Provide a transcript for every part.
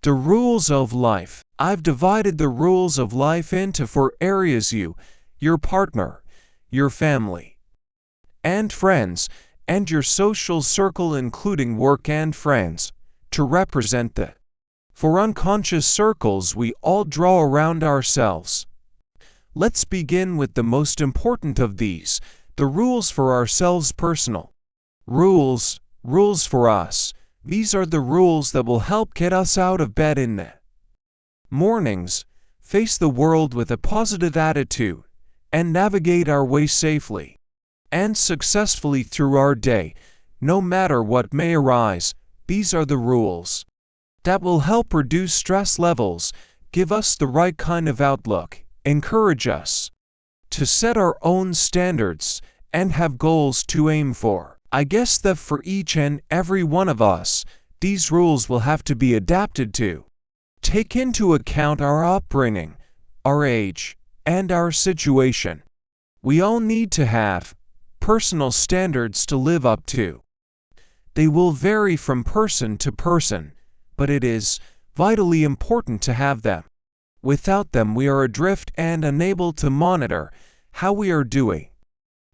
The rules of life. I've divided the rules of life into 4 areas: you, your partner, your family, and friends, and your social circle including work and friends, to represent the 4 unconscious circles we all draw around ourselves. Let's begin with the most important of these, the rules for ourselves. Personal rules for us. These are the rules that will help get us out of bed in the mornings, face the world with a positive attitude, and navigate our way safely and successfully through our day, no matter what may arise. These are the rules that will help reduce stress levels, give us the right kind of outlook, encourage us to set our own standards, and have goals to aim for. I guess that for each and every one of us, these rules will have to be adapted to take into account our upbringing, our age, and our situation. We all need to have personal standards to live up to. They will vary from person to person, but it is vitally important to have them. Without them, we are adrift and unable to monitor how we are doing.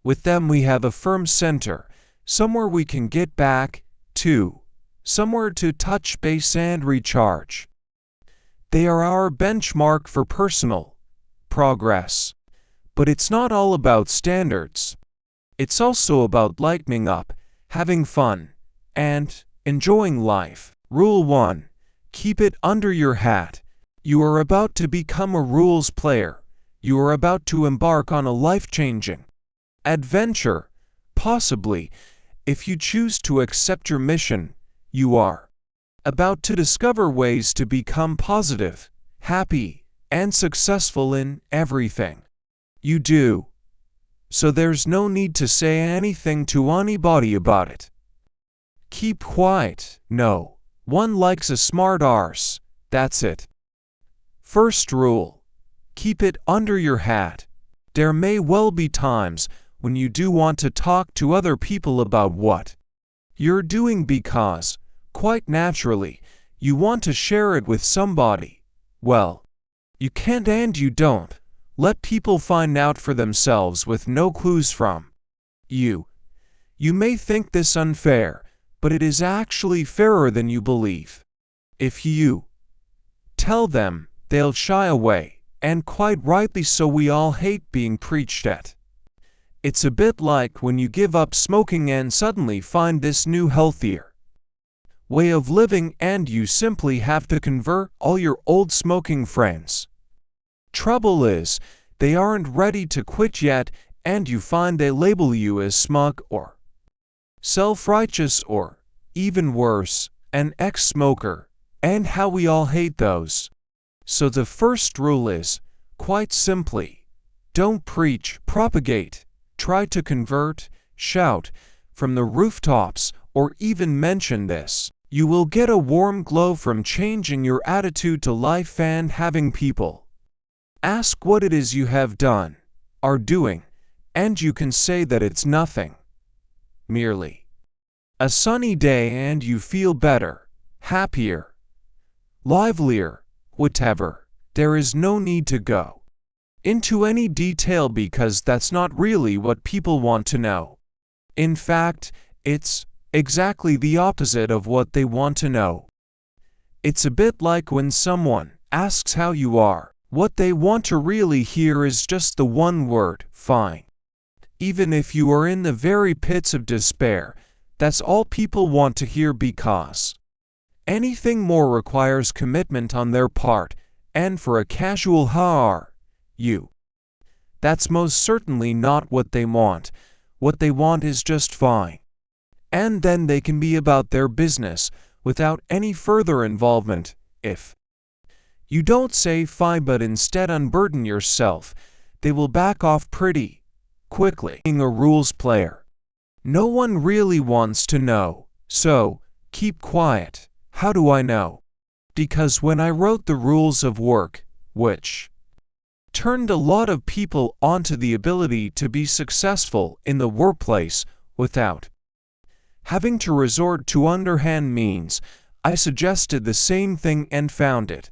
With them, we have a firm center, somewhere we can get back to, somewhere to touch base and recharge. They are our benchmark for personal progress. But it's not all about standards. It's also about lightening up, having fun, and enjoying life. Rule 1. Keep it under your hat. You are about to become a rules player. You are about to embark on a life-changing adventure. Possibly, if you choose to accept your mission, you are about to discover ways to become positive, happy, and successful in everything you do. So there's no need to say anything to anybody about it. Keep quiet. No one likes a smart arse. That's it. First rule. Keep it under your hat. There may well be times when you do want to talk to other people about what you're doing because, quite naturally, you want to share it with somebody. Well, you can't and you don't let people find out for themselves with no clues from you. You may think this unfair, but it is actually fairer than you believe. If you tell them, they'll shy away, and quite rightly so. We all hate being preached at. It's a bit like when you give up smoking and suddenly find this new healthier way of living and you simply have to convert all your old smoking friends. Trouble is, they aren't ready to quit yet, and you find they label you as smug or self-righteous or, even worse, an ex-smoker, and how we all hate those. So the first rule is, quite simply, don't preach, propagate, try to convert, shout from the rooftops, or even mention this. You will get a warm glow from changing your attitude to life and having people ask what it is you have done, are doing, and you can say that it's nothing. Merely a sunny day and you feel better, happier, livelier, whatever. There is no need to go into any detail because that's not really what people want to know. In fact, it's exactly the opposite of what they want to know. It's a bit like when someone asks how you are. What they want to really hear is just the one word, fine. Even if you are in the very pits of despair, that's all people want to hear because anything more requires commitment on their part, and for a casual "how are you?" that's most certainly not what they want. What they want is just fine. And then they can be about their business without any further involvement. If you don't say fine but instead unburden yourself, they will back off pretty quickly. Being a rules player, no one really wants to know, so keep quiet. How do I know? Because when I wrote the rules of work, which turned a lot of people onto the ability to be successful in the workplace without having to resort to underhand means, I suggested the same thing and found it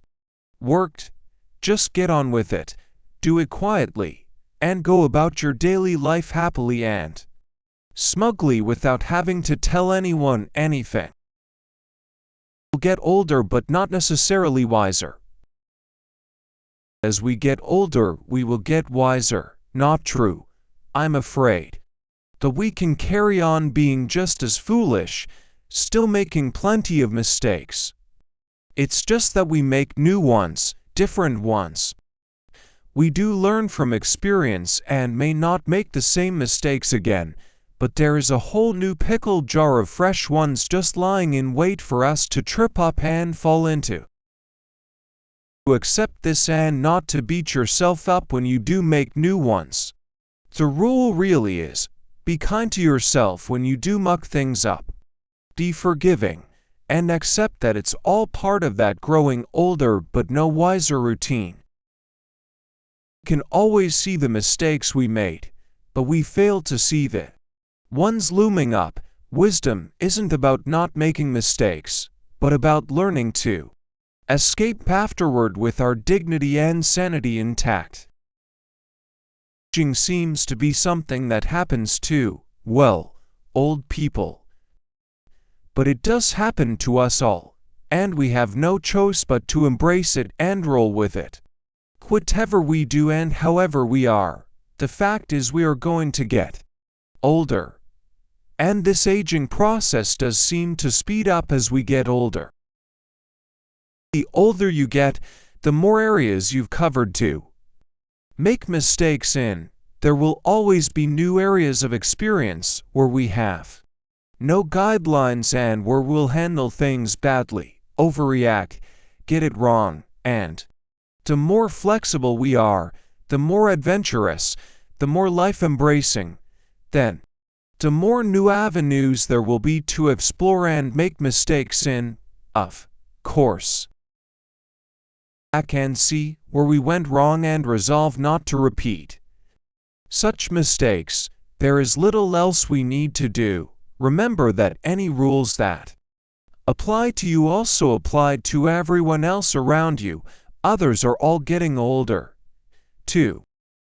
worked. Just get on with it, do it quietly, and go about your daily life happily and smugly without having to tell anyone anything. We'll get older but not necessarily wiser. As we get older, we will get wiser. Not true, I'm afraid. That we can carry on being just as foolish, still making plenty of mistakes. It's just that we make new ones, different ones. We do learn from experience and may not make the same mistakes again, but there is a whole new pickle jar of fresh ones just lying in wait for us to trip up and fall into. To accept this and not to beat yourself up when you do make new ones. The rule really is, be kind to yourself when you do muck things up. Be forgiving, and accept that it's all part of that growing older but no wiser routine. We can always see the mistakes we made, but we fail to see the ones looming up. Wisdom isn't about not making mistakes, but about learning to escape afterward with our dignity and sanity intact. Aging seems to be something that happens to, well, old people. But it does happen to us all, and we have no choice but to embrace it and roll with it. Whatever we do and however we are, the fact is we are going to get older. And this aging process does seem to speed up as we get older. The older you get, the more areas you've covered to make mistakes in. There will always be new areas of experience where we have no guidelines and where we'll handle things badly, overreact, get it wrong, and the more flexible we are, the more adventurous, the more life-embracing, then the more new avenues there will be to explore and make mistakes in, of course. Back and see where we went wrong and resolve not to repeat such mistakes. There is little else we need to do. Remember that any rules that apply to you also apply to everyone else around you. Others are all getting older, too,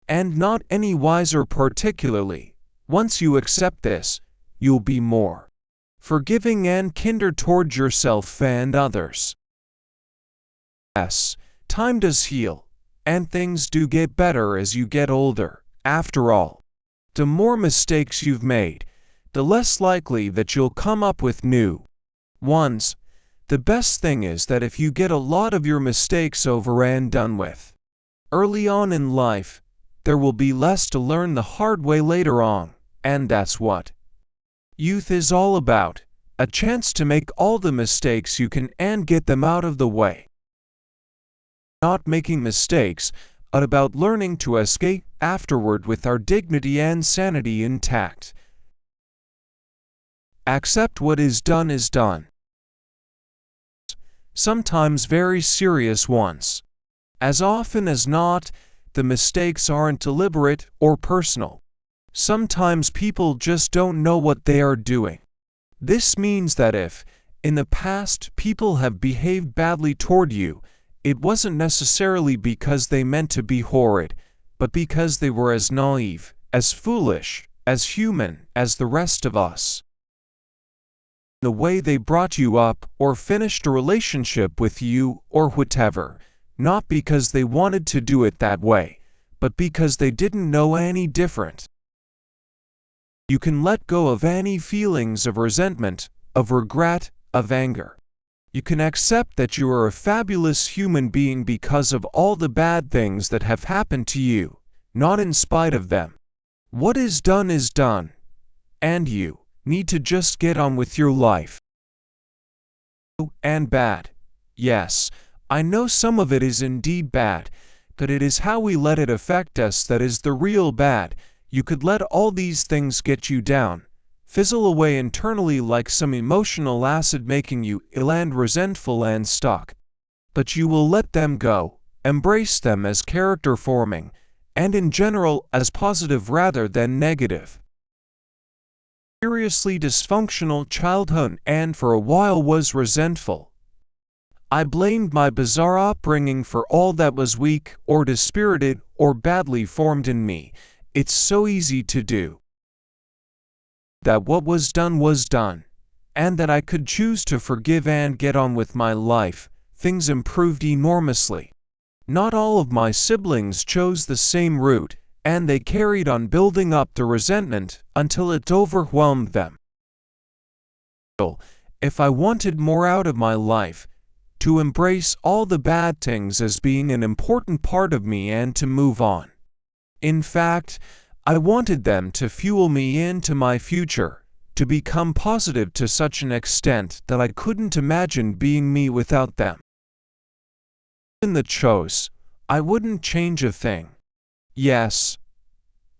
and not any wiser particularly. Once you accept this, you'll be more forgiving and kinder towards yourself and others. Yes, time does heal, and things do get better as you get older. After all, the more mistakes you've made, the less likely that you'll come up with new ones. The best thing is that if you get a lot of your mistakes over and done with early on in life, there will be less to learn the hard way later on, and that's what youth is all about, a chance to make all the mistakes you can and get them out of the way. Not making mistakes, but about learning to escape afterward with our dignity and sanity intact. Accept what is done is done. Sometimes very serious ones. As often as not, the mistakes aren't deliberate or personal. Sometimes people just don't know what they are doing. This means that if, in the past, people have behaved badly toward you, it wasn't necessarily because they meant to be horrid, but because they were as naive, as foolish, as human as the rest of us. The way they brought you up or finished a relationship with you or whatever, not because they wanted to do it that way, but because they didn't know any different. You can let go of any feelings of resentment, of regret, of anger. You can accept that you are a fabulous human being because of all the bad things that have happened to you, not in spite of them. What is done, and you need to just get on with your life. And bad. Yes, I know some of it is indeed bad, but it is how we let it affect us that is the real bad. You could let all these things get you down, fizzle away internally like some emotional acid making you ill and resentful and stuck. But you will let them go, embrace them as character forming, and in general as positive rather than negative. Seriously dysfunctional childhood and for a while was resentful, I blamed my bizarre upbringing for all that was weak or dispirited or badly formed in me. It's so easy to do. That what was done, and that I could choose to forgive and get on with my life. Things improved enormously. Not all of my siblings chose the same route, and they carried on building up the resentment until it overwhelmed them. If I wanted more out of my life, to embrace all the bad things as being an important part of me and to move on. In fact, I wanted them to fuel me into my future, to become positive to such an extent that I couldn't imagine being me without them. In the choice, I wouldn't change a thing. Yes.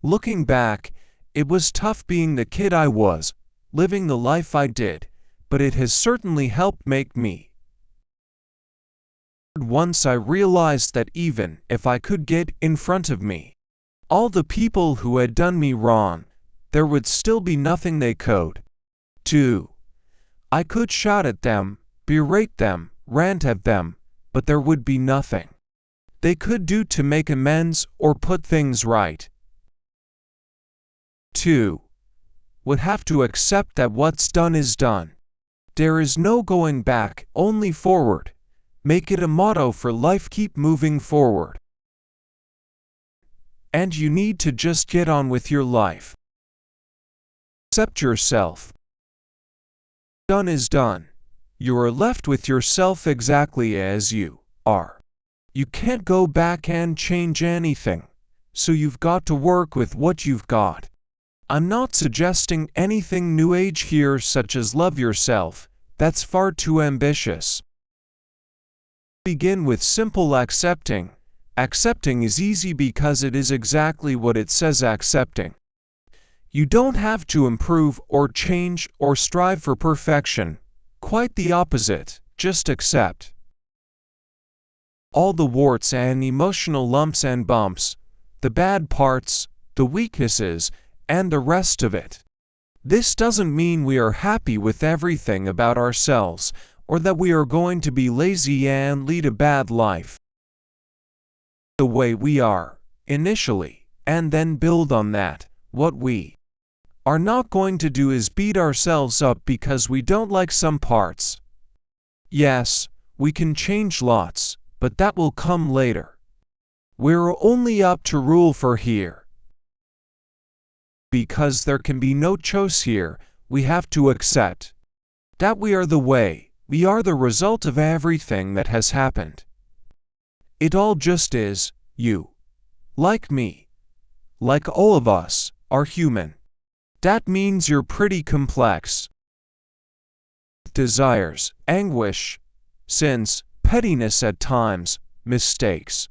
Looking back, it was tough being the kid I was, living the life I did, but it has certainly helped make me. Once I realized that even if I could get in front of me, all the people who had done me wrong, there would still be nothing they could do. I could shout at them, berate them, rant at them, but there would be nothing they could do to make amends or put things right. 2. Would have to accept that what's done is done. There is no going back, only forward. Make it a motto for life, keep moving forward. And you need to just get on with your life. Accept yourself. Done is done. You are left with yourself exactly as you are. You can't go back and change anything, so you've got to work with what you've got. I'm not suggesting anything new age here, such as love yourself. That's far too ambitious. Begin with simple accepting. Accepting is easy because it is exactly what it says accepting. You don't have to improve or change or strive for perfection. Quite the opposite, just accept. All the warts and emotional lumps and bumps, the bad parts, the weaknesses, and the rest of it. This doesn't mean we are happy with everything about ourselves, or that we are going to be lazy and lead a bad life. The way we are, initially, and then build on that. What we are not going to do is beat ourselves up because we don't like some parts. Yes, we can change lots, but that will come later. We're only up to rule for here. Because there can be no choice here, we have to accept that we are the way, we are the result of everything that has happened. It all just is. You, like me, like all of us, are human. That means you're pretty complex. Desires, anguish, sins, pettiness at times, mistakes,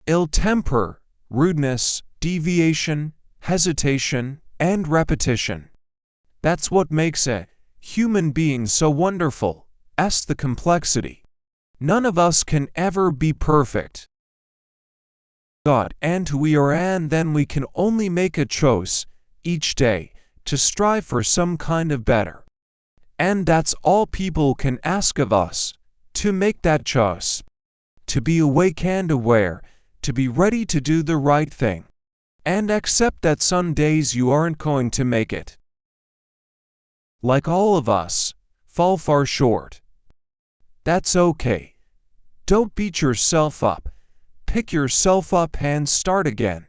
ill temper, rudeness, deviation, hesitation, and repetition. That's what makes a human being so wonderful. That's the complexity. None of us can ever be perfect. God and who we are, and then we can only make a choice each day to strive for some kind of better. And that's all people can ask of us, to make that choice, to be awake and aware, to be ready to do the right thing, and accept that some days you aren't going to make it. Like all of us, fall far short. That's okay. Don't beat yourself up. Pick yourself up and start again.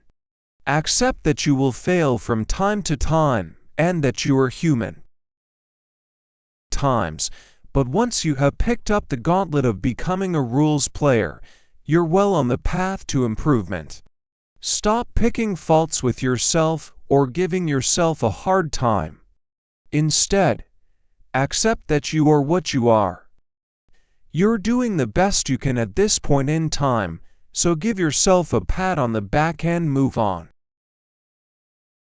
Accept that you will fail from time to time, and that you are human. But once you have picked up the gauntlet of becoming a rules player, you're well on the path to improvement. Stop picking faults with yourself or giving yourself a hard time. Instead, accept that you are what you are. You're doing the best you can at this point in time, so give yourself a pat on the back and move on.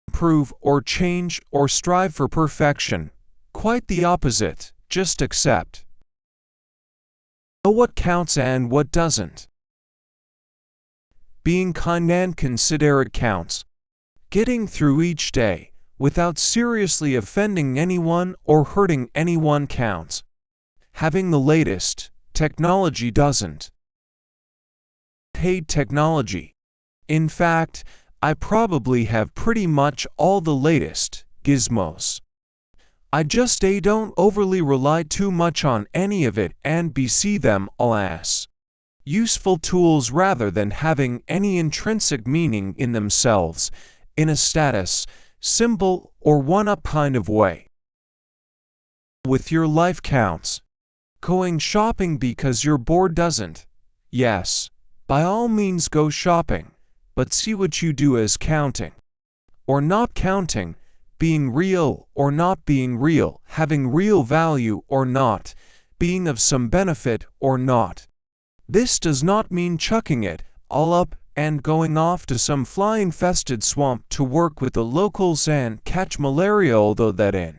Improve or change or strive for perfection. Quite the opposite, just accept. Know what counts and what doesn't. Being kind and considerate counts. Getting through each day without seriously offending anyone or hurting anyone counts. Having the latest, Technology doesn't hate technology. In fact, I probably have pretty much all the latest gizmos. I just don't overly rely too much on any of it and see them all as useful tools rather than having any intrinsic meaning in themselves, in a status, symbol, or one-up kind of way. With your life counts. Going shopping because you're bored doesn't. Yes, by all means go shopping, but see what you do as counting. Or not counting, being real or not being real, having real value or not, being of some benefit or not. This does not mean chucking it all up and going off to some fly-infested swamp to work with the locals and catch malaria, although that in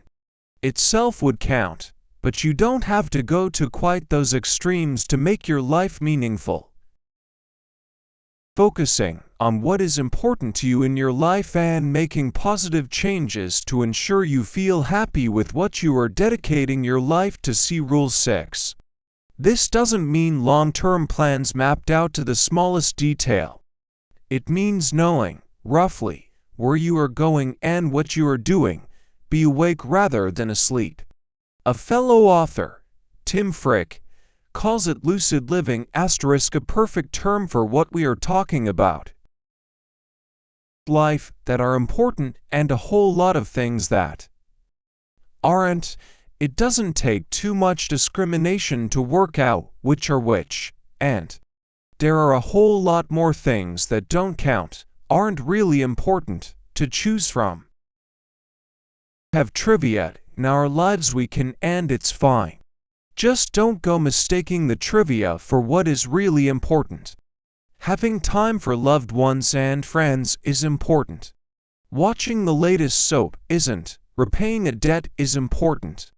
itself would count, but you don't have to go to quite those extremes to make your life meaningful. Focusing on what is important to you in your life and making positive changes to ensure you feel happy with what you are dedicating your life to. See Rule 6. This doesn't mean long-term plans mapped out to the smallest detail. It means knowing, roughly, where you are going and what you are doing. Be awake rather than asleep. A fellow author, Tim Frick, calls it lucid living *, a perfect term for what we are talking about. Life that are important and a whole lot of things that aren't. It doesn't take too much discrimination to work out which are which, and there are a whole lot more things that don't count, aren't really important, to choose from. Have trivia in our lives we can, and it's fine. Just don't go mistaking the trivia for what is really important. Having time for loved ones and friends is important. Watching the latest soap isn't. Repaying a debt is important.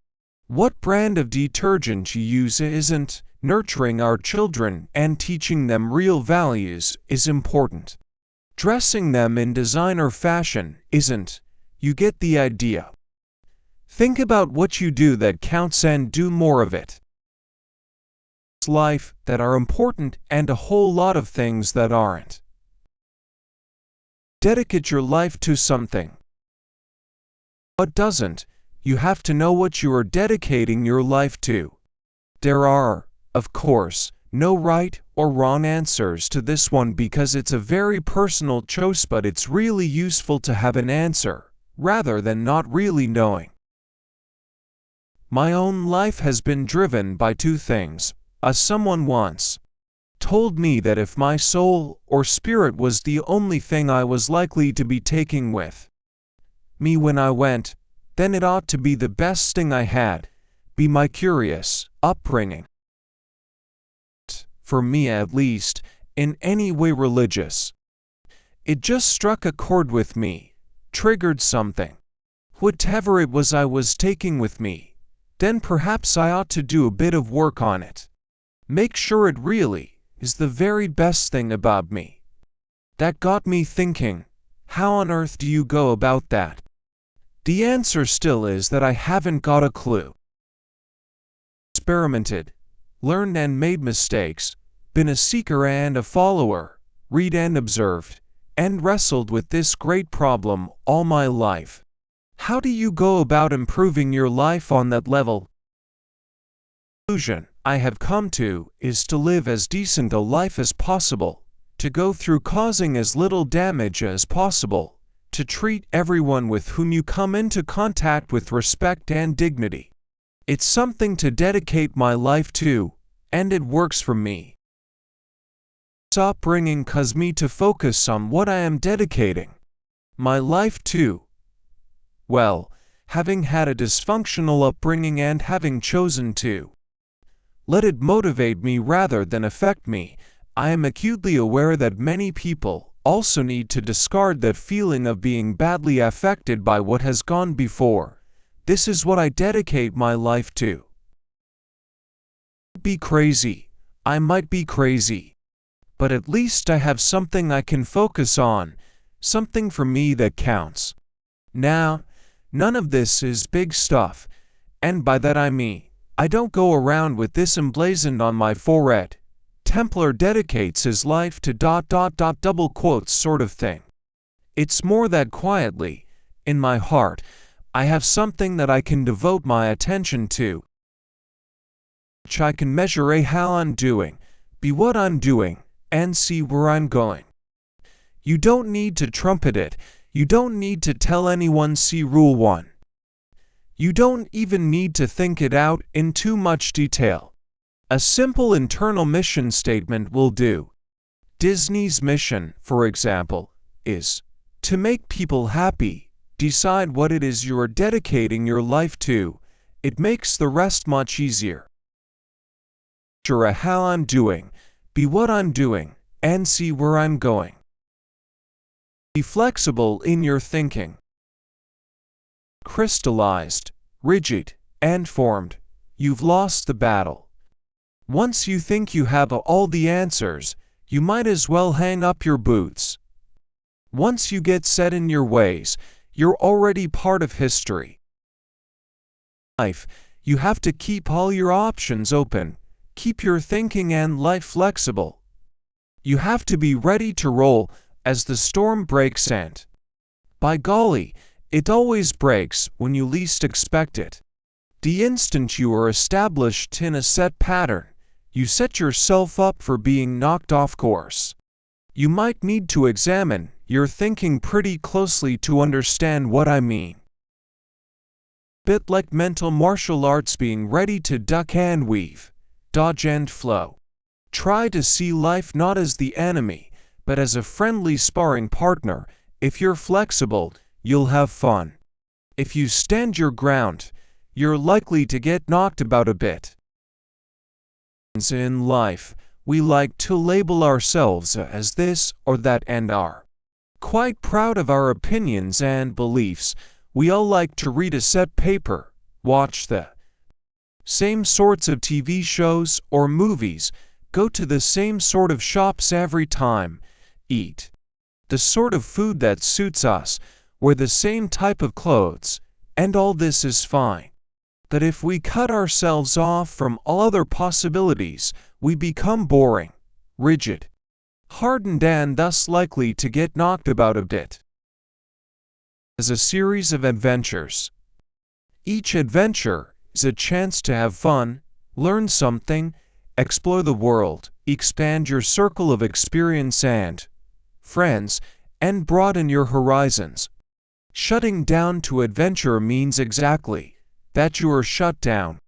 What brand of detergent you use isn't. Nurturing our children and teaching them real values is important. Dressing them in designer fashion isn't. You get the idea. Think about what you do that counts and do more of it. Life that are important and a whole lot of things that aren't. Dedicate your life to something. What doesn't? You have to know what you are dedicating your life to. There are, of course, no right or wrong answers to this one because it's a very personal choice, but it's really useful to have an answer, rather than not really knowing. My own life has been driven by two things. Someone once told me that if my soul or spirit was the only thing I was likely to be taking with me when I went, then it ought to be the best thing I had, be my curious upbringing. For me at least, in any way religious. It just struck a chord with me, triggered something. Whatever it was I was taking with me, then perhaps I ought to do a bit of work on it. Make sure it really is the very best thing about me. That got me thinking, how on earth do you go about that? The answer still is that I haven't got a clue. Experimented, learned and made mistakes, been a seeker and a follower, read and observed, and wrestled with this great problem all my life. How do you go about improving your life on that level? The conclusion I have come to is to live as decent a life as possible, to go through causing as little damage as possible, to treat everyone with whom you come into contact with respect and dignity. It's something to dedicate my life to, and it works for me. Upbringing caused me to focus on what I am dedicating my life to. Well, having had a dysfunctional upbringing and having chosen to let it motivate me rather than affect me, I am acutely aware that many people also need to discard that feeling of being badly affected by what has gone before. This is what I dedicate my life to. Be crazy. I might be crazy. But at least I have something I can focus on, something for me that counts. Now, none of this is big stuff, and by that I mean, I don't go around with this emblazoned on my forehead. Templar dedicates his life to ... double quotes sort of thing. It's more that quietly, in my heart, I have something that I can devote my attention to. Which I can measure how I'm doing, be what I'm doing, and see where I'm going. You don't need to trumpet it. You don't need to tell anyone see Rule 1. You don't even need to think it out in too much detail. A simple internal mission statement will do. Disney's mission, for example, is to make people happy. Decide what it is you are dedicating your life to. It makes the rest much easier. Measure how I'm doing, be what I'm doing, and see where I'm going. Be flexible in your thinking. Crystallized, rigid, and formed, you've lost the battle. Once you think you have all the answers, you might as well hang up your boots. Once you get set in your ways, you're already part of history. In life, you have to keep all your options open, keep your thinking and life flexible. You have to be ready to roll as the storm breaks, and, by golly, it always breaks when you least expect it. The instant you are established in a set pattern, you set yourself up for being knocked off course. You might need to examine your thinking pretty closely to understand what I mean. Bit like mental martial arts, being ready to duck and weave, dodge and flow. Try to see life not as the enemy, but as a friendly sparring partner. If you're flexible, you'll have fun. If you stand your ground, you're likely to get knocked about a bit. In life, we like to label ourselves as this or that and are quite proud of our opinions and beliefs. We all like to read a set paper, watch the same sorts of TV shows or movies, go to the same sort of shops every time, eat the sort of food that suits us, wear the same type of clothes, and all this is fine. But if we cut ourselves off from all other possibilities, we become boring, rigid, hardened, and thus likely to get knocked about a bit. As a series of adventures. Each adventure is a chance to have fun, learn something, explore the world, expand your circle of experience and friends, and broaden your horizons. Shutting down to adventure means exactly that you are shut down.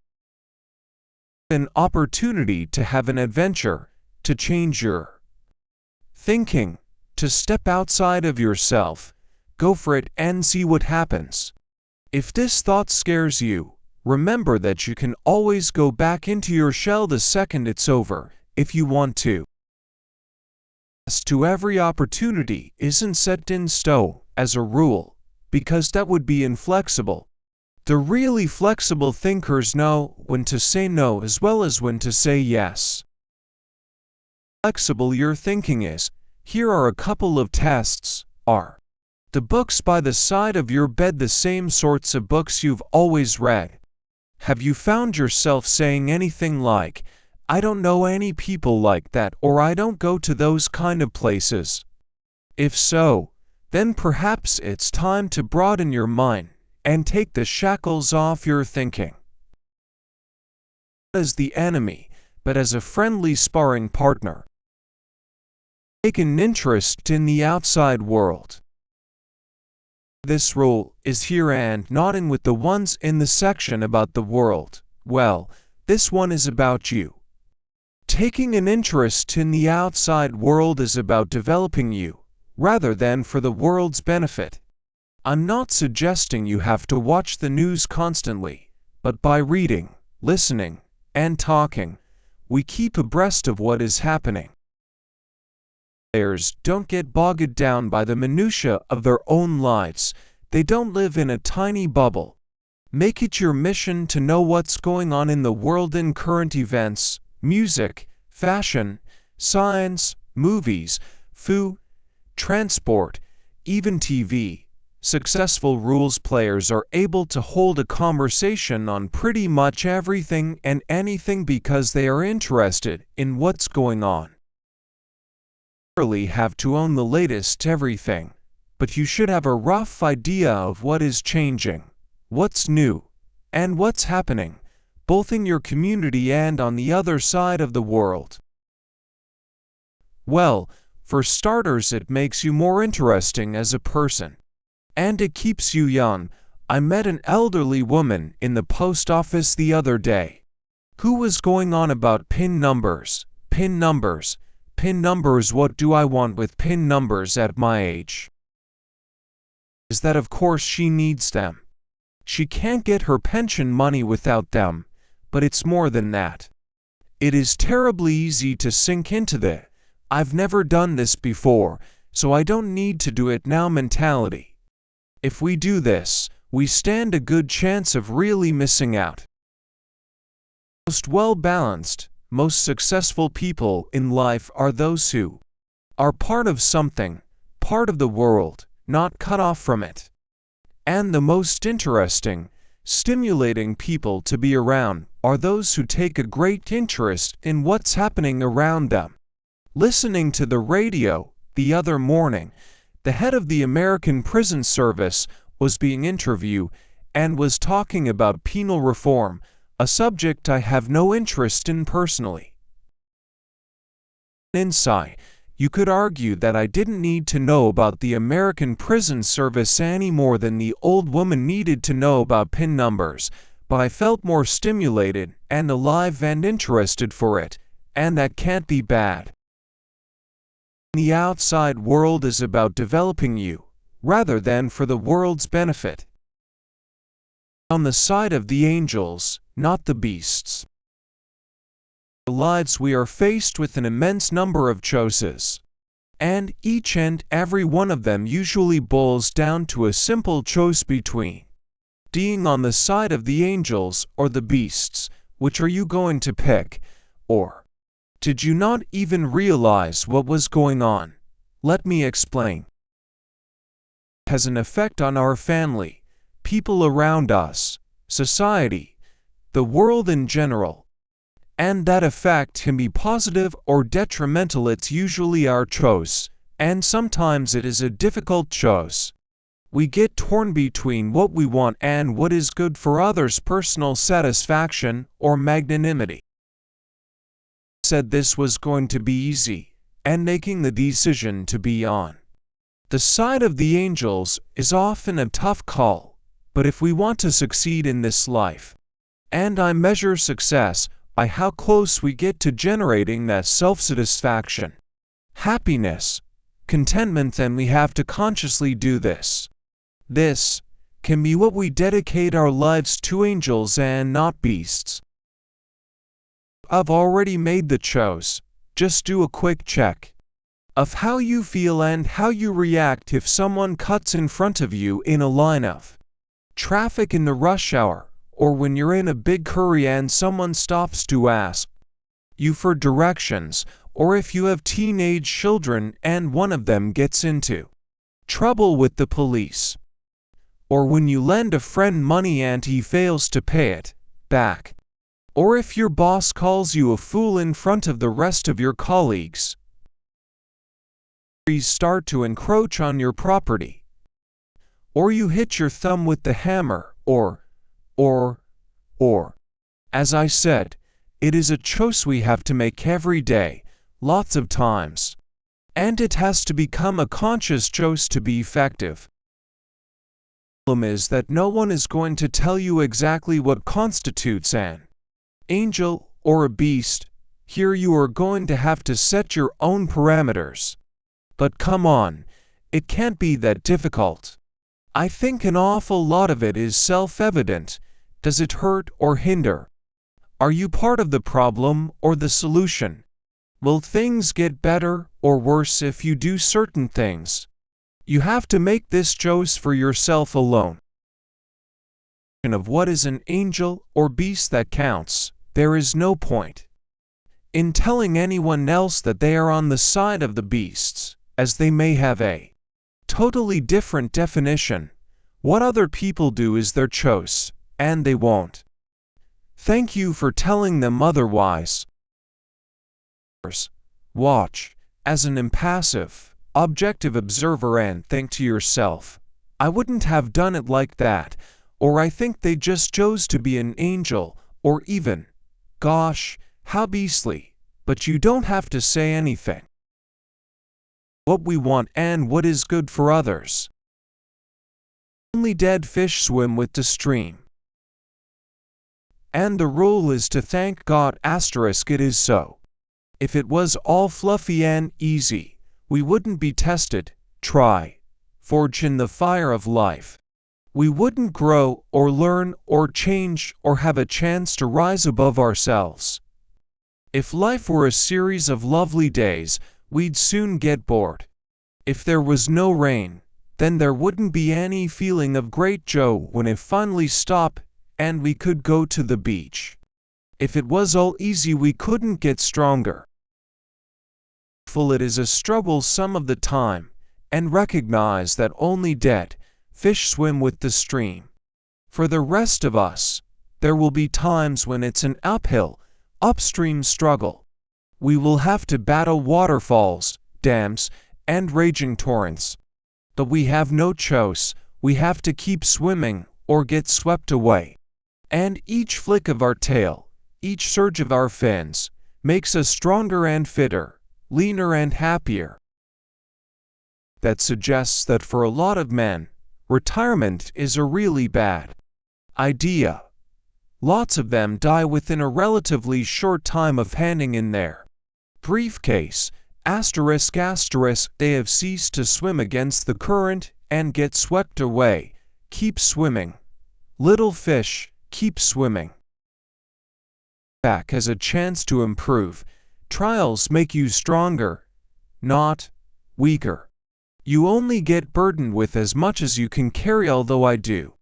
An opportunity to have an adventure, to change your thinking, to step outside of yourself. Go for it and see what happens. If this thought scares you, remember that you can always go back into your shell the second it's over, if you want to. As to every opportunity isn't set in stone, as a rule, because that would be inflexible. The really flexible thinkers know when to say no as well as when to say yes. Flexible your thinking is. Here are a couple of tests. Are the books by the side of your bed the same sorts of books you've always read? Have you found yourself saying anything like, I don't know any people like that, or I don't go to those kind of places? If so, then perhaps it's time to broaden your mind and take the shackles off your thinking. Not as the enemy, but as a friendly sparring partner. Take an interest in the outside world. This rule is here and not in with the ones in the section about the world. Well, this one is about you. Taking an interest in the outside world is about developing you, rather than for the world's benefit. I'm not suggesting you have to watch the news constantly, but by reading, listening, and talking, we keep abreast of what is happening. Players don't get bogged down by the minutiae of their own lives. They don't live in a tiny bubble. Make it your mission to know what's going on in the world in current events, music, fashion, science, movies, food, transport, even TV, Successful rules players are able to hold a conversation on pretty much everything and anything because they are interested in what's going on. You really have to own the latest everything, but you should have a rough idea of what is changing, what's new, and what's happening, both in your community and on the other side of the world. Well, for starters, it makes you more interesting as a person. And it keeps you young. I met an elderly woman in the post office the other day who was going on about PIN numbers. PIN numbers. PIN numbers. What do I want with PIN numbers at my age? Is that of course she needs them. She can't get her pension money without them, but it's more than that. It is terribly easy to sink into the "I've never done this before, so I don't need to do it now" mentality. If we do this, we stand a good chance of really missing out. Most well-balanced, most successful people in life are those who are part of something, part of the world, not cut off from it. And the most interesting, stimulating people to be around are those who take a great interest in what's happening around them. Listening to the radio the other morning, the head of the American Prison Service was being interviewed and was talking about penal reform, a subject I have no interest in personally. Inside, you could argue that I didn't need to know about the American Prison Service any more than the old woman needed to know about PIN numbers, but I felt more stimulated and alive and interested for it, and that can't be bad. The outside world is about developing you, rather than for the world's benefit. On the side of the angels, not the beasts. In our lives we are faced with an immense number of choices, and each and every one of them usually boils down to a simple choice between being on the side of the angels or the beasts. Which are you going to pick? Or did you not even realize what was going on? Let me explain. It has an effect on our family, people around us, society, the world in general. And that effect can be positive or detrimental. It's usually our choice, and sometimes it is a difficult choice. We get torn between what we want and what is good for others' personal satisfaction or magnanimity. Said this was going to be easy, and making the decision to be on the side of the angels is often a tough call, but if we want to succeed in this life, and I measure success by how close we get to generating that self-satisfaction, happiness, contentment, then we have to consciously do this. This can be what we dedicate our lives to, angels and not beasts. I've already made the choice. Just do a quick check of how you feel and how you react if someone cuts in front of you in a line of traffic in the rush hour, or when you're in a big hurry and someone stops to ask you for directions, or if you have teenage children and one of them gets into trouble with the police, or when you lend a friend money and he fails to pay it back. Or if your boss calls you a fool in front of the rest of your colleagues. Trees start to encroach on your property. Or you hit your thumb with the hammer, or. As I said, it is a choice we have to make every day, lots of times. And it has to become a conscious choice to be effective. The problem is that no one is going to tell you exactly what constitutes an angel or a beast. Here you are going to have to set your own parameters. But come on, it can't be that difficult. I think an awful lot of it is self-evident. Does it hurt or hinder? Are you part of the problem or the solution? Will things get better or worse if you do certain things? You have to make this choice for yourself alone. Of what is an angel or beast that counts. There is no point in telling anyone else that they are on the side of the beasts, as they may have a totally different definition. What other people do is their choice, and they won't. Thank you for telling them otherwise. Watch, as an impassive, objective observer and think to yourself, I wouldn't have done it like that, or I think they just chose to be an angel, or even, gosh, how beastly, but you don't have to say anything. What we want and what is good for others. Only dead fish swim with the stream. And the rule is to thank God *, it is so. If it was all fluffy and easy, we wouldn't be tested, try, forge in the fire of life. We wouldn't grow or learn or change or have a chance to rise above ourselves. If life were a series of lovely days, we'd soon get bored. If there was no rain, then there wouldn't be any feeling of great joy when it finally stopped and we could go to the beach. If it was all easy, we couldn't get stronger. It is a struggle some of the time, and recognize that only dead fish swim with the stream. For the rest of us, there will be times when it's an uphill, upstream struggle. We will have to battle waterfalls, dams, and raging torrents. But we have no choice, we have to keep swimming or get swept away. And each flick of our tail, each surge of our fins, makes us stronger and fitter, leaner and happier. That suggests that for a lot of men, retirement is a really bad idea. Lots of them die within a relatively short time of handing in their briefcase, ***, they have ceased to swim against the current and get swept away. Keep swimming. Little fish, keep swimming. Back has a chance to improve. Trials make you stronger, not weaker. You only get burdened with as much as you can carry, although I do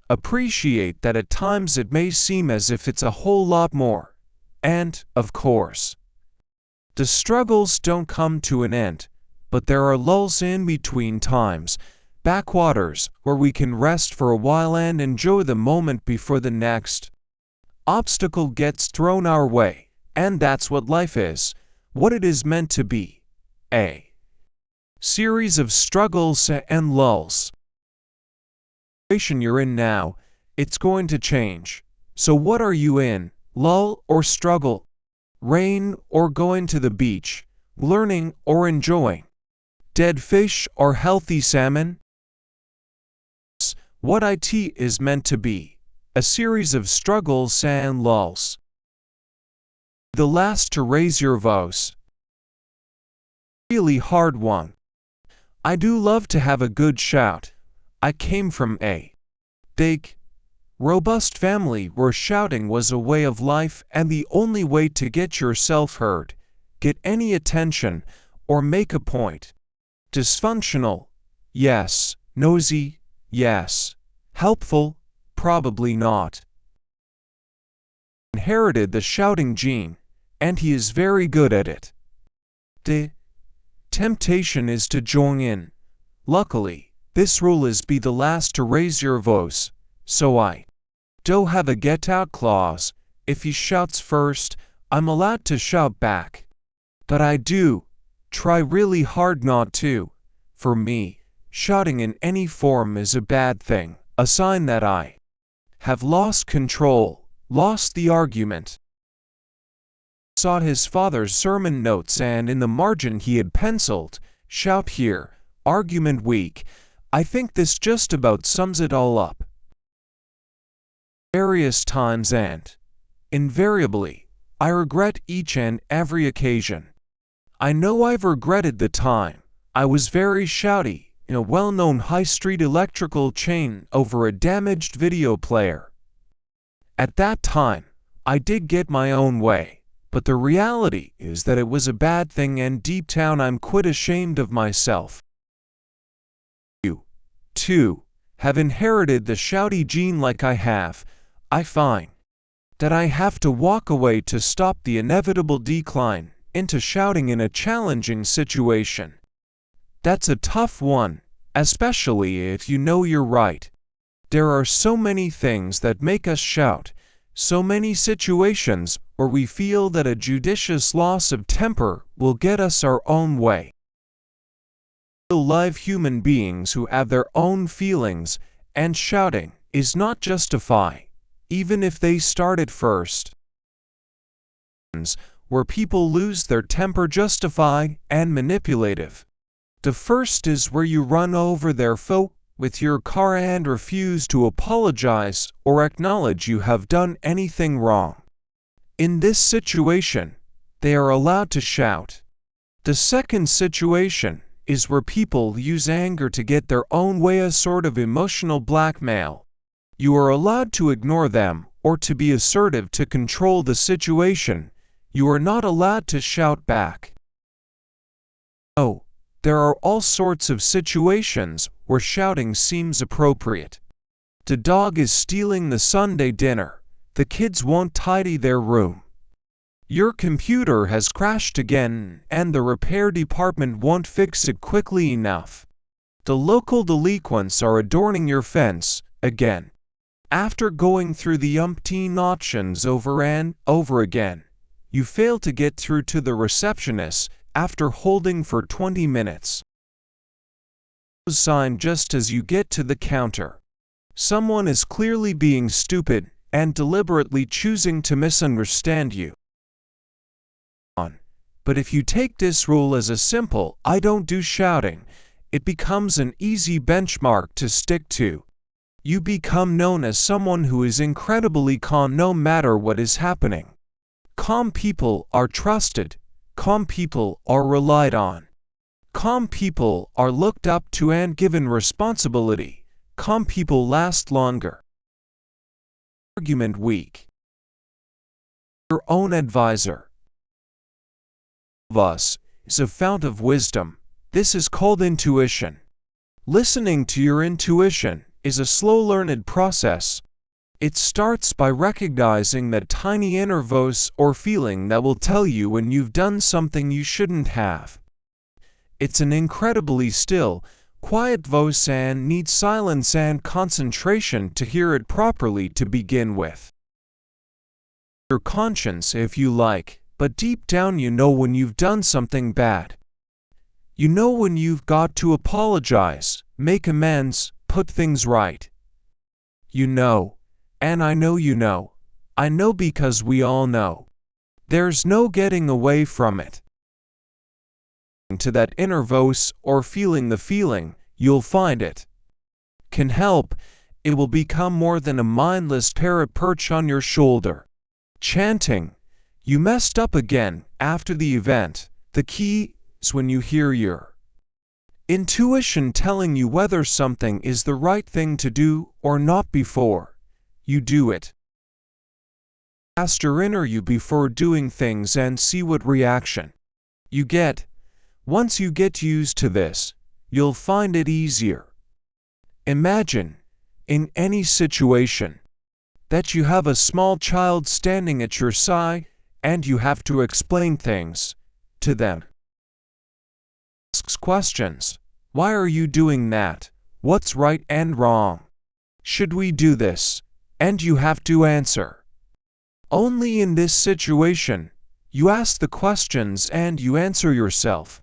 appreciate that at times it may seem as if it's a whole lot more. And, of course, the struggles don't come to an end, but there are lulls in between times, backwaters where we can rest for a while and enjoy the moment before the next obstacle gets thrown our way. And that's what life is, what it is meant to be. A series of struggles and lulls. The situation you're in now, it's going to change. So what are you in, lull or struggle? Rain or going to the beach? Learning or enjoying? Dead fish or healthy salmon? What it is meant to be, a series of struggles and lulls. The last to raise your voice. Really hard one. I do love to have a good shout. I came from a big, robust family where shouting was a way of life and the only way to get yourself heard, get any attention, or make a point. Dysfunctional? Yes. Nosy? Yes. Helpful? Probably not. Inherited the shouting gene, and he is very good at it. The temptation is to join in. Luckily, this rule is be the last to raise your voice, so I do have a get-out clause. If he shouts first, I'm allowed to shout back. But I do try really hard not to. For me, shouting in any form is a bad thing, a sign that I have lost control, lost the argument. Sought his father's sermon notes, and in the margin he had penciled, "Shout here, argument weak." I think this just about sums it all up. Various times and, invariably, I regret each and every occasion. I know I've regretted the time I was very shouty in a well-known high-street electrical chain over a damaged video player. At that time, I did get my own way. But the reality is that it was a bad thing, and deep down I'm quite ashamed of myself. You, too, have inherited the shouty gene like I have. I find that I have to walk away to stop the inevitable decline into shouting in a challenging situation. That's a tough one, especially if you know you're right. There are so many things that make us shout, so many situations where we feel that a judicious loss of temper will get us our own way. Live human beings who have their own feelings, and shouting is not justified, even if they started first. Where people lose their temper justify and manipulative. The first is where you run over their foe with your car and refuse to apologize or acknowledge you have done anything wrong. In this situation, they are allowed to shout. The second situation is where people use anger to get their own way, a sort of emotional blackmail. You are allowed to ignore them or to be assertive to control the situation. You are not allowed to shout back. Oh, there are all sorts of situations where shouting seems appropriate. The dog is stealing the Sunday dinner. The kids won't tidy their room. Your computer has crashed again and the repair department won't fix it quickly enough. The local delinquents are adorning your fence again. After going through the umpteen options over and over again, you fail to get through to the receptionist after holding for 20 minutes. Sign just as you get to the counter. Someone is clearly being stupid and deliberately choosing to misunderstand you. But if you take this rule as a simple "I don't do shouting," it becomes an easy benchmark to stick to. You become known as someone who is incredibly calm no matter what is happening. Calm people are trusted. Calm people are relied on. Calm people are looked up to and given responsibility. Calm people last longer. Argument weak. Your own advisor. Of us is a fount of wisdom. This is called intuition. Listening to your intuition is a slow-learned process. It starts by recognizing that tiny inner voice or feeling that will tell you when you've done something you shouldn't have. It's an incredibly still, quiet voice and needs silence and concentration to hear it properly to begin with. Your conscience, if you like, but deep down you know when you've done something bad. You know when you've got to apologize, make amends, put things right. You know. And I know you know. I know because we all know. There's no getting away from it. To that inner voice or feeling the feeling, you'll find it can help. It will become more than a mindless parrot perch on your shoulder, chanting, "You messed up again," after the event. The key is when you hear your intuition telling you whether something is the right thing to do or not before you do it. Ask your inner you before doing things and see what reaction you get. Once you get used to this, you'll find it easier. Imagine, in any situation, that you have a small child standing at your side and you have to explain things to them. Asks questions. Why are you doing that? What's right and wrong? Should we do this? And you have to answer. Only in this situation, you ask the questions and you answer yourself.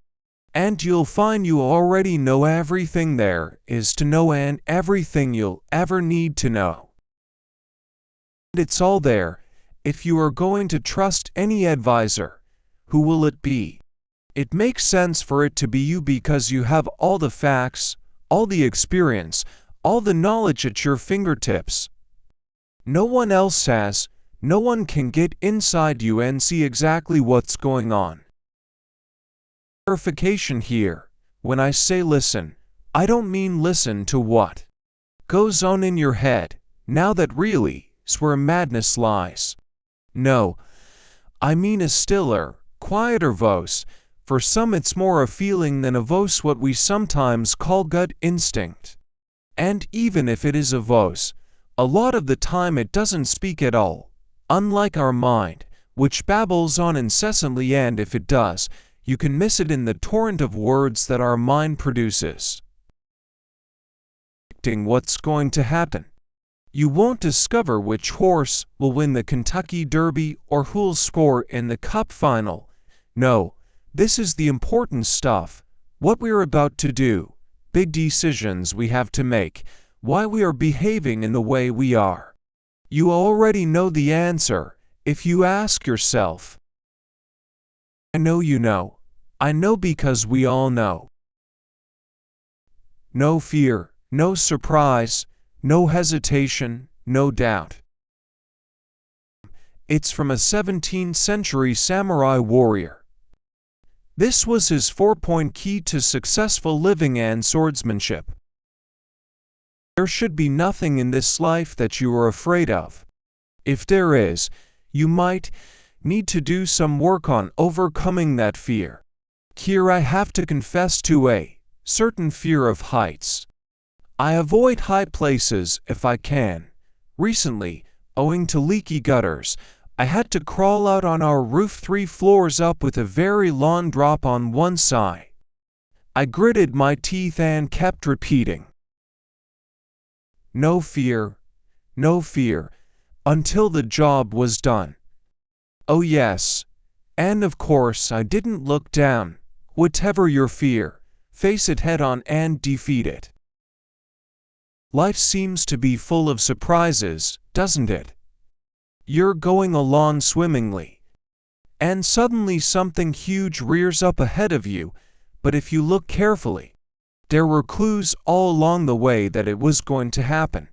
And you'll find you already know everything there is to know and everything you'll ever need to know. And it's all there. If you are going to trust any advisor, who will it be? It makes sense for it to be you because you have all the facts, all the experience, all the knowledge at your fingertips. No one else has. No one can get inside you and see exactly what's going on. Clarification here. When I say listen, I don't mean listen to what goes on in your head. Now that really is where madness lies. No, I mean a stiller, quieter voice. For some it's more a feeling than a voice, what we sometimes call gut instinct. And even if it is a voice, a lot of the time it doesn't speak at all. Unlike our mind, which babbles on incessantly, and if it does, you can miss it in the torrent of words that our mind produces. predicting what's going to happen. You won't discover which horse will win the Kentucky Derby or who'll score in the Cup final. No, this is the important stuff. What we're about to do, big decisions we have to make, why we are behaving in the way we are. You already know the answer if you ask yourself. I know you know. I know because we all know. No fear, no surprise, no hesitation, no doubt. It's from a 17th century samurai warrior. This was his 4-point key to successful living and swordsmanship. There should be nothing in this life that you are afraid of. If there is, you might need to do some work on overcoming that fear. Here I have to confess to a certain fear of heights. I avoid high places if I can. Recently, owing to leaky gutters, I had to crawl out on our roof 3 floors up with a very long drop on one side. I gritted my teeth and kept repeating, no fear, until the job was done. Oh yes, and of course I didn't look down. Whatever your fear, face it head on and defeat it. Life seems to be full of surprises, doesn't it? You're going along swimmingly, and suddenly something huge rears up ahead of you, but if you look carefully, there were clues all along the way that it was going to happen.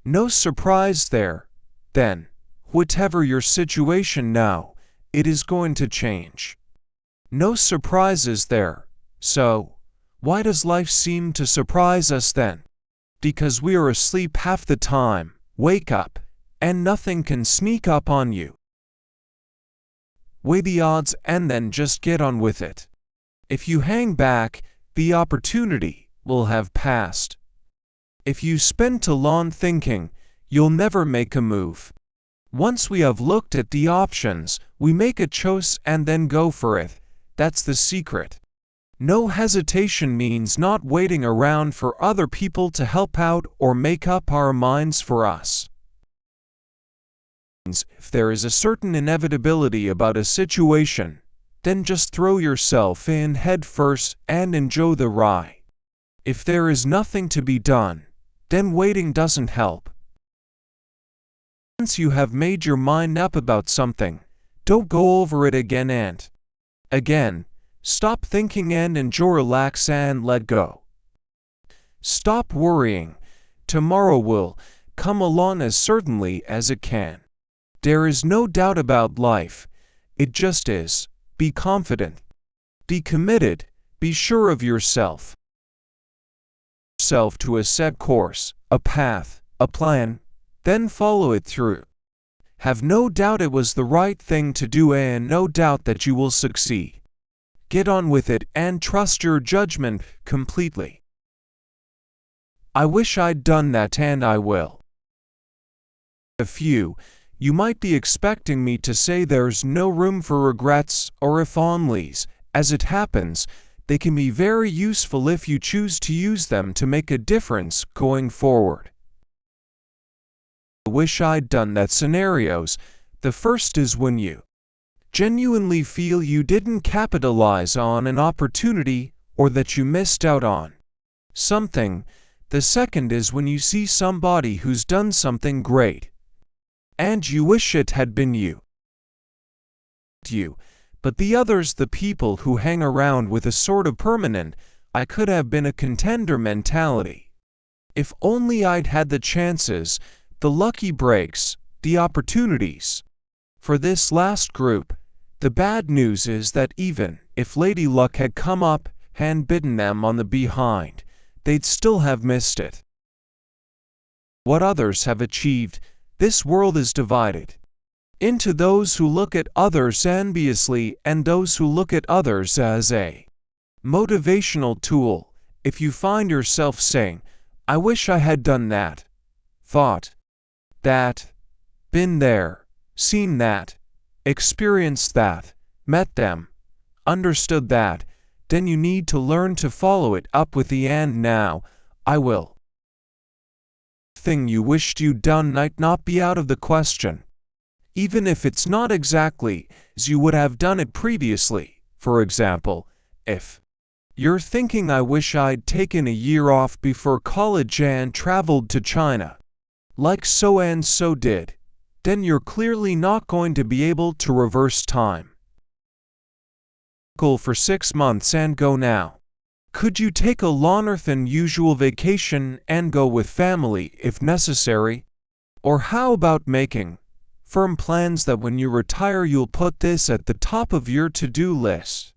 No surprise there, then. Whatever your situation now, it is going to change. No surprises there, so why does life seem to surprise us then? Because we are asleep half the time. Wake up, and nothing can sneak up on you. Weigh the odds and then just get on with it. If you hang back, the opportunity will have passed. If you spend too long thinking, you'll never make a move. Once we have looked at the options, we make a choice and then go for it. That's the secret. No hesitation means not waiting around for other people to help out or make up our minds for us. If there is a certain inevitability about a situation, then just throw yourself in head first and enjoy the ride. If there is nothing to be done, then waiting doesn't help. Once you have made your mind up about something, don't go over it again and again. Stop thinking and enjoy, relax and let go. Stop worrying. Tomorrow will come along as certainly as it can. There is no doubt about life. It just is. Be confident. Be committed. Be sure of yourself. To a set course, a path, a plan, then follow it through. Have no doubt it was the right thing to do and no doubt that you will succeed. Get on with it and trust your judgment completely. I wish I'd done that and I will. You might be expecting me to say there's no room for regrets or if onlys. As it happens, they can be very useful if you choose to use them to make a difference going forward. I wish I'd done that scenarios. The first is when you genuinely feel you didn't capitalize on an opportunity or that you missed out on something. The second is when you see somebody who's done something great and you wish it had been you. But the other's the people who hang around with a sort of permanent, I could have been a contender mentality. If only I'd had the chances, the lucky breaks, the opportunities. For this last group, the bad news is that even if Lady Luck had come up and bitten them on the behind, they'd still have missed it. What others have achieved, this world is divided into those who look at others enviously and those who look at others as a motivational tool. If you find yourself saying, I wish I had done that, thought that, been there, seen that, experienced that, met them, understood that, then you need to learn to follow it up with the and now, I will. thing you wished you'd done might not be out of the question. Even if it's not exactly as you would have done it previously. For example, if you're thinking, I wish I'd taken a year off before college and traveled to China, like so and so did, then you're clearly not going to be able to reverse time. For 6 months and go now. Could you take a longer than usual vacation and go with family if necessary? Or how about making firm plans that when you retire you'll put this at the top of your to-do list?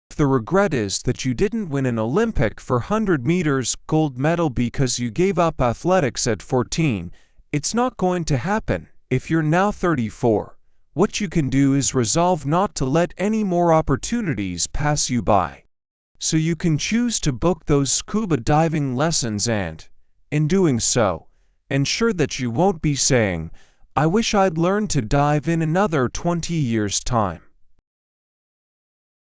If the regret is that you didn't win an Olympic for 100 meters gold medal because you gave up athletics at 14, it's not going to happen. If you're now 34, what you can do is resolve not to let any more opportunities pass you by. So you can choose to book those scuba diving lessons and, in doing so, ensure that you won't be saying, I wish I'd learned to dive in another 20 years' time.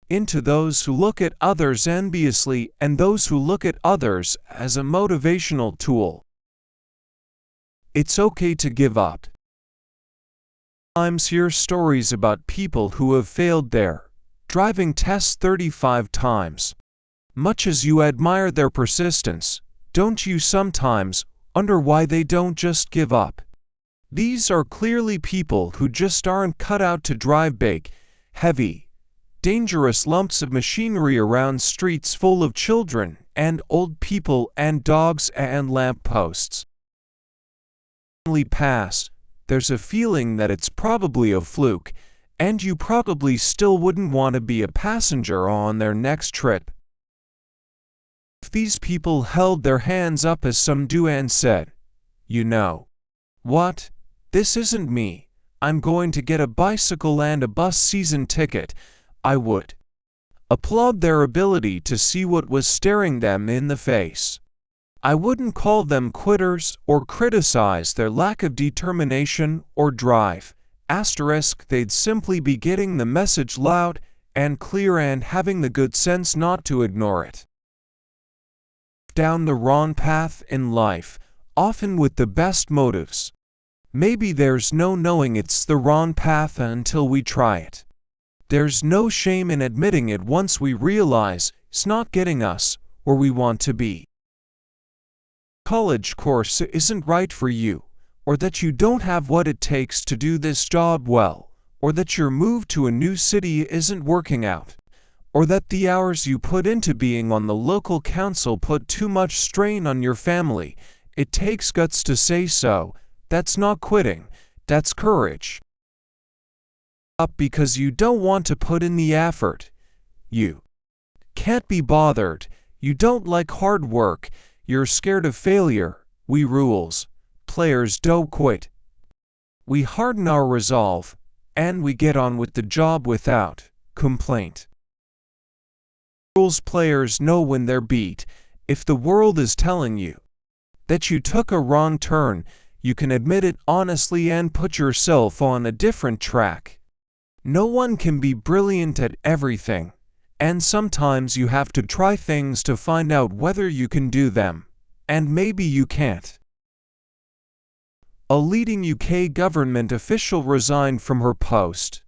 Into those who look at others enviously and those who look at others as a motivational tool. It's okay to give up. Sometimes hear stories about people who have failed their driving tests 35 times. Much as you admire their persistence, don't you sometimes wonder why they don't just give up? These are clearly people who just aren't cut out to drive big, heavy, dangerous lumps of machinery around streets full of children and old people and dogs and lampposts. Past, there's a feeling that it's probably a fluke, and you probably still wouldn't want to be a passenger on their next trip. If these people held their hands up as some do and said, you know what? This isn't me. I'm going to get a bicycle and a bus season ticket, I would applaud their ability to see what was staring them in the face. I wouldn't call them quitters or criticize their lack of determination or drive. They'd simply be getting the message loud and clear and having the good sense not to ignore it. Down the wrong path in life, often with the best motives. Maybe there's no knowing it's the wrong path until we try it. There's no shame in admitting it once we realize it's not getting us where we want to be. College course isn't right for you, or that you don't have what it takes to do this job well, or that your move to a new city isn't working out, or that the hours you put into being on the local council put too much strain on your family. It takes guts to say so. That's not quitting, that's courage. Up because you don't want to put in the effort. You can't be bothered. You don't like hard work. You're scared of failure. We rules players don't quit. We harden our resolve, and we get on with the job without complaint. Rules players know when they're beat. If the world is telling you that you took a wrong turn, you can admit it honestly and put yourself on a different track. No one can be brilliant at everything, and sometimes you have to try things to find out whether you can do them, and maybe you can't. A leading UK government official resigned from her post,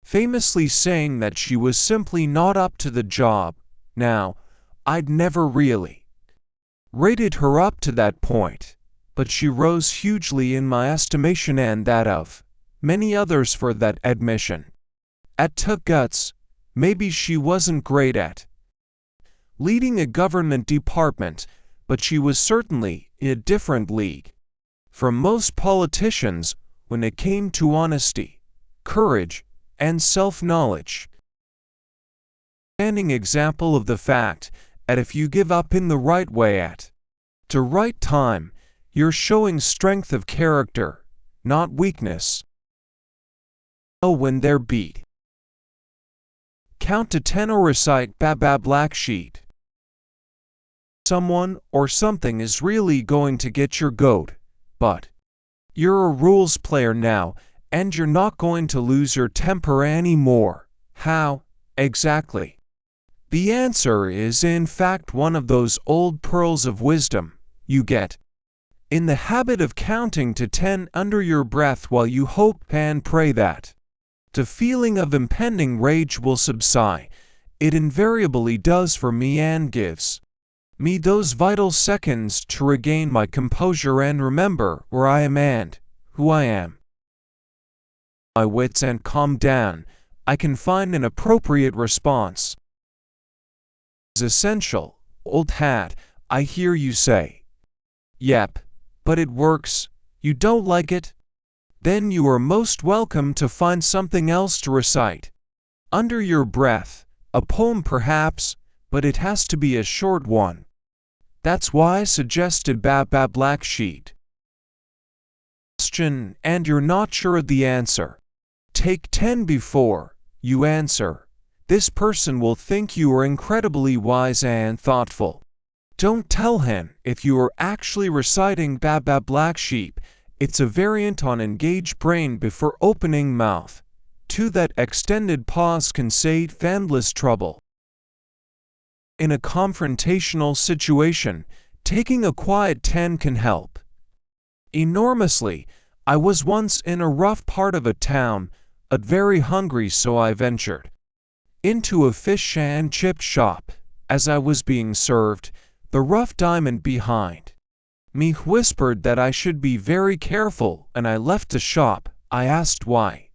famously saying that she was simply not up to the job. Now, I'd never really rated her up to that point, but she rose hugely in my estimation and that of many others for that admission. It took guts. Maybe she wasn't great at leading a government department, but she was certainly in a different league from most politicians when it came to honesty, courage, and self-knowledge. Standing example of the fact that if you give up in the right way at the right time, you're showing strength of character, not weakness. Know when they're beat. Count to 10 or recite black sheet. Someone or something is really going to get your goat, but you're a rules player now, and you're not going to lose your temper anymore. How, exactly? The answer is in fact one of those old pearls of wisdom. you get in the habit of counting to 10 under your breath while you hope and pray that the feeling of impending rage will subside. It invariably does for me and gives me those vital seconds to regain my composure and remember where I am and who I am. My wits and calm down, I can find an appropriate response. It's essential, old hat, I hear you say. Yep, but it works. You don't like it? Then you are most welcome to find something else to recite. Under your breath, a poem perhaps, but it has to be a short one. That's why I suggested Black Sheet. Question and you're not sure of the answer. Take 10 before you answer. This person will think you are incredibly wise and thoughtful. Don't tell him if you are actually reciting Black Sheep. It's a variant on engage brain before opening mouth. To that extended pause can save endless trouble. In a confrontational situation, taking a quiet 10 can help enormously. I was once in a rough part of a town, very hungry, so I ventured into a fish and chip shop. As I was being served, the rough diamond behind me whispered that I should be very careful, and I left the shop. I asked why,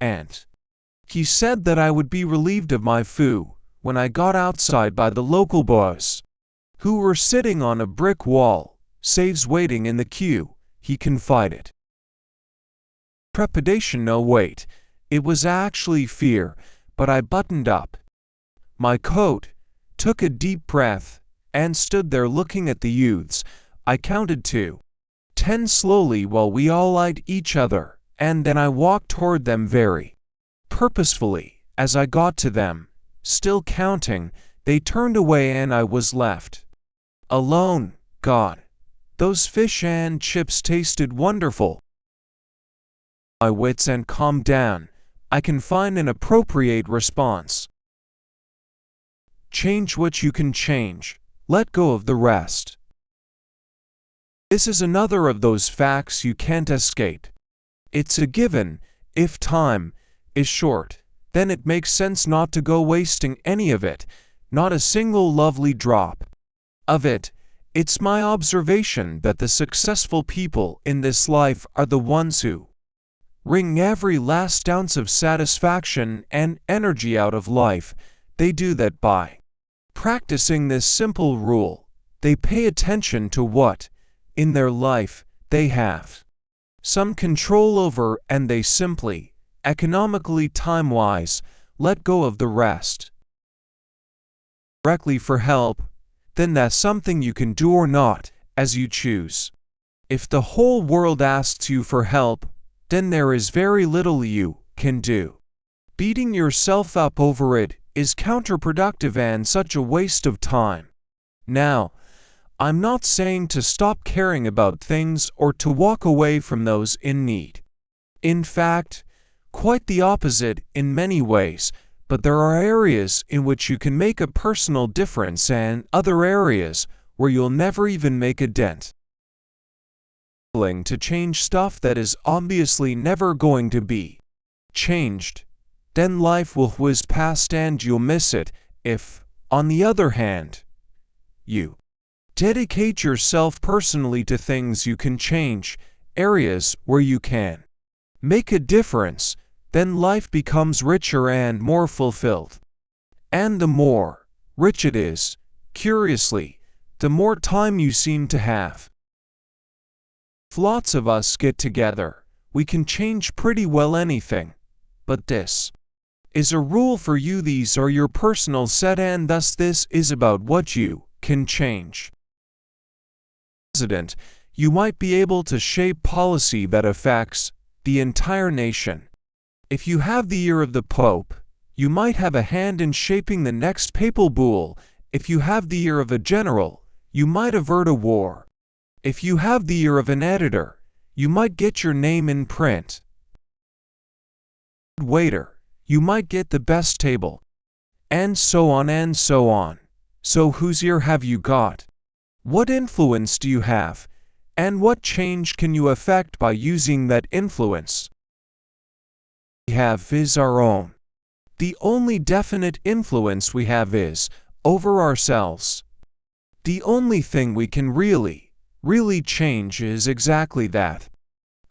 and he said that I would be relieved of my foo when I got outside by the local boys, who were sitting on a brick wall, saves waiting in the queue, he confided. Trepidation, no wait, it was actually fear, but I buttoned up my coat, took a deep breath, and stood there looking at the youths. I counted to 10 slowly while we all eyed each other, and then I walked toward them very purposefully. As I got to them, still counting, they turned away and I was left alone. God, those fish and chips tasted wonderful. My wits and calm down, I can find an appropriate response. Change what you can change. Let go of the rest. This is another of those facts you can't escape. It's a given. If time is short, then it makes sense not to go wasting any of it, not a single lovely drop of it. It's my observation that the successful people in this life are the ones who wring every last ounce of satisfaction and energy out of life. They do that by practicing this simple rule. They pay attention to what, in their life, they have some control over, and they simply, economically, time-wise, let go of the rest. Directly for help, then that's something you can do or not, as you choose. If the whole world asks you for help, then there is very little you can do. Beating yourself up over it is counterproductive and such a waste of time. Now, I'm not saying to stop caring about things or to walk away from those in need. In fact, quite the opposite in many ways, but there are areas in which you can make a personal difference and other areas where you'll never even make a dent. To change stuff that is obviously never going to be changed, then life will whiz past and you'll miss it. If, on the other hand, you dedicate yourself personally to things you can change, areas where you can make a difference, then life becomes richer and more fulfilled. And the more rich it is, curiously, the more time you seem to have. If lots of us get together, we can change pretty well anything. But this is a rule for you. These are your personal set, and thus this is about what you can change. President, you might be able to shape policy that affects the entire nation. If you have the ear of the Pope, you might have a hand in shaping the next papal bull. If you have the ear of a general, you might avert a war. If you have the ear of an editor, you might get your name in print. Waiter, you might get the best table. And so on and so on. So whose ear have you got? What influence do you have? And what change can you affect by using that influence? We have is our own. The only definite influence we have is over ourselves. The only thing we can really change is exactly that.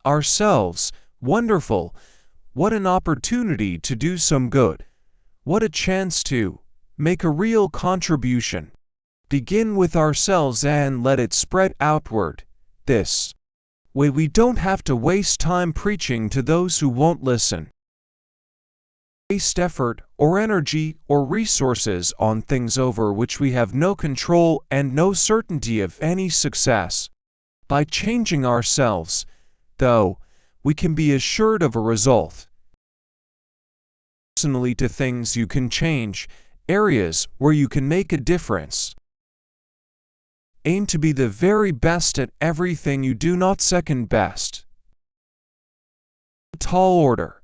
Ourselves. Wonderful. What an opportunity to do some good. What a chance to make a real contribution. Begin with ourselves and let it spread outward. This way we don't have to waste time preaching to those who won't listen. Waste effort or energy or resources on things over which we have no control and no certainty of any success. By changing ourselves, though, we can be assured of a result. Personally, to things you can change, areas where you can make a difference. Aim to be the very best at everything you do, not second best. Tall order.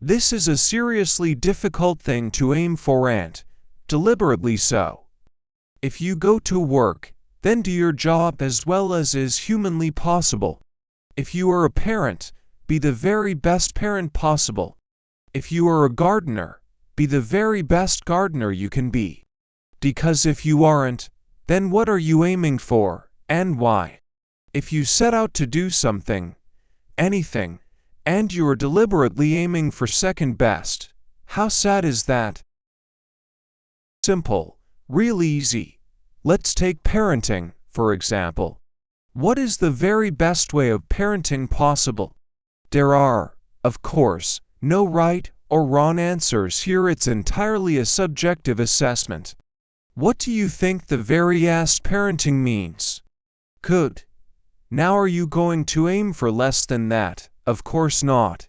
This is a seriously difficult thing to aim for, and deliberately so. If you go to work, then do your job as well as is humanly possible. If you are a parent, be the very best parent possible. If you are a gardener, be the very best gardener you can be. Because if you aren't, then what are you aiming for, and why? If you set out to do something, anything, and you are deliberately aiming for second best, how sad is that? Simple, real easy. Let's take parenting, for example. What is the very best way of parenting possible? There are, of course, no right or wrong answers here. It's entirely a subjective assessment. What do you think the very best parenting means? Good. Now are you going to aim for less than that? Of course not.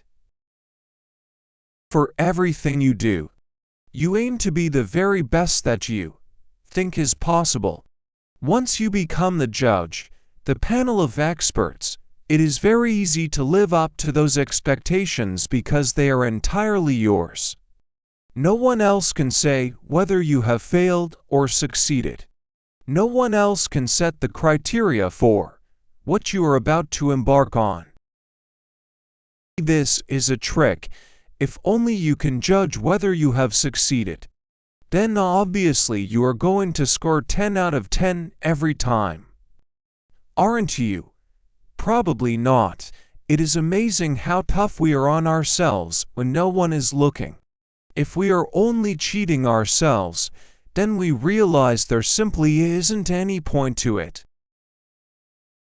For everything you do, you aim to be the very best that you think is possible. Once you become the judge, the panel of experts, it is very easy to live up to those expectations because they are entirely yours. No one else can say whether you have failed or succeeded. No one else can set the criteria for what you are about to embark on. This is a trick. If only you can judge whether you have succeeded, then obviously you are going to score 10 out of 10 every time. Aren't you? Probably not. It is amazing how tough we are on ourselves when no one is looking. If we are only cheating ourselves, then we realize there simply isn't any point to it.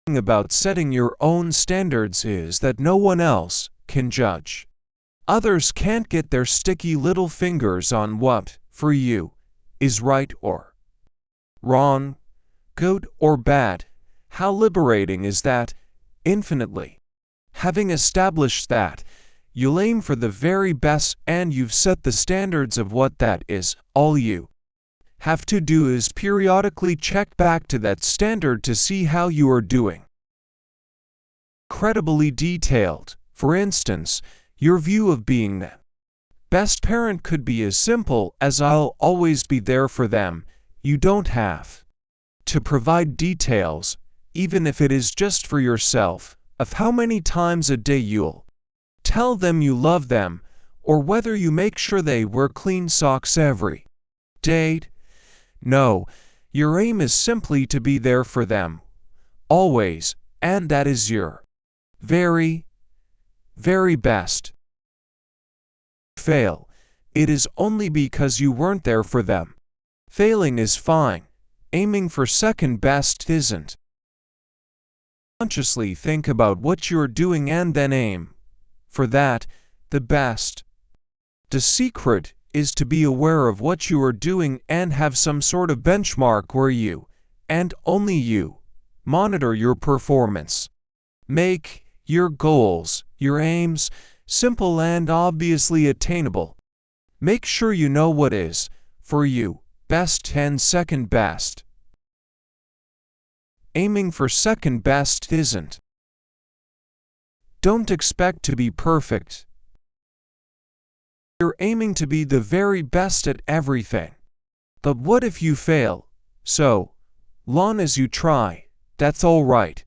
The thing about setting your own standards is that no one else can judge. Others can't get their sticky little fingers on what, for you, is right or wrong, good or bad. How liberating is that? Infinitely. Having established that, you'll aim for the very best and you've set the standards of what that is. All you have to do is periodically check back to that standard to see how you are doing. Incredibly detailed. For instance, your view of being the best parent could be as simple as I'll always be there for them. You don't have to provide details, even if it is just for yourself, of how many times a day you'll tell them you love them, or whether you make sure they wear clean socks every day. No, your aim is simply to be there for them, always, and that is your very, very best. Fail. It is only because you weren't there for them. Failing is fine. Aiming for second best isn't. Consciously think about what you're doing and then aim for that, the best. The secret is to be aware of what you are doing and have some sort of benchmark where you, and only you, monitor your performance. Make your goals, your aims, simple and obviously attainable. Make sure you know what is, for you, best and second best. Aiming for second best isn't. Don't expect to be perfect. You're aiming to be the very best at everything. But what if you fail? So, Long as you try, that's all right.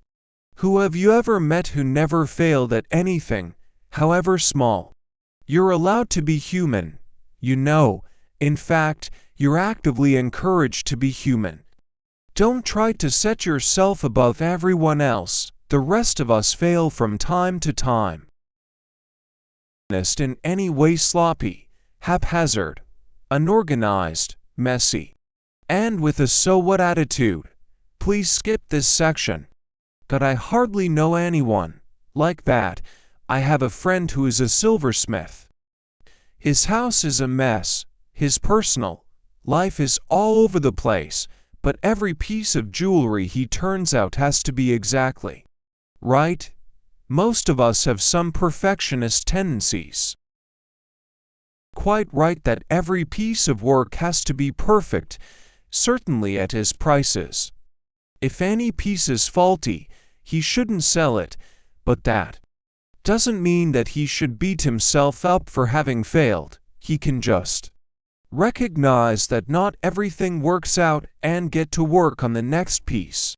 Who have you ever met who never failed at anything, however small? You're allowed to be human, you know. In fact, you're actively encouraged to be human. Don't try to set yourself above everyone else. The rest of us fail from time to time. In any way sloppy, haphazard, unorganized, messy, and with a so what attitude. Please skip this section. But I hardly know anyone like that. I have a friend who is a silversmith. His house is a mess. His personal life is all over the place, but every piece of jewelry he turns out has to be exactly right. Most of us have some perfectionist tendencies. Quite right that every piece of work has to be perfect, certainly at his prices. If any piece is faulty, he shouldn't sell it, but that doesn't mean that he should beat himself up for having failed. He can just recognize that not everything works out and get to work on the next piece.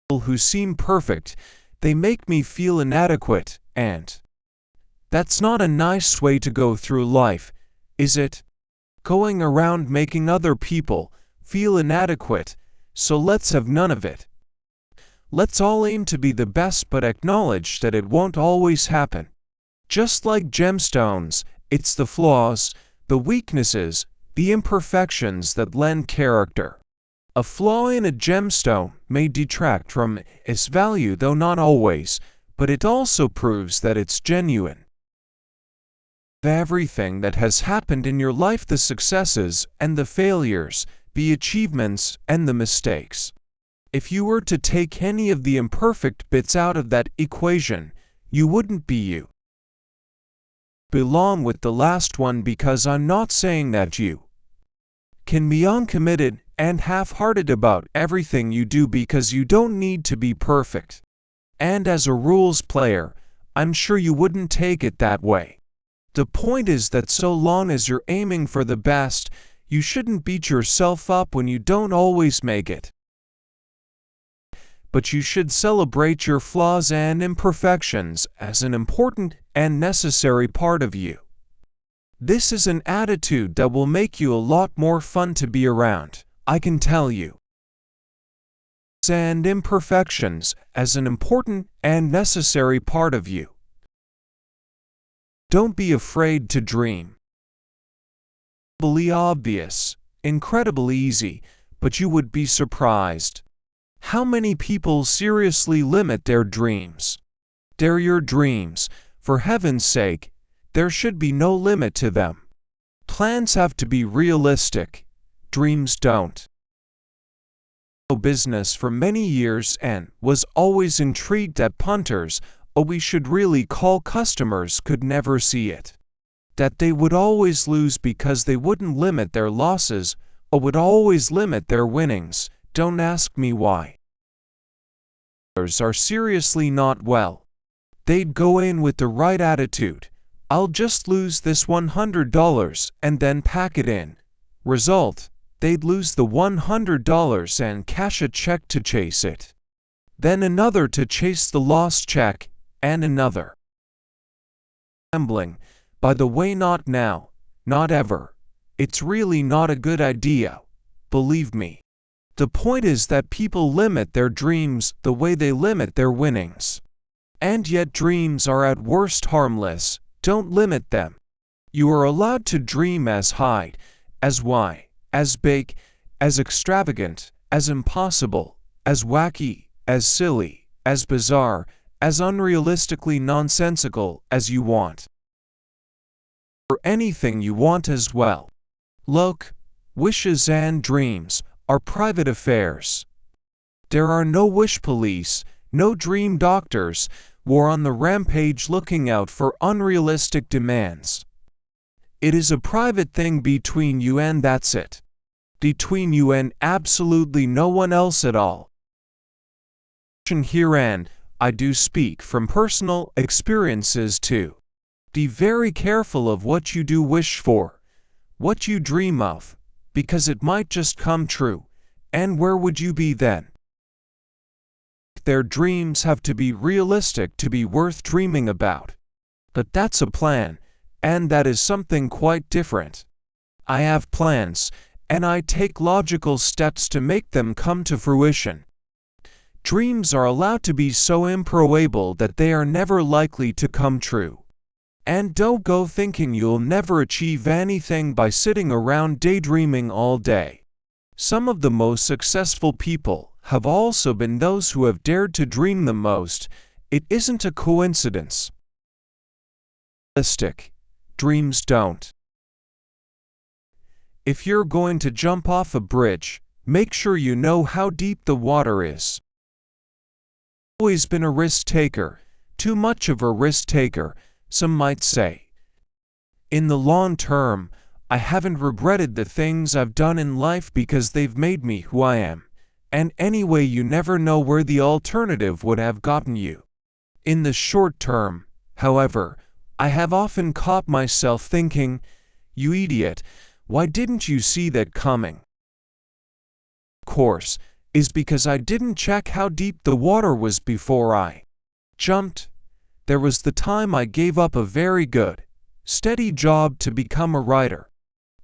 People who seem perfect, they make me feel inadequate, and that's not a nice way to go through life, is it? Going around making other people feel inadequate, so let's have none of it. Let's all aim to be the best but acknowledge that it won't always happen. Just like gemstones, it's the flaws, the weaknesses, the imperfections that lend character. A flaw in a gemstone may detract from its value, though not always, but it also proves that it's genuine. Everything that has happened in your life, the successes and the failures, the achievements and the mistakes. If you were to take any of the imperfect bits out of that equation, you wouldn't be you. Belong with the last one, because I'm not saying that you can be uncommitted and half-hearted about everything you do, because you don't need to be perfect. And as a rules player, I'm sure you wouldn't take it that way. The point is that so long as you're aiming for the best, you shouldn't beat yourself up when you don't always make it. But you should celebrate your flaws and imperfections as an important and necessary part of you. This is an attitude that will make you a lot more fun to be around, I can tell you. And imperfections as an important and necessary part of you. Don't be afraid to dream. Incredibly obvious, incredibly easy, but you would be surprised how many people seriously limit their dreams. They're your dreams, for heaven's sake. There should be no limit to them. Plans have to be realistic. Dreams don't. Business for many years and was always intrigued that punters, we should really call customers, could never see it. That they would always lose because they wouldn't limit their losses, or would always limit their winnings. Don't ask me why. Are seriously not well. They'd go in with the right attitude. I'll just lose this $100 and then pack it in. Result, they'd lose the $100 and cash a check to chase it. Then another to chase the lost check, and another. Gambling, by the way, not now, not ever. It's really not a good idea. Believe me. The point is that people limit their dreams the way they limit their winnings. And yet dreams are at worst harmless. Don't limit them. You are allowed to dream as high, as wide, as big, as extravagant, as impossible, as wacky, as silly, as bizarre, as unrealistically nonsensical as you want. Or anything you want as well. Look, wishes and dreams are private affairs. There are no wish police, no dream doctors, war on the rampage looking out for unrealistic demands. It is a private thing between you, and that's it. Between you and absolutely no one else at all. Herein, I do speak from personal experiences too. Be very careful of what you do wish for, what you dream of, because it might just come true, And where would you be then? Their dreams have to be realistic to be worth dreaming about. But that's a plan, and that is something quite different. I have plans, and I take logical steps to make them come to fruition. Dreams are allowed to be so improbable that they are never likely to come true. And don't go thinking you'll never achieve anything by sitting around daydreaming all day. Some of the most successful people have also been those who have dared to dream the most. It isn't a coincidence. Realistic. Dreams don't. If you're going to jump off a bridge, make sure you know how deep the water is. I've always been a risk taker, too much of a risk taker, some might say. In the long term, I haven't regretted the things I've done in life because they've made me who I am. And anyway, you never know where the alternative would have gotten you. In the short term, however, I have often caught myself thinking, "You idiot, why didn't you see that coming?" Of course, is because I didn't check how deep the water was before I jumped. There was the time I gave up a very good, steady job to become a writer.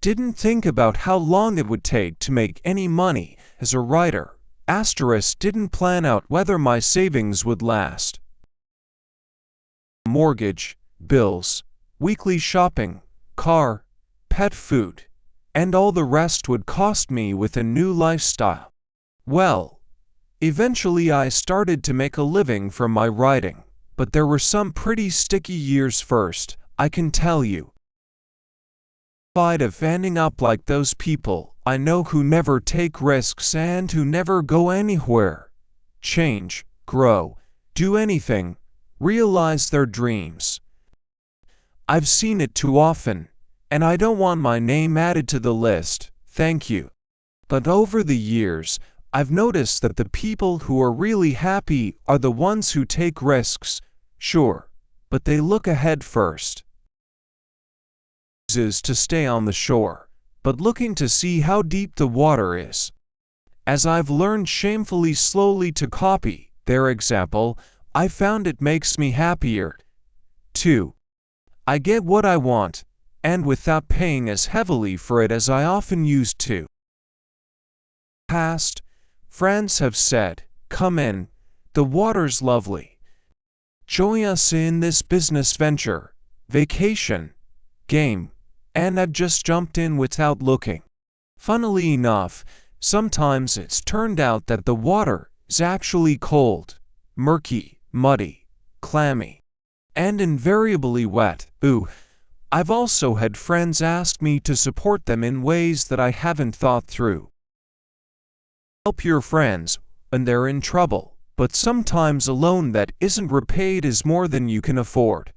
Didn't think about how long it would take to make any money as a writer. Didn't plan out whether my savings would last. Mortgage, bills, weekly shopping, car, pet food, and all the rest would cost me with a new lifestyle. Well, eventually I started to make a living from my writing, but there were some pretty sticky years first, I can tell you. Of ending up like those people I know who never take risks and who never go anywhere, change, grow, do anything, realize their dreams. I've seen it too often, and I don't want my name added to the list, thank you. But over the years, I've noticed that the people who are really happy are the ones who take risks, sure, but they look ahead first. Is to stay on the shore, but looking to see how deep the water is. As I've learned shamefully slowly to copy their example, I found it makes me happier, too. I get what I want, and without paying as heavily for it as I often used to. Past, friends have said, "Come in, the water's lovely. Join us in this business venture, vacation, game," and I've just jumped in without looking. Funnily enough, sometimes it's turned out that the water is actually cold, murky, muddy, clammy, and invariably wet. Ooh, I've also had friends ask me to support them in ways that I haven't thought through. Help your friends when they're in trouble, but sometimes a loan that isn't repaid is more than you can afford.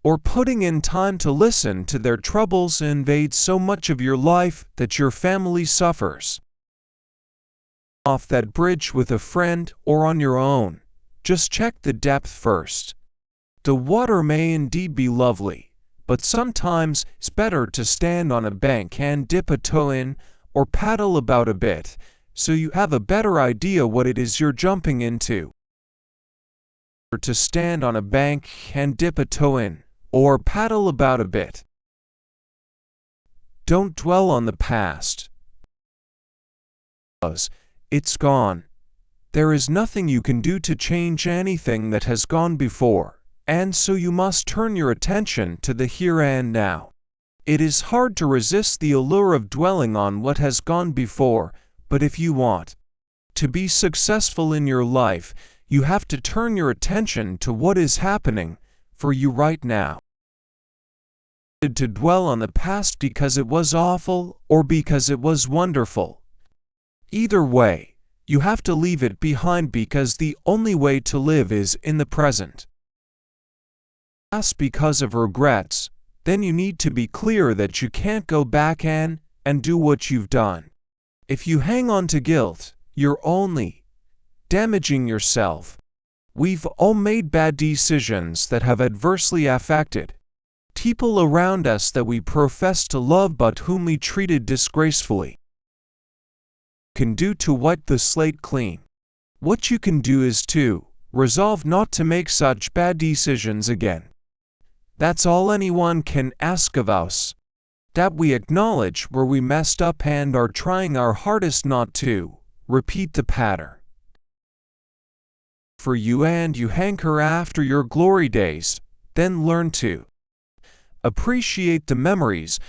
Or putting in time to listen to their troubles invades so much of your life that your family suffers. Off that bridge with a friend or on your own, just check the depth first. The water may indeed be lovely, but sometimes it's better to stand on a bank and dip a toe in, or paddle about a bit, so you have a better idea what it is you're jumping into. Or to stand on a bank and dip a toe in, or paddle about a bit. Don't dwell on the past. It's gone. There is nothing you can do to change anything that has gone before, and so you must turn your attention to the here and now. It is hard to resist the allure of dwelling on what has gone before, but if you want to be successful in your life, you have to turn your attention to what is happening for you right now. To dwell on the past because it was awful or because it was wonderful. Either way, you have to leave it behind because the only way to live is in the present. Past because of regrets, then you need to be clear that you can't go back and do what you've done. If you hang on to guilt, you're only damaging yourself. We've all made bad decisions that have adversely affected people around us that we profess to love but whom we treated disgracefully. can do to wipe the slate clean. What you can do is to resolve not to make such bad decisions again. That's all anyone can ask of us. That we acknowledge where we messed up and are trying our hardest not to repeat the pattern. For you and you hanker after your glory days, then learn to appreciate the memories,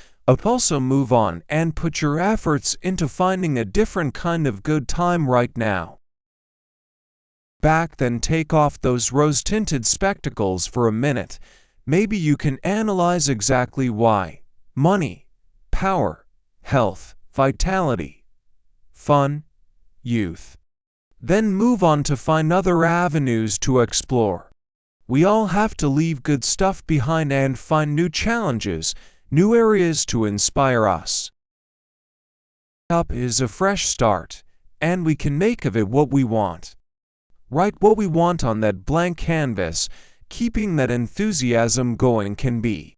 also move on and put your efforts into finding a different kind of good time right now. Back then take off those rose-tinted spectacles for a minute. Maybe you can analyze exactly why money, power, health, vitality, fun, youth. Then move on to find other avenues to explore. We all have to leave good stuff behind and find new challenges, new areas to inspire us. Up is a fresh start, and we can make of it what we want. Write what we want on that blank canvas. Keeping that enthusiasm going can be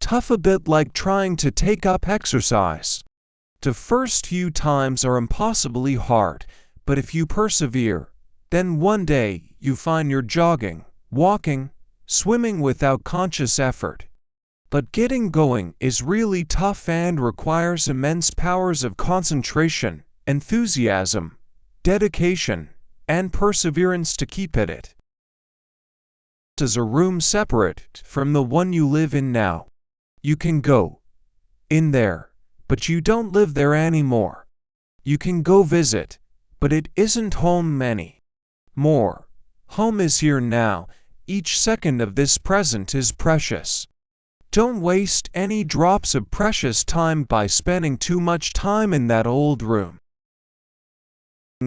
tough, a bit like trying to take up exercise. The first few times are impossibly hard, but if you persevere, then one day you find you're jogging, walking, swimming without conscious effort. But getting going is really tough and requires immense powers of concentration, enthusiasm, dedication, and perseverance to keep at it. Is a room separate from the one you live in now. You can go in there, but you don't live there anymore. You can go visit, but it isn't home anymore. Home is here now. Each second of this present is precious. Don't waste any drops of precious time by spending too much time in that old room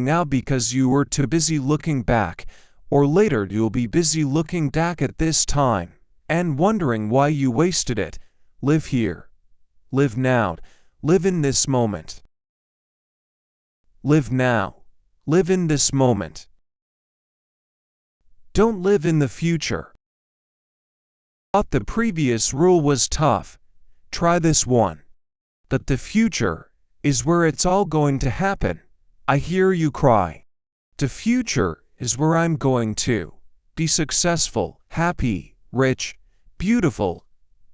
now because you were too busy looking back, or later you'll be busy looking back at this time and wondering why you wasted it. Live here. Live now. Live in this moment. Live now. Live in this moment. Don't live in the future. Thought the previous rule was tough. Try this one. That the future is where it's all going to happen. I hear you cry. The future is where I'm going to be successful, happy, rich, beautiful,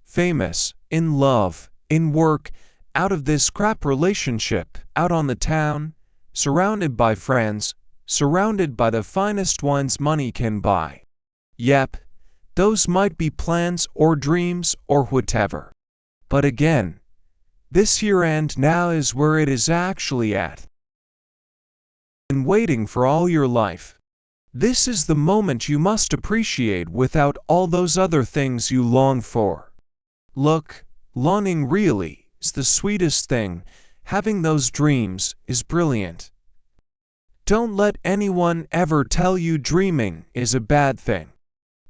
famous, in love, in work, out of this crap relationship, out on the town, surrounded by friends, surrounded by the finest wines money can buy. Yep, those might be plans or dreams or whatever. But again, this here and now is where it is actually at. And waiting for all your life. This is the moment you must appreciate without all those other things you long for. Look, longing really is the sweetest thing. Having those dreams is brilliant. Don't let anyone ever tell you dreaming is a bad thing.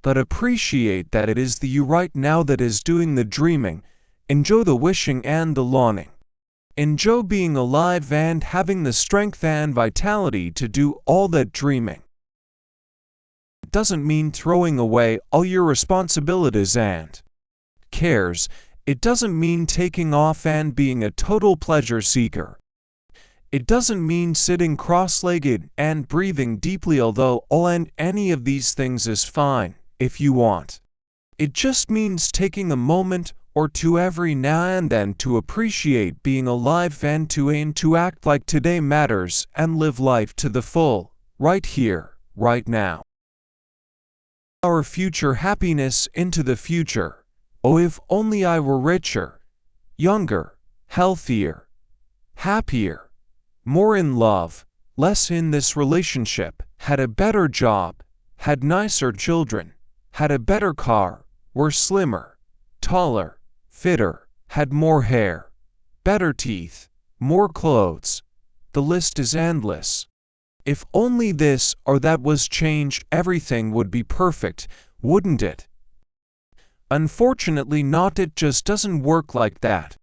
But appreciate that it is the you right now that is doing the dreaming. Enjoy the wishing and the longing. Enjoy being alive and having the strength and vitality to do all that dreaming. It doesn't mean throwing away all your responsibilities and cares. It doesn't mean taking off and being a total pleasure seeker. It doesn't mean sitting cross-legged and breathing deeply, although all and any of these things is fine if you want. It just means taking a moment or two every now and then to appreciate being alive and to aim to act like today matters and live life to the full, right here, right now. Our future happiness into the future. Oh, if only I were richer, younger, healthier, happier, more in love, less in this relationship, had a better job, had nicer children, had a better car, were slimmer, taller, fitter, had more hair, better teeth, more clothes. The list is endless. If only this or that was changed, everything would be perfect, wouldn't it? Unfortunately not. It just doesn't work like that.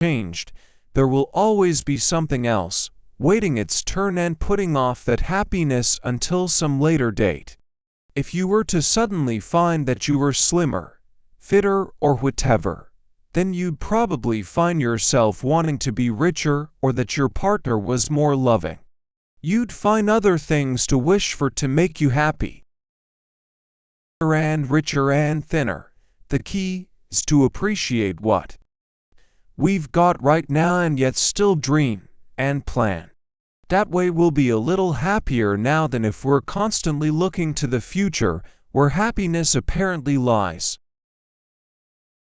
Changed, there will always be something else, waiting its turn and putting off that happiness until some later date. If you were to suddenly find that you were slimmer, fitter, or whatever, then you'd probably find yourself wanting to be richer or that your partner was more loving. You'd find other things to wish for to make you happy. And richer and thinner. The key is to appreciate what we've got right now and yet still dream and plan. That way we'll be a little happier now than if we're constantly looking to the future where happiness apparently lies.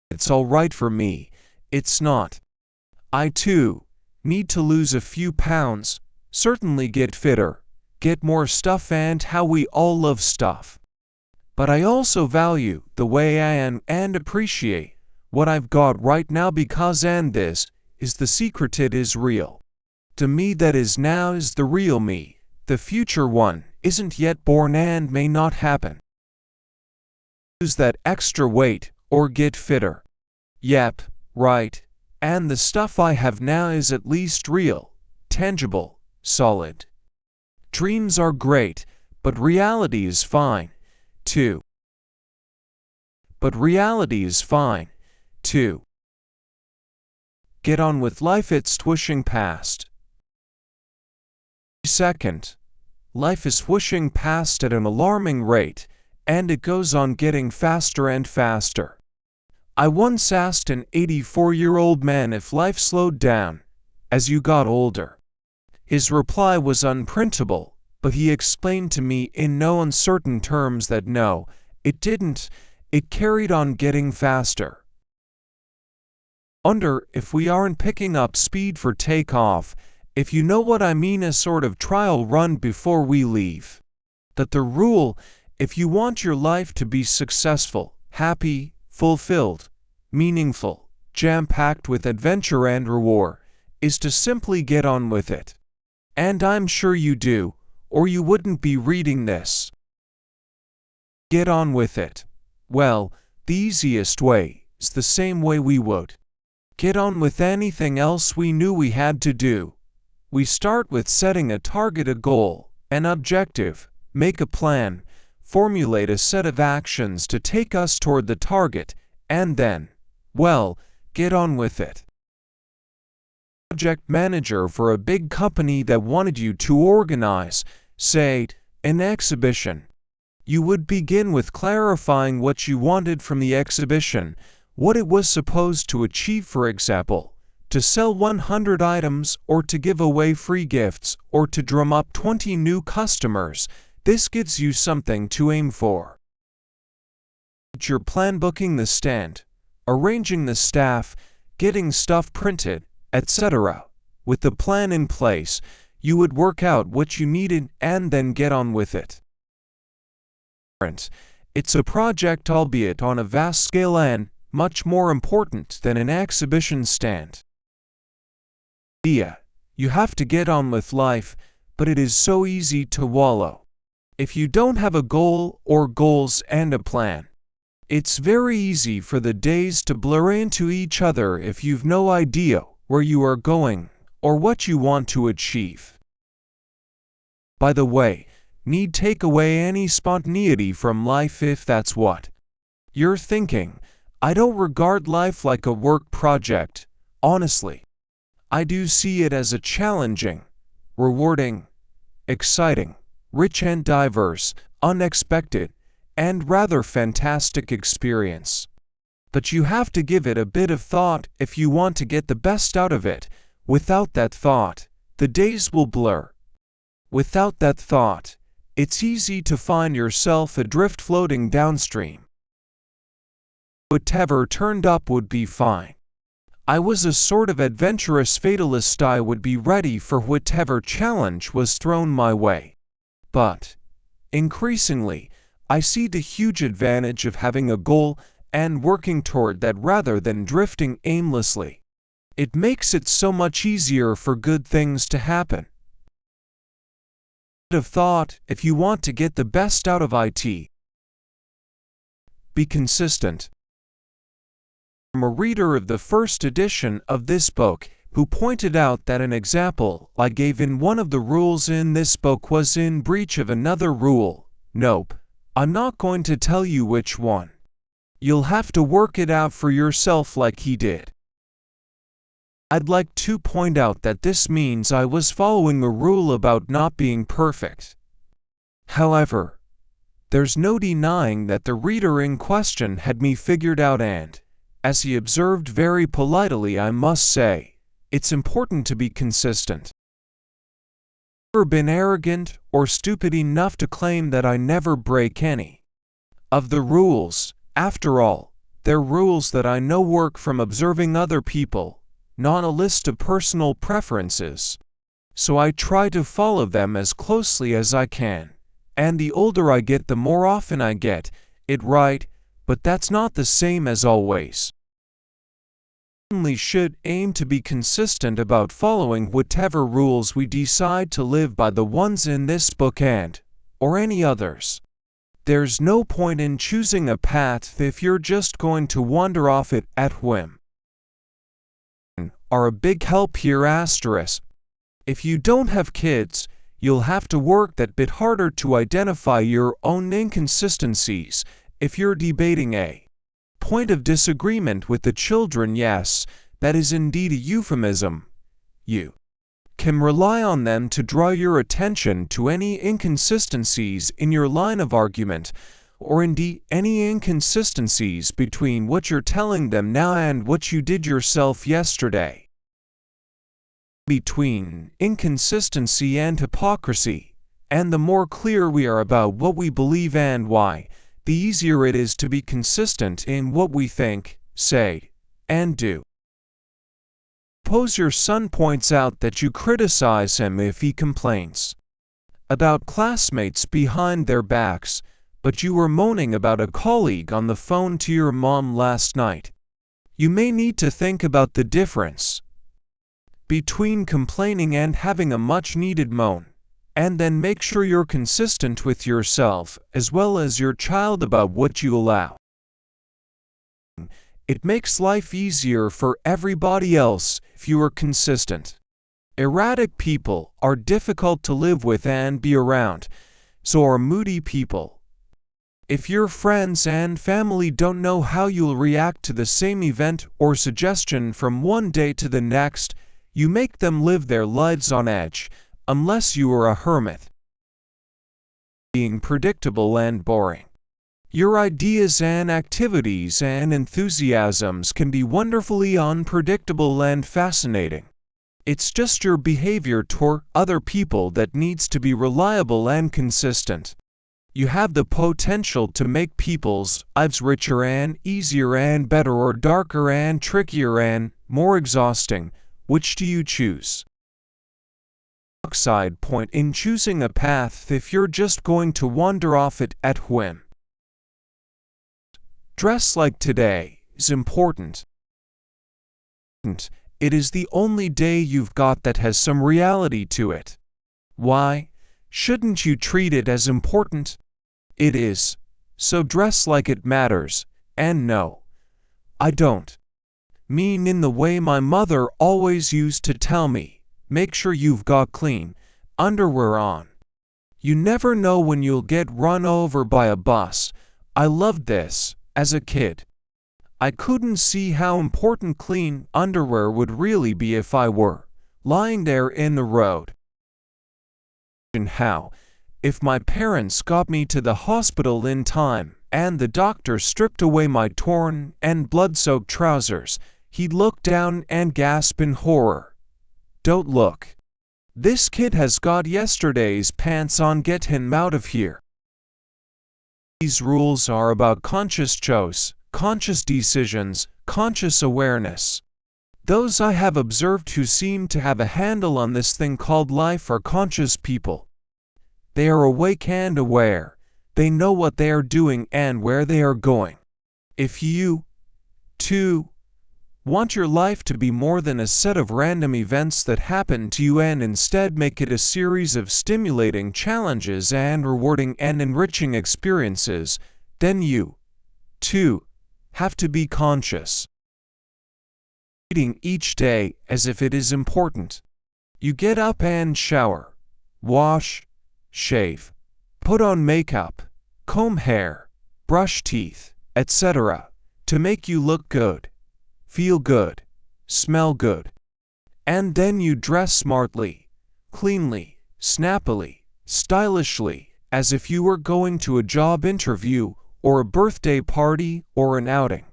It's all right for me. It's not. I too need to lose a few pounds, certainly get fitter, get more stuff, and how we all love stuff. But I also value the way I am and appreciate what I've got right now because, and this is the secret, it is real. To me that is now is the real me. The future one isn't yet born and may not happen. Lose that extra weight or get fitter. Yep, right. And the stuff I have now is at least real, tangible, solid. Dreams are great, but reality is fine, too. Get on with life, it's swishing past. Second, life is swishing past at an alarming rate, and it goes on getting faster and faster. I once asked an 84-year-old man if life slowed down as you got older. His reply was unprintable, but he explained to me in no uncertain terms that no, it didn't. It carried on getting faster. Wonder if we aren't picking up speed for takeoff, if you know what I mean, a sort of trial run before we leave. That the rule, if you want your life to be successful, happy, fulfilled, meaningful, jam-packed with adventure and reward, is to simply get on with it. And I'm sure you do, or you wouldn't be reading this. Get on with it. Well, the easiest way is the same way we would get on with anything else we knew we had to do. We start with setting a target, a goal, an objective, make a plan, formulate a set of actions to take us toward the target, and then, well, get on with it. Project manager for a big company that wanted you to organize, say, an exhibition. You would begin with clarifying what you wanted from the exhibition, what it was supposed to achieve, for example, to sell 100 items or to give away free gifts or to drum up 20 new customers. This gives you something to aim for. Your plan, booking the stand, arranging the staff, getting stuff printed, etc. With the plan in place, you would work out what you needed and then get on with it. It's a project, albeit on a vast scale and much more important than an exhibition stand. You have to get on with life, but it is so easy to wallow. If you don't have a goal or goals and a plan, it's very easy for the days to blur into each other if you've no idea where you are going or what you want to achieve. By the way, need take away any spontaneity from life if that's what you're thinking. I don't regard life like a work project, honestly. I do see it as a challenging, rewarding, exciting, rich and diverse, unexpected, and rather fantastic experience. But you have to give it a bit of thought if you want to get the best out of it. Without that thought, the days will blur. Without that thought, it's easy to find yourself adrift floating downstream. Whatever turned up would be fine. I was a sort of adventurous fatalist. I would be ready for whatever challenge was thrown my way. But, increasingly, I see the huge advantage of having a goal and working toward that rather than drifting aimlessly. It makes it so much easier for good things to happen. Of thought, if you want to get the best out of it, be consistent. I'm a reader of the first edition of this book who pointed out that an example I gave in one of the rules in this book was in breach of another rule. Nope, I'm not going to tell you which one. You'll have to work it out for yourself like he did. I'd like to point out that this means I was following a rule about not being perfect. However, there's no denying that the reader in question had me figured out, and, as he observed very politely, I must say, it's important to be consistent. I've never been arrogant or stupid enough to claim that I never break any of the rules. After all, they're rules that I know work from observing other people, not a list of personal preferences. So I try to follow them as closely as I can, and the older I get, the more often I get it right, but that's not the same as always. We certainly should aim to be consistent about following whatever rules we decide to live by, the ones in this book or any others. There's no point in choosing a path if you're just going to wander off it at whim. Are a big help here. If you don't have kids, you'll have to work that bit harder to identify your own inconsistencies. If you're debating a point of disagreement with the children, yes, that is indeed a euphemism. You can rely on them to draw your attention to any inconsistencies in your line of argument, or indeed any inconsistencies between what you're telling them now and what you did yourself yesterday. Between inconsistency and hypocrisy, and the more clear we are about what we believe and why, the easier it is to be consistent in what we think, say, and do. Suppose your son points out that you criticize him if he complains about classmates behind their backs, but you were moaning about a colleague on the phone to your mom last night. You may need to think about the difference between complaining and having a much-needed moan, and then make sure you're consistent with yourself as well as your child about what you allow. It makes life easier for everybody else if you are consistent. Erratic people are difficult to live with and be around, so are moody people. If your friends and family don't know how you'll react to the same event or suggestion from one day to the next, you make them live their lives on edge, unless you are a hermit. Being predictable and boring. Your ideas and activities and enthusiasms can be wonderfully unpredictable and fascinating. It's just your behavior toward other people that needs to be reliable and consistent. You have the potential to make people's lives richer and easier and better, or darker and trickier and more exhausting. Which do you choose? Side point in choosing a path if you're just going to wander off it at whim. Dress like today is important. It is the only day you've got that has some reality to it. Why shouldn't you treat it as important? It is. So dress like it matters. And no, I don't mean in the way my mother always used to tell me, make sure you've got clean underwear on. You never know when you'll get run over by a bus. I loved this as a kid. I couldn't see how important clean underwear would really be if I were lying there in the road. And how, if my parents got me to the hospital in time and the doctor stripped away my torn and blood-soaked trousers, he'd look down and gasp in horror. Don't look. This kid has got yesterday's pants on. Get him out of here. These rules are about conscious choice, conscious decisions, conscious awareness. Those I have observed who seem to have a handle on this thing called life are conscious people. They are awake and aware. They know what they are doing and where they are going. If you, too, want your life to be more than a set of random events that happen to you and instead make it a series of stimulating challenges and rewarding and enriching experiences, then you, too, have to be conscious. Treating each day as if it is important. You get up and shower, wash, shave, put on makeup, comb hair, brush teeth, etc., to make you look good, feel good, smell good. And then you dress smartly, cleanly, snappily, stylishly, as if you were going to a job interview or a birthday party or an outing.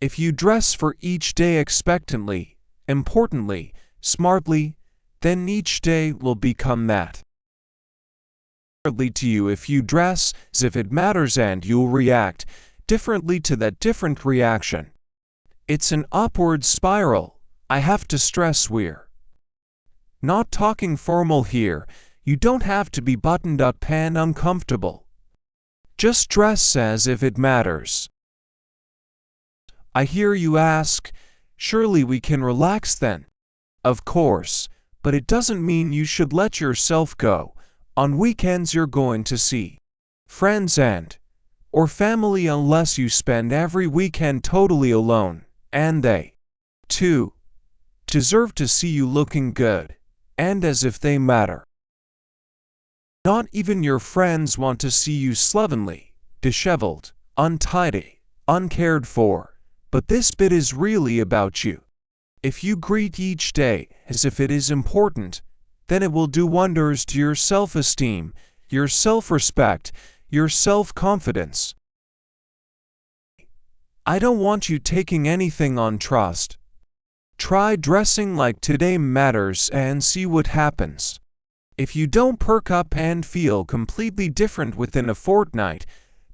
If you dress for each day expectantly, importantly, smartly, then each day will become that. To you if you dress as if it matters, and you'll react differently to that different reaction. It's an upward spiral. I have to stress we're not talking formal here. You don't have to be buttoned up and uncomfortable. Just dress as if it matters. I hear you ask, surely we can relax then? Of course, but it doesn't mean you should let yourself go. On weekends you're going to see friends or family unless you spend every weekend totally alone, and they, too, deserve to see you looking good, and as if they matter. Not even your friends want to see you slovenly, disheveled, untidy, uncared for, but this bit is really about you. If you greet each day as if it is important, then it will do wonders to your self-esteem, your self-respect, your self-confidence. I don't want you taking anything on trust. Try dressing like today matters and see what happens. If you don't perk up and feel completely different within a fortnight,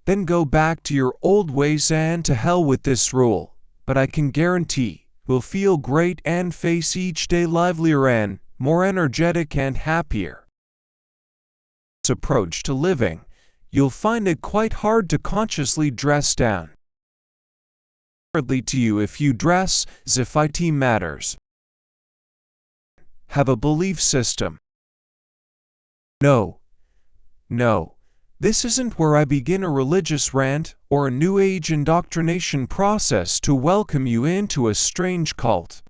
then go back to your old ways and to hell with this rule. But I can guarantee you'll feel great and face each day livelier and more energetic and happier. This approach to living, you'll find it quite hard to consciously dress down. To you if you dress as if it matters. Have a belief system. No, this isn't where I begin a religious rant or a New Age indoctrination process to welcome you into a strange cult.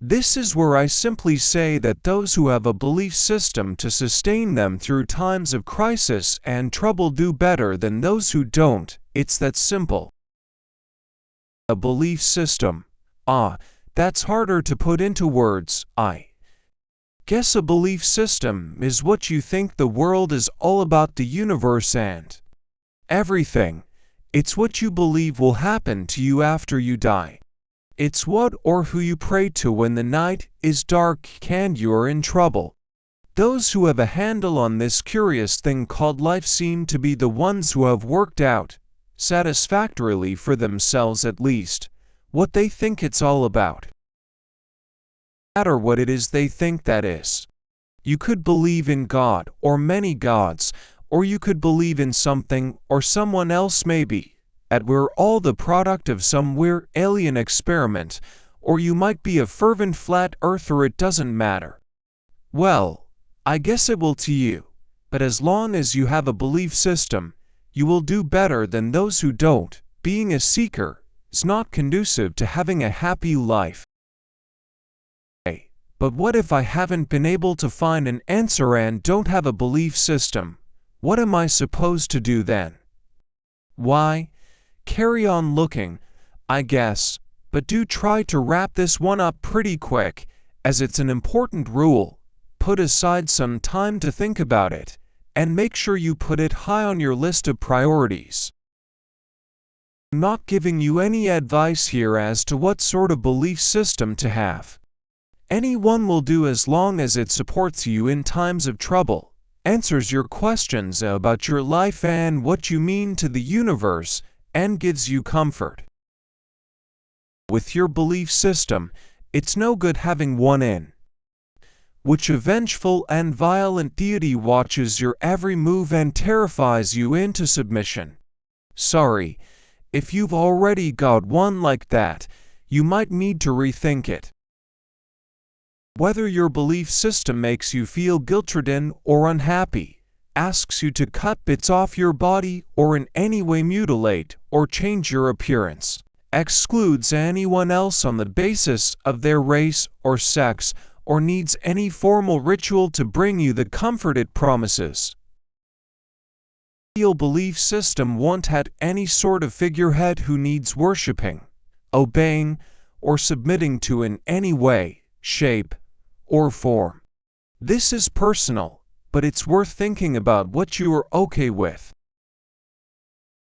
This is where I simply say that those who have a belief system to sustain them through times of crisis and trouble do better than those who don't. It's that simple. A belief system. That's harder to put into words. I guess a belief system is what you think the world is all about, the universe and everything. It's what you believe will happen to you after you die. It's what or who you pray to when the night is dark and you're in trouble. Those who have a handle on this curious thing called life seem to be the ones who have worked out, satisfactorily for themselves at least, what they think it's all about. No matter what it is they think that is. You could believe in God or many gods, or you could believe in something or someone else maybe. We're all the product of some weird alien experiment, or you might be a fervent flat earther, it doesn't matter. Well, I guess it will to you, but as long as you have a belief system, you will do better than those who don't. Being a seeker is not conducive to having a happy life. But what if I haven't been able to find an answer and don't have a belief system? What am I supposed to do then? Why, carry on looking, I guess, but do try to wrap this one up pretty quick, as it's an important rule. Put aside some time to think about it, and make sure you put it high on your list of priorities. I'm not giving you any advice here as to what sort of belief system to have. Anyone will do as long as it supports you in times of trouble, answers your questions about your life and what you mean to the universe, and gives you comfort. With your belief system, it's no good having one in which a vengeful and violent deity watches your every move and terrifies you into submission. Sorry, if you've already got one like that, you might need to rethink it. Whether your belief system makes you feel guilt-ridden or unhappy, asks you to cut bits off your body or in any way mutilate or change your appearance, excludes anyone else on the basis of their race or sex, or needs any formal ritual to bring you the comfort it promises. Your belief system won't have any sort of figurehead who needs worshipping, obeying, or submitting to in any way, shape, or form. This is personal, but it's worth thinking about what you are okay with.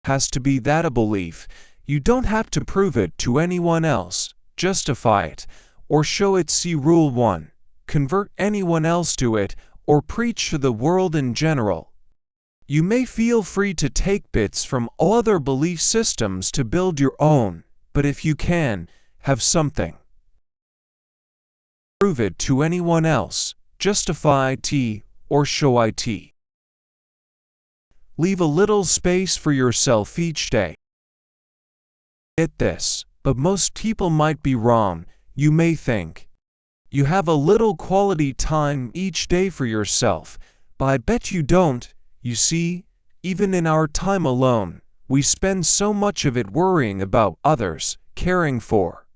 Has to be that a belief. You don't have to prove it to anyone else, justify it, or show it. See Rule 1. Convert anyone else to it, or preach to the world in general. You may feel free to take bits from other belief systems to build your own, but if you can, have something. Prove it to anyone else, justify it, or show it. Leave a little space for yourself each day. Get this, but most people might be wrong. You may think you have a little quality time each day for yourself, but I bet you don't. You see, even in our time alone, we spend so much of it worrying about others, caring for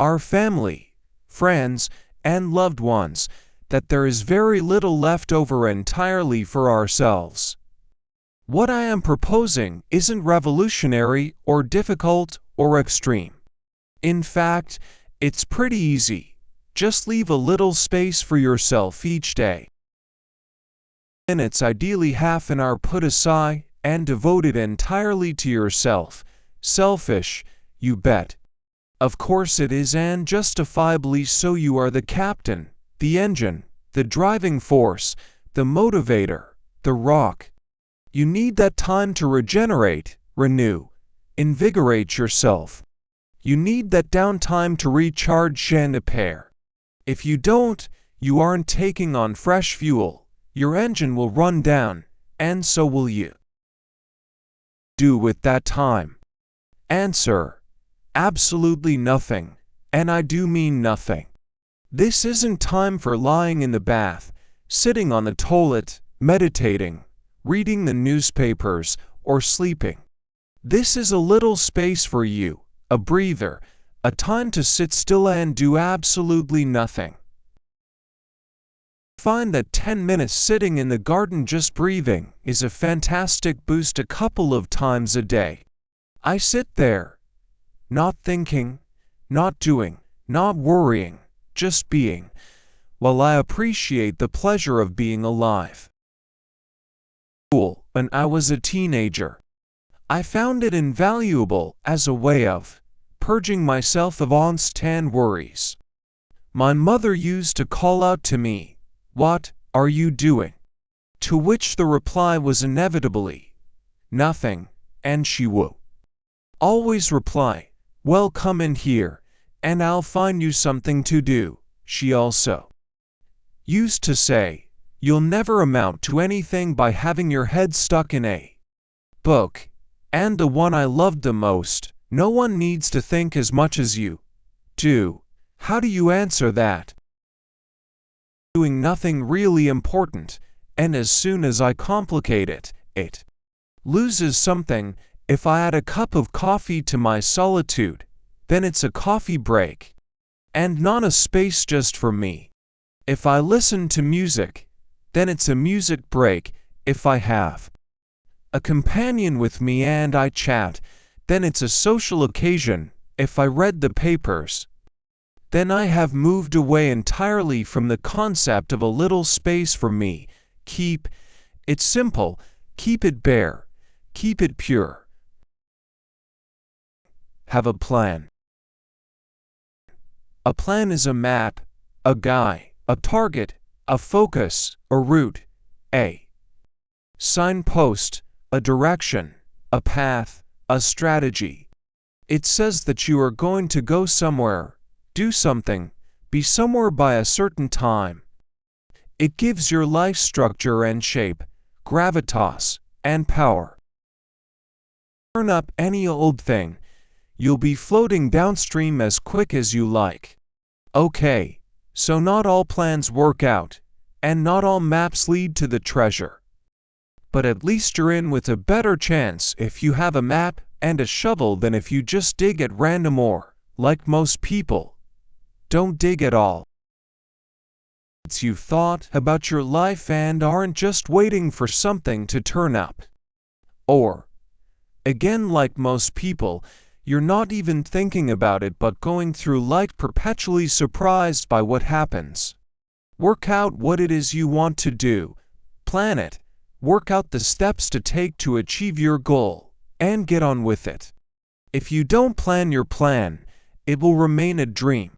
our family, friends, and loved ones, that there is very little left over entirely for ourselves. What I am proposing isn't revolutionary or difficult or extreme. In fact, it's pretty easy. Just leave a little space for yourself each day. Minutes, ideally half an hour, put aside and devoted entirely to yourself. Selfish, you bet. Of course it is, and justifiably so. You are the captain, the engine, the driving force, the motivator, the rock. You need that time to regenerate, renew, invigorate yourself. You need that downtime to recharge and repair. If you don't, you aren't taking on fresh fuel. Your engine will run down, and so will you. Do with that time. Answer: absolutely nothing, and I do mean nothing. This isn't time for lying in the bath, sitting on the toilet, meditating, reading the newspapers, or sleeping. This is a little space for you, a breather, a time to sit still and do absolutely nothing. Find that 10 minutes sitting in the garden just breathing is a fantastic boost a couple of times a day. I sit there, not thinking, not doing, not worrying, just being, while I appreciate the pleasure of being alive. When I was a teenager, I found it invaluable as a way of purging myself of angst and worries. My mother used to call out to me, "What are you doing?" To which the reply was inevitably, "Nothing," and she would always reply, "Well, come in here, and I'll find you something to do." She also used to say, "You'll never amount to anything by having your head stuck in a book." And the one I loved the most: "No one needs to think as much as you do." How do you answer that? Doing nothing really important, and as soon as I complicate it, it loses something. If I add a cup of coffee to my solitude, then it's a coffee break, and not a space just for me. If I listen to music, then it's a music break. If I have a companion with me and I chat, then it's a social occasion. If I read the papers, then I have moved away entirely from the concept of a little space for me. Keep it simple, keep it bare, keep it pure. Have a plan. A plan is a map, a guide, a target, a focus, a route, a signpost, a direction, a path, a strategy. It says that you are going to go somewhere, do something, be somewhere by a certain time. It gives your life structure and shape, gravitas, and power. Turn up any old thing, you'll be floating downstream as quick as you like. Okay, so not all plans work out, and not all maps lead to the treasure. But at least you're in with a better chance if you have a map and a shovel than if you just dig at random or, like most people, don't dig at all. You've thought about your life and aren't just waiting for something to turn up. Or, again, like most people, You're not even thinking about it but going through life perpetually surprised by what happens. Work out what it is you want to do. Plan it. Work out the steps to take to achieve your goal, and get on with it. If you don't plan your plan, it will remain a dream.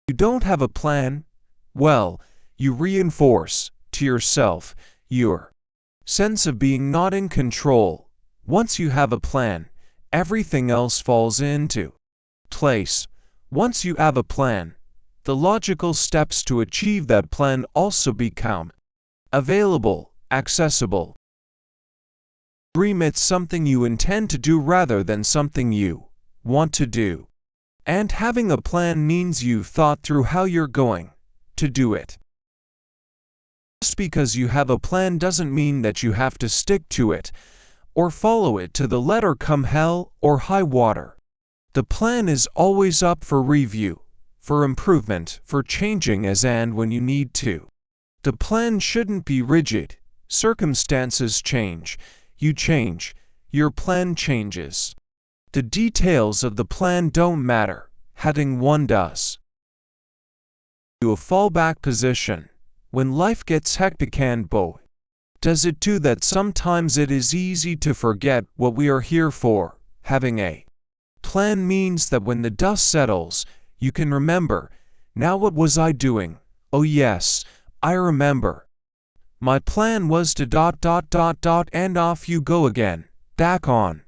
If you don't have a plan, well, you reinforce to yourself your sense of being not in control. Once you have a plan, everything else falls into place. Once you have a plan, the logical steps to achieve that plan also become available, accessible. Dream it's something you intend to do rather than something you want to do. And having a plan means you've thought through how you're going to do it. Just because you have a plan doesn't mean that you have to stick to it or follow it to the letter come hell or high water. The plan is always up for review, for improvement, for changing as and when you need to. The plan shouldn't be rigid. Circumstances change. You change. Your plan changes. The details of the plan don't matter. Having one does. To a fallback position. When life gets hectic and does it too that sometimes it is easy to forget what we are here for. Having a plan means that when the dust settles, you can remember, now what was I doing? Oh yes, I remember. My plan was to ... and off you go again, back on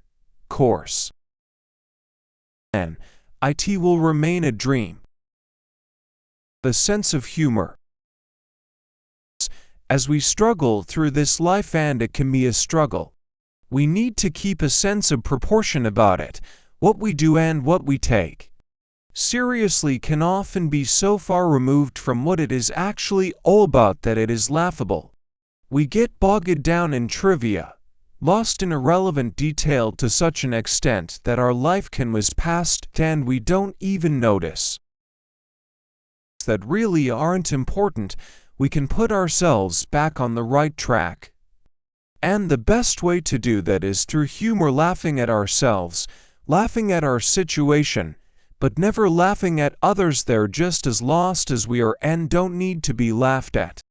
course. And it will remain a dream. The sense of humor. As we struggle through this life, and it can be a struggle, we need to keep a sense of proportion about it. What we do and what we take seriously can often be so far removed from what it is actually all about that it is laughable. We get bogged down in trivia, lost in irrelevant detail to such an extent that our life can whiz past and we don't even notice. That really aren't important. We can put ourselves back on the right track. And the best way to do that is through humor, laughing at ourselves, laughing at our situation, but never laughing at others. They're just as lost as we are and don't need to be laughed at.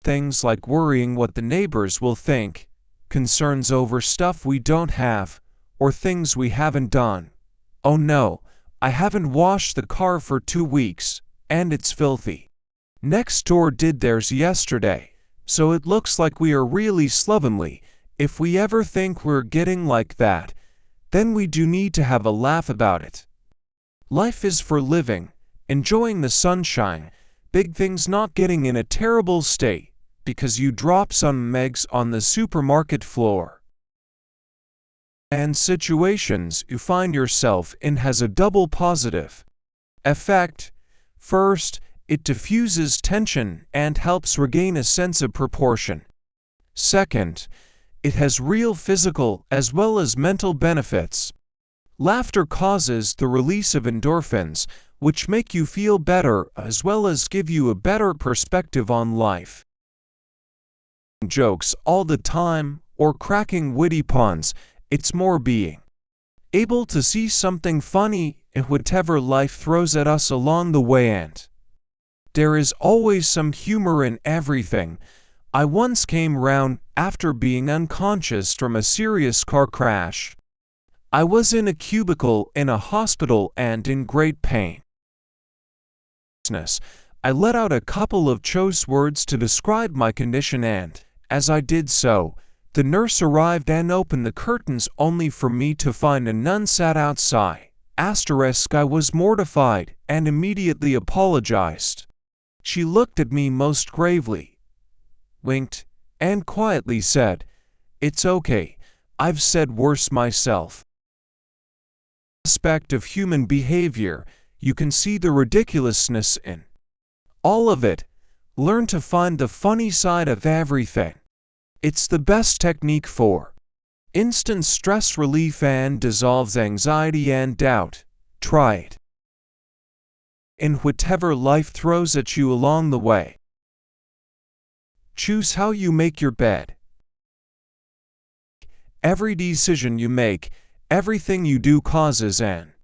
Things like worrying what the neighbors will think, concerns over stuff we don't have, or things we haven't done. Oh no, I haven't washed the car for 2 weeks, and it's filthy. Next door did theirs yesterday, so it looks like we are really slovenly. If we ever think we're getting like that, then we do need to have a laugh about it. Life is for living, enjoying the sunshine, big things, not getting in a terrible state because you drop some eggs on the supermarket floor. And situations you find yourself in has a double positive effect. First, it diffuses tension and helps regain a sense of proportion. Second, it has real physical as well as mental benefits. Laughter causes the release of endorphins, which make you feel better as well as give you a better perspective on life. Jokes all the time or cracking witty puns, it's more being able to see something funny in whatever life throws at us along the way, and there is always some humor in everything. I once came round after being unconscious from a serious car crash. I was in a cubicle in a hospital and in great pain. I let out a couple of choice words to describe my condition, and, as I did so, the nurse arrived and opened the curtains only for me to find a nun sat outside. I was mortified and immediately apologized. She looked at me most gravely, winked, and quietly said, "It's okay, I've said worse myself." Aspect of human behavior, you can see the ridiculousness in all of it. Learn to find the funny side of everything. It's the best technique for instant stress relief and dissolves anxiety and doubt. Try it in whatever life throws at you along the way. Choose how you make your bed. Every decision you make, Everything you do causes an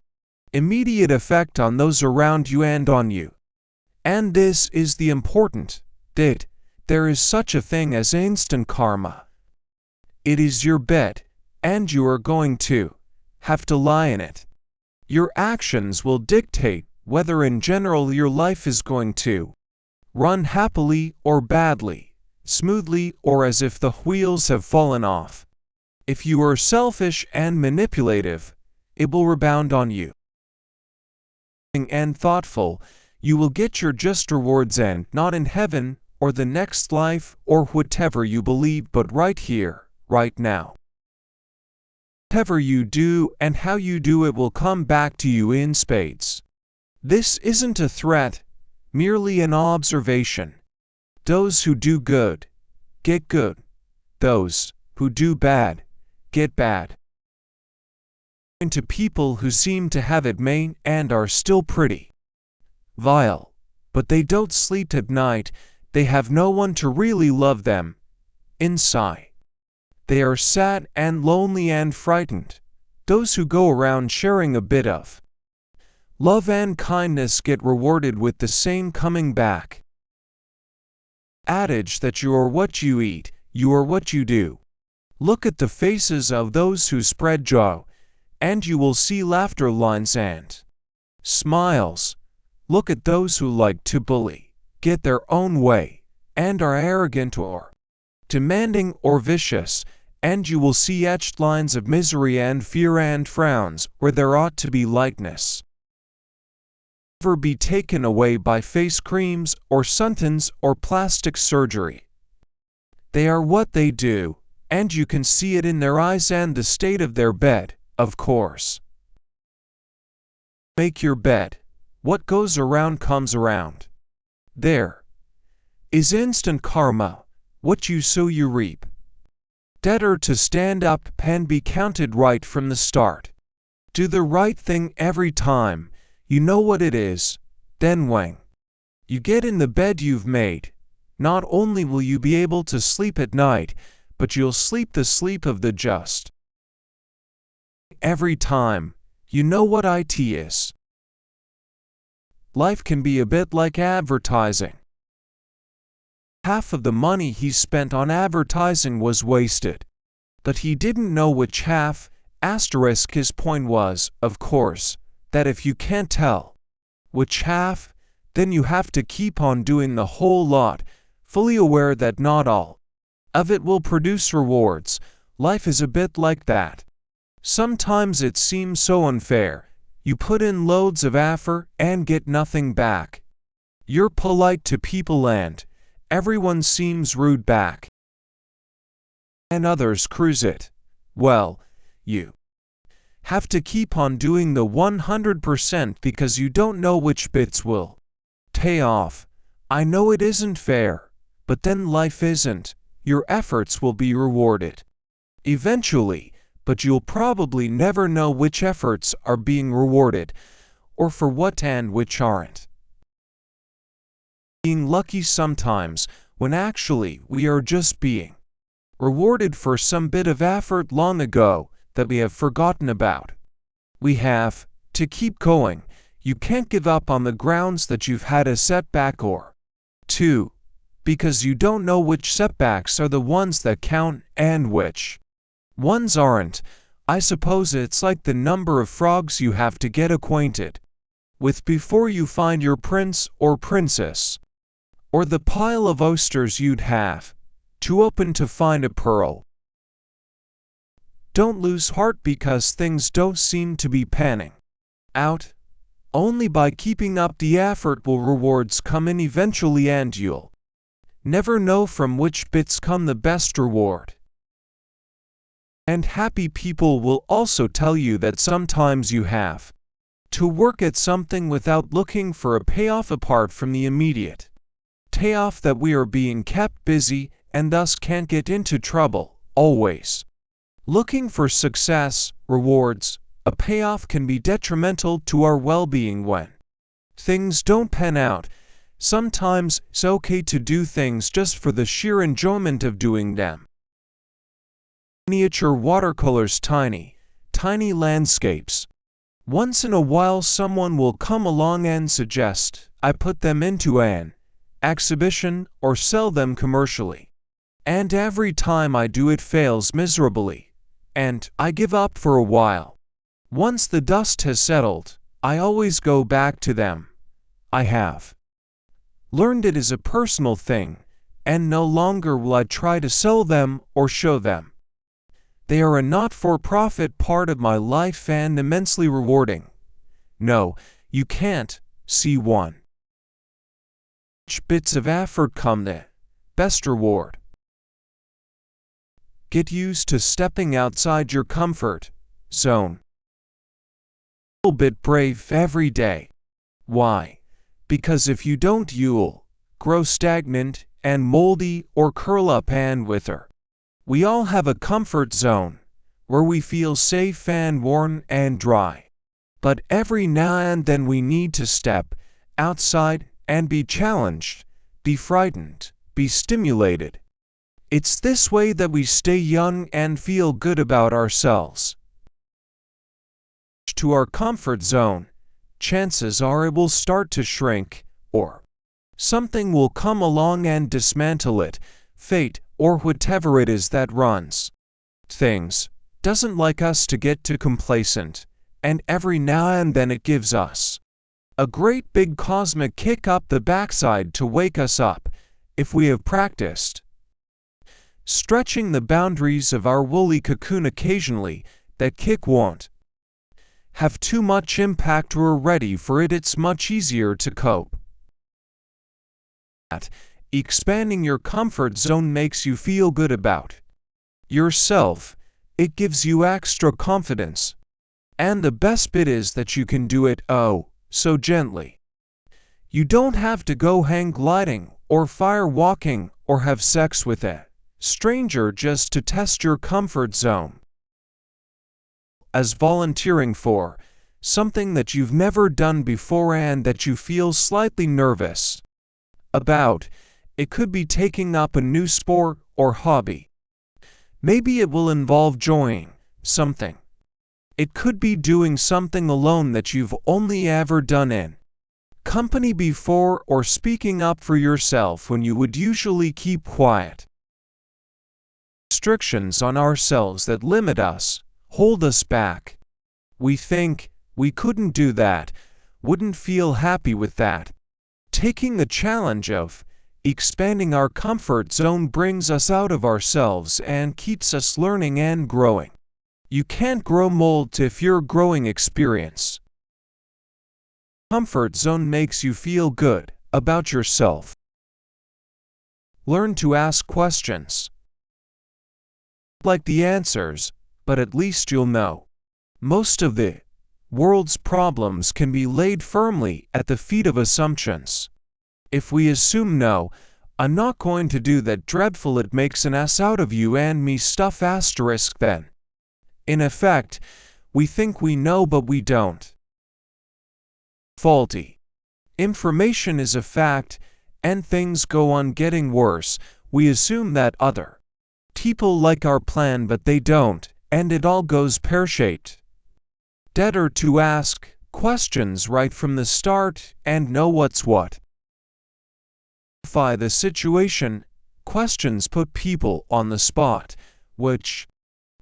immediate effect on those around you and on you. And this is the important bit. There is such a thing as instant karma. It is your bet, and you are going to have to lie in it. Your actions will dictate whether in general your life is going to run happily or badly, smoothly or as if the wheels have fallen off. If you are selfish and manipulative, it will rebound on you. And thoughtful, you will get your just rewards, and not in heaven or the next life or whatever you believe, but right here, right now. Whatever you do and how you do it will come back to you in spades. This isn't a threat, merely an observation. Those who do good, get good. Those who do bad, get bad. And to people who seem to have it made and are still pretty vile, but they don't sleep at night, they have no one to really love them inside. They are sad and lonely and frightened. Those who go around sharing a bit of love and kindness get rewarded with the same coming back. Adage that you are what you eat, you are what you do. Look at the faces of those who spread joy, and you will see laughter lines and smiles. Look at those who like to bully, get their own way, and are arrogant or demanding or vicious, and you will see etched lines of misery and fear and frowns where there ought to be lightness. Never be taken away by face creams or suntans or plastic surgery. They are what they do, and you can see it in their eyes and the state of their bed, of course. Make your bed. What goes around comes around. There is instant karma. What you sow you reap. Better to stand up and be counted right from the start. Do the right thing every time. You know what it is. Then when you get in the bed you've made, not only will you be able to sleep at night, but you'll sleep the sleep of the just. Every time. You know what it is. Life can be a bit like advertising. Half of the money he spent on advertising was wasted. But he didn't know which half. Asterisk his point was, of course, that if you can't tell which half, then you have to keep on doing the whole lot, fully aware that not all of it will produce rewards. Life is a bit like that. Sometimes it seems so unfair. You put in loads of effort and get nothing back. You're polite to people and everyone seems rude back. And others cruise it. Well, you have to keep on doing the 100% because you don't know which bits will pay off. I know it isn't fair, but then life isn't. Your efforts will be rewarded eventually, but you'll probably never know which efforts are being rewarded, or for what and which aren't. Being lucky sometimes, when actually we are just being rewarded for some bit of effort long ago that we have forgotten about. We have to keep going. You can't give up on the grounds that you've had a setback or two, because you don't know which setbacks are the ones that count and which ones aren't. I suppose it's like the number of frogs you have to get acquainted with before you find your prince or princess, or the pile of oysters you'd have to open to find a pearl. Don't lose heart because things don't seem to be panning out. Only by keeping up the effort will rewards come in eventually, and you'll never know from which bits come the best reward. And happy people will also tell you that sometimes you have to work at something without looking for a payoff apart from the immediate payoff, that we are being kept busy and thus can't get into trouble. Always looking for success, rewards, a payoff can be detrimental to our well-being when things don't pan out. Sometimes it's okay to do things just for the sheer enjoyment of doing them. Miniature watercolors, tiny tiny landscapes. Once in a while someone will come along and suggest I put them into an exhibition or sell them commercially. And every time I do it fails miserably, and I give up for a while. Once the dust has settled, I always go back to them. I have learned it is a personal thing, and no longer will I try to sell them or show them. They are a not-for-profit part of my life and immensely rewarding. No, you can't see one. Each bits of effort come the best reward. Get used to stepping outside your comfort zone. A little bit brave every day. Why? Because if you don't, you'll grow stagnant and moldy or curl up and wither. We all have a comfort zone where we feel safe and warm and dry. But every now and then we need to step outside and be challenged, be frightened, be stimulated. It's this way that we stay young and feel good about ourselves. To our comfort zone, chances are it will start to shrink, or something will come along and dismantle it, fate, or whatever it is that runs things, doesn't like us to get too complacent, and every now and then it gives us a great big cosmic kick up the backside to wake us up, if we have practiced stretching the boundaries of our woolly cocoon occasionally. That kick won't have too much impact. We're ready for it. It's much easier to cope. Expanding your comfort zone makes you feel good about yourself. It gives you extra confidence. And the best bit is that you can do it, oh, so gently. You don't have to go hang gliding, or fire walking, or have sex with a stranger just to test your comfort zone. As volunteering for something that you've never done before and that you feel slightly nervous about. It could be taking up a new sport or hobby. Maybe it will involve joining something. It could be doing something alone that you've only ever done in company before, or speaking up for yourself when you would usually keep quiet. Restrictions on ourselves that limit us, hold us back. We think we couldn't do that, wouldn't feel happy with that. Taking the challenge of expanding our comfort zone brings us out of ourselves and keeps us learning and growing. You can't grow mold if you're growing experience. Comfort zone makes you feel good about yourself. Learn to ask questions. Like the answers, but at least you'll know. Most of the world's problems can be laid firmly at the feet of assumptions. If we assume no, I'm not going to do that dreadful it makes an ass out of you and me stuff asterisk then. In effect, we think we know but we don't. Faulty information is a fact, and things go on getting worse. We assume that other people like our plan but they don't, and it all goes pear-shaped. Better to ask questions right from the start and know what's what. The situation. Questions put people on the spot, which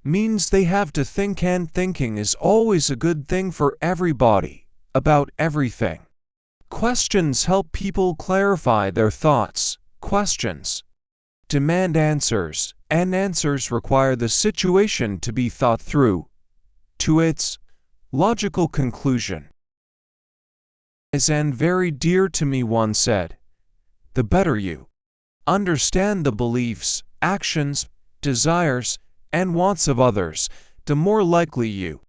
means they have to think, and thinking is always a good thing for everybody, about everything. Questions help people clarify their thoughts. Questions demand answers, and answers require the situation to be thought through to its logical conclusion. And very dear to me once said, the better you understand the beliefs, actions, desires, and wants of others, the more likely you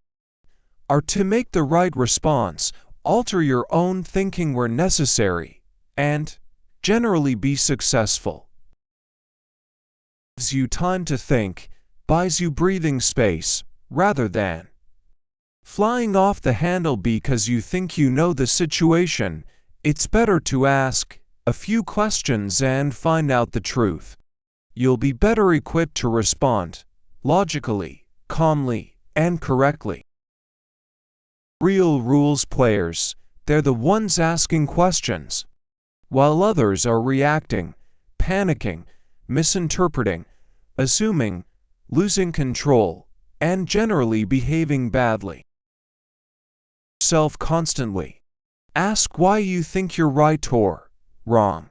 are to make the right response, alter your own thinking where necessary, and generally be successful. Gives you time to think, buys you breathing space, rather than flying off the handle because you think you know the situation. It's better to ask a few questions and find out the truth. You'll be better equipped to respond logically, calmly, and correctly. Real rules players, they're the ones asking questions, while others are reacting, panicking, misinterpreting, assuming, losing control, and generally behaving badly. Self constantly. Ask why you think you're right or wrong.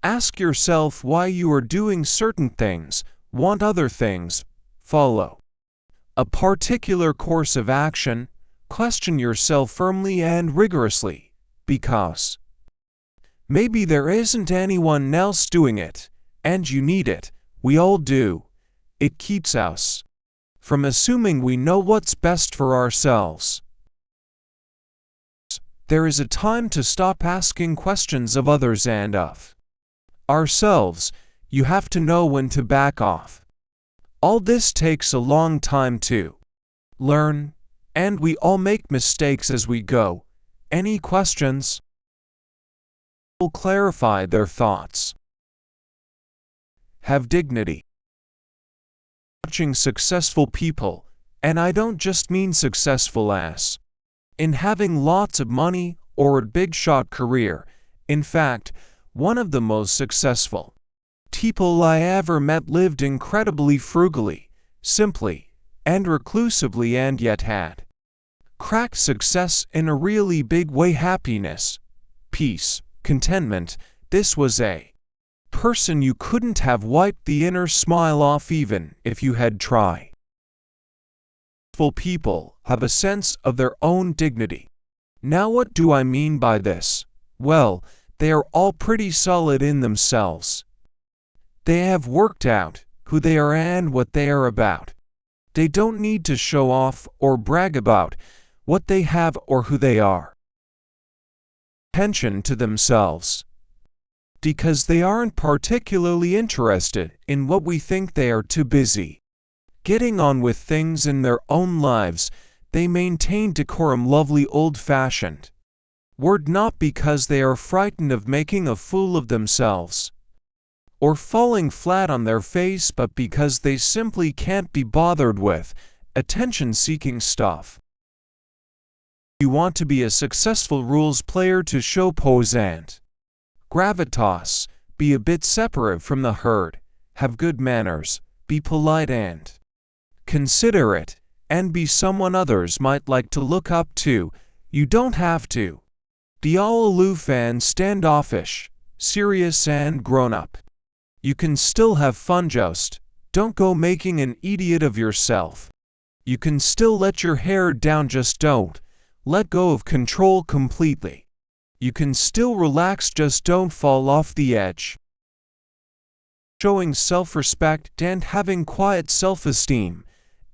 Ask yourself why you are doing certain things, want other things, follow a particular course of action. Question yourself firmly and rigorously, because maybe there isn't anyone else doing it, and you need it. We all do. It keeps us from assuming we know what's best for ourselves. There is a time to stop asking questions of others and of ourselves. You have to know when to back off. All this takes a long time to learn, and we all make mistakes as we go. Any questions? Will clarify their thoughts. Have dignity. Watching successful people, and I don't just mean successful as in having lots of money or a big shot career. In fact, one of the most successful people I ever met lived incredibly frugally, simply, and reclusively, and yet had cracked success in a really big way. Happiness, peace, contentment. This was a person you couldn't have wiped the inner smile off even if you had tried. Successful people have a sense of their own dignity. Now, what do I mean by this? Well, they are all pretty solid in themselves. They have worked out who they are and what they are about. They don't need to show off or brag about what they have or who they are. Attention to themselves. Because they aren't particularly interested in what we think. They are too busy getting on with things in their own lives. They maintain decorum. Lovely old-fashioned word. Not because they are frightened of making a fool of themselves or falling flat on their face, but because they simply can't be bothered with attention-seeking stuff. You want to be a successful rules player to show pose and gravitas, be a bit separate from the herd, have good manners, be polite and considerate, and be someone others might like to look up to. You don't have to be all aloof and standoffish, serious and grown-up. You can still have fun. Just don't go making an idiot of yourself. You can still let your hair down. Just don't let go of control completely. You can still relax. Just don't fall off the edge. Showing self-respect and having quiet self-esteem.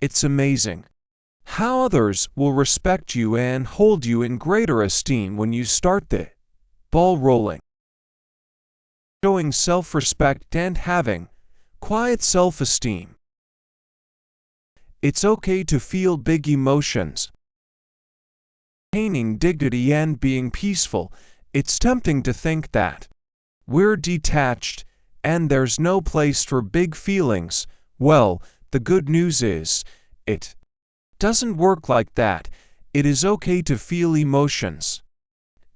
It's amazing how others will respect you and hold you in greater esteem when you start the ball rolling. Showing self-respect and having quiet self-esteem. It's okay to feel big emotions. Maintaining dignity and being peaceful. It's tempting to think that we're detached and there's no place for big feelings. Well, the good news is, it doesn't work like that. It is okay to feel emotions.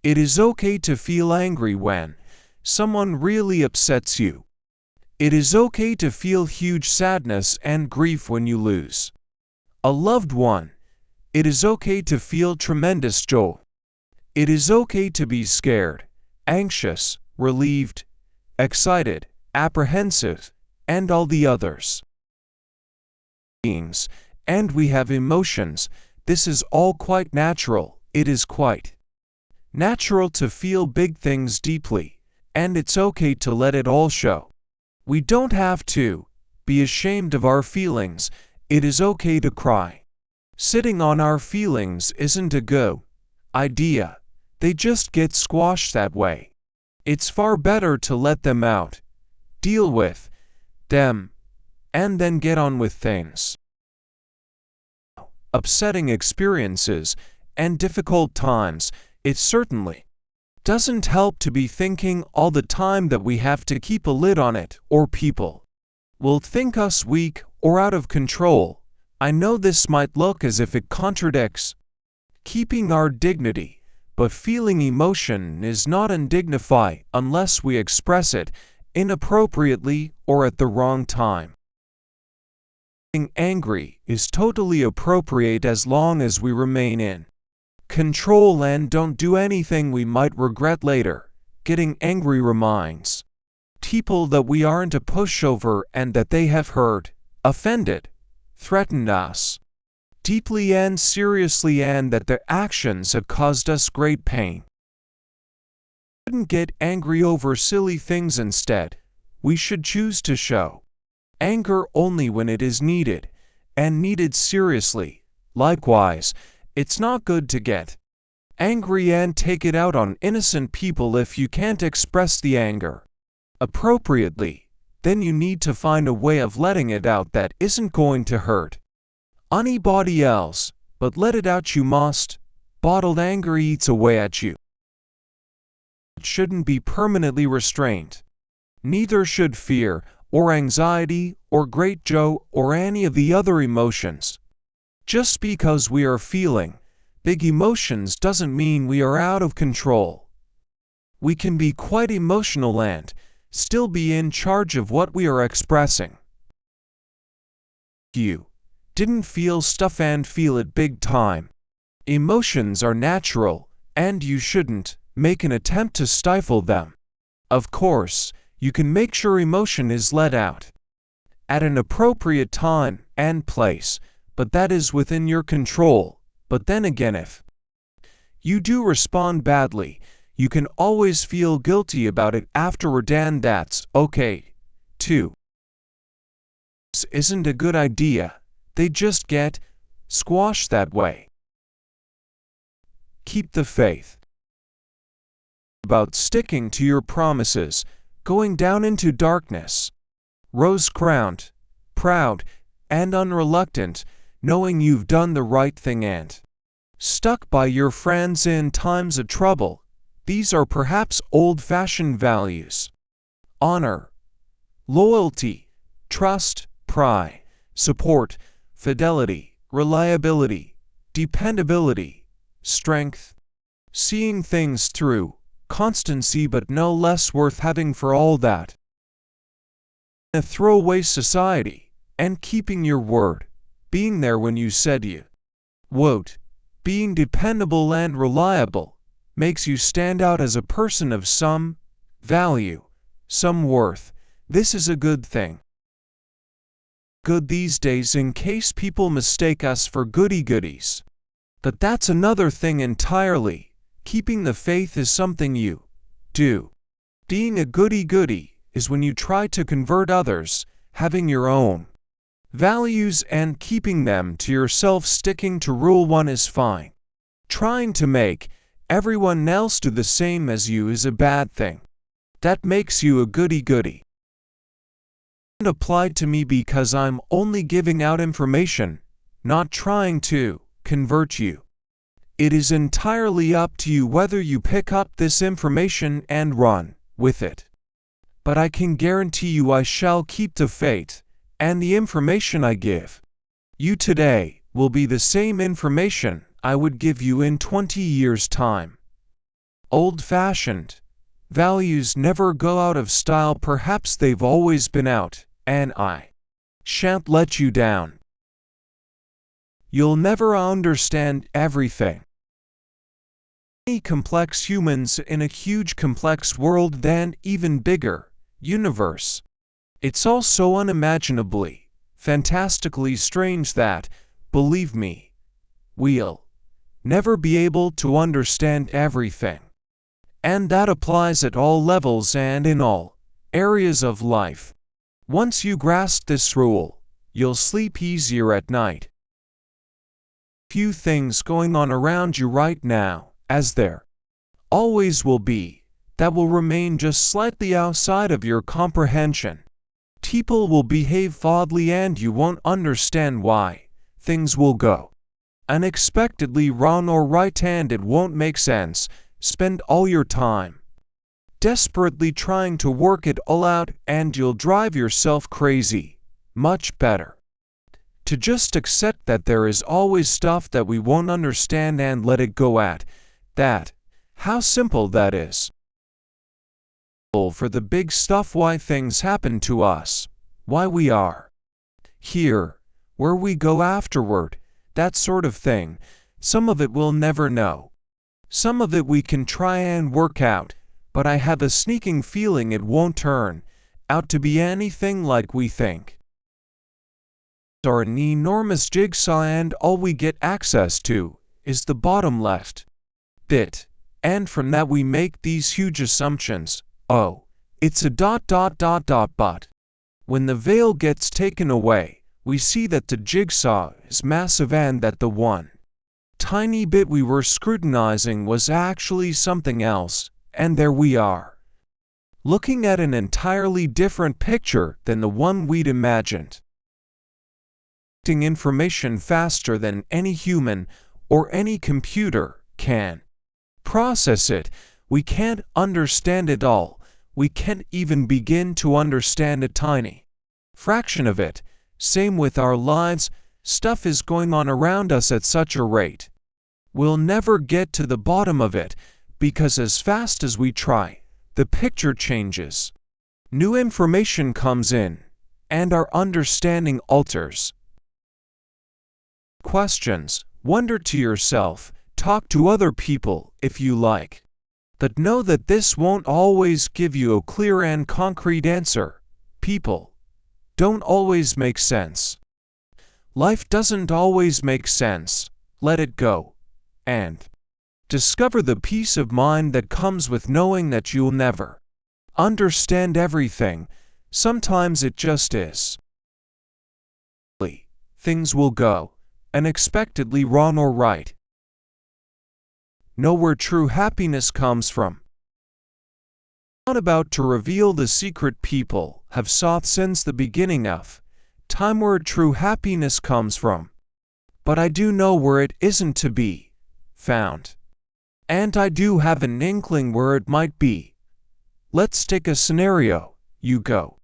It is okay to feel angry when someone really upsets you. It is okay to feel huge sadness and grief when you lose a loved one. It is okay to feel tremendous joy. It is okay to be scared, anxious, relieved, excited, apprehensive, and all the others. Beings, and we have emotions. This is all quite natural. It is quite natural to feel big things deeply, and it's okay to let it all show. We don't have to be ashamed of our feelings. It is okay to cry. Sitting on our feelings isn't a good idea. They just get squashed that way. It's far better to let them out, deal with them, and then get on with things. Upsetting experiences and difficult times. It certainly doesn't help to be thinking all the time that we have to keep a lid on it, or people will think us weak or out of control. I know this might look as if it contradicts keeping our dignity, but feeling emotion is not undignified unless we express it inappropriately or at the wrong time. Being angry is totally appropriate as long as we remain in control and don't do anything we might regret later. Getting angry reminds people that we aren't a pushover and that they have hurt, offended, threatened us deeply and seriously, and that their actions have caused us great pain. We shouldn't get angry over silly things. Instead, we should choose to show anger only when it is needed, and needed seriously. Likewise, it's not good to get angry and take it out on innocent people if you can't express the anger appropriately. Then you need to find a way of letting it out that isn't going to hurt anybody else, but let it out you must. Bottled anger eats away at you. It shouldn't be permanently restrained. Neither should fear, or anxiety, or great joy, or any of the other emotions. Just because we are feeling big emotions doesn't mean we are out of control. We can be quite emotional and still be in charge of what we are expressing. You didn't feel stuff and feel it big time. Emotions are natural, and you shouldn't make an attempt to stifle them. Of course, you can make sure emotion is let out at an appropriate time and place, but that is within your control. But then again, if you do respond badly, you can always feel guilty about it afterward, and that's okay, too. This isn't a good idea. They just get squashed that way. Keep the faith. About sticking to your promises, going down into darkness, rose-crowned, proud, and unreluctant, knowing you've done the right thing and stuck by your friends in times of trouble. These are perhaps old-fashioned values. Honor, loyalty, trust, pride, support, fidelity, reliability, dependability, strength, seeing things through, constancy, but no less worth having for all that. A throwaway society, and keeping your word, being there when you said you would, being dependable and reliable, makes you stand out as a person of some value, some worth. This is a good thing. Good these days in case people mistake us for goody-goodies. But that's another thing entirely. Keeping the faith is something you do. Being a goody-goody is when you try to convert others, having your own values and keeping them to yourself. Sticking to rule one is fine. Trying to make everyone else do the same as you is a bad thing. That makes you a goody-goody. It applied to me because I'm only giving out information, not trying to convert you. It is entirely up to you whether you pick up this information and run with it. But I can guarantee you I shall keep the faith, and the information I give you today will be the same information I would give you in 20 years' time. Old-fashioned values never go out of style. Perhaps they've always been out, and I shan't let you down. You'll never understand everything. Many complex humans in a huge complex world, then even bigger universe. It's all so unimaginably, fantastically strange that, believe me, we'll never be able to understand everything. And that applies at all levels and in all areas of life. Once you grasp this rule, you'll sleep easier at night. Few things going on around you right now, as there always will be, that will remain just slightly outside of your comprehension. People will behave oddly and you won't understand why. Things will go unexpectedly wrong or right and it won't make sense. Spend all your time desperately trying to work it all out and you'll drive yourself crazy. Much better To just accept that there is always stuff that we won't understand and let it go at that. How simple that is. For the big stuff, why things happen to us, why we are here, where we go afterward, that sort of thing. Some of it we'll never know. Some of it we can try and work out, but I have a sneaking feeling it won't turn out to be anything like we think. Are an enormous jigsaw, and all we get access to is the bottom left bit, and from that we make these huge assumptions. Oh, it's a ... but when the veil gets taken away, we see that the jigsaw is massive and that the one tiny bit we were scrutinizing was actually something else, and there we are, looking at an entirely different picture than the one we'd imagined. Information faster than any human or any computer can process it. We can't understand it all. We can't even begin to understand a tiny fraction of it. Same with our lives. Stuff is going on around us at such a rate. We'll never get to the bottom of it, because as fast as we try, the picture changes. New information comes in, and our understanding alters. Questions. Wonder to yourself. Talk to other people if you like. But know that this won't always give you a clear and concrete answer. People don't always make sense. Life doesn't always make sense. Let it go. And discover the peace of mind that comes with knowing that you'll never understand everything. Sometimes it just is. Things will go unexpectedly wrong or right. Know where true happiness comes from. I'm not about to reveal the secret people have sought since the beginning of time, where true happiness comes from. But I do know where it isn't to be found. And I do have an inkling where it might be. Let's take a scenario. You go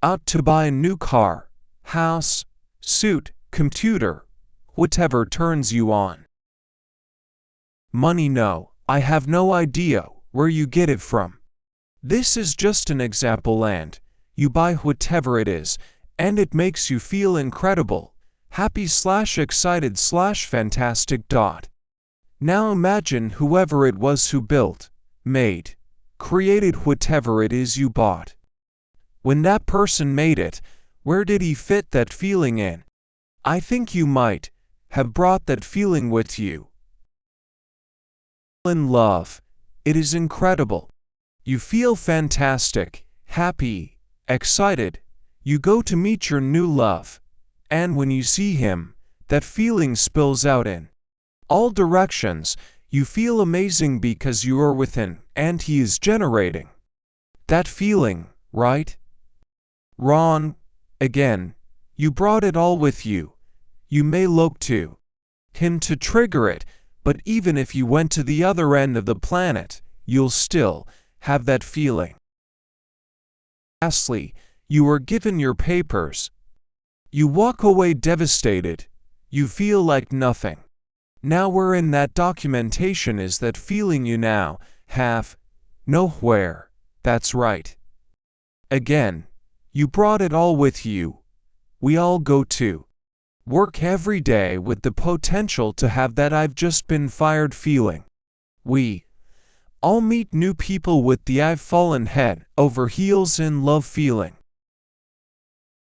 out to buy a new car, house, suit, computer, whatever turns you on. Money? No, I have no idea where you get it from. This is just an example, and you buy whatever it is, and it makes you feel incredible, happy / excited / fantastic. Now imagine whoever it was who built, made, created whatever it is you bought. When that person made it, where did he fit that feeling in? I think you might have brought that feeling with you. In love, it is incredible. You feel fantastic, happy, excited. You go to meet your new love, and when you see him, that feeling spills out in all directions. You feel amazing because you are with him, and he is generating that feeling, right? Wrong. Again, you brought it all with you. You may look to him to trigger it, but even if you went to the other end of the planet, you'll still have that feeling. Lastly, you are given your papers. You walk away devastated. You feel like nothing. Now where in that documentation is that feeling you now have? Nowhere. That's right. Again, you brought it all with you. We all go to work every day with the potential to have that "I've just been fired" feeling. We all meet new people with the "I've fallen head over heels in love" feeling.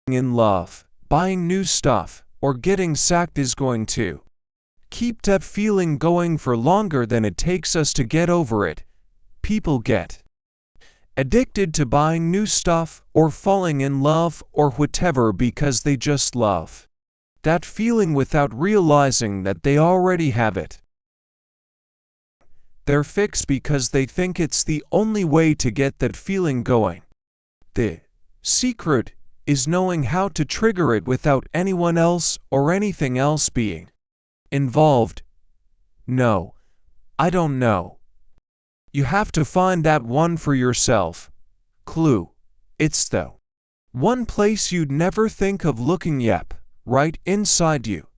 In love, buying new stuff, or getting sacked is going to keep that feeling going for longer than it takes us to get over it. People get addicted to buying new stuff or falling in love or whatever because they just love that feeling without realizing that they already have it. They're fixed because they think it's the only way to get that feeling going. The secret is knowing how to trigger it without anyone else or anything else being involved. No, I don't know. You have to find that one for yourself. Clue. It's the one place you'd never think of looking. Yep, right inside you.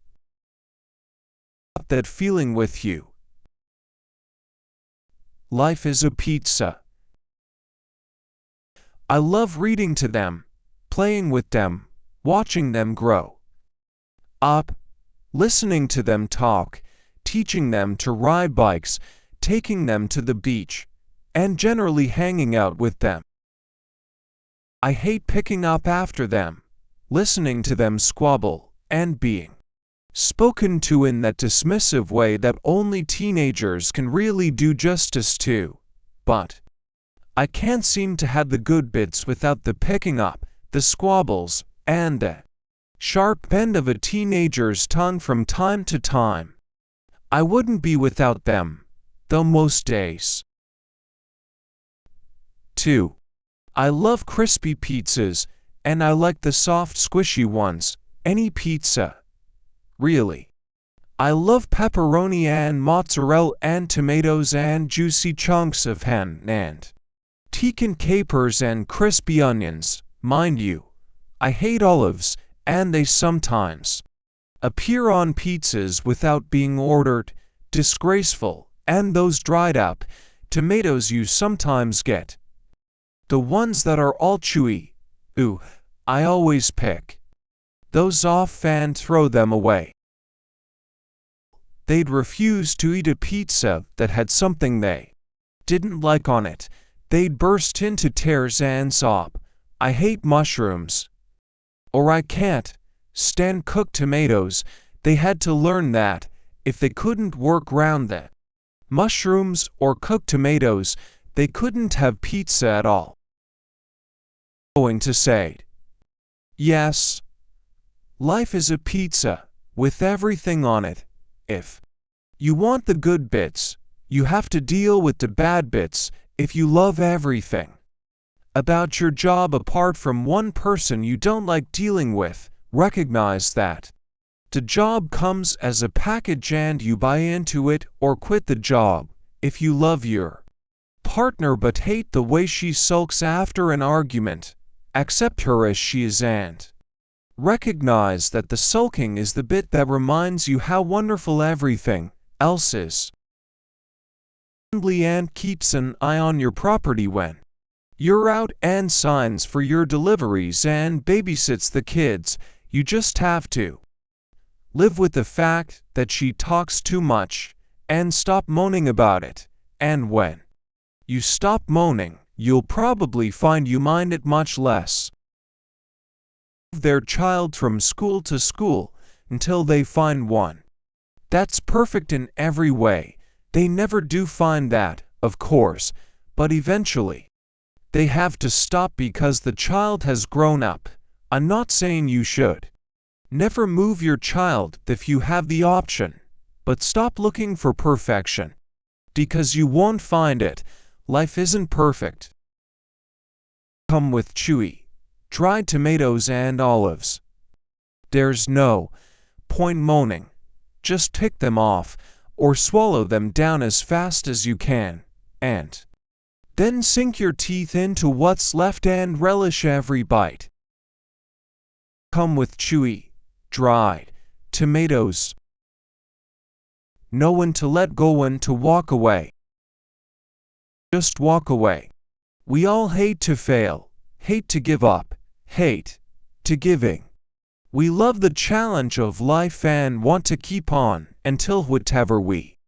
That feeling with you. Life is a pizza. I love reading to them, playing with them, watching them grow up, listening to them talk, teaching them to ride bikes, taking them to the beach, and generally hanging out with them. I hate picking up after them, listening to them squabble, and being spoken to in that dismissive way that only teenagers can really do justice to. But I can't seem to have the good bits without the picking up, the squabbles, and the sharp bend of a teenager's tongue from time to time. I wouldn't be without them, though most days. 2. I love crispy pizzas, and I like the soft squishy ones, any pizza. Really. I love pepperoni and mozzarella and tomatoes and juicy chunks of ham and Pecan capers and crispy onions, mind you. I hate olives, and they sometimes appear on pizzas without being ordered, disgraceful, and those dried up tomatoes you sometimes get. The ones that are all chewy, ooh, I always pick those off and throw them away. They'd refuse to eat a pizza that had something they didn't like on it. They'd burst into tears and sob, I hate mushrooms. Or I can't stand cooked tomatoes. They had to learn that, if they couldn't work round the mushrooms or cooked tomatoes, they couldn't have pizza at all. Going to say, yes, life is a pizza, with everything on it. If you want the good bits, you have to deal with the bad bits. If you love everything about your job apart from one person you don't like dealing with, recognize that the job comes as a package and you buy into it or quit the job. If you love your partner but hate the way she sulks after an argument, accept her as she is and recognize that the sulking is the bit that reminds you how wonderful everything else is. And keeps an eye on your property when you're out and signs for your deliveries and babysits the kids. You just have to live with the fact that she talks too much and stop moaning about it. And when you stop moaning, you'll probably find you mind it much less. Their child from school to school until they find one that's perfect in every way. They never do find that, of course, but eventually they have to stop because the child has grown up. I'm not saying you should never move your child if you have the option, but stop looking for perfection, because you won't find it. Life isn't perfect. Come with chewy, dried tomatoes and olives. There's no point moaning. Just pick them off, or swallow them down as fast as you can, and then sink your teeth into what's left and relish every bite. Come with chewy, dried tomatoes. Know when to let go and to walk away. Just walk away. We all hate to fail, hate to give up, hate to giving. We love the challenge of life and want to keep on until whatever we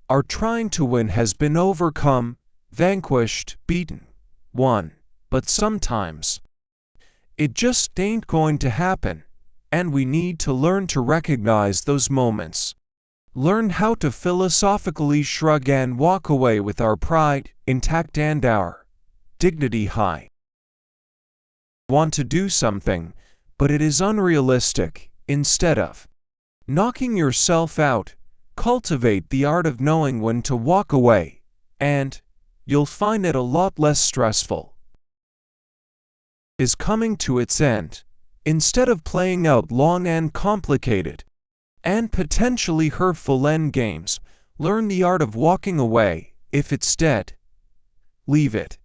are trying to win has been overcome, vanquished, beaten, won. But sometimes it just ain't going to happen, and we need to learn to recognize those moments. Learn how to philosophically shrug and walk away with our pride intact and our dignity high. Want to do something, but it is unrealistic. Instead of knocking yourself out, cultivate the art of knowing when to walk away, and you'll find it a lot less stressful. Is coming to its end. Instead of playing out long and complicated and potentially hurtful end games, learn the art of walking away. If it's dead, leave it.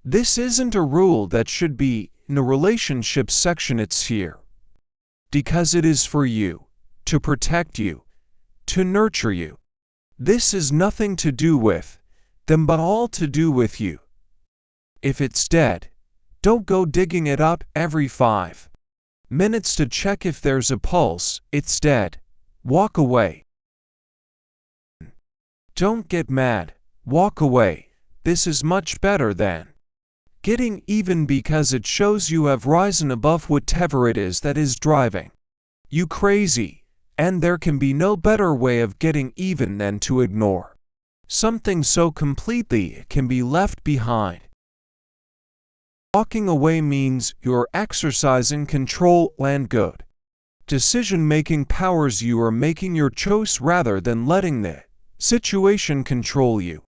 This isn't a rule that should be in a relationship section, it's here because it is for you, to protect you, to nurture you. This is nothing to do with them but all to do with you. If it's dead, don't go digging it up every 5 minutes to check if there's a pulse. It's dead. Walk away. Don't get mad. Walk away. This is much better than getting even, because it shows you have risen above whatever it is that is driving you crazy, and there can be no better way of getting even than to ignore something so completely it can be left behind. Walking away means you're exercising control and good decision-making powers. You are making your choice rather than letting the situation control you.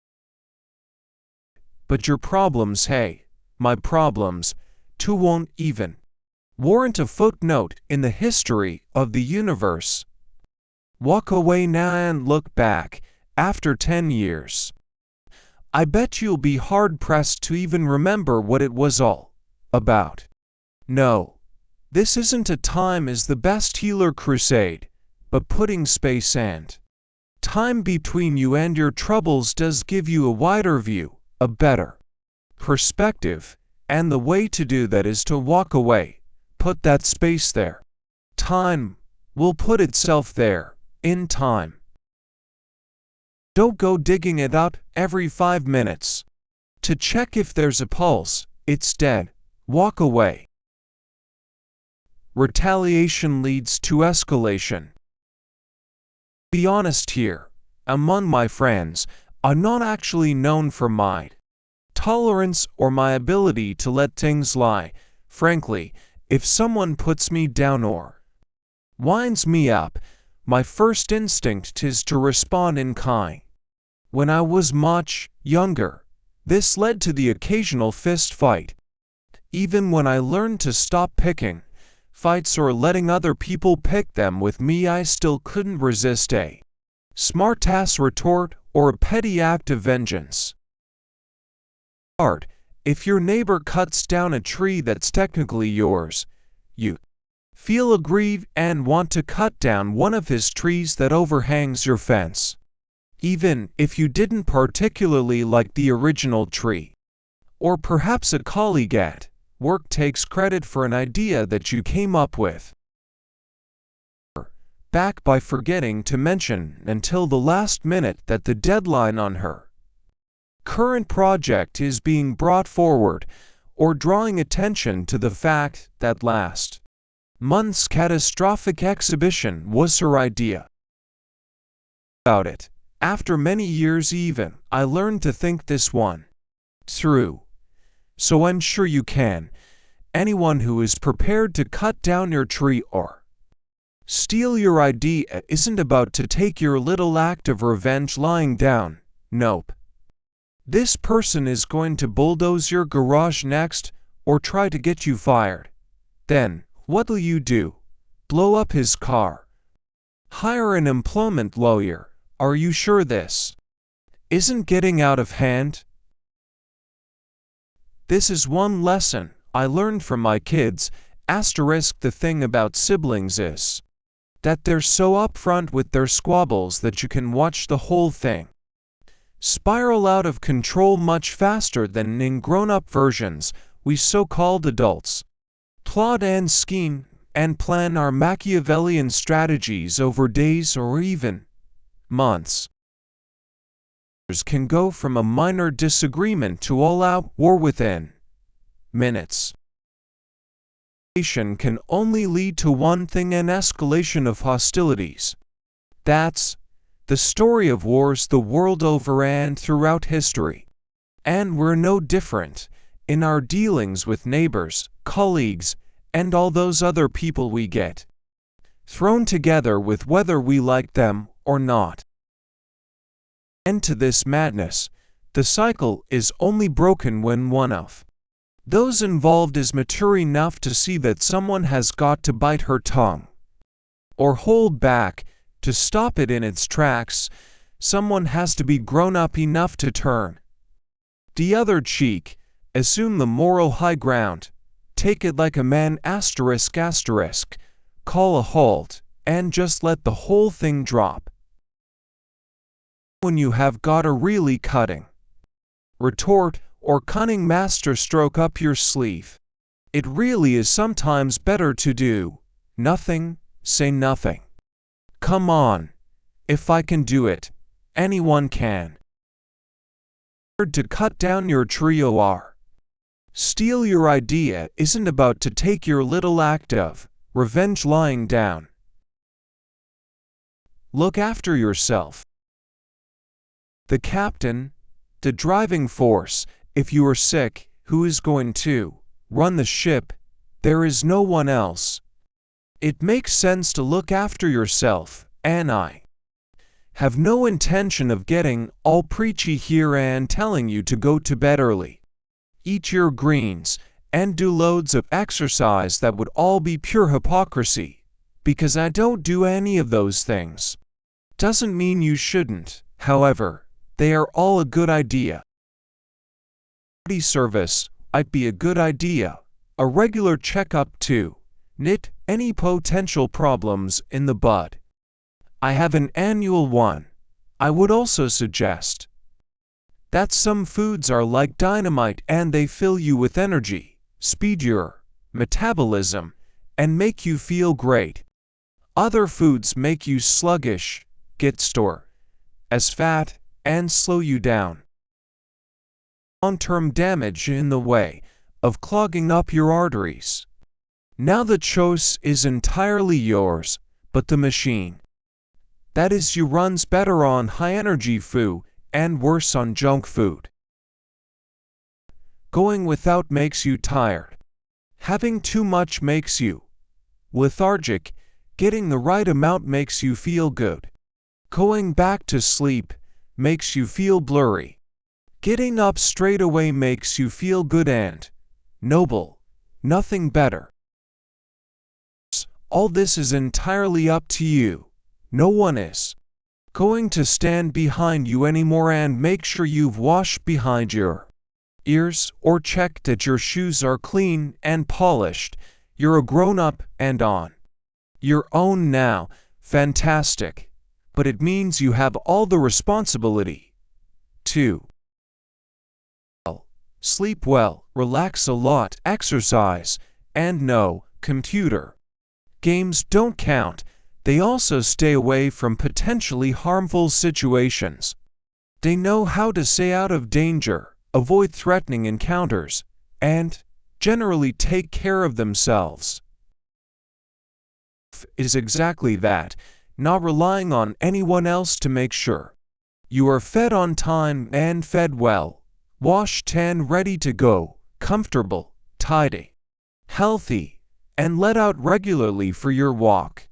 But your problems, hey, my problems, too, won't even warrant a footnote in the history of the universe. Walk away now and look back after 10 years. I bet you'll be hard-pressed to even remember what it was all about. No, this isn't a time as the best healer crusade, but putting space and time between you and your troubles does give you a wider view, a better perspective, and the way to do that is to walk away. Put that space there. Time will put itself there, in time. Don't go digging it up every 5 minutes to check if there's a pulse. It's dead. Walk away. Retaliation leads to escalation. Be honest here. Among my friends, I'm not actually known for my tolerance or my ability to let things lie. Frankly, if someone puts me down or winds me up, my first instinct is to respond in kind. When I was much younger, this led to the occasional fist fight. Even when I learned to stop picking fights or letting other people pick them with me, I still couldn't resist a smart-ass retort or a petty act of vengeance. If your neighbor cuts down a tree that's technically yours, you feel aggrieved and want to cut down one of his trees that overhangs your fence, even if you didn't particularly like the original tree. Or perhaps a colleague at work takes credit for an idea that you came up with back by forgetting to mention until the last minute that the deadline on her current project is being brought forward, or drawing attention to the fact that last month's catastrophic exhibition was her idea. About it. After many years even, I learned to think this one through. So I'm sure you can. Anyone who is prepared to cut down your tree or steal your idea isn't about to take your little act of revenge lying down. Nope. This person is going to bulldoze your garage next, or try to get you fired. Then, what'll you do? Blow up his car? Hire an employment lawyer? Are you sure this isn't getting out of hand? This is one lesson I learned from my kids. The thing about siblings is that they're so upfront with their squabbles that you can watch the whole thing spiral out of control much faster than in grown-up versions. We so-called adults plot and scheme and plan our Machiavellian strategies over days or even months. Can go from a minor disagreement to all-out war within minutes. Can only lead to one thing: an escalation of hostilities. That's the story of wars the world over and throughout history. And we're no different in our dealings with neighbors, colleagues, and all those other people we get thrown together with, whether we like them or not. And to this madness, the cycle is only broken when one of those involved is mature enough to see that someone has got to bite her tongue or hold back to stop it in its tracks. Someone has to be grown up enough to turn the other cheek, assume the moral high ground, take it like a man ***, call a halt, and just let the whole thing drop. When you have got a really cutting retort or cunning masterstroke up your sleeve, it really is sometimes better to do nothing, say nothing. Come on, if I can do it, anyone can. To cut down your trio are. Steal your idea isn't about to take your little act of revenge lying down. Look after yourself. The captain, the driving force, if you are sick, who is going to run the ship? There is no one else. It makes sense to look after yourself, and I have no intention of getting all preachy here and telling you to go to bed early. Eat your greens, and do loads of exercise. That would all be pure hypocrisy, because I don't do any of those things. Doesn't mean you shouldn't, however, they are all a good idea. Body service might be a good idea, a regular checkup to nip any potential problems in the bud. I have an annual one. I would also suggest that some foods are like dynamite and they fill you with energy, speed your metabolism, and make you feel great. Other foods make you sluggish, get stored as fat, and slow you down. Long-term damage in the way of clogging up your arteries. Now the choice is entirely yours, but the machine that is you runs better on high-energy food and worse on junk food. Going without makes you tired. Having too much makes you lethargic. Getting the right amount makes you feel good. Going back to sleep makes you feel blurry. Getting up straight away makes you feel good and noble. Nothing better. All this is entirely up to you. No one is going to stand behind you anymore, and make sure you've washed behind your ears or checked that your shoes are clean and polished. You're a grown-up and on your own now. Fantastic. But it means you have all the responsibility to sleep well, relax a lot, exercise, and no, computer games don't count. They also stay away from potentially harmful situations. They know how to stay out of danger, avoid threatening encounters, and generally take care of themselves. Is exactly that, not relying on anyone else to make sure you are fed on time and fed well, washed and ready to go, comfortable, tidy, healthy, and let out regularly for your walk.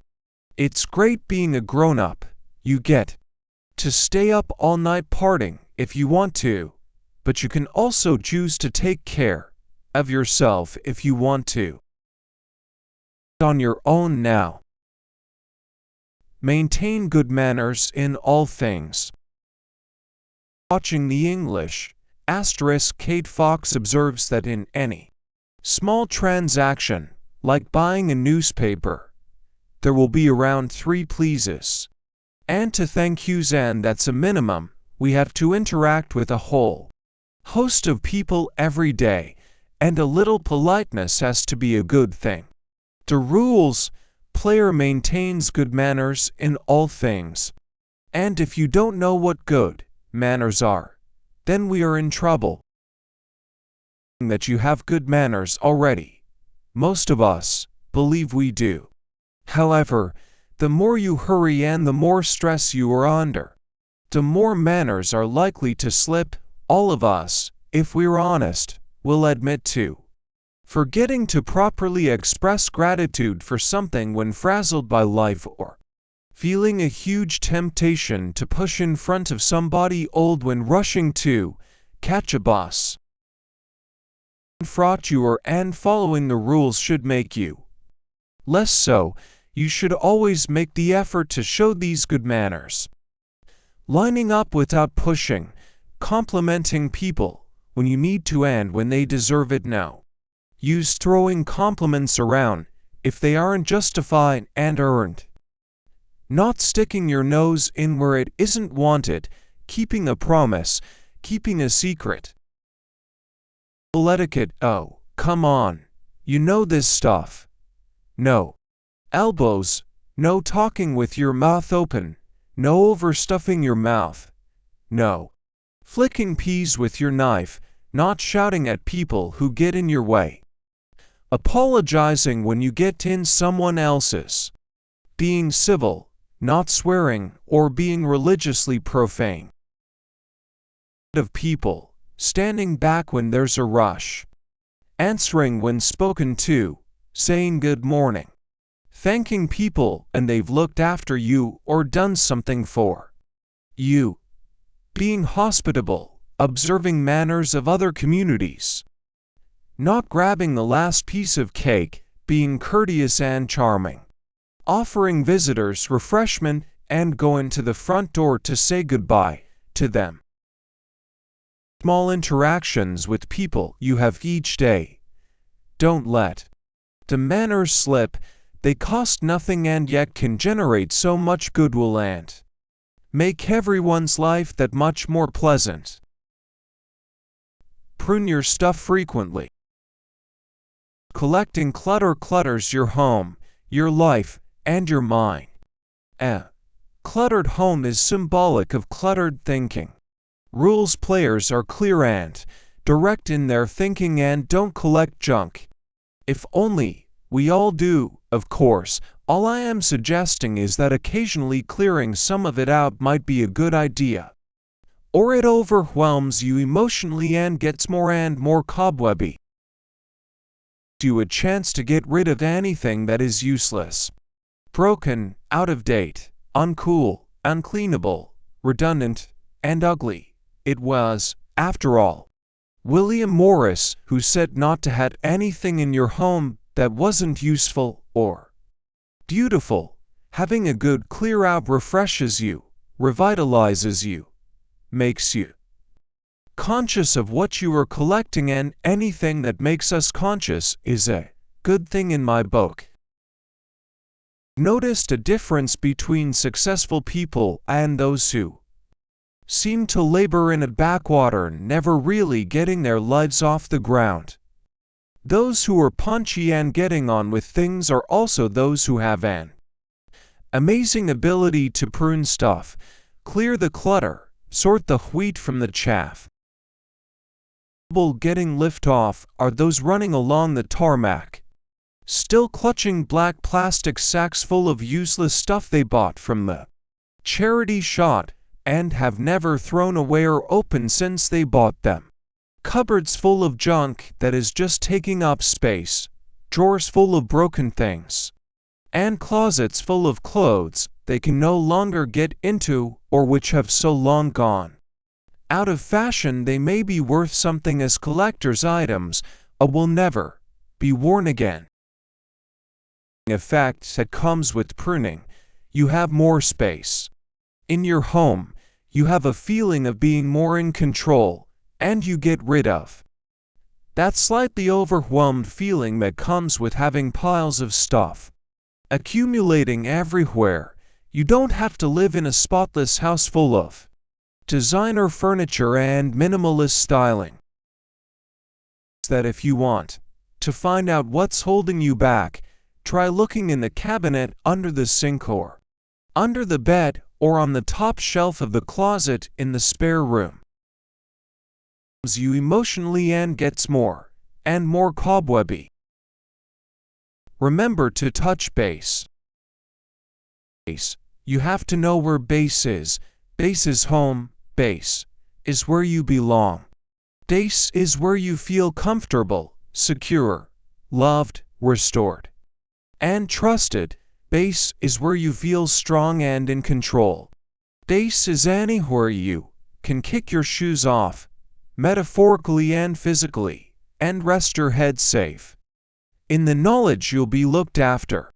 It's great being a grown-up. You get to stay up all night partying if you want to, but you can also choose to take care of yourself if you want to. On your own now. Maintain good manners in all things. Watching the English, Kate Fox observes that in any small transaction, like buying a newspaper, there will be around 3 pleases. And to thank yous, and that's a minimum. We have to interact with a whole host of people every day, and a little politeness has to be a good thing. The rules, player maintains good manners in all things. And if you don't know what good manners are, then we are in trouble. That you have good manners already. Most of us believe we do. However, the more you hurry and the more stress you are under, the more manners are likely to slip. All of us, if we're honest, will admit to forgetting to properly express gratitude for something when frazzled by life, or feeling a huge temptation to push in front of somebody old when rushing to catch a bus. Fraught you are, and following the rules should make you less so. You should always make the effort to show these good manners. Lining up without pushing, complimenting people when you need to and when they deserve it. No use throwing compliments around, if they aren't justified and earned. Not sticking your nose in where it isn't wanted, keeping a promise, keeping a secret. Etiquette, oh, come on, you know this stuff. No elbows, no talking with your mouth open, no overstuffing your mouth, no flicking peas with your knife, not shouting at people who get in your way. Apologizing when you get in someone else's. Being civil, not swearing or being religiously profane. Of people, standing back when there's a rush. Answering when spoken to, saying good morning. Thanking people and they've looked after you or done something for you. Being hospitable, observing manners of other communities. Not grabbing the last piece of cake, being courteous and charming. Offering visitors refreshment and going to the front door to say goodbye to them. Small interactions with people you have each day. Don't let the manners slip, they cost nothing and yet can generate so much goodwill and make everyone's life that much more pleasant. Prune your stuff frequently. Collecting clutter clutters your home, your life, and your mind. A cluttered home is symbolic of cluttered thinking. Rules players are clear and direct in their thinking and don't collect junk. If only we all do, of course. All I am suggesting is that occasionally clearing some of it out might be a good idea. Or it overwhelms you emotionally and gets more and more cobwebby. You a chance to get rid of anything that is useless, broken, out of date, uncool, uncleanable, redundant, and ugly. It was, after all, William Morris who said not to have anything in your home that wasn't useful or beautiful. Having a good clear out refreshes you, revitalizes you, makes you conscious of what you are collecting, and anything that makes us conscious is a good thing in my book. Noticed a difference between successful people and those who seem to labor in a backwater, never really getting their lives off the ground. Those who are punchy and getting on with things are also those who have an amazing ability to prune stuff, clear the clutter, sort the wheat from the chaff. Getting lift off are those running along the tarmac, still clutching black plastic sacks full of useless stuff they bought from the charity shop and have never thrown away or opened since they bought them. Cupboards full of junk that is just taking up space, drawers full of broken things, and closets full of clothes they can no longer get into or which have so long gone out of fashion they may be worth something as collector's items, but will never be worn again. Effect that comes with pruning, you have more space. In your home, you have a feeling of being more in control, and you get rid of that slightly overwhelmed feeling that comes with having piles of stuff accumulating everywhere. You don't have to live in a spotless house full of designer furniture and minimalist styling. That if you want to find out what's holding you back, try looking in the cabinet, under the sink, or under the bed, or on the top shelf of the closet in the spare room. You emotionally and gets more and more cobwebby. Remember to touch base. You have to know where base is. Base is home. Base is where you belong. Base is where you feel comfortable, secure, loved, restored, and trusted. Base is where you feel strong and in control. Base is anywhere you can kick your shoes off, metaphorically and physically, and rest your head safe in the knowledge you'll be looked after.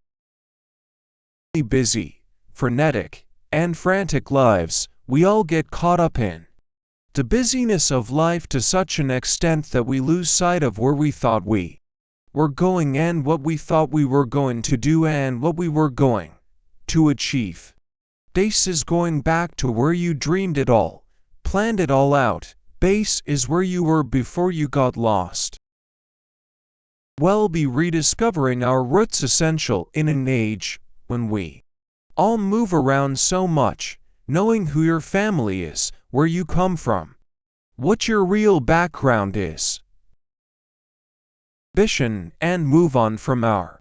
Busy, frenetic, and frantic lives we all get caught up in the busyness of life to such an extent that we lose sight of where we thought we were going and what we thought we were going to do and what we were going to achieve. Base is going back to where you dreamed it all, planned it all out. Base is where you were before you got lost. Well, be rediscovering our roots essential in an age when we all move around so much, knowing who your family is, where you come from, what your real background is. Ambition and move on from our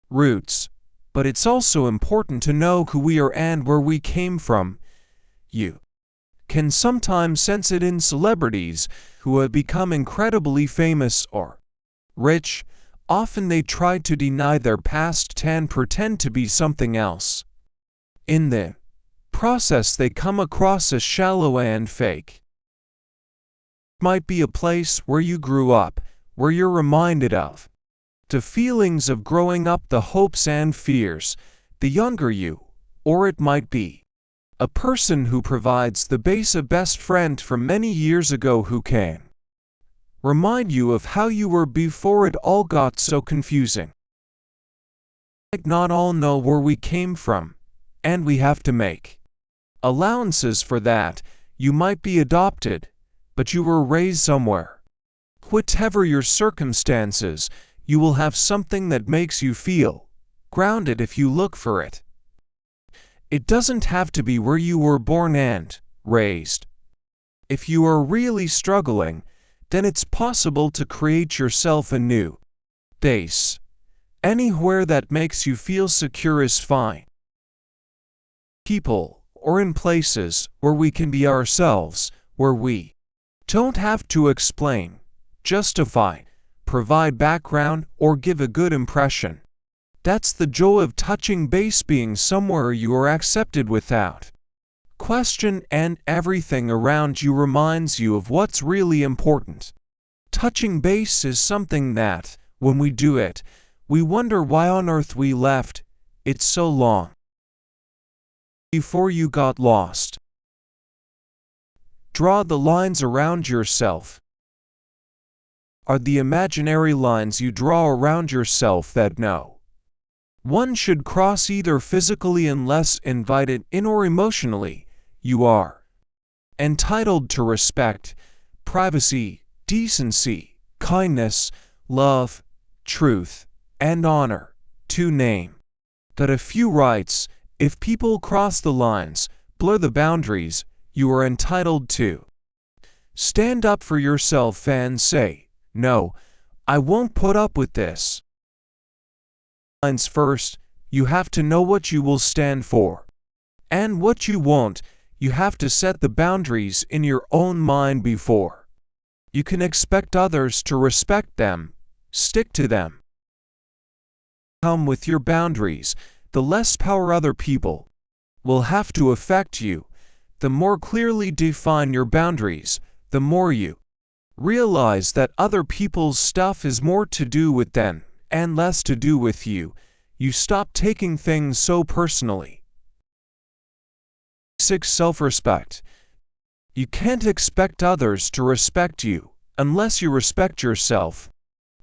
roots, but it's also important to know who we are and where we came from. You can sometimes sense it in celebrities who have become incredibly famous or rich. Often they try to deny their past and pretend to be something else. In the process, they come across as shallow and fake. It might be a place where you grew up, where you're reminded of the feelings of growing up, the hopes and fears, the younger you, or it might be a person who provides the base, a best friend from many years ago who can remind you of how you were before it all got so confusing. Not all know where we came from, and we have to make allowances for that. You might be adopted, but you were raised somewhere. Whatever your circumstances, you will have something that makes you feel grounded if you look for it. It doesn't have to be where you were born and raised. If you are really struggling, then it's possible to create yourself a new base. Anywhere that makes you feel secure is fine. People, or in places where we can be ourselves, where we don't have to explain, justify, provide background, or give a good impression. That's the joy of touching base, being somewhere you are accepted without question, and everything around you reminds you of what's really important. Touching base is something that, when we do it, we wonder why on earth we left it so long before you got lost. Draw the lines around yourself. Are the imaginary lines you draw around yourself that no one should cross, either physically unless invited in or emotionally. You are entitled to respect, privacy, decency, kindness, love, truth, and honor, to name but a few rights. If people cross the lines, blur the boundaries, you are entitled to stand up for yourself and say, "No, I won't put up with this." Lines first, you have to know what you will stand for and what you won't. You have to set the boundaries in your own mind before you can expect others to respect them. Stick to them. Come with your boundaries. The less power other people will have to affect you. The more clearly define your boundaries, the more you realize that other people's stuff is more to do with them and less to do with you. You stop taking things so personally. 6. Self-respect. You can't expect others to respect you unless you respect yourself.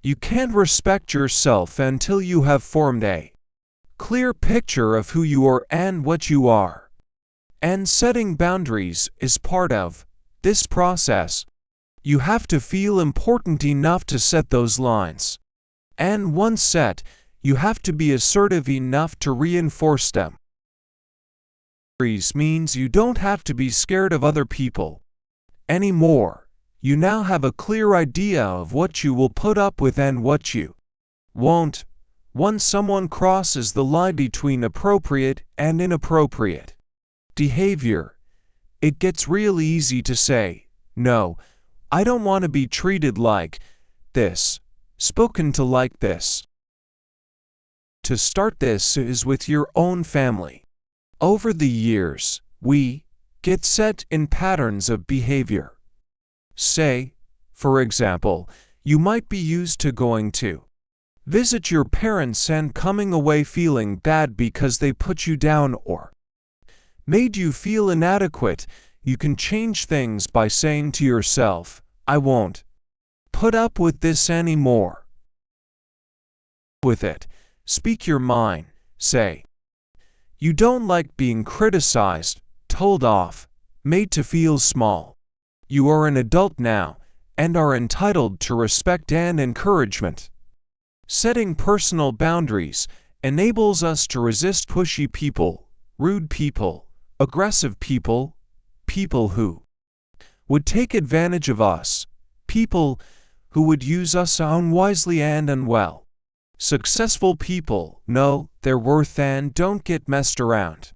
You can't respect yourself until you have formed a clear picture of who you are and what you are. And setting boundaries is part of this process. You have to feel important enough to set those lines. And once set, you have to be assertive enough to reinforce them. Boundaries means you don't have to be scared of other people anymore. You now have a clear idea of what you will put up with and what you won't. Once someone crosses the line between appropriate and inappropriate behavior, it gets really easy to say, "No, I don't want to be treated like this, spoken to like this." To start this is with your own family. Over the years, we get set in patterns of behavior. Say, for example, you might be used to going to visit your parents and coming away feeling bad because they put you down or made you feel inadequate. You can change things by saying to yourself, "I won't put up with this anymore." with it. Speak your mind. Say. You don't like being criticized, told off, made to feel small. You are an adult now and are entitled to respect and encouragement. Setting personal boundaries enables us to resist pushy people, rude people, aggressive people, people who would take advantage of us, people who would use us unwisely and unwell. Successful people know their worth and don't get messed around.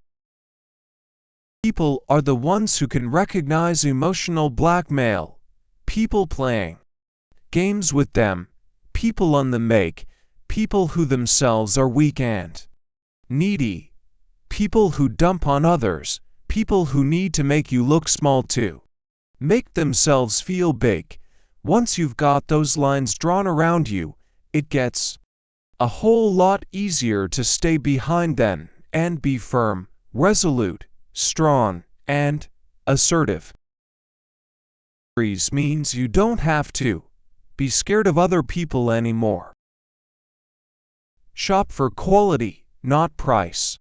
People are the ones who can recognize emotional blackmail, people playing games with them, people on the make, people who themselves are weak and needy, people who dump on others, people who need to make you look small to make themselves feel big. Once you've got those lines drawn around you, it gets a whole lot easier to stay behind them and be firm, resolute, strong, and assertive. Means you don't have to be scared of other people anymore. Shop for quality, not price.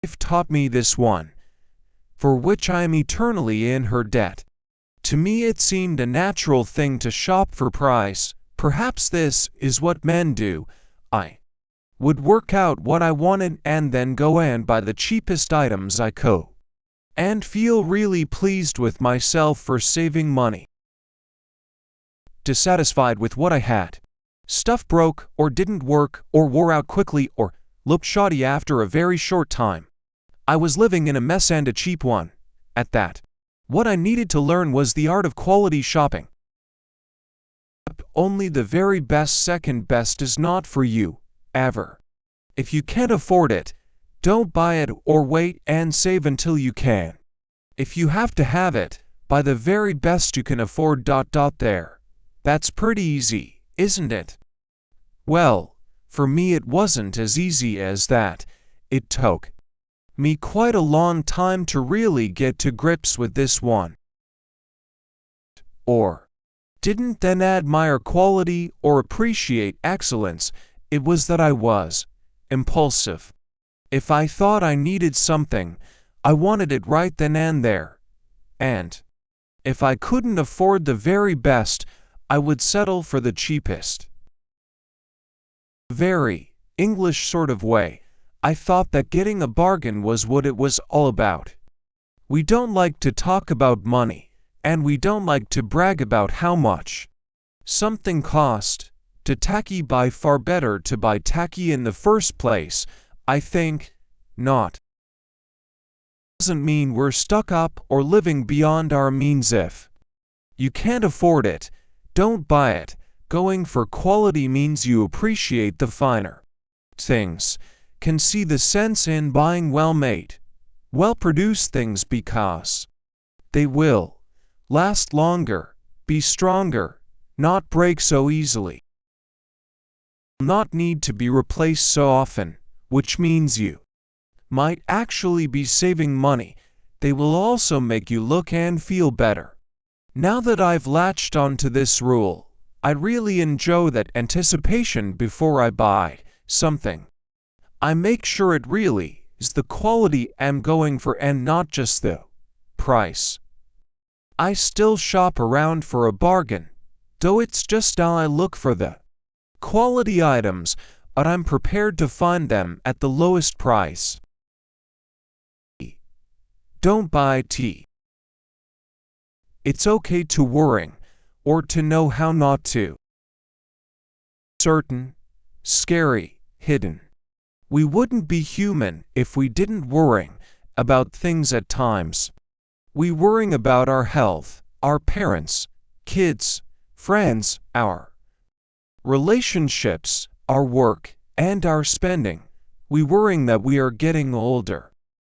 Life taught me this one, for which I am eternally in her debt. To me it seemed a natural thing to shop for price. Perhaps this is what men do. I would work out what I wanted and then go and buy the cheapest items I could, and feel really pleased with myself for saving money. Dissatisfied with what I had. Stuff broke, or didn't work, or wore out quickly, or looked shoddy after a very short time. I was living in a mess and a cheap one, at that. What I needed to learn was the art of quality shopping. Only the very best second best is not for you, ever. If you can't afford it, don't buy it or wait and save until you can. If you have to have it, buy the very best you can afford. There. That's pretty easy, isn't it? Well, for me it wasn't as easy as that. It took me quite a long time to really get to grips with this one. Or didn't then admire quality or appreciate excellence. It was that I was impulsive. If I thought I needed something, I wanted it right then and there. And if I couldn't afford the very best, I would settle for the cheapest. Very English sort of way, I thought that getting a bargain was what it was all about. We don't like to talk about money, and we don't like to brag about how much something cost. To tacky, by far better to buy tacky in the first place, I think. Not doesn't mean we're stuck up or living beyond our means. If you can't afford it, don't buy it. Going for quality means you appreciate the finer things, can see the sense in buying well-made, well-produced things because they will last longer, be stronger, not break so easily, not need to be replaced so often, which means you might actually be saving money. They will also make you look and feel better. Now that I've latched onto this rule, I really enjoy that anticipation before I buy something. I make sure it really is the quality I'm going for and not just the price. I still shop around for a bargain, though it's just how I look for the quality items, but I'm prepared to find them at the lowest price. Don't buy tea. It's okay to worry, or to know how not to. Certain, scary, hidden. We wouldn't be human if we didn't worry about things at times. We worry about our health, our parents, kids, friends, our relationships, our work, and our spending. We worry that we are getting older,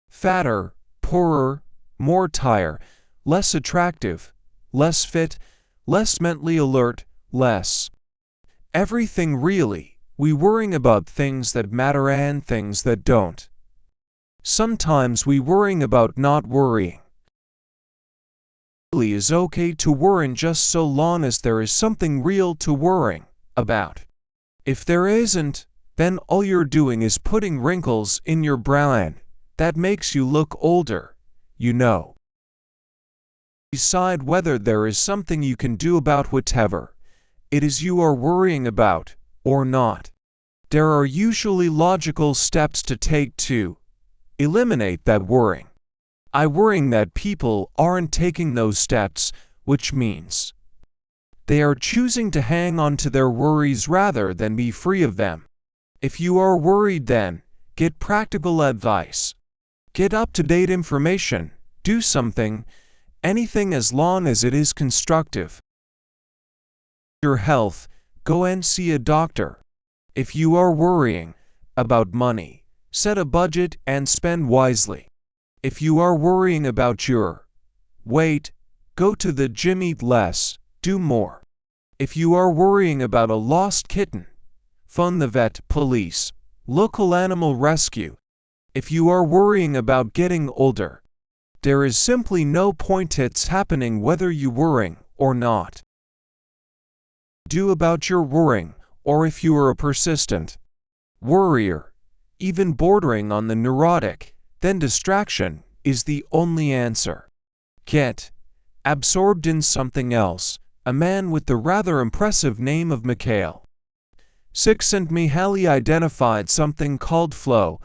fatter, poorer, more tired, less attractive, less fit, less mentally alert, less everything really. We worry about things that matter and things that don't. Sometimes we worry about not worrying. It really is okay to worry just so long as there is something real to worry about. If there isn't, then all you're doing is putting wrinkles in your brow and that makes you look older, you know. Decide whether there is something you can do about whatever it is you are worrying about, or not. There are usually logical steps to take to eliminate that worrying. I'm worrying that people aren't taking those steps, which means they are choosing to hang on to their worries rather than be free of them. If you are worried, then get practical advice. Get up-to-date information. Do something, anything as long as it is constructive. Your health, go and see a doctor. If you are worrying about money, set a budget and spend wisely. If you are worrying about your weight, go to the gym, eat less, do more. If you are worrying about a lost kitten, phone the vet, police, local animal rescue. If you are worrying about getting older, there is simply no point, it's happening whether you worrying or not. Do about your worrying, or if you are a persistent worrier, even bordering on the neurotic, then distraction is the only answer. Get absorbed in something else. A man with the rather impressive name of Mikhail Csikszentmihalyi identified something called flow,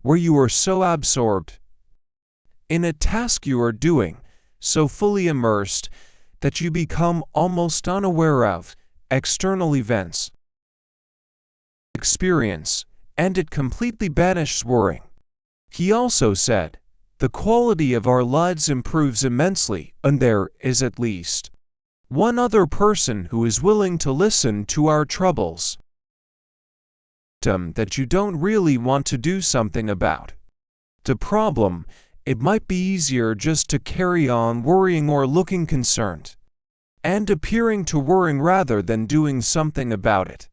where you are so absorbed in a task you are doing, so fully immersed, that you become almost unaware of external events, experience, and it completely banishes worrying. He also said, the quality of our lives improves immensely, and there is at least one other person who is willing to listen to our troubles. That you don't really want to do something about the problem, it might be easier just to carry on worrying or looking concerned and appearing to worrying rather than doing something about it.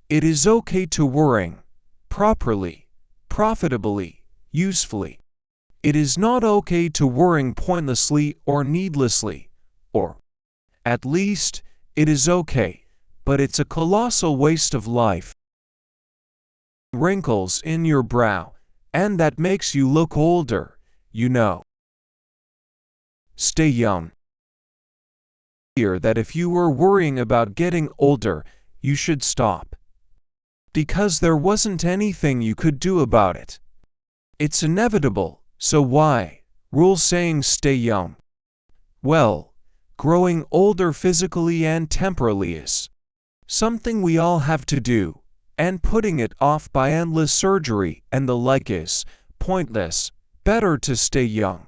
It is okay to worrying properly, profitably, usefully. It is not okay to worrying pointlessly or needlessly, or at least, it is okay, but it's a colossal waste of life. Wrinkles in your brow, and that makes you look older, you know. Stay young. Hear that if you were worrying about getting older, you should stop. Because there wasn't anything you could do about it. It's inevitable, so why? Rule saying stay young. Well, growing older physically and temporally is something we all have to do, and putting it off by endless surgery and the like is pointless. Better to stay young.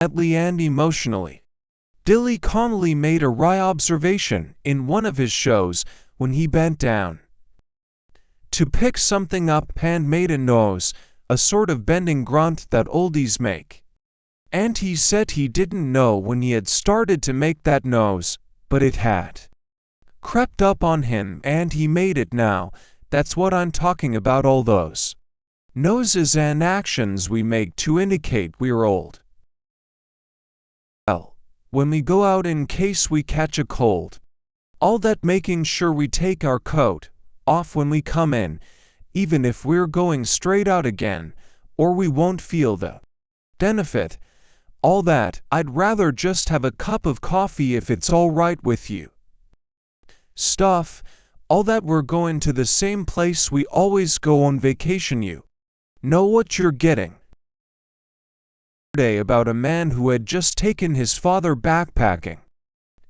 Mentally and emotionally. Dilly Connolly made a wry observation in one of his shows when he bent down to pick something up and made a nose, a sort of bending grunt that oldies make. And he said he didn't know when he had started to make that nose, but it had crept up on him and he made it now. That's what I'm talking about, all those noses and actions we make to indicate we're old. Well, when we go out in case we catch a cold, all that making sure we take our coat off when we come in, even if we're going straight out again, or we won't feel the benefit. All that, I'd rather just have a cup of coffee if it's all right with you. Stuff, all that we're going to the same place we always go on vacation, you know what you're getting. Today about a man who had just taken his father backpacking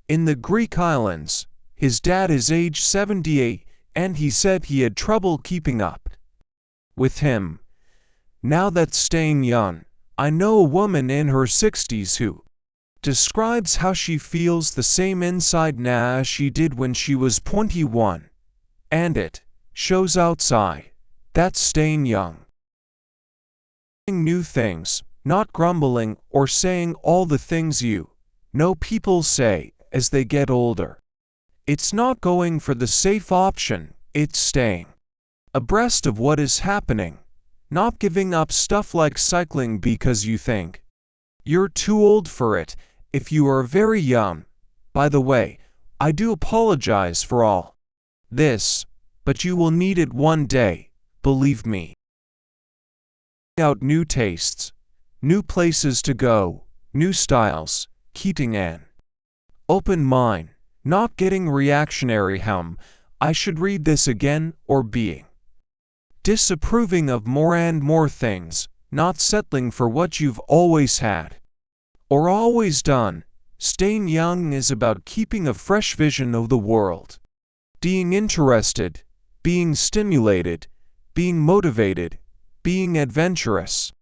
in the Greek islands. His dad is age 78, and he said he had trouble keeping up with him. Now that's staying young. I know a woman in her 60s who describes how she feels the same inside now as she did when she was 21. And it shows outside. That's staying young. New things, not grumbling or saying all the things you know people say as they get older. It's not going for the safe option, it's staying abreast of what is happening. Not giving up stuff like cycling because you think you're too old for it if you are very young. By the way, I do apologize for all this, but you will need it one day, believe me. Out new tastes, new places to go, new styles, keeping an open mind, not getting reactionary I should read this again, or being disapproving of more and more things, not settling for what you've always had or always done. Staying young is about keeping a fresh vision of the world, being interested, being stimulated, being motivated, being adventurous.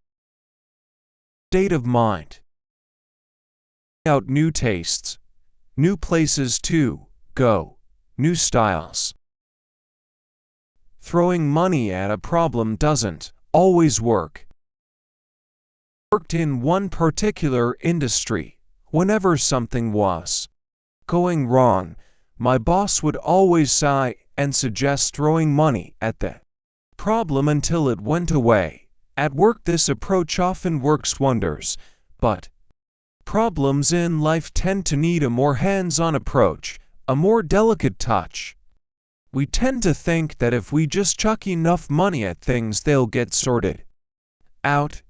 State of mind. Out new tastes, new places to go, new styles. Throwing money at a problem doesn't always work. Worked in one particular industry. Whenever something was going wrong, my boss would always sigh and suggest throwing money at the problem until it went away. At work, this approach often works wonders, but problems in life tend to need a more hands-on approach, a more delicate touch. We tend to think that if we just chuck enough money at things, they'll get sorted out,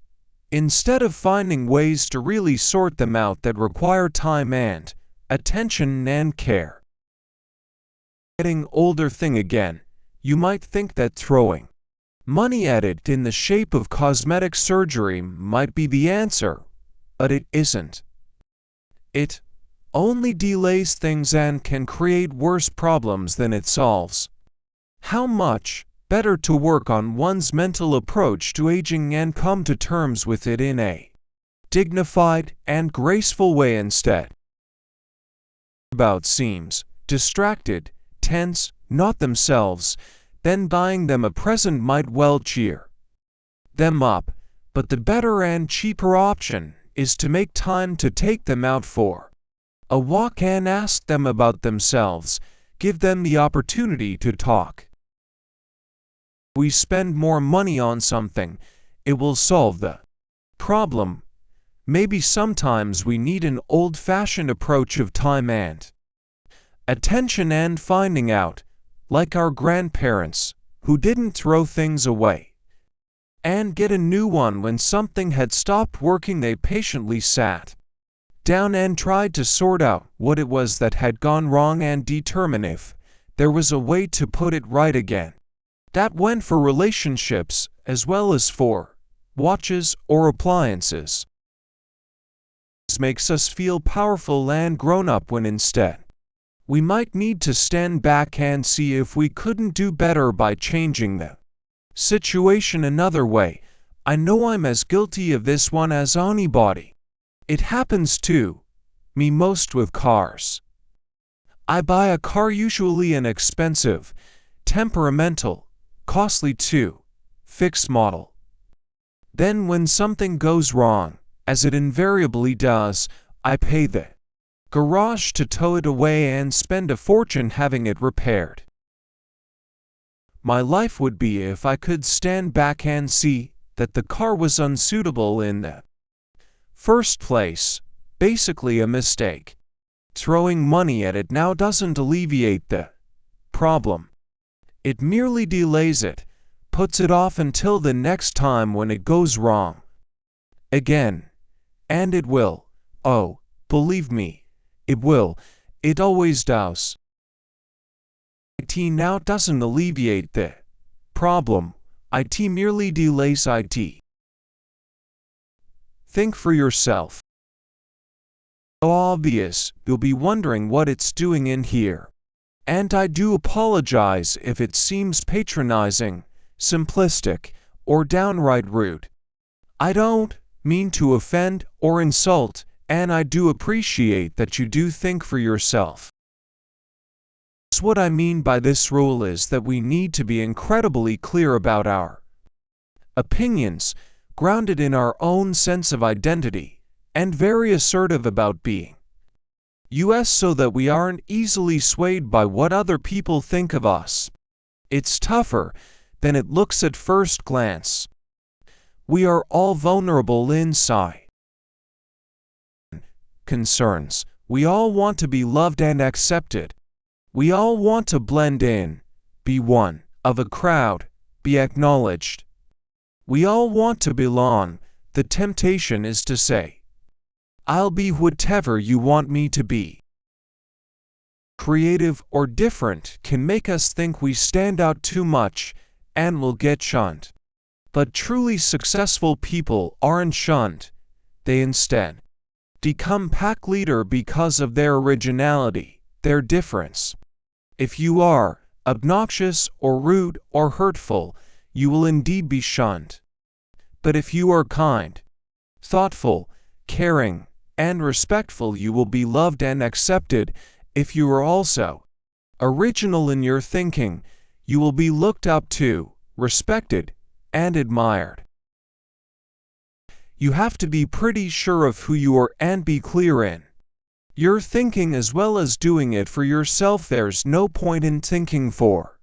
instead of finding ways to really sort them out that require time and attention and care. Getting older thing again, you might think that throwing money at it in the shape of cosmetic surgery might be the answer, but it isn't. It only delays things and can create worse problems than it solves. How much better to work on one's mental approach to aging and come to terms with it in a dignified and graceful way instead. About seems distracted, tense, not themselves, then buying them a present might well cheer them up, but the better and cheaper option is to make time to take them out for a walk and ask them about themselves, give them the opportunity to talk. We spend more money on something, it will solve the problem. Maybe sometimes we need an old-fashioned approach of time and attention and finding out, like our grandparents, who didn't throw things away and get a new one when something had stopped working. They patiently sat down and tried to sort out what it was that had gone wrong and determine if there was a way to put it right again. That went for relationships as well as for watches or appliances. This makes us feel powerful and grown up when instead we might need to stand back and see if we couldn't do better by changing the situation another way. I know I'm as guilty of this one as anybody. It happens to me most with cars. I buy a car, usually an expensive, temperamental, costly too, fixed model. Then when something goes wrong, as it invariably does, I pay the garage to tow it away and spend a fortune having it repaired. My life would be if I could stand back and see that the car was unsuitable in the first place, basically a mistake. Throwing money at it now doesn't alleviate the problem. It merely delays it, puts it off until the next time when it goes wrong again. And it will. Oh, believe me, it will. It always does. IT now doesn't alleviate the problem. IT merely delays it. Think for yourself. So obvious, you'll be wondering what it's doing in here. And I do apologize if it seems patronizing, simplistic, or downright rude. I don't mean to offend or insult, and I do appreciate that you do think for yourself. What I mean by this rule is that we need to be incredibly clear about our opinions, grounded in our own sense of identity, and very assertive about being us so that we aren't easily swayed by what other people think of us. It's tougher than it looks at first glance. We are all vulnerable inside concerns. We all want to be loved and accepted. We all want to blend in, be one of a crowd, be acknowledged. We all want to belong. The temptation is to say, I'll be whatever you want me to be. Creative or different can make us think we stand out too much and will get shunned. But truly successful people aren't shunned. They instead become pack leader because of their originality, their difference. If you are obnoxious or rude or hurtful, you will indeed be shunned. But if you are kind, thoughtful, caring, and respectful, you will be loved and accepted. If you are also original in your thinking, you will be looked up to, respected, and admired. You have to be pretty sure of who you are and be clear in your thinking as well as doing it for yourself. There's no point in thinking for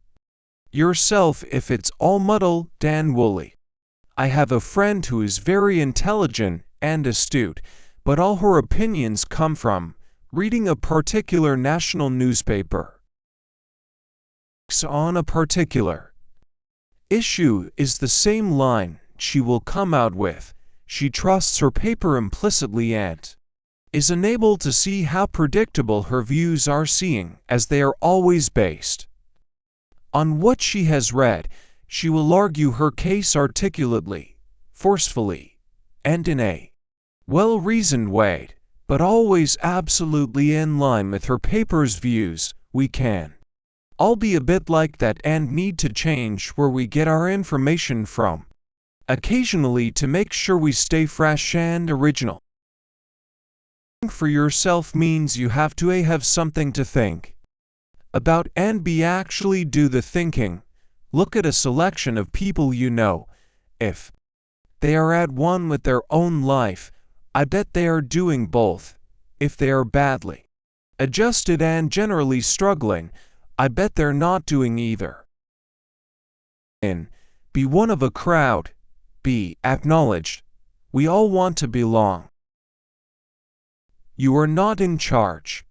yourself if it's all muddled and woolly. I have a friend who is very intelligent and astute, but all her opinions come from reading a particular national newspaper on a particular issue is the same line she will come out with. She trusts her paper implicitly and is unable to see how predictable her views are, seeing as they are always based on what she has read. She will argue her case articulately, forcefully, and in a well-reasoned way, but always absolutely in line with her paper's views. We can all be a bit like that and need to change where we get our information from occasionally to make sure we stay fresh and original. Think for yourself means you have to have something to think about and b actually do the thinking. Look at a selection of people you know. If they are at one with their own life, I bet they are doing both. If they are badly adjusted and generally struggling, I bet they're not doing either. Be one of a crowd. Be acknowledged. We all want to belong. You are not in charge.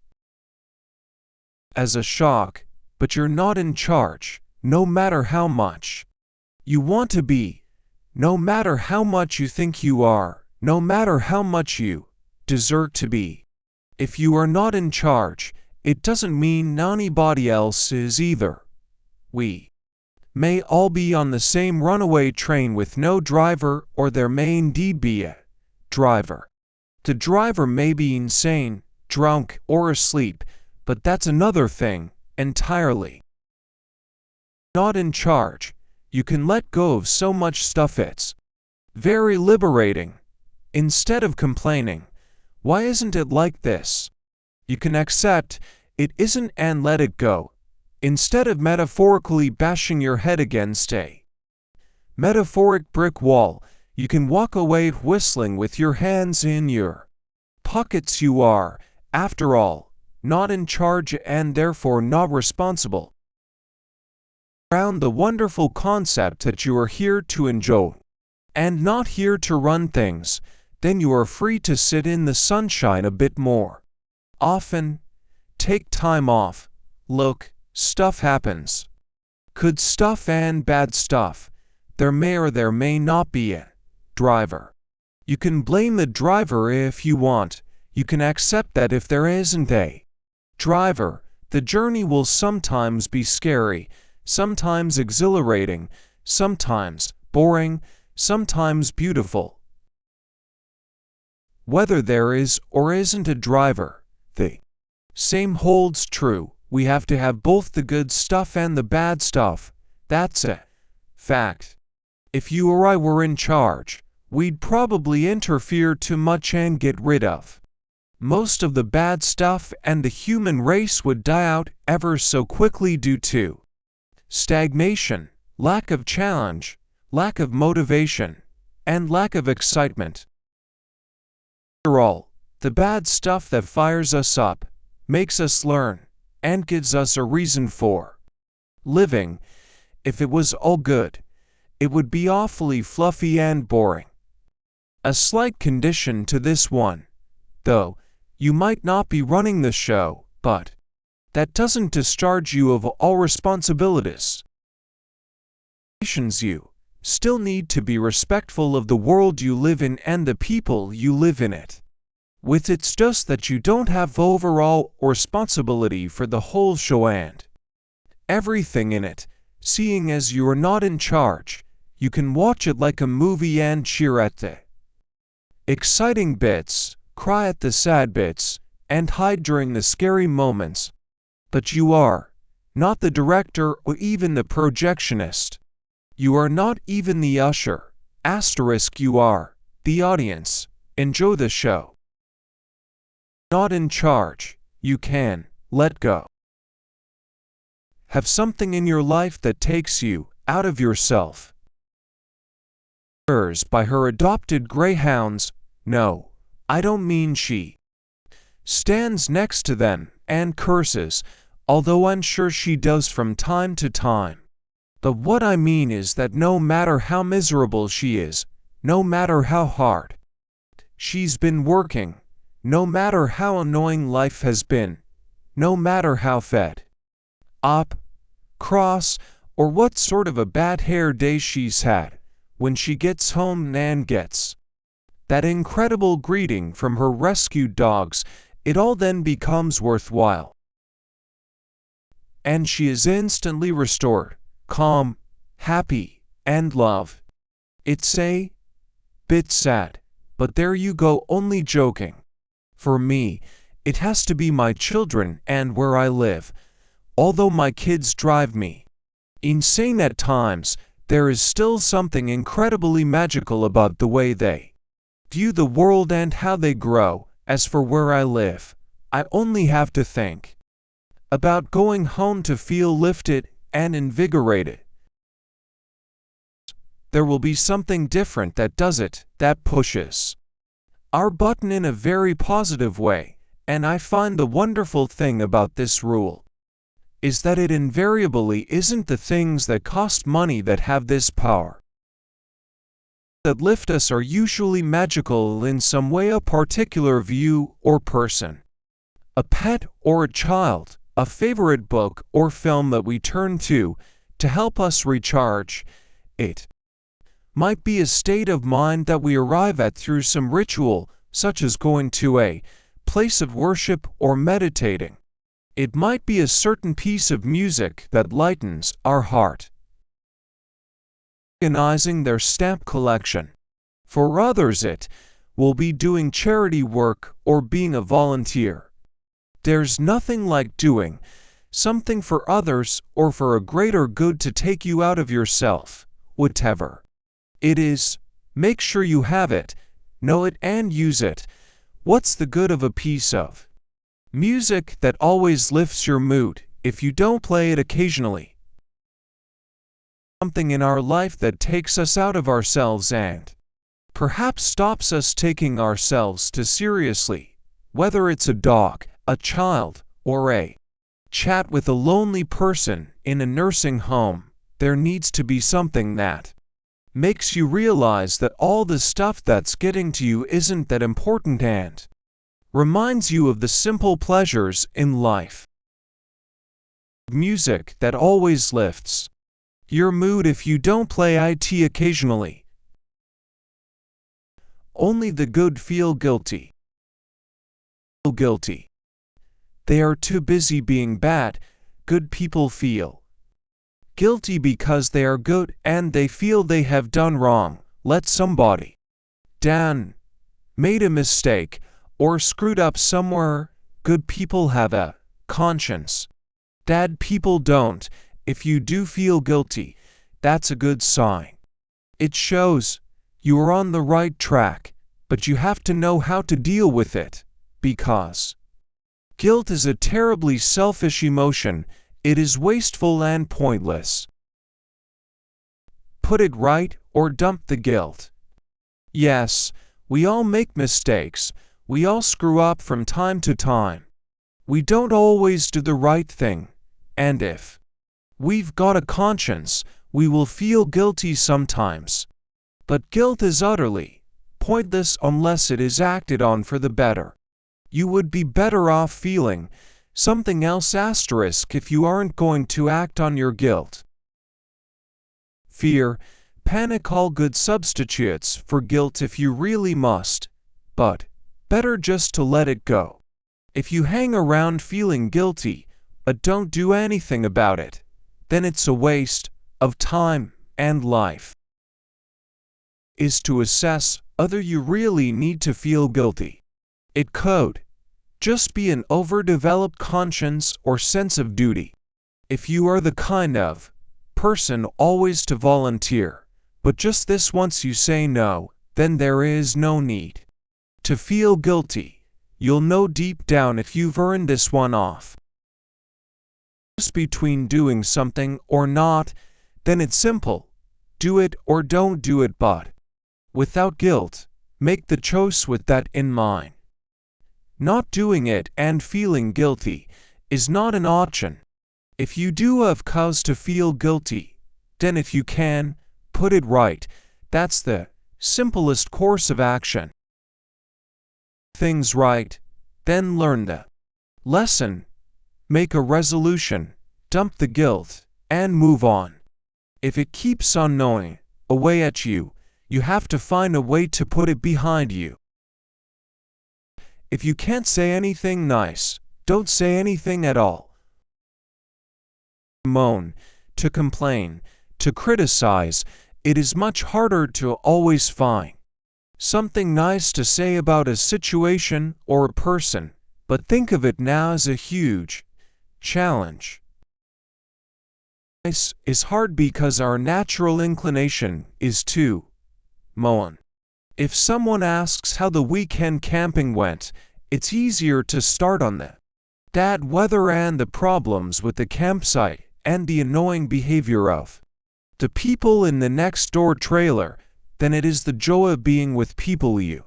As a shock, but you're not in charge, no matter how much you want to be, no matter how much you think you are, no matter how much you deserve to be. If you are not in charge, it doesn't mean anybody else is either. We may all be on the same runaway train with no driver, or there may indeed be a driver. The driver may be insane, drunk, or asleep, but that's another thing entirely. Not in charge, you can let go of so much stuff. It's very liberating. Instead of complaining, why isn't it like this? You can accept it isn't and let it go. Instead of metaphorically bashing your head against a metaphoric brick wall, you can walk away whistling with your hands in your pockets. You are, after all, not in charge and therefore not responsible. Around the wonderful concept that you are here to enjoy and not here to run things, then you are free to sit in the sunshine a bit more often. Take time off. Look, stuff happens. Good stuff and bad stuff. There may or there may not be a driver. You can blame the driver if you want. You can accept that if there isn't a driver, the journey will sometimes be scary, sometimes exhilarating, sometimes boring, sometimes beautiful. Whether there is or isn't a driver, the same holds true. We have to have both the good stuff and the bad stuff. That's a fact. If you or I were in charge, we'd probably interfere too much and get rid of most of the bad stuff, and the human race would die out ever so quickly due to stagnation, lack of challenge, lack of motivation, and lack of excitement. After all, the bad stuff that fires us up, makes us learn, and gives us a reason for living. If it was all good, it would be awfully fluffy and boring. A slight condition to this one, though, you might not be running the show, but That doesn't discharge you of all responsibilities. You still need to be respectful of the world you live in and the people you live in it. With it's just that you don't have overall responsibility for the whole show and everything in it, seeing as you are not in charge. You can watch it like a movie and cheer at the exciting bits, cry at the sad bits, and hide during the scary moments. But you are not the director or even the projectionist. You are not even the usher. Asterisk, you are the audience. Enjoy the show. Not in charge. You can let go. Have something in your life that takes you out of yourself. By her adopted greyhounds. No, I don't mean she stands next to them and curses, although I'm sure she does from time to time. But what I mean is that no matter how miserable she is, no matter how hard she's been working, no matter how annoying life has been, no matter how fed up, cross, or what sort of a bad hair day she's had, when she gets home and gets that incredible greeting from her rescued dogs, it all then becomes worthwhile. And she is instantly restored, calm, happy, and love. It's a bit sad, but there you go, only joking. For me, it has to be my children and where I live. Although my kids drive me insane at times, there is still something incredibly magical about the way they view the world and how they grow. As for where I live, I only have to think about going home to feel lifted and invigorated. There will be something different that does it, that pushes our button in a very positive way, and I find the wonderful thing about this rule is that it invariably isn't the things that cost money that have this power. That lift us are usually magical in some way, a particular view or person, a pet or a child, a favorite book or film that we turn to help us recharge. It might be a state of mind that we arrive at through some ritual, such as going to a place of worship or meditating. It might be a certain piece of music that lightens our heart. Organizing their stamp collection. For others it will be doing charity work or being a volunteer. There's nothing like doing something for others or for a greater good to take you out of yourself. Whatever it is, make sure you have it, know it and use it. What's the good of a piece of music that always lifts your mood if you don't play it occasionally? Something in our life that takes us out of ourselves and perhaps stops us taking ourselves too seriously, whether it's a dog, a child, or a chat with a lonely person in a nursing home. There needs to be something that makes you realize that all the stuff that's getting to you isn't that important and reminds you of the simple pleasures in life. Music that always lifts your mood if you don't play it occasionally. Only the good feel guilty. They are too busy being bad. Good people feel guilty because they are good and they feel they have done wrong, let somebody down, made a mistake, or screwed up somewhere. Good people have a conscience. Bad people don't. If you do feel guilty, that's a good sign. It shows you are on the right track, but you have to know how to deal with it, because guilt is a terribly selfish emotion. It is wasteful and pointless. Put it right or dump the guilt. Yes, we all make mistakes. We all screw up from time to time. We don't always do the right thing, and if we've got a conscience, we will feel guilty sometimes. But guilt is utterly pointless unless it is acted on for the better. You would be better off feeling Something else asterisk if you aren't going to act on your guilt. Fear, panic, all good substitutes for guilt if you really must, but better just to let it go. If you hang around feeling guilty, but don't do anything about it, then it's a waste of time and life. Is to assess whether you really need to feel guilty. It could just be an overdeveloped conscience or sense of duty. If you are the kind of person always to volunteer, but just this once you say no, then there is no need to feel guilty. You'll know deep down if you've earned this one off. Just between doing something or not, then it's simple. Do it or don't do it, but without guilt. Make the choice with that in mind. Not doing it and feeling guilty is not an option. If you do have cause to feel guilty, then if you can, put it right. That's the simplest course of action. Things right, then learn the lesson. Make a resolution, dump the guilt, and move on. If it keeps on gnawing away at you, you have to find a way to put it behind you. If you can't say anything nice, don't say anything at all. To moan, to complain, to criticize, it is much harder to always find something nice to say about a situation or a person, but think of it now as a huge challenge. Nice is hard because our natural inclination is to moan. If someone asks how the weekend camping went, it's easier to start on the bad weather and the problems with the campsite and the annoying behavior of the people in the next door trailer than it is the joy of being with people you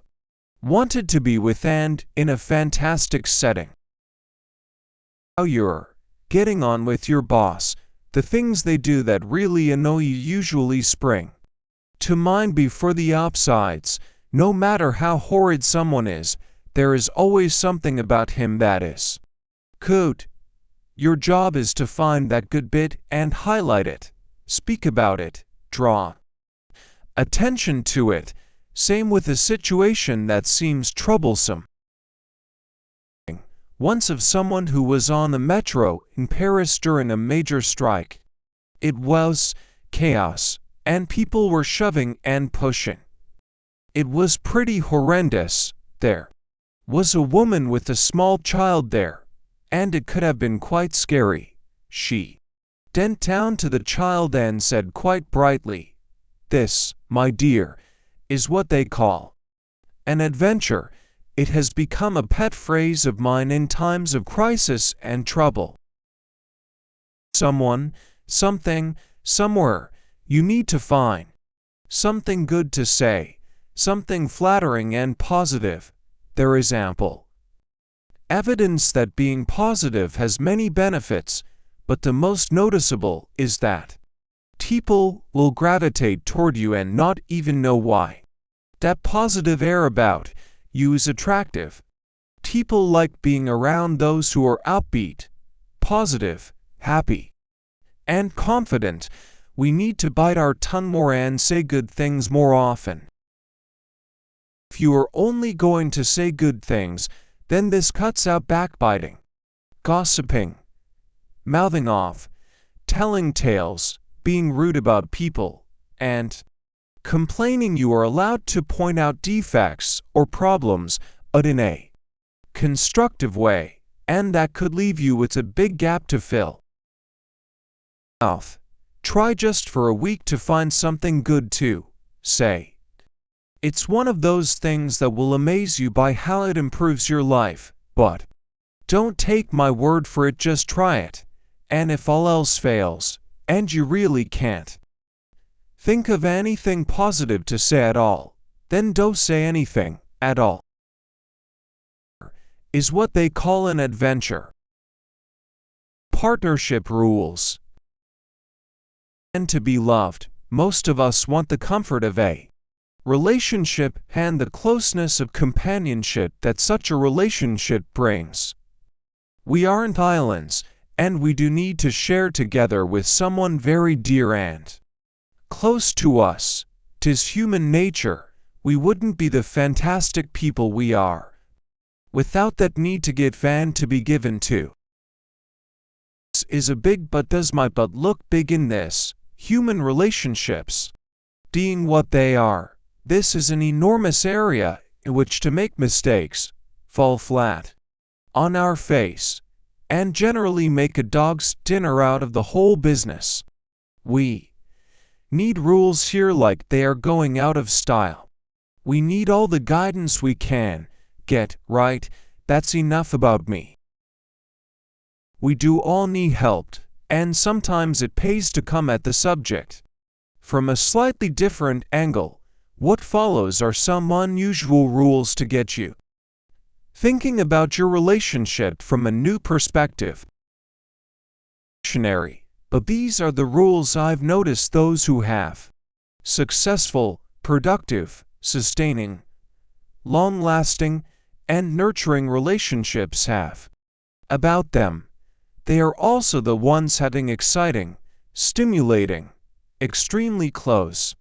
wanted to be with and in a fantastic setting. How you're getting on with your boss, the things they do that really annoy you usually spring to mind before the upsides. No matter how horrid someone is, there is always something about him that is good. Your job is to find that good bit and highlight it, speak about it, draw attention to it. Same with a situation that seems troublesome. Once of someone who was on the metro in Paris during a major strike. It was chaos, and people were shoving and pushing. It was pretty horrendous. There was a woman with a small child there, and it could have been quite scary. She bent down to the child and said quite brightly, "This, my dear, is what they call an adventure." It has become a pet phrase of mine in times of crisis and trouble. Someone, something, somewhere, you need to find something good to say, something flattering and positive. There is ample evidence that being positive has many benefits, but the most noticeable is that people will gravitate toward you and not even know why. That positive air about you is attractive. People like being around those who are upbeat, positive, happy, and confident. We need to bite our tongue more and say good things more often. If you are only going to say good things, then this cuts out backbiting, gossiping, mouthing off, telling tales, being rude about people, and complaining. You are allowed to point out defects or problems, but in a constructive way, and that could leave you with a big gap to fill. Try just for a week to find something good to say. It's one of those things that will amaze you by how it improves your life, but don't take my word for it, just try it. And if all else fails, and you really can't think of anything positive to say at all, then don't say anything at all. Is what they call an adventure. Partnership rules. And to be loved, most of us want the comfort of a relationship and the closeness of companionship that such a relationship brings. We aren't islands, and we do need to share together with someone very dear and close to us. 'Tis human nature. We wouldn't be the fantastic people we are without that need to get fan to be given to. This is a big but does my but look big in this? Human relationships being what they are. This is an enormous area in which to make mistakes, fall flat on our face, and generally make a dog's dinner out of the whole business. We need rules here like they are going out of style. We need all the guidance we can get. Right, that's enough about me. We do all need help, and sometimes it pays to come at the subject from a slightly different angle. What follows are some unusual rules to get you thinking about your relationship from a new perspective. But these are the rules I've noticed those who have successful, productive, sustaining, long-lasting, and nurturing relationships have about them. They are also the ones having exciting, stimulating, extremely close,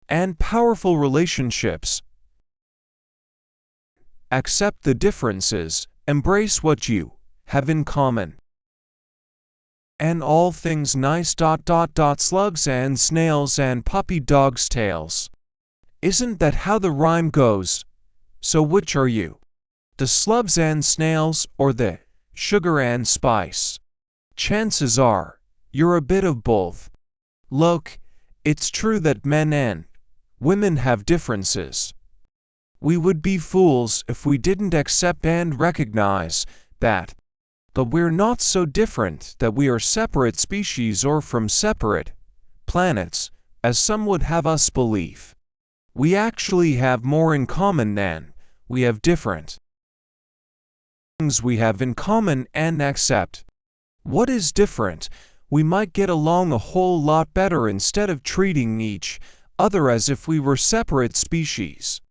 and powerful relationships. Accept the differences, embrace what you have in common. And all things nice. Slugs and snails and puppy dogs' tails. Isn't that how the rhyme goes? So which are you? The slugs and snails or the sugar and spice? Chances are, you're a bit of both. Look, it's true that men and women have differences. We would be fools if we didn't accept and recognize that. But we're not so different that we are separate species or from separate planets, as some would have us believe. We actually have more in common than we have different things we have in common and accept what is different. We might get along a whole lot better instead of treating each other as if we were separate species.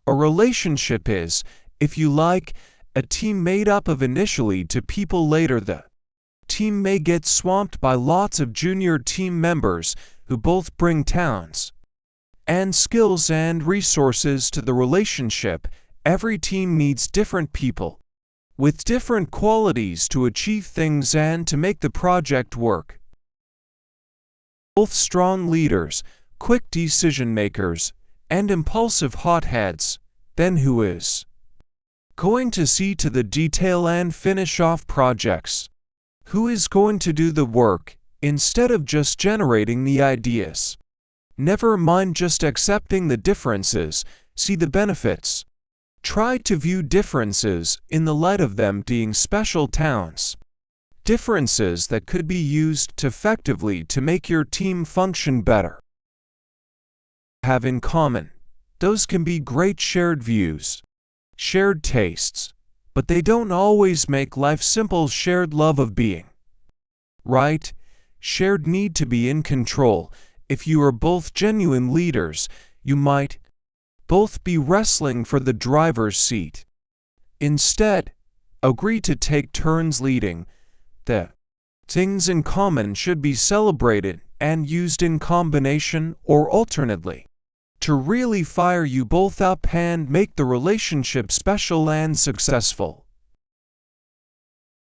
A relationship is, if you like, a team made up of initially two people. Later the team may get swamped by lots of junior team members who both bring talents and skills and resources to the relationship. Every team needs different people with different qualities to achieve things and to make the project work. Both strong leaders, quick decision makers, and impulsive hotheads. Then who is going to see to the detail and finish off projects? Who is going to do the work, instead of just generating the ideas? Never mind just accepting the differences, see the benefits. Try to view differences in the light of them being special talents. Differences that could be used effectively to make your team function better. Have in common. Those can be great shared views, shared tastes, but they don't always make life simple. Shared love of being right, shared need to be in control. If you are both genuine leaders, you might both be wrestling for the driver's seat. Instead, agree to take turns leading. The things in common should be celebrated and used in combination or alternately to really fire you both up and make the relationship special and successful.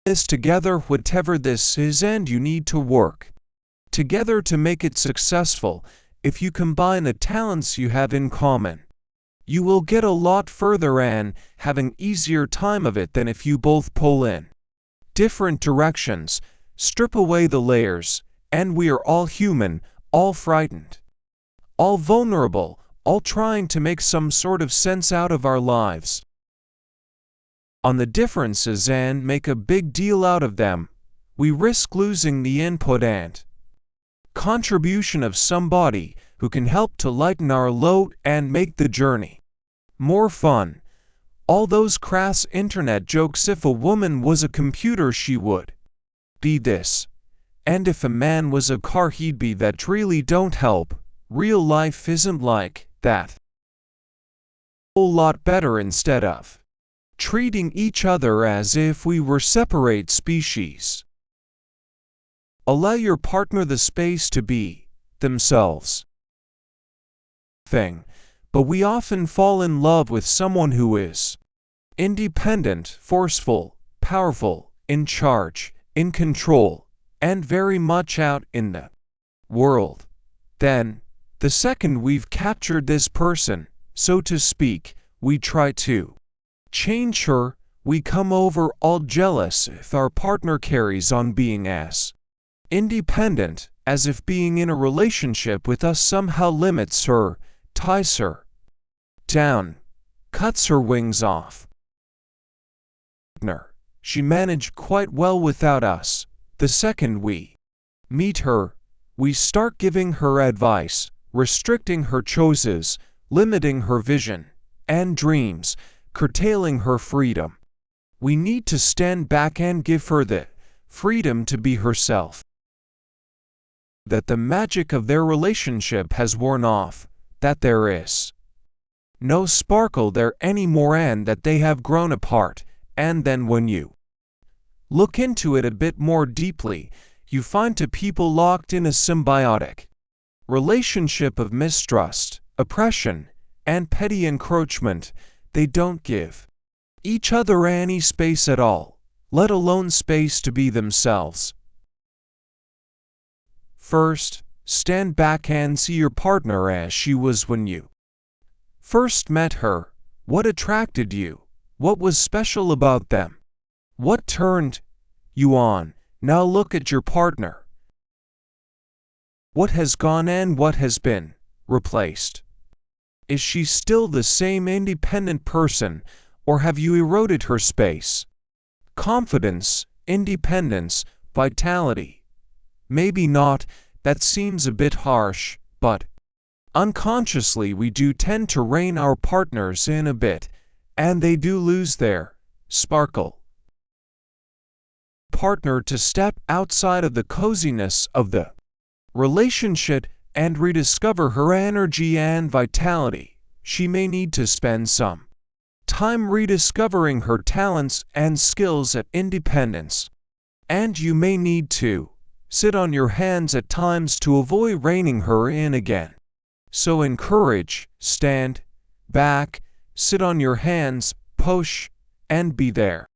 This together, whatever this is, and you need to work together to make it successful. If you combine the talents you have in common, you will get a lot further and have an easier time of it than if you both pull in different directions. Strip away the layers, and we are all human, all frightened, all vulnerable, all trying to make some sort of sense out of our lives on the differences and make a big deal out of them. We risk losing the input and contribution of somebody who can help to lighten our load and make the journey more fun. All those crass internet jokes. If a woman was a computer, she would be this, and if a man was a car, he'd be that. Really don't help. Real life isn't like that. A whole lot better. Instead of treating each other as if we were separate species. Allow your partner the space to be themselves. But we often fall in love with someone who is independent, forceful, powerful, in charge, in control, and very much out in the world. Then, the second we've captured this person, so to speak, we try to change her. We come over all jealous if our partner carries on being as independent, as if being in a relationship with us somehow limits her, ties her down, cuts her wings off. She managed quite well without us. The second we meet her, we start giving her advice, restricting her choices, limiting her vision and dreams, curtailing her freedom. We need to stand back and give her the freedom to be herself. That the magic of their relationship has worn off, that there is no sparkle there anymore, and that they have grown apart. And then when you look into it a bit more deeply, you find two people locked in a symbiotic relationship of mistrust, oppression, and petty encroachment. They don't give each other any space at all, let alone space to be themselves. First, stand back and see your partner as she was when you first met her. What attracted you? What was special about them? What turned you on? Now look at your partner. What has gone and what has been replaced? Is she still the same independent person, or have you eroded her space, confidence, independence, vitality? Maybe not. That seems a bit harsh, but unconsciously we do tend to rein our partners in a bit, and they do lose their sparkle. Partner to step outside of the coziness of the relationship and rediscover her energy and vitality. She may need to spend some time rediscovering her talents and skills at independence. And you may need to sit on your hands at times to avoid reining her in again. So encourage, stand back, sit on your hands, push, and be there.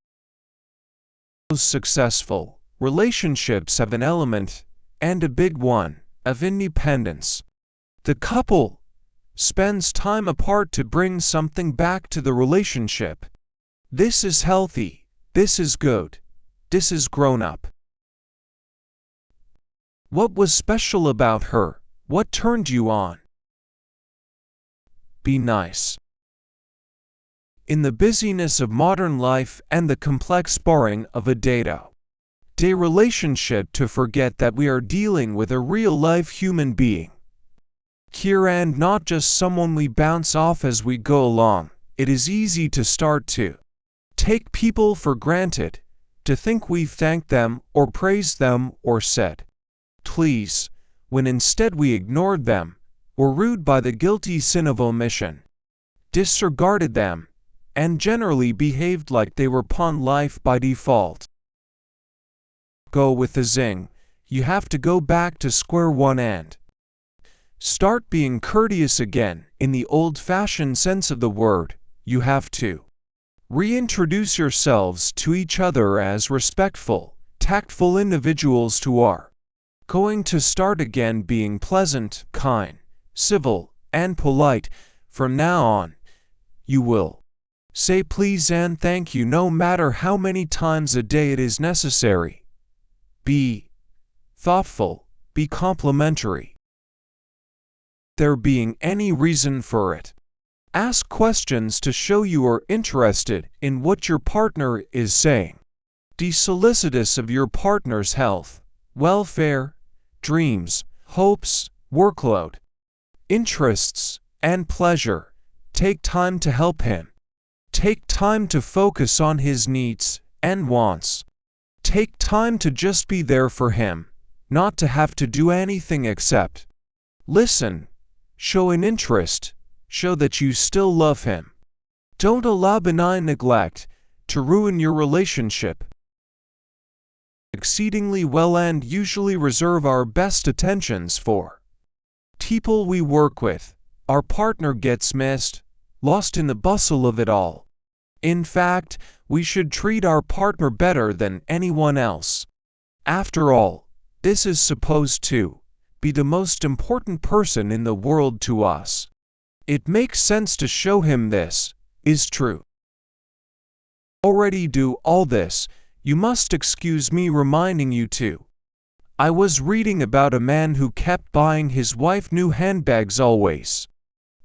Most successful relationships have an element, and a big one, of independence. The couple spends time apart to bring something back to the relationship. This is healthy, this is good, this is grown up. What was special about her? What turned you on? Be nice. In the busyness of modern life and the complex boring of a day-to-day relationship, to forget that we are dealing with a real-life human being here and not just someone we bounce off as we go along. It is easy to start to take people for granted, to think we've thanked them or praised them or said please, when instead we ignored them, were rude by the guilty sin of omission, disregarded them, and generally behaved like they were pawn life by default. Go with the zing. You have to go back to square one and start being courteous again. In the old-fashioned sense of the word, you have to reintroduce yourselves to each other as respectful, tactful individuals who are going to start again being pleasant, kind, civil, and polite. From now on, you will say please and thank you no matter how many times a day it is necessary. Be thoughtful, be complimentary. There being any reason for it, ask questions to show you are interested in what your partner is saying. Be solicitous of your partner's health, welfare, dreams, hopes, workload, interests, and pleasure. Take time to help him. Take time to focus on his needs and wants. Take time to just be there for him, not to have to do anything except listen. Show an interest. Show that you still love him. Don't allow benign neglect, to ruin your relationship exceedingly well and usually reserve our best attentions for people we work with. Our partner gets missed, lost in the bustle of it all. In fact, we should treat our partner better than anyone else. After all, this is supposed to be the most important person in the world to us. It makes sense to show him this is true. Already do all this, you must excuse me reminding you too. I was reading about a man who kept buying his wife new handbags always.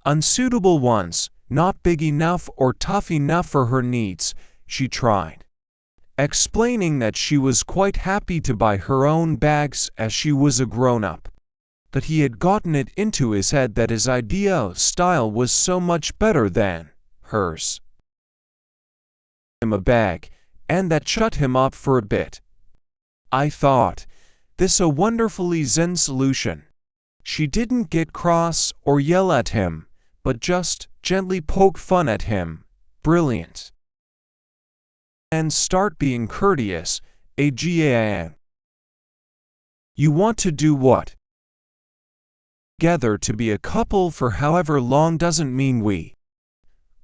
Unsuitable ones, not big enough or tough enough for her needs, she tried. Explaining that she was quite happy to buy her own bags as she was a grown-up. That he had gotten it into his head that his idea of style was so much better than hers. Him a bag, and that shut him up for a bit. I thought this a wonderfully zen solution. She didn't get cross or yell at him, but just gently poke fun at him. Brilliant. And start being courteous, AGAN. You want to do what? Together to be a couple for however long doesn't mean we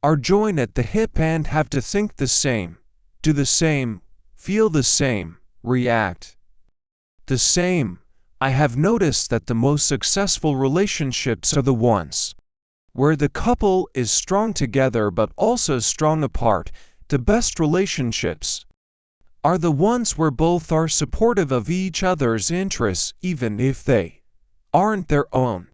are joined at the hip and have to think the same, do the same, feel the same, react the same. I have noticed that the most successful relationships are the ones where the couple is strong together but also strong apart. The best relationships are the ones where both are supportive of each other's interests even if they aren't their own.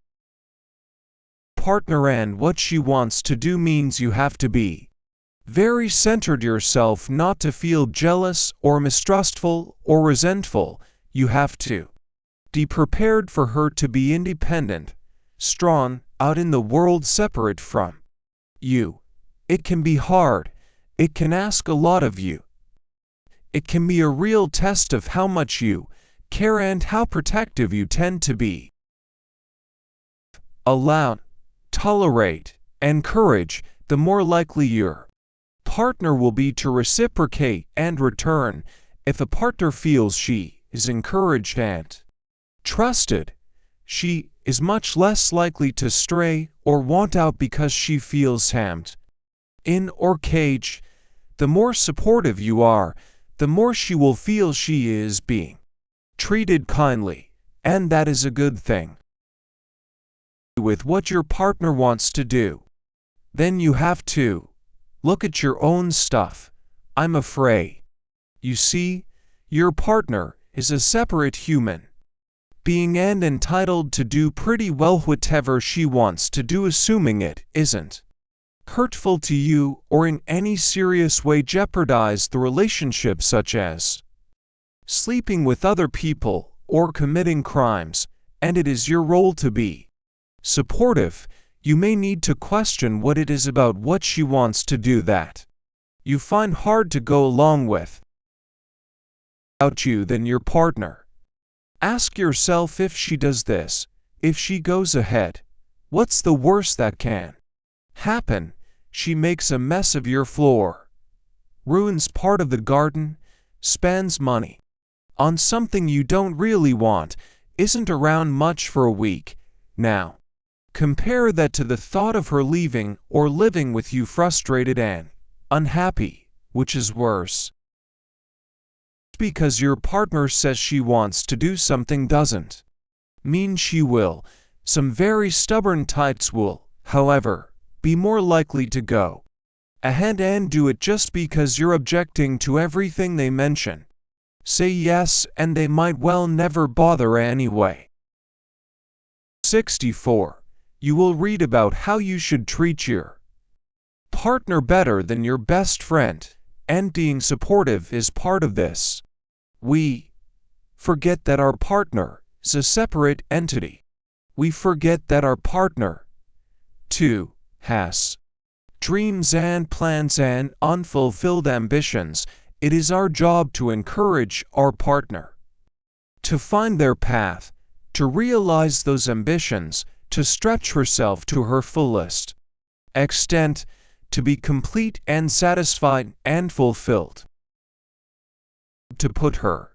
Partner and what she wants to do means you have to be very centered yourself not to feel jealous or mistrustful or resentful. You have to be prepared for her to be independent, strong, out in the world separate from you. It can be hard. It can ask a lot of you. It can be a real test of how much you care and how protective you tend to be. Allow, tolerate, encourage, the more likely your partner will be to reciprocate and return. If a partner feels she is encouraged and trusted, she is much less likely to stray or want out because she feels hemmed in or caged. The more supportive you are, the more she will feel she is being treated kindly, and that is a good thing. With what your partner wants to do, then you have to look at your own stuff. I'm afraid. You see, your partner is a separate human being and entitled to do pretty well whatever she wants to do, assuming it isn't hurtful to you or in any serious way jeopardize the relationship, such as sleeping with other people or committing crimes, and it is your role to be supportive. You may need to question what it is about what she wants to do that you find hard to go along with. About you than your partner. Ask yourself, if she does this, if she goes ahead, what's the worst that can happen? She makes a mess of your floor, ruins part of the garden, spends money on something you don't really want, isn't around much for a week. Now, compare that to the thought of her leaving or living with you frustrated and unhappy, which is worse. Because your partner says she wants to do something doesn't mean she will. Some very stubborn types will, however, be more likely to go ahead and do it just because you're objecting to everything they mention. Say yes, and they might well never bother anyway. 64. You will read about how you should treat your partner better than your best friend, and being supportive is part of this. We forget that our partner is a separate entity. We forget that our partner, too, has dreams and plans and unfulfilled ambitions. It is our job to encourage our partner to find their path, to realize those ambitions, to stretch herself to her fullest extent, to be complete and satisfied and fulfilled. To put her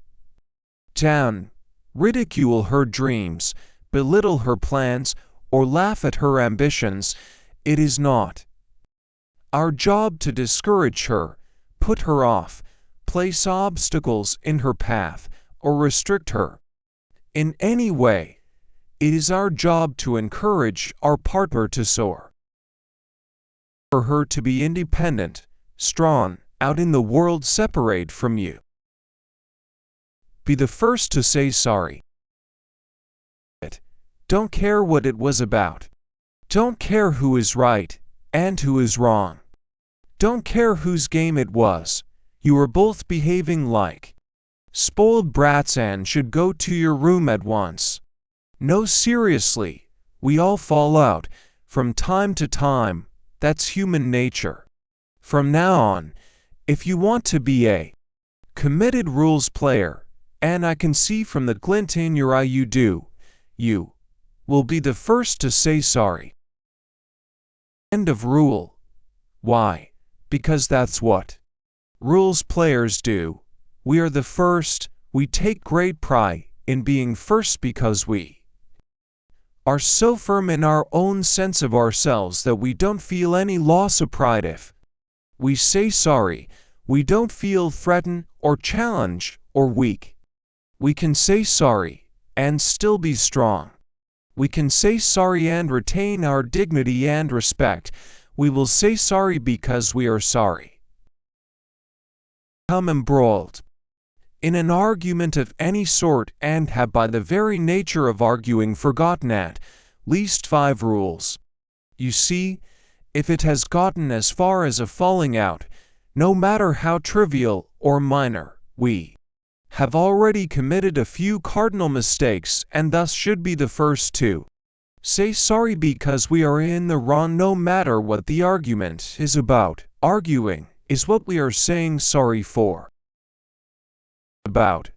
down, ridicule her dreams, belittle her plans, or laugh at her ambitions, it is not our job to discourage her, put her off, place obstacles in her path, or restrict her in any way. It is our job to encourage our partner to soar. For her to be independent, strong, out in the world separate from you. Be the first to say sorry. Don't care what it was about. Don't care who is right and who is wrong. Don't care whose game it was. You are both behaving like spoiled brats and should go to your room at once. No, seriously, we all fall out from time to time. That's human nature. From now on, if you want to be a committed rules player, and I can see from the glint in your eye you do, you will be the first to say sorry. End of rule. Why? Because that's what rules players do. We are the first. We take great pride in being first because we are so firm in our own sense of ourselves that we don't feel any loss of pride if we say sorry. We don't feel threatened or challenged or weak. We can say sorry and still be strong. We can say sorry and retain our dignity and respect. We will say sorry because we are sorry. Become embroiled in an argument of any sort and have by the very nature of arguing forgotten at least 5 rules. You see, if it has gotten as far as a falling out, no matter how trivial or minor, we have already committed a few cardinal mistakes and thus should be the first to say sorry because we are in the wrong no matter what the argument is about. Arguing is what we are saying sorry for. About.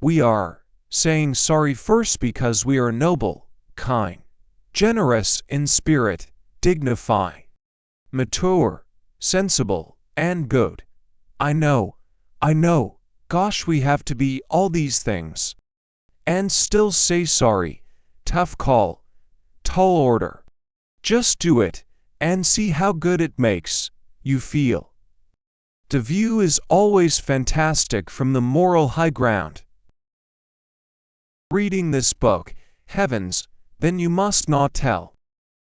We are saying sorry first because we are noble, kind, generous in spirit, dignified, mature, sensible, and good. I know, gosh, we have to be all these things and still say sorry. Tough call, tall order. Just do it and see how good it makes you feel. The view is always fantastic from the moral high ground. Reading this book, heavens, then you must not tell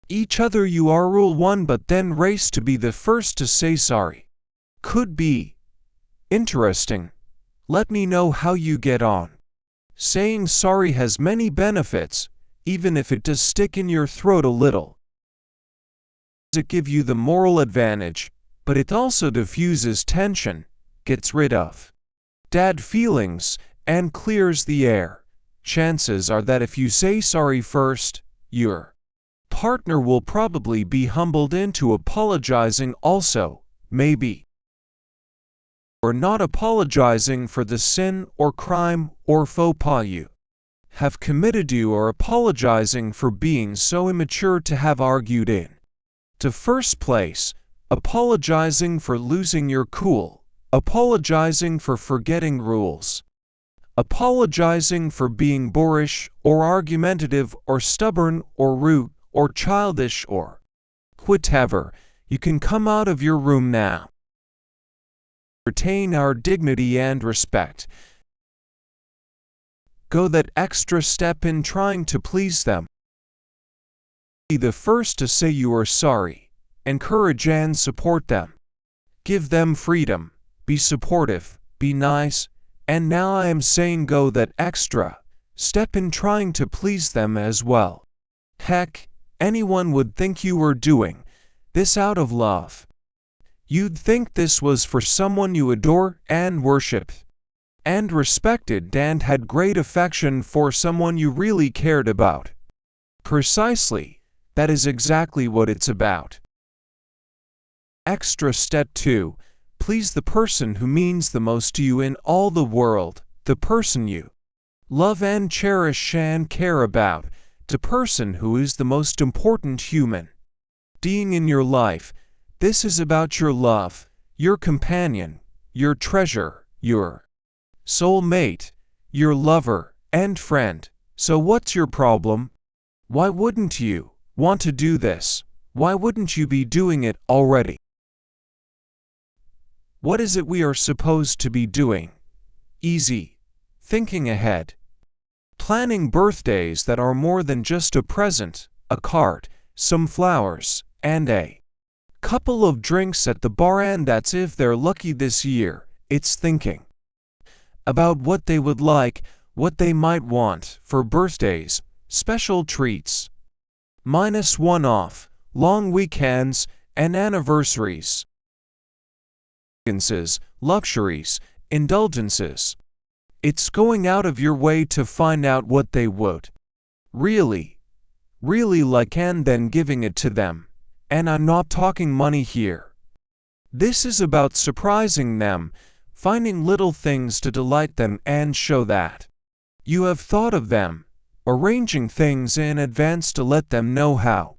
each other you are rule 1 but then race to be the first to say sorry. Could be interesting. Let me know how you get on. Saying sorry has many benefits, even if it does stick in your throat a little. It gives you the moral advantage, but it also diffuses tension, gets rid of bad feelings, and clears the air. Chances are that if you say sorry first, your partner will probably be humbled into apologizing also, maybe. Or not apologizing for the sin or crime or faux pas you have committed, you or apologizing for being so immature to have argued in the first place, apologizing for losing your cool, apologizing for forgetting rules, apologizing for being boorish or argumentative or stubborn or rude or childish or whatever. You can come out of your room now. Retain our dignity and respect. Go that extra step in trying to please them. Be the first to say you are sorry. Encourage and support them. Give them freedom. Be supportive. Be nice. And now I am saying go that extra step in trying to please them as well. Heck, anyone would think you were doing this out of love. You'd think this was for someone you adore and worship, and respected and had great affection for, someone you really cared about. Precisely, that is exactly what it's about. Extra step 2. Please the person who means the most to you in all the world, the person you love and cherish and care about, the person who is the most important human being in your life. This is about your love, your companion, your treasure, your soulmate, your lover and friend. So what's your problem? Why wouldn't you want to do this? Why wouldn't you be doing it already? What is it we are supposed to be doing? Easy. Thinking ahead. Planning birthdays that are more than just a present, a card, some flowers, and a couple of drinks at the bar, and that's if they're lucky this year. It's thinking about what they would like, what they might want for birthdays, special treats, -1 off, long weekends, and anniversaries, luxuries, indulgences. It's going out of your way to find out what they would really like and then giving it to them. And I'm not talking money here. This is about surprising them, finding little things to delight them and show that you have thought of them, arranging things in advance to let them know how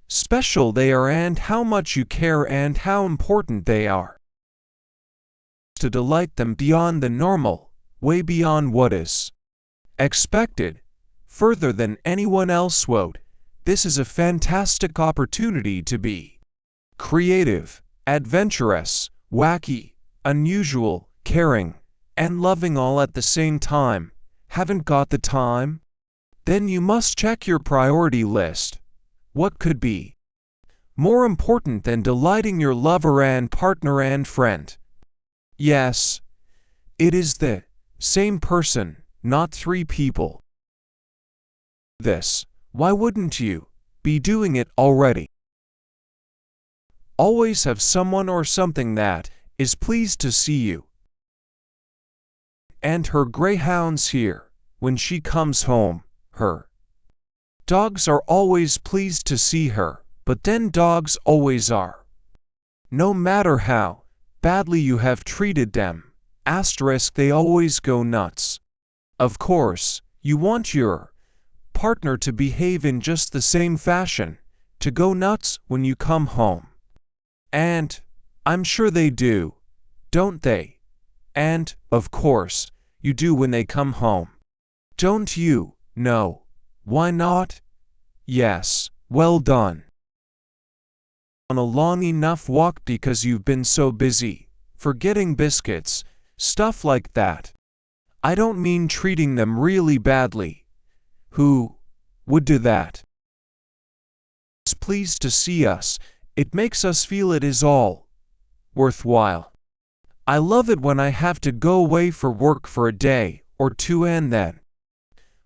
special they are and how much you care and how important they are. To delight them beyond the normal, way beyond what is expected, further than anyone else would. This is a fantastic opportunity to be creative, adventurous, wacky, unusual, caring, and loving all at the same time. Haven't got the time? Then you must check your priority list. What could be more important than delighting your lover and partner and friend? Yes, it is the same person, not 3 people. Why wouldn't you be doing it already? Always have someone or something that is pleased to see you. And her greyhounds here, when she comes home, her dogs are always pleased to see her, but then dogs always are. No matter how badly you have treated them, they always go nuts. Of course, you want your partner to behave in just the same fashion, to go nuts when you come home. And I'm sure they do, don't they? And, of course, you do when they come home. Don't you? No. Why not? Yes, well done. On a long enough walk because you've been so busy, forgetting biscuits, stuff like that. I don't mean treating them really badly. Who would do that? Is pleased to see us. It makes us feel it is all worthwhile. I love it when I have to go away for work for a day or 2 and then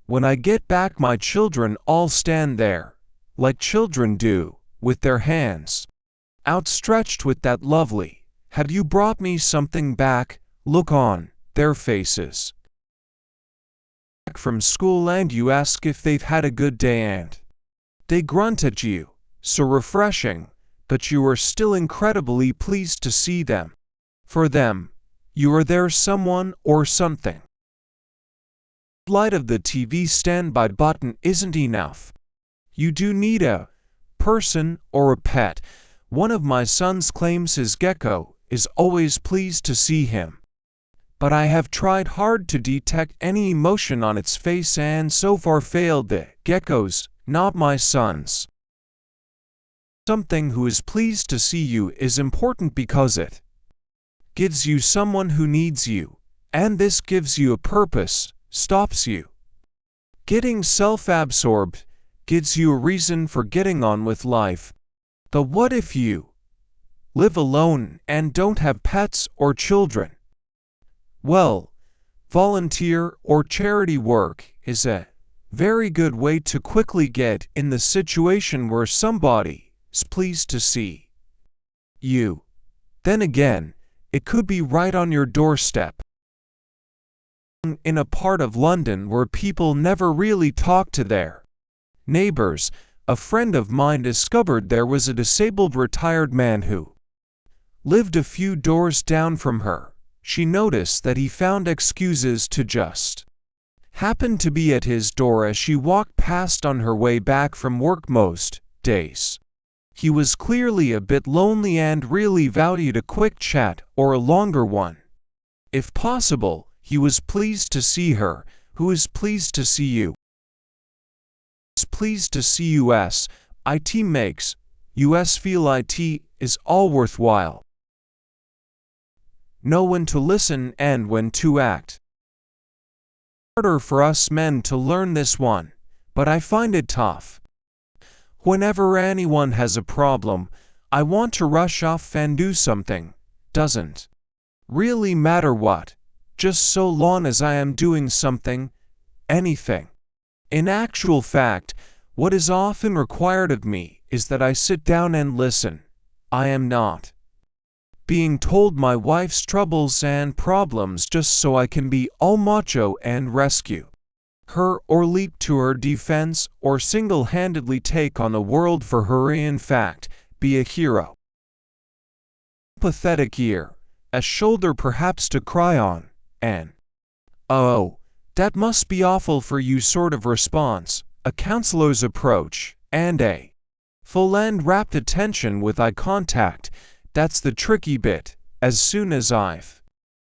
when I get back my children all stand there, like children do, with their hands outstretched with that lovely, "Have you brought me something back?" look on their faces. From school and you ask if they've had a good day and they grunt at you, so refreshing, but you are still incredibly pleased to see them. For them, you are their someone or something. The light of the TV standby button isn't enough. You do need a person or a pet. One of my sons claims his gecko is always pleased to see him. But I have tried hard to detect any emotion on its face and so far failed. The gecko's not my son's. Something who is pleased to see you is important because it gives you someone who needs you, and this gives you a purpose, stops you getting self-absorbed, gives you a reason for getting on with life. But what if you live alone and don't have pets or children? Well, volunteer or charity work is a very good way to quickly get in the situation where somebody is pleased to see you. Then again, it could be right on your doorstep. In a part of London where people never really talk to their neighbors, a friend of mine discovered there was a disabled retired man who lived a few doors down from her. She noticed that he found excuses to just happen to be at his door as she walked past on her way back from work most days. He was clearly a bit lonely and really valued a quick chat or a longer one. If possible, he was pleased to see her, who is pleased to see you. Is pleased to see us. It makes us feel it is all worthwhile. Know when to listen and when to act. Harder for us men to learn this one, but I find it tough. Whenever anyone has a problem, I want to rush off and do something. Doesn't really matter what, just so long as I am doing something, anything. In actual fact, what is often required of me is that I sit down and listen. I am not being told my wife's troubles and problems just so I can be all macho and rescue her or leap to her defense or single-handedly take on the world for her. In fact, be a hero. Pathetic ear, a shoulder perhaps to cry on, an "oh, that must be awful for you" sort of response, a counselor's approach, and a full and rapt attention with eye contact. That's the tricky bit. As soon as I've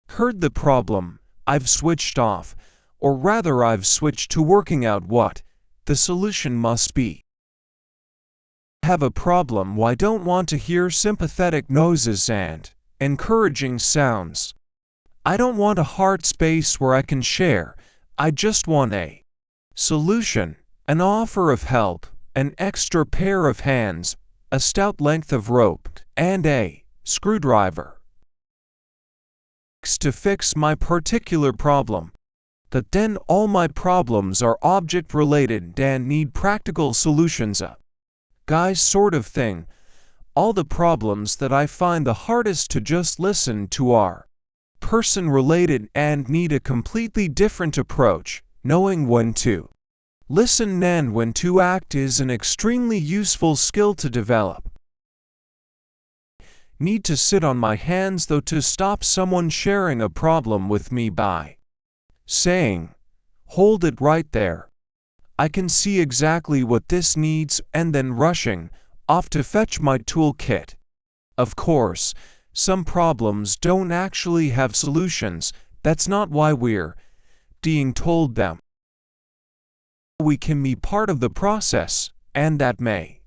heard the problem, I've switched off, or rather I've switched to working out what the solution must be. Have a problem? I don't want to hear sympathetic noises and encouraging sounds. I don't want a heart space where I can share. I just want a solution, an offer of help, an extra pair of hands, a stout length of rope, and a screwdriver to fix my particular problem. But then all my problems are object-related and need practical solutions. A guy's sort of thing. All the problems that I find the hardest to just listen to are person-related and need a completely different approach. Knowing when to listen and when to act is an extremely useful skill to develop. Need to sit on my hands though to stop someone sharing a problem with me by saying, "Hold it right there. I can see exactly what this needs," and then rushing off to fetch my toolkit. Of course, some problems don't actually have solutions. That's not why we're being told them. We can be part of the process, and that may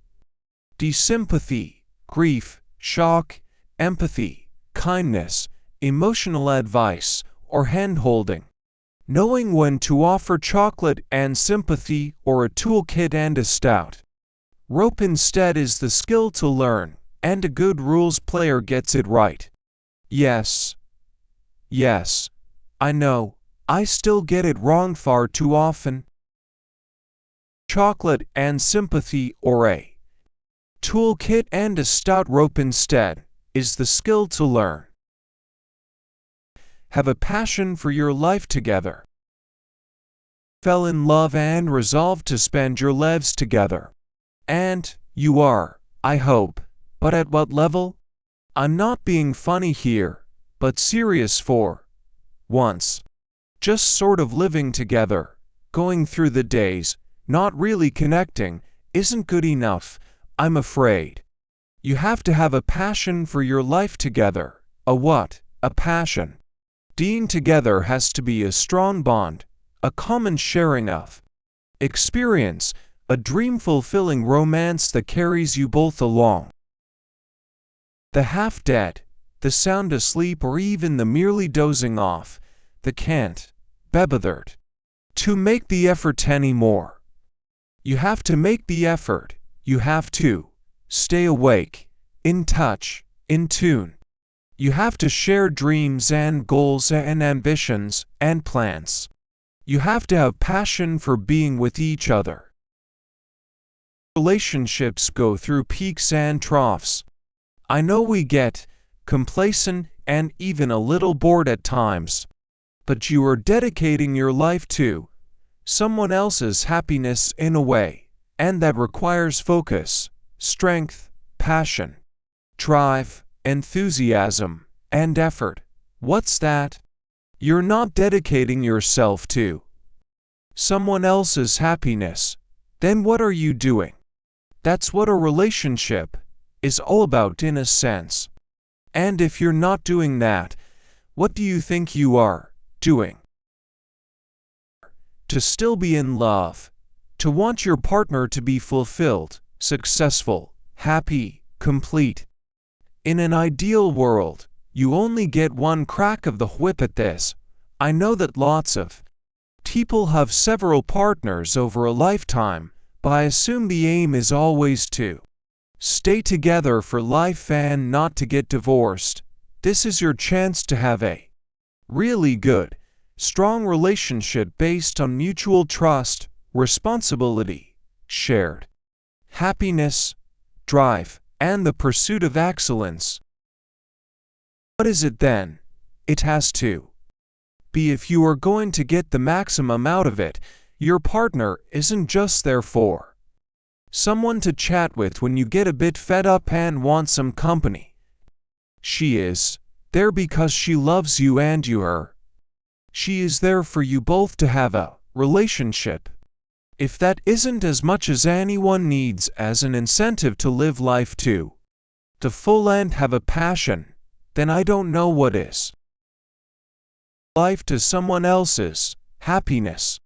be sympathy, grief, shock, empathy, kindness, emotional advice, or hand-holding. Knowing when to offer chocolate and sympathy or a toolkit and a stout rope instead is the skill to learn, and a good rules player gets it right. Yes, I know, I still get it wrong far too often. Chocolate and sympathy or a toolkit and a stout rope instead is the skill to learn. Have a passion for your life together. Fell in love and resolved to spend your lives together. And you are, I hope, but at what level? I'm not being funny here, but serious for once. Just sort of living together, going through the days, not really connecting, isn't good enough, I'm afraid. You have to have a passion for your life together. A what? A passion. Being together has to be a strong bond, a common sharing of experience, a dream-fulfilling romance that carries you both along. The half-dead, the sound asleep, or even the merely dozing off, the can't be bothered to make the effort anymore. You have to make the effort. You have to stay awake, in touch, in tune. You have to share dreams and goals and ambitions and plans. You have to have passion for being with each other. Relationships go through peaks and troughs. I know we get complacent and even a little bored at times, but you are dedicating your life to someone else's happiness in a way, and that requires focus, strength, passion, drive, enthusiasm, and effort. What's that? You're not dedicating yourself to someone else's happiness. Then what are you doing? That's what a relationship is all about in a sense. And if you're not doing that, what do you think you are doing? To still be in love, to want your partner to be fulfilled, successful, happy, complete. In an ideal world, you only get one crack of the whip at this. I know that lots of people have several partners over a lifetime, but I assume the aim is always to stay together for life and not to get divorced. This is your chance to have a really good, strong relationship based on mutual trust, responsibility, shared happiness, drive, and the pursuit of excellence. What is it then? It has to be, if you are going to get the maximum out of it, your partner isn't just there for someone to chat with when you get a bit fed up and want some company. She is there because she loves you and you her. She is there for you both to have a relationship. If that isn't as much as anyone needs as an incentive to live life to the full and have a passion, then I don't know what is. Life to someone else's happiness.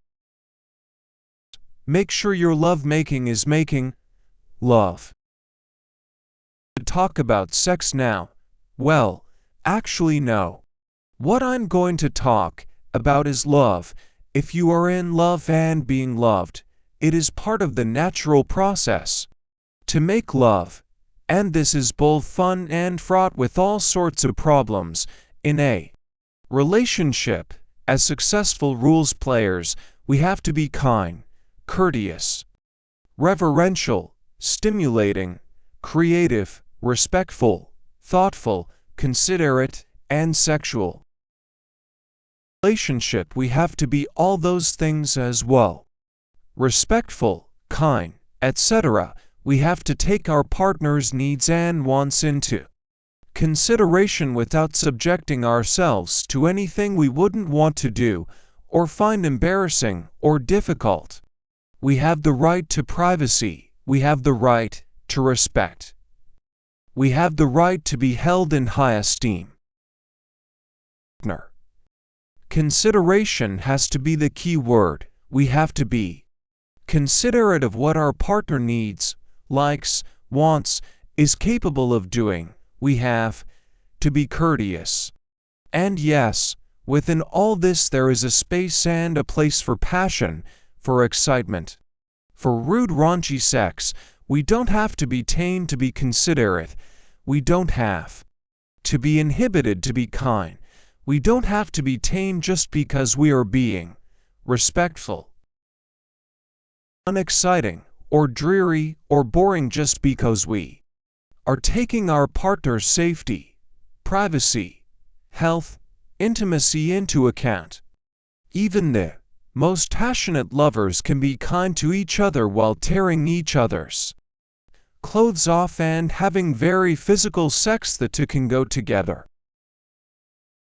Make sure your love-making is making love. To talk about sex now? Well, actually no. What I'm going to talk about is love. If you are in love and being loved, it is part of the natural process to make love, and this is both fun and fraught with all sorts of problems. In a relationship, as successful rules players, we have to be kind, courteous, reverential, stimulating, creative, respectful, thoughtful, considerate, and sexual. Relationship, we have to be all those things as well. Respectful, kind, etc. We have to take our partner's needs and wants into consideration without subjecting ourselves to anything we wouldn't want to do or find embarrassing or difficult. We have the right to privacy. We have the right to respect. We have the right to be held in high esteem. Consideration has to be the key word. We have to be considerate of what our partner needs, likes, wants, is capable of doing. We have to be courteous. And yes, within all this there is a space and a place for passion, for excitement. For rude, raunchy sex, we don't have to be tame to be considerate. We don't have to be inhibited to be kind. We don't have to be tame just because we are being respectful. Unexciting, or dreary, or boring just because we are taking our partner's safety, privacy, health, intimacy into account. Even the most passionate lovers can be kind to each other while tearing each other's clothes off and having very physical sex. The two can go together.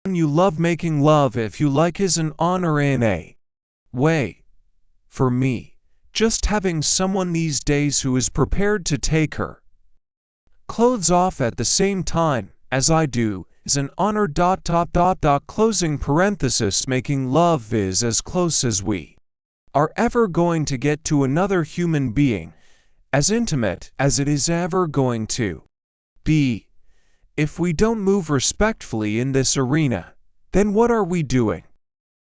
You love making love, if you like, is an honor in a way. For me, just having someone these days who is prepared to take her clothes off at the same time as I do is an honor. Closing parenthesis. Making love is as close as we are ever going to get to another human being, as intimate as it is ever going to be. If we don't move respectfully in this arena, then what are we doing?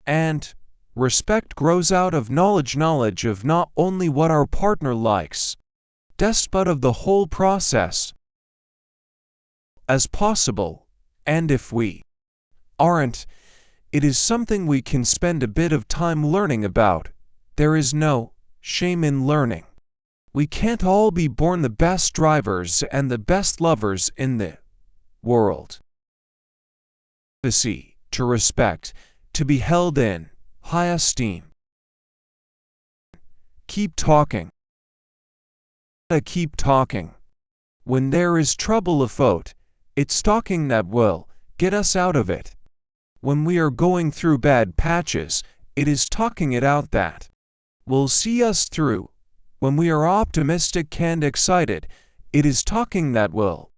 And respect grows out of knowledge of not only what our partner likes, but of the whole process as possible. And if we aren't, it is something we can spend a bit of time learning about. There is no shame in learning. We can't all be born the best drivers and the best lovers in the world. To respect, to be held in high esteem. Keep talking. Keep talking. When there is trouble afoot, it's talking that will get us out of it. When we are going through bad patches, it is talking it out that will see us through. When we are optimistic and excited, It is talking that will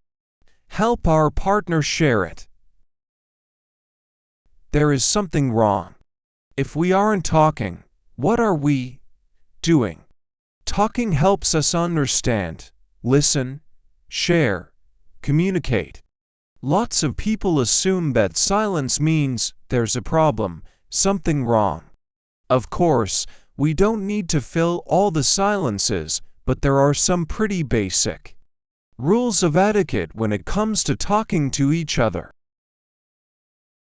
help our partner share it. There is something wrong. If we aren't talking, what are we doing? Talking helps us understand, listen, share, communicate. Lots of people assume that silence means there's a problem, something wrong. Of course, we don't need to fill all the silences, but there are some pretty basic rules of etiquette when it comes to talking to each other.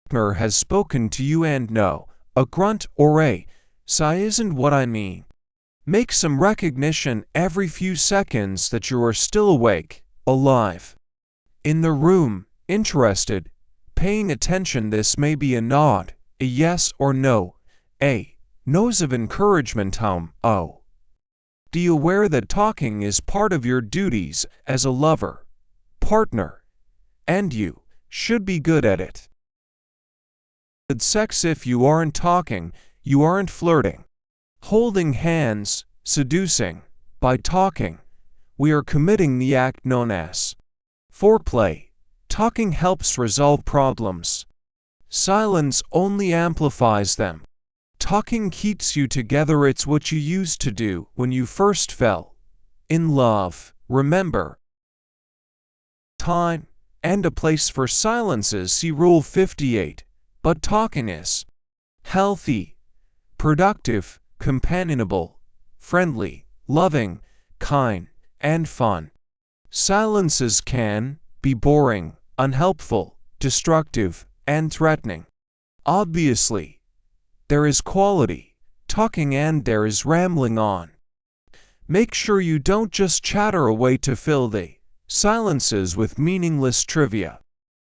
Partner has spoken to you and no, a grunt or a sigh isn't what I mean. Make some recognition every few seconds that you are still awake, alive, in the room, interested, paying attention. This may be a nod, a yes or no, a nose of encouragement, oh. Be aware that talking is part of your duties as a lover, partner, and you should be good at it. Good sex. If you aren't talking, you aren't flirting, holding hands, seducing. By talking, we are committing the act known as foreplay. Talking helps resolve problems. Silence only amplifies them. Talking keeps you together. It's what you used to do when you first fell in love. Remember, time and a place for silences. See Rule 58. But talking is healthy, productive, companionable, friendly, loving, kind, and fun. Silences can be boring, unhelpful, destructive, and threatening. Obviously, there is quality talking and there is rambling on. Make sure you don't just chatter away to fill the silences with meaningless trivia.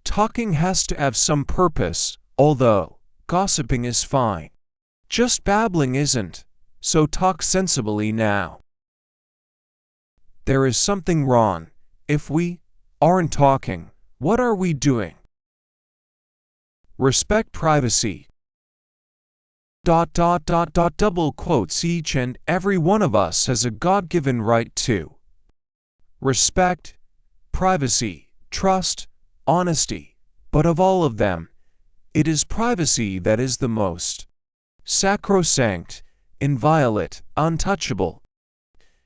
Talking has to have some purpose, although gossiping is fine. Just babbling isn't, so talk sensibly now. There is something wrong. If we aren't talking, what are we doing? Respect privacy. Double quotes. Each and every one of us has a God-given right to respect, privacy, trust, honesty, but of all of them, it is privacy that is the most sacrosanct, inviolate, untouchable.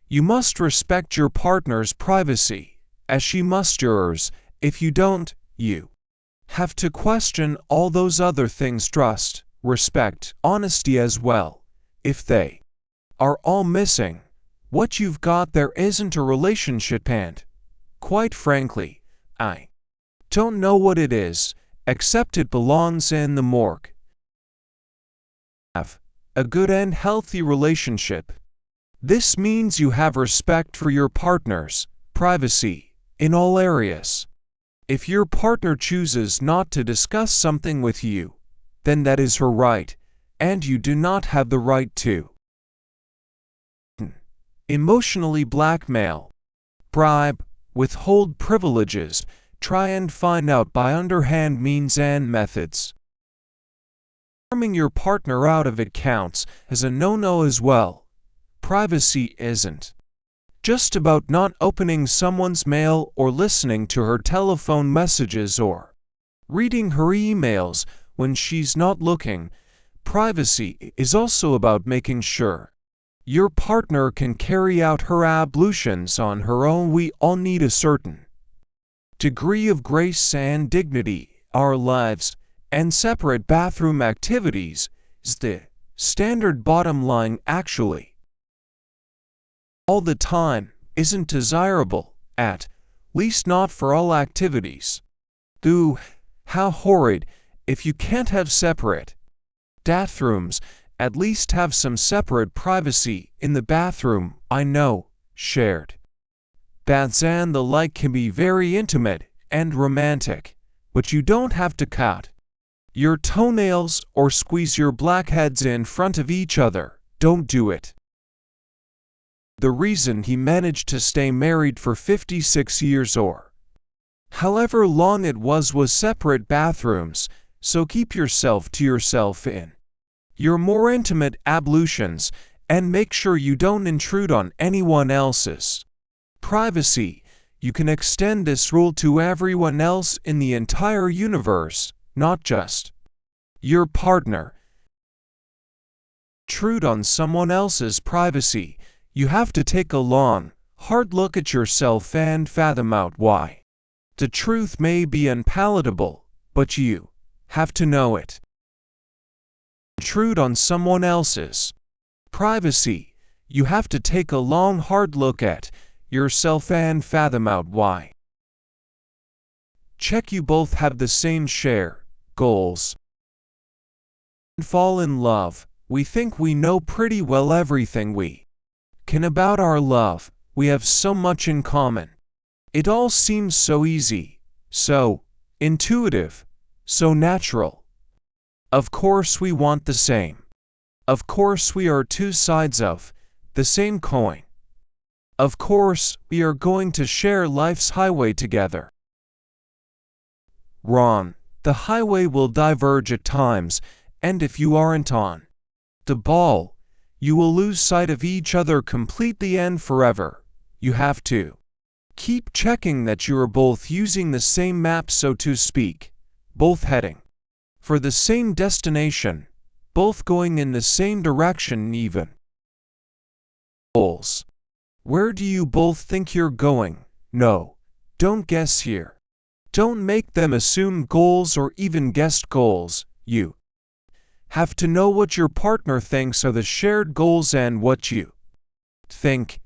You must respect your partner's privacy, as she must yours. If you don't, you have to question all those other things: trust, respect, honesty as well. If they are all missing, what you've got there isn't a relationship, and, quite frankly, I don't know what it is, except it belongs in the morgue. Have a good and healthy relationship. This means you have respect for your partner's privacy in all areas. If your partner chooses not to discuss something with you, then that is her right, and you do not have the right to emotionally blackmail, bribe, withhold privileges, try and find out by underhand means and methods. Harming your partner out of it counts as a no-no as well. Privacy isn't just about not opening someone's mail or listening to her telephone messages or reading her emails when she's not looking. Privacy is also about making sure your partner can carry out her ablutions on her own. We all need a certain degree of grace and dignity. Our lives and separate bathroom activities is the standard bottom line. Actually, all the time isn't desirable, at least not for all activities. Though, how horrid if you can't have separate bathrooms. At least have some separate privacy in the bathroom. I know, shared baths and the like can be very intimate and romantic, but you don't have to cut your toenails or squeeze your blackheads in front of each other. Don't do it. The reason he managed to stay married for 56 years or however long it was separate bathrooms, so keep yourself to yourself in your more intimate ablutions, and make sure you don't intrude on anyone else's privacy. You can extend this rule to everyone else in the entire universe, not just your partner. Intrude on someone else's privacy. You have to take a long, hard look at yourself and fathom out why. The truth may be unpalatable, but you have to know it. Intrude on someone else's privacy. You have to take a long, hard look at yourself and fathom out why. Check you both have the same shared goals. Fall in love. We think we know pretty well everything we can about our love. We have so much in common. It all seems so easy, so intuitive, so natural. Of course we want the same. Of course we are two sides of the same coin. Of course we are going to share life's highway together. Wrong. The highway will diverge at times, and if you aren't on the ball, you will lose sight of each other completely and forever. You have to keep checking that you are both using the same map, so to speak, both heading for the same destination, both going in the same direction even. Goals. Where do you both think you're going? No, don't guess here. Don't make them assume goals or even guessed goals. You have to know what your partner thinks are the shared goals and what you think.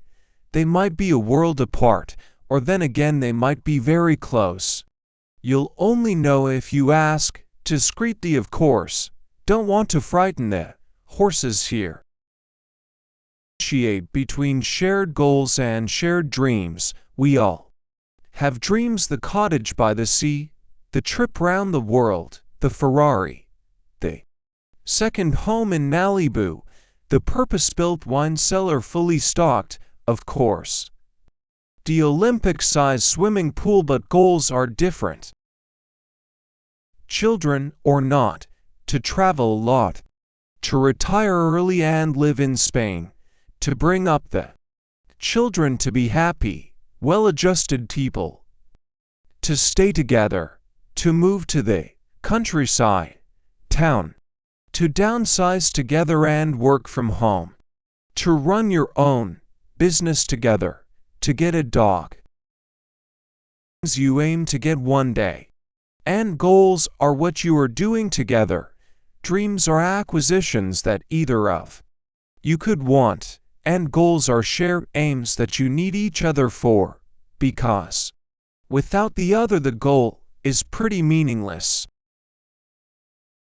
They might be a world apart, or then again they might be very close. You'll only know if you ask, discreetly of course. Don't want to frighten the horses here. Differentiate between shared goals and shared dreams. We all have dreams: the cottage by the sea, the trip round the world, the Ferrari, the second home in Malibu, the purpose-built wine cellar fully stocked, of course, the Olympic-sized swimming pool. But goals are different. Children or not, to travel a lot, to retire early and live in Spain, to bring up the children to be happy, well-adjusted people, to stay together, to move to the countryside, town, to downsize together and work from home, to run your own business together, to get a dog. You aim to get one day. And goals are what you are doing together. Dreams are acquisitions that either of you could want, and goals are shared aims that you need each other for, because without the other the goal is pretty meaningless.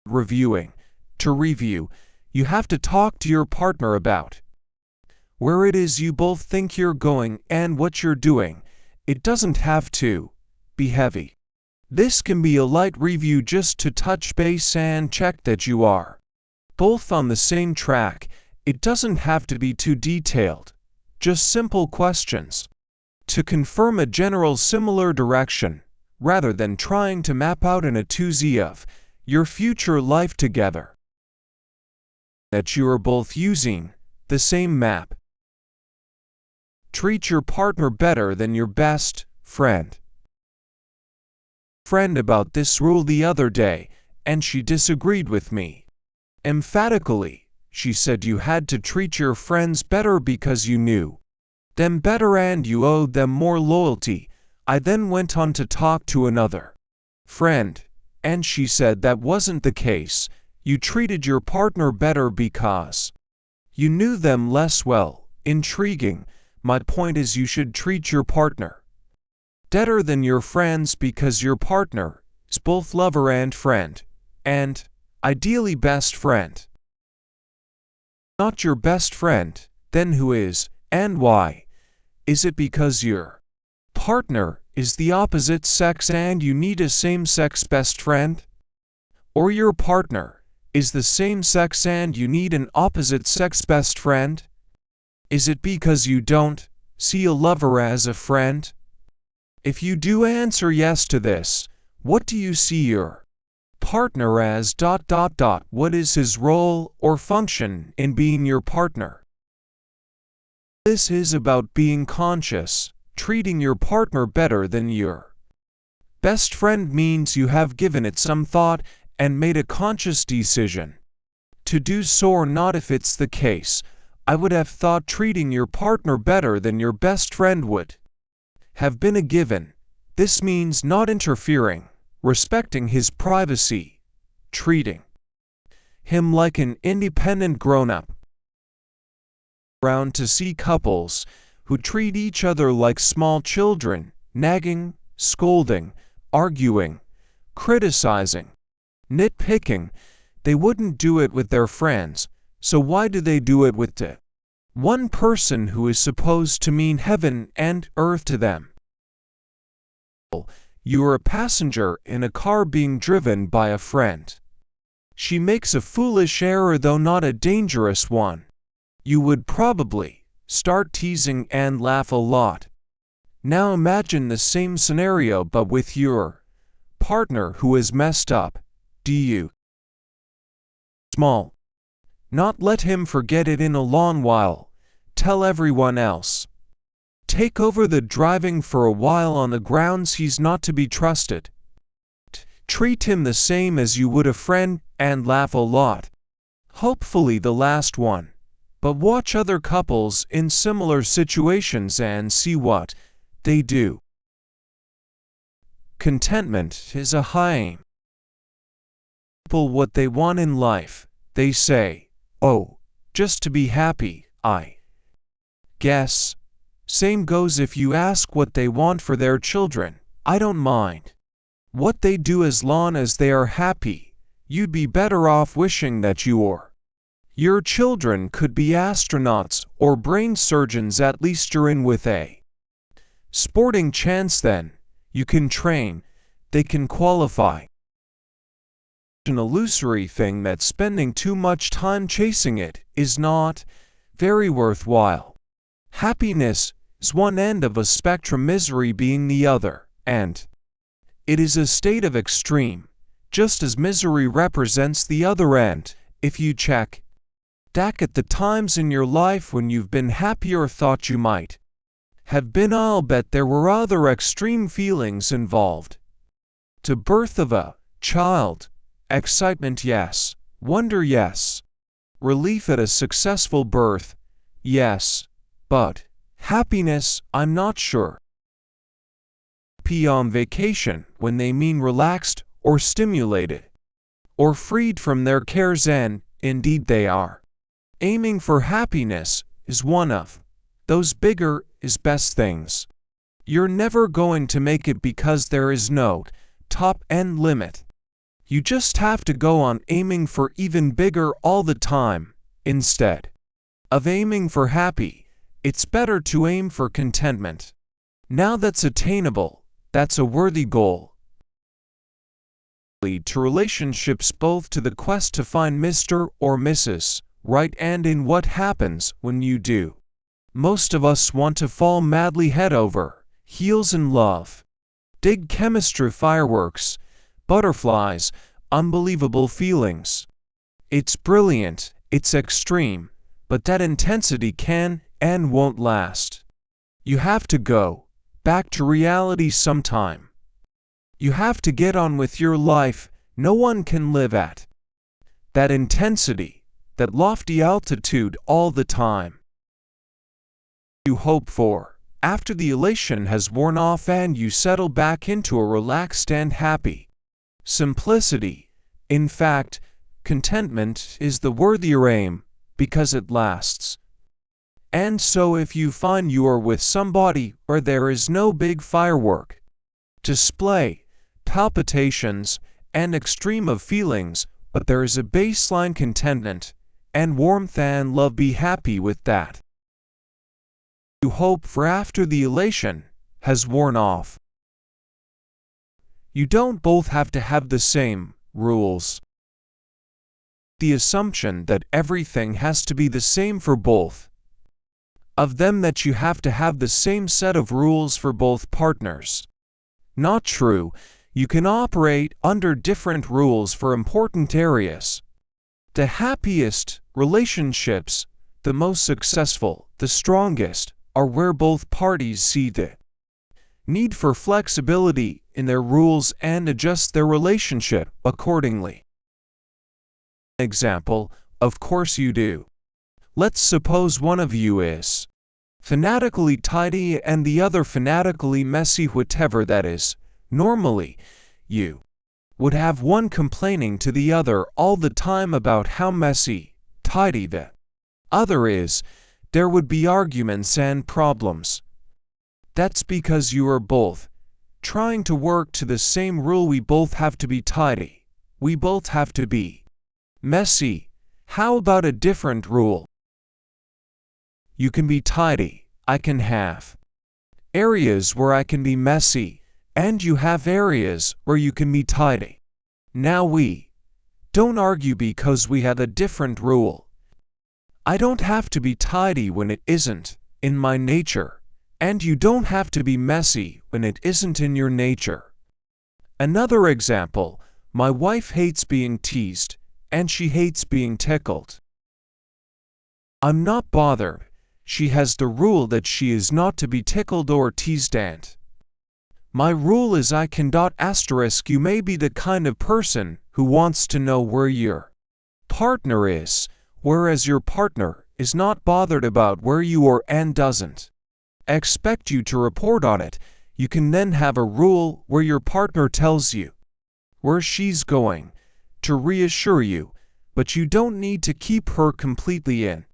Reviewing. To review, you have to talk to your partner about where it is you both think you're going and what you're doing. It doesn't have to be heavy. This can be a light review just to touch base and check that you are both on the same track. It doesn't have to be too detailed, just simple questions to confirm a general similar direction, rather than trying to map out in a 2Z of your future life together. That you are both using the same map. Treat your partner better than your best friend. Friend about this rule the other day, and she disagreed with me. Emphatically, she said you had to treat your friends better because you knew them better and you owed them more loyalty. I then went on to talk to another friend, and she said that wasn't the case. You treated your partner better because you knew them less well. Intriguing. My point is you should treat your partner better than your friends because your partner is both lover and friend, and ideally best friend. Not your best friend, then who is, and why? Is it because your partner is the opposite sex and you need a same-sex best friend? Or your partner is the same sex and you need an opposite-sex best friend? Is it because you don't see a lover as a friend? If you do answer yes to this, what do you see your partner as? What is his role or function in being your partner? This is about being conscious, treating your partner better than your best friend means you have given it some thought and made a conscious decision to do so or not. If it's the case, I would have thought treating your partner better than your best friend would have been a given. This means not interfering, respecting his privacy, treating him like an independent grown-up. Around to see couples who treat each other like small children, nagging, scolding, arguing, criticizing, nitpicking. They wouldn't do it with their friends, so why do they do it with the one person who is supposed to mean heaven and earth to them? You are a passenger in a car being driven by a friend. She makes a foolish error, though not a dangerous one. You would probably start teasing and laugh a lot. Now imagine the same scenario but with your partner who is messed up. Do you small not let him forget it in a long while? Tell everyone else. Take over the driving for a while on the grounds he's not to be trusted. Treat him the same as you would a friend and laugh a lot. Hopefully the last one. But watch other couples in similar situations and see what they do. Contentment is a high aim. People what they want in life, they say, oh, just to be happy, I guess. Same goes if you ask what they want for their children. I don't mind what they do as long as they are happy. You'd be better off wishing that your children could be astronauts or brain surgeons. At least you're in with a sporting chance then. You can train, they can qualify. An illusory thing that spending too much time chasing it is not very worthwhile. Happiness is one end of a spectrum, misery being the other, and it is a state of extreme, just as misery represents the other end. If you check back at the times in your life when you've been happy or thought you might have been, I'll bet there were other extreme feelings involved. To birth of a child, excitement yes, wonder yes, relief at a successful birth, yes, but happiness, I'm not sure. Happy on vacation when they mean relaxed or stimulated or freed from their cares, and indeed they are. Aiming for happiness is one of those bigger is best things. You're never going to make it because there is no top-end limit. You just have to go on aiming for even bigger all the time. Instead of aiming for happy, it's better to aim for contentment. Now that's attainable, that's a worthy goal. Lead to relationships, both to the quest to find Mr. or Mrs. Right and in what happens when you do. Most of us want to fall madly head over heels in love. Dig chemistry, fireworks, butterflies, unbelievable feelings. It's brilliant, it's extreme, but that intensity can and won't last. You have to go back to reality sometime. You have to get on with your life. No one can live at that intensity, that lofty altitude all the time. You hope for, after the elation has worn off and you settle back into a relaxed and happy simplicity. In fact, contentment is the worthier aim, because it lasts. And so if you find you are with somebody where there is no big firework display, palpitations, and extreme of feelings, but there is a baseline contentment and warmth and love, be happy with that. You hope for after the elation has worn off. You don't both have to have the same rules. The assumption that everything has to be the same for both of them, that you have to have the same set of rules for both partners. Not true. You can operate under different rules for important areas. The happiest relationships, the most successful, the strongest, are where both parties see the need for flexibility in their rules and adjust their relationship accordingly. Example, of course you do. Let's suppose one of you is fanatically tidy and the other fanatically messy, whatever that is. Normally, you would have one complaining to the other all the time about how messy, tidy the other is. There would be arguments and problems. That's because you are both trying to work to the same rule. We both have to be tidy. We both have to be messy. How about a different rule? You can be tidy, I can have areas where I can be messy, and you have areas where you can be tidy. Now we don't argue because we have a different rule. I don't have to be tidy when it isn't in my nature, and you don't have to be messy when it isn't in your nature. Another example, my wife hates being teased, and she hates being tickled. I'm not bothered. She has the rule that she is not to be tickled or teased, and my rule is I can. You may be the kind of person who wants to know where your partner is, whereas your partner is not bothered about where you are and doesn't expect you to report on it. You can then have a rule where your partner tells you where she's going to reassure you, but you don't need to keep her completely in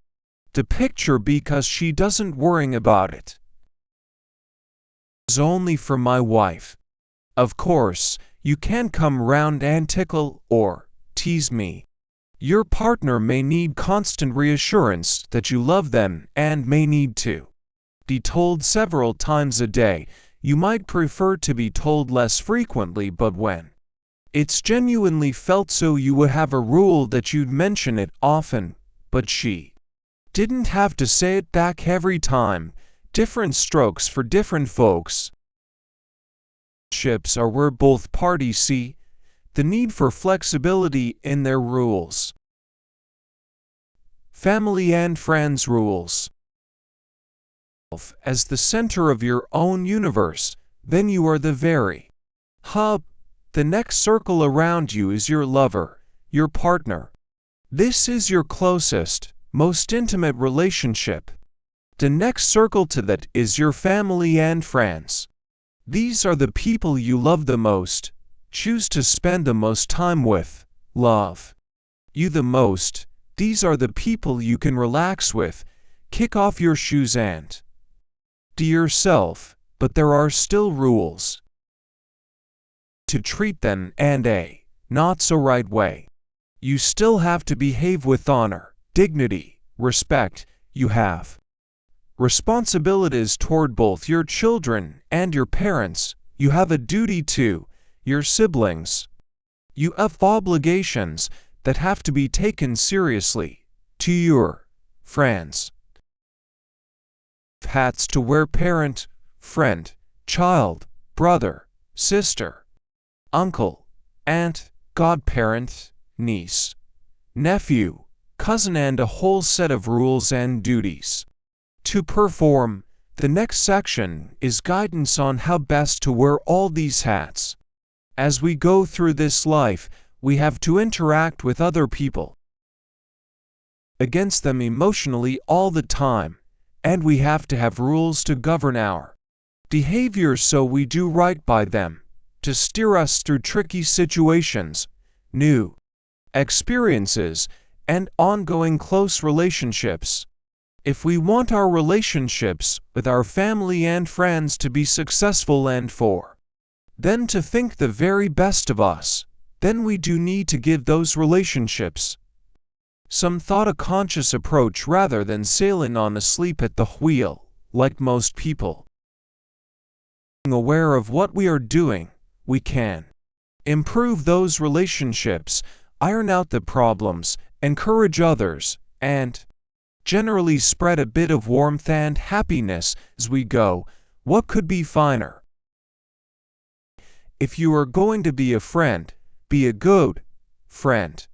the picture because she doesn't worry about it. It's only for my wife. Of course, you can come round and tickle or tease me. Your partner may need constant reassurance that you love them and may need to be told several times a day. You might prefer to be told less frequently, but when it's genuinely felt so, you would have a rule that you'd mention it often, but she didn't have to say it back every time. Different strokes for different folks. Relationships are where both parties see the need for flexibility in their rules. Family and friends rules. As the center of your own universe, then you are the very hub. The next circle around you is your lover, your partner. This is your closest, most intimate relationship. The next circle to that is your family and friends. These are the people you love the most, choose to spend the most time with, love you the most. These are the people you can relax with, kick off your shoes and do yourself, but there are still rules to treat them and a not so right way. You still have to behave with honor, dignity, respect. You have responsibilities toward both your children and your parents. You have a duty to your siblings. You have obligations that have to be taken seriously to your friends. Hats to wear: parent, friend, child, brother, sister, uncle, aunt, godparent, niece, nephew, cousin, and a whole set of rules and duties to perform. The next section is guidance on how best to wear all these hats. As we go through this life, we have to interact with other people, against them emotionally all the time, and we have to have rules to govern our behavior so we do right by them, to steer us through tricky situations, new experiences, and ongoing close relationships. If we want our relationships with our family and friends to be successful and for them to think the very best of us, then we do need to give those relationships some thought, a conscious approach, rather than sailing on asleep at the wheel, like most people. Being aware of what we are doing, we can improve those relationships, iron out the problems, encourage others, and generally spread a bit of warmth and happiness as we go. What could be finer? If you are going to be a friend, be a good friend.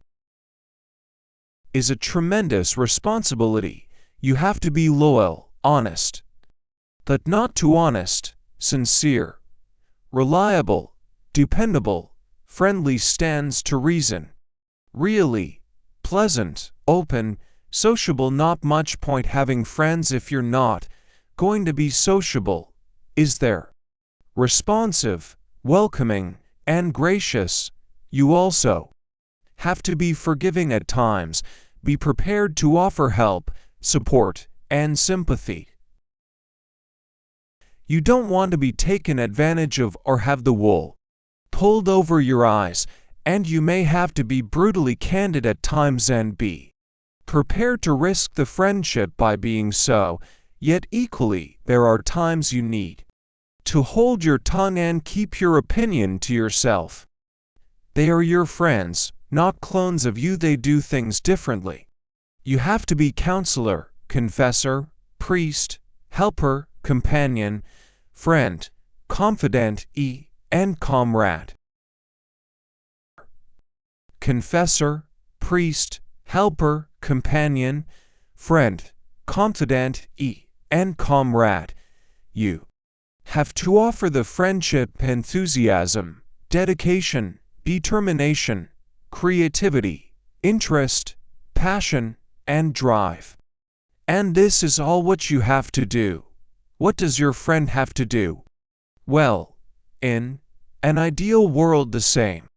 Is a tremendous responsibility. You have to be loyal, honest, but not too honest, sincere, reliable, dependable, friendly stands to reason. Really, pleasant, open, sociable. Not much point having friends if you're not going to be sociable, is there? Responsive, welcoming, and gracious. You also have to be forgiving at times, be prepared to offer help, support, and sympathy. You don't want to be taken advantage of or have the wool pulled over your eyes, and you may have to be brutally candid at times and be prepared to risk the friendship by being so, yet equally there are times you need to hold your tongue and keep your opinion to yourself. They are your friends, not clones of you. They do things differently. You have to be counselor, confessor, priest, helper, companion, friend, confidant, and comrade. Confessor, priest, helper, companion, friend, confidant, and comrade. You have to offer the friendship enthusiasm, dedication, determination, creativity, interest, passion, and drive. And this is all what you have to do. What does your friend have to do? Well, in an ideal world, the same.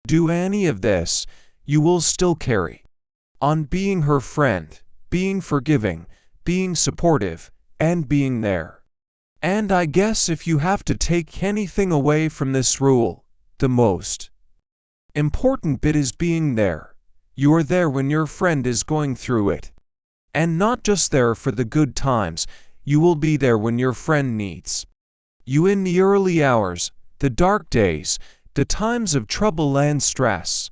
Do any of this, you will still carry on being her friend, being forgiving, being supportive, and being there. And I guess if you have to take anything away from this rule, the most important bit is being there. You are there when your friend is going through it. And not just there for the good times, you will be there when your friend needs you in the early hours, the dark days, the times of trouble and stress.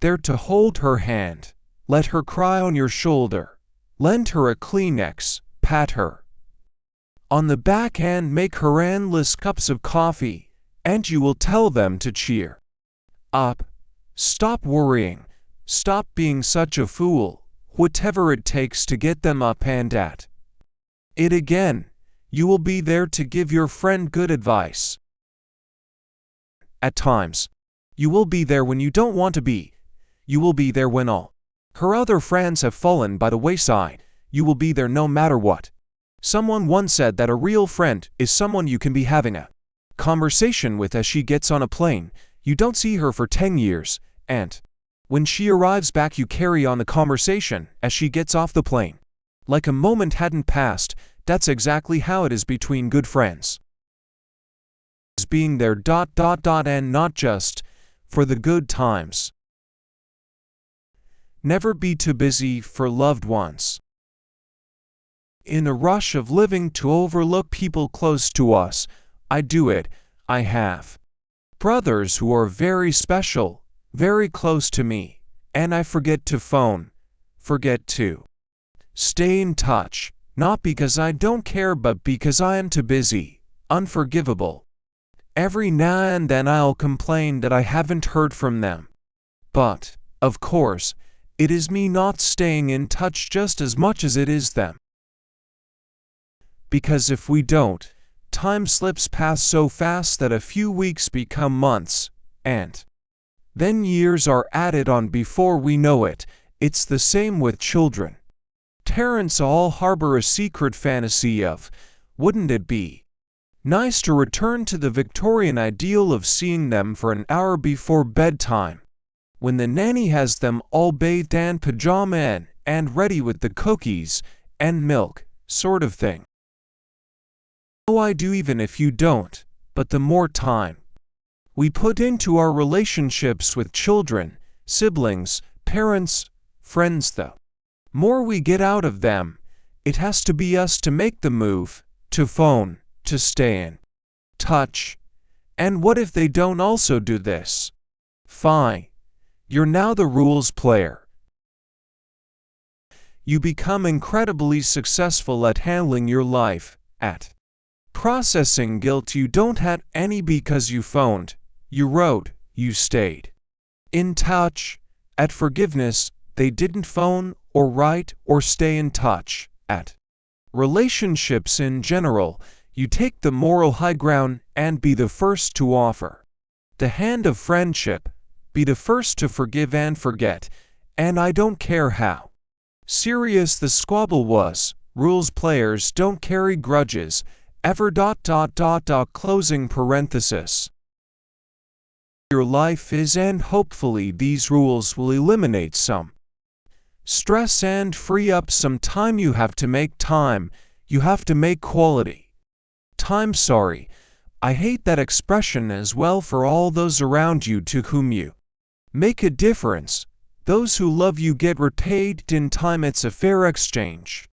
There to hold her hand, let her cry on your shoulder, lend her a Kleenex, pat her on the back and make her endless cups of coffee, and you will tell them to cheer up, stop worrying, stop being such a fool, whatever it takes to get them up and at it again. You will be there to give your friend good advice. At times, you will be there when you don't want to be. You will be there when all her other friends have fallen by the wayside. You will be there no matter what. Someone once said that a real friend is someone you can be having a conversation with as she gets on a plane. You don't see her for 10 years, and when she arrives back you carry on the conversation as she gets off the plane. Like a moment hadn't passed. That's exactly how it is between good friends. Being there ... and not just for the good times. Never be too busy for loved ones. In a rush of living to overlook people close to us, I do it. I have brothers who are very special, very close to me, and I forget to phone, forget to stay in touch. Not because I don't care, but because I am too busy, unforgivable. Every now and then I'll complain that I haven't heard from them. But, of course, it is me not staying in touch just as much as it is them. Because if we don't, time slips past so fast that a few weeks become months, and then years are added on before we know it. It's the same with children. Parents all harbor a secret fantasy of, wouldn't it be nice to return to the Victorian ideal of seeing them for an hour before bedtime, when the nanny has them all bathed and pajama and ready with the cookies and milk, sort of thing. Oh, I do, even if you don't, but the more time we put into our relationships with children, siblings, parents, friends, the more we get out of them. It has to be us to make the move, to phone, to stay in touch. And what if they don't also do this? Fine. You're now the rules player. You become incredibly successful at handling your life, at processing guilt you don't have any because you phoned, you wrote, you stayed in touch, at forgiveness, they didn't phone or write or stay in touch, at Relationships in general, you take the moral high ground and be the first to offer the hand of friendship, be the first to forgive and forget, and I don't care how serious the squabble was, rules players don't carry grudges, ever. Closing parenthesis. Your life is, and hopefully these rules will eliminate some stress and free up some time. You have to make time, you have to make quality time. Sorry, I hate that expression as well. For all those around you to whom you make a difference, those who love you get repaid in time. It's a fair exchange.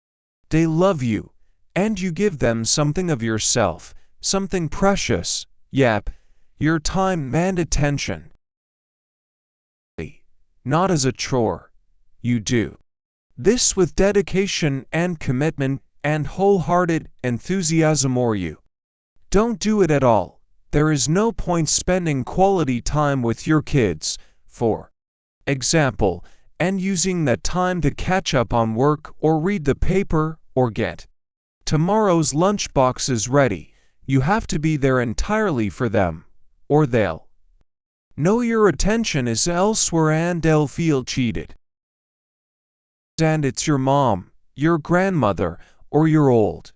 They love you, and you give them something of yourself, something precious, yep, your time and attention. Not as a chore. You do this with dedication and commitment and wholehearted enthusiasm, or you don't do it at all. There is no point spending quality time with your kids, for example, and using that time to catch up on work or read the paper or get tomorrow's lunchboxes ready. You have to be there entirely for them, or they'll know your attention is elsewhere and they'll feel cheated. And it's your mom, your grandmother, or your old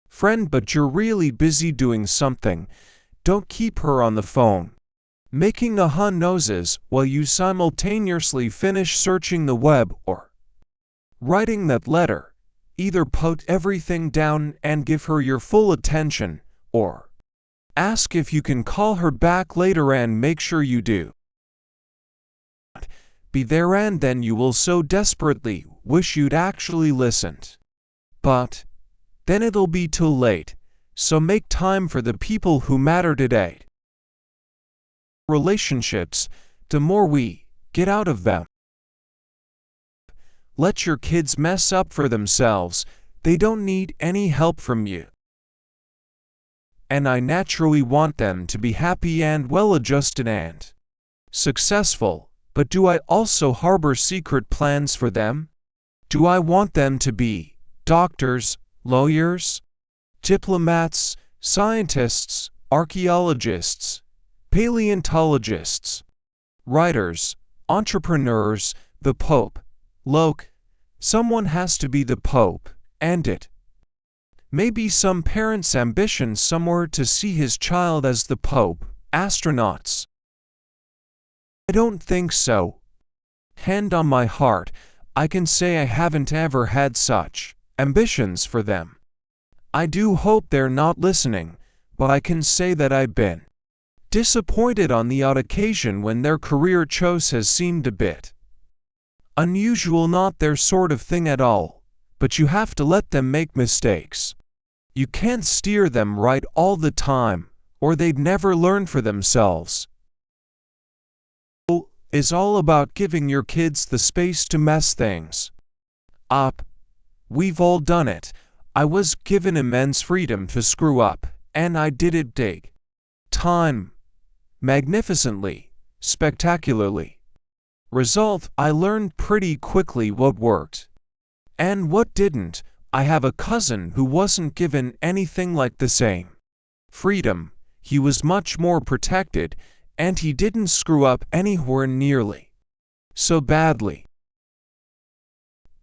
friend, but you're really busy doing something. Don't keep her on the phone, making noses while you simultaneously finish searching the web or writing that letter. Either put everything down and give her your full attention, or ask if you can call her back later and make sure you do. Be there, and then you will so desperately wish you'd actually listened. But then it'll be too late, so make time for the people who matter today. Relationships, the more we get out of them. Let your kids mess up for themselves, they don't need any help from you. And I naturally want them to be happy and well-adjusted and successful, but do I also harbor secret plans for them? Do I want them to be doctors, lawyers, diplomats, scientists, archaeologists, paleontologists, writers, entrepreneurs, the Pope? Look, someone has to be the Pope, and it may be some parent's ambition somewhere to see his child as the Pope. Astronauts? I don't think so. Hand on my heart, I can say I haven't ever had such ambitions for them. I do hope they're not listening, but I can say that I've been disappointed on the odd occasion when their career choice has seemed a bit unusual, not their sort of thing at all. But you have to let them make mistakes. You can't steer them right all the time, or they'd never learn for themselves. Is all about giving your kids the space to mess things up. We've all done it. I was given immense freedom to screw up, and I did it big time, magnificently, spectacularly. Result, I learned pretty quickly what worked and what didn't. I have a cousin who wasn't given anything like the same freedom. He was much more protected, and he didn't screw up anywhere nearly so badly.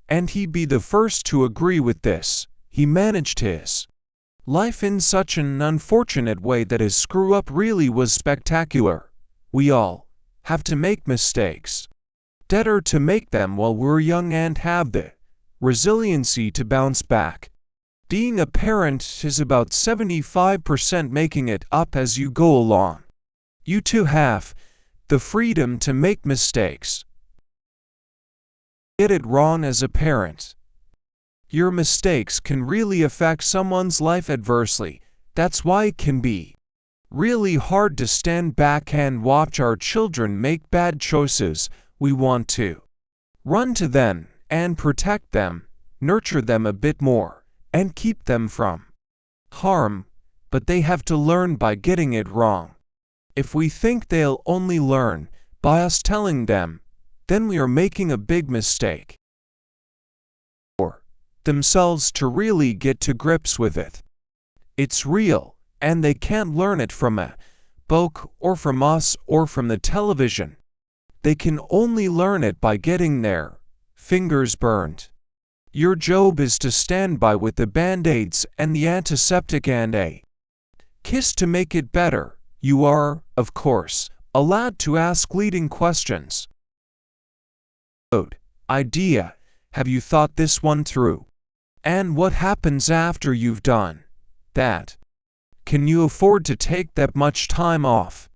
And he'd be the first to agree with this. He managed his life in such an unfortunate way that his screw-up really was spectacular. We all have to make mistakes. Better to make them while we're young and have the resiliency to bounce back. Being a parent is about 75% making it up as you go along. You too have the freedom to make mistakes. Get it wrong as a parent. Your mistakes can really affect someone's life adversely. That's why it can be really hard to stand back and watch our children make bad choices. We want to run to them and protect them, nurture them a bit more, and keep them from harm, but they have to learn by getting it wrong. If we think they'll only learn by us telling them, then we are making a big mistake. themselves to really get to grips with it. It's real, and they can't learn it from a book or from us or from the television. They can only learn it by getting their fingers burned. Your job is to stand by with the band-aids and the antiseptic and a kiss to make it better. You are, of course, allowed to ask leading questions. Idea: have you thought this one through? And what happens after you've done that? Can you afford to take that much time off?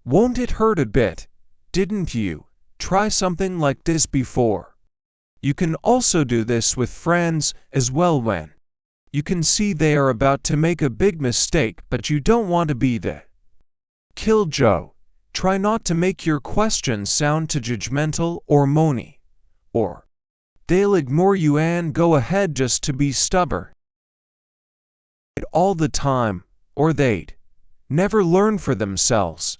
Won't it hurt a bit? Didn't you try something like this before? You can also do this with friends as well when you can see they are about to make a big mistake, but you don't want to be the killjoy. Try not to make your questions sound too judgmental or moany, or they'll ignore you and go ahead just to be stubborn all the time, or they'd never learn for themselves.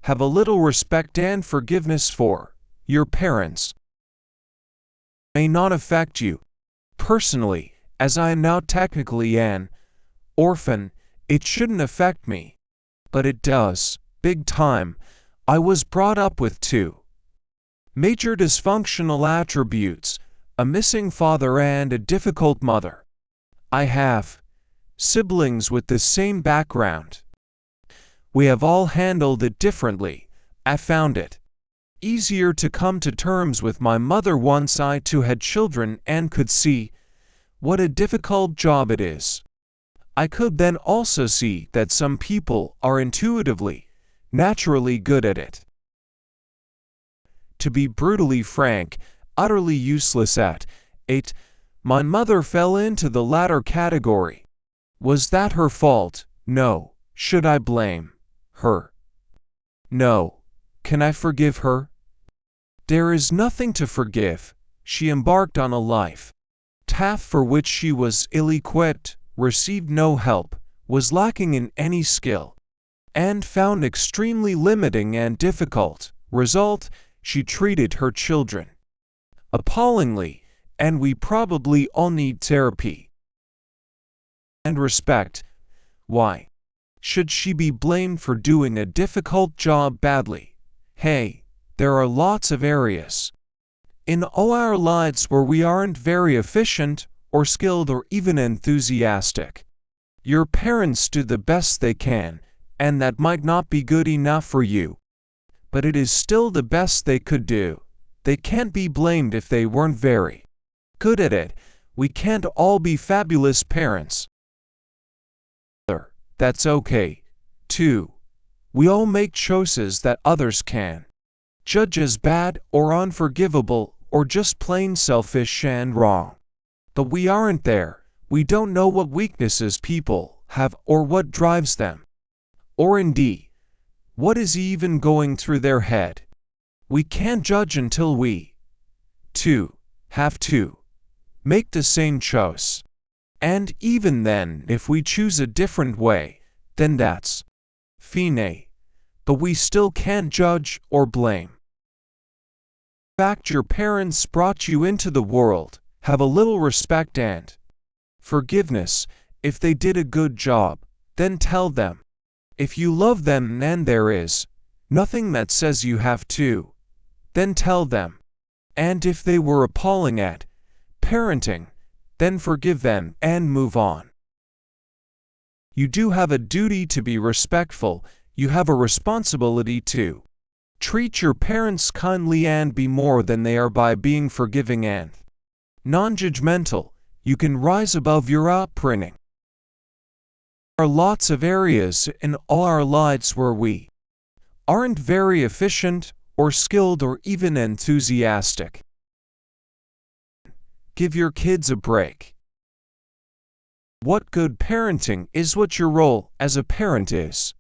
Have a little respect and forgiveness for your parents. May not affect you personally, as I am now technically an orphan. It shouldn't affect me, but it does, big time. I was brought up with two major dysfunctional attributes: a missing father and a difficult mother. I have siblings with the same background. We have all handled it differently. I found it easier to come to terms with my mother once I too had children and could see what a difficult job it is. I could then also see that some people are intuitively, naturally good at it. To be brutally frank, utterly useless at it. My mother fell into the latter category. Was that her fault? No. Should I blame her? No. Can I forgive her? There is nothing to forgive. She embarked on a life path for which she was ill-equipped, received no help, was lacking in any skill, and found extremely limiting and difficult. Result: she treated her children appallingly, and we probably all need therapy and respect. Why should she be blamed for doing a difficult job badly? Hey, there are lots of areas in all our lives where we aren't very efficient or skilled or even enthusiastic. Your parents do the best they can, and that might not be good enough for you, but it is still the best they could do. They can't be blamed if they weren't very good at it. We can't all be fabulous parents. That's okay, too. We all make choices that others can judge as bad or unforgivable or just plain selfish and wrong. But we aren't there. We don't know what weaknesses people have or what drives them, or indeed, what is even going through their head. We can't judge until we, too, have to make the same choice. And even then, if we choose a different way, then that's fine. But we still can't judge or blame. In fact, your parents brought you into the world. Have a little respect and forgiveness. If they did a good job, then tell them. If you love them and there is nothing that says you have to, then tell them. And if they were appalling at parenting, then forgive them and move on. You do have a duty to be respectful. You have a responsibility to treat your parents kindly and be more than they are by being forgiving and non-judgmental. You can rise above your upbringing. There are lots of areas in all our lives where we aren't very efficient or skilled or even enthusiastic. Give your kids a break. What good parenting is, what your role as a parent is.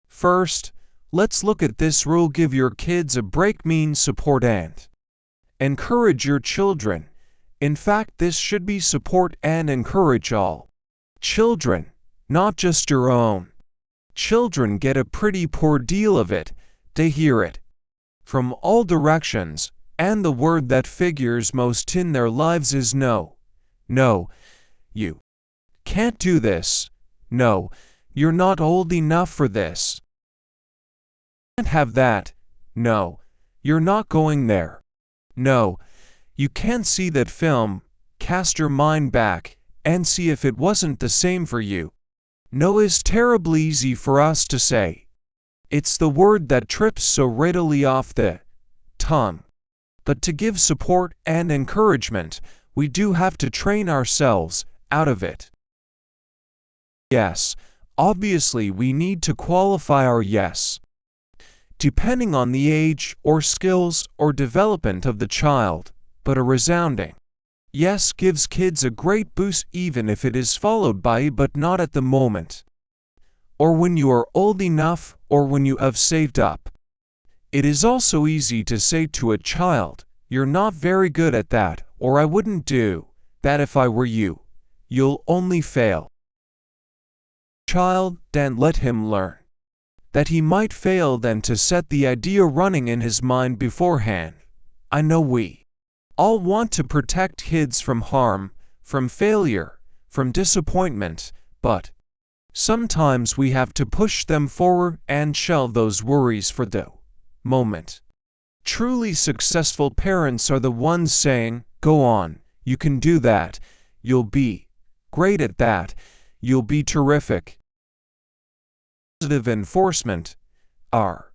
First, let's look at this rule. Give your kids a break means support and encourage your children. In fact, this should be support and encourage all children, not just your own. Children get a pretty poor deal of it. They hear it from all directions, and the word that figures most in their lives is no. No, you can't do this. No, you're not old enough for this. Can't have that. No, you're not going there. No, you can't see that film. Cast your mind back and see if it wasn't the same for you. No is terribly easy for us to say. It's the word that trips so readily off the tongue. But to give support and encouragement, we do have to train ourselves out of it. Yes, obviously we need to qualify our yes. Depending on the age or skills or development of the child, but a resounding yes gives kids a great boost even if it is followed by a but not at the moment, or when you are old enough, or when you have saved up. It is also easy to say to a child, "You're not very good at that," or "I wouldn't do that if I were you. You'll only fail." Child, then let him learn that he might fail than to set the idea running in his mind beforehand. I know we all want to protect kids from harm, from failure, from disappointment, but sometimes we have to push them forward and shelve those worries for the moment. Truly successful parents are the ones saying, "Go on, you can do that, you'll be great at that, you'll be terrific." Positive enforcement. Our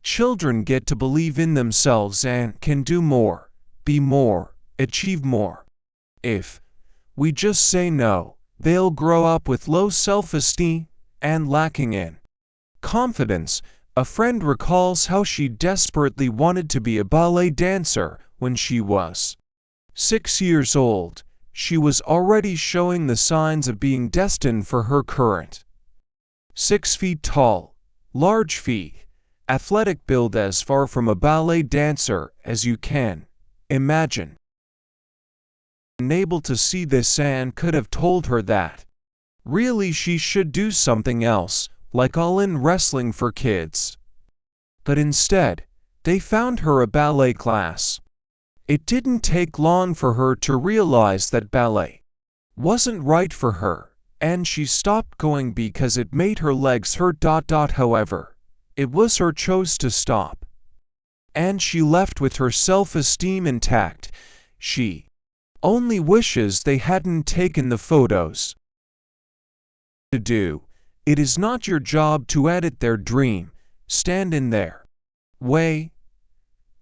children get to believe in themselves and can do more, be more, achieve more. If we just say no, they'll grow up with low self-esteem and lacking in confidence. A friend recalls how she desperately wanted to be a ballet dancer when she was 6 years old. She was already showing the signs of being destined for her current 6 feet tall, large feet, athletic build, as far from a ballet dancer as you can imagine. Unable to see this, and could have told her that really she should do something else, like all-in wrestling for kids. But instead, they found her a ballet class. It didn't take long for her to realize that ballet wasn't right for her, and she stopped going because it made her legs hurt. However, it was her choice to stop, and she left with her self-esteem intact. She only wishes they hadn't taken the photos. To do. It is not your job to edit their dream, stand in their way,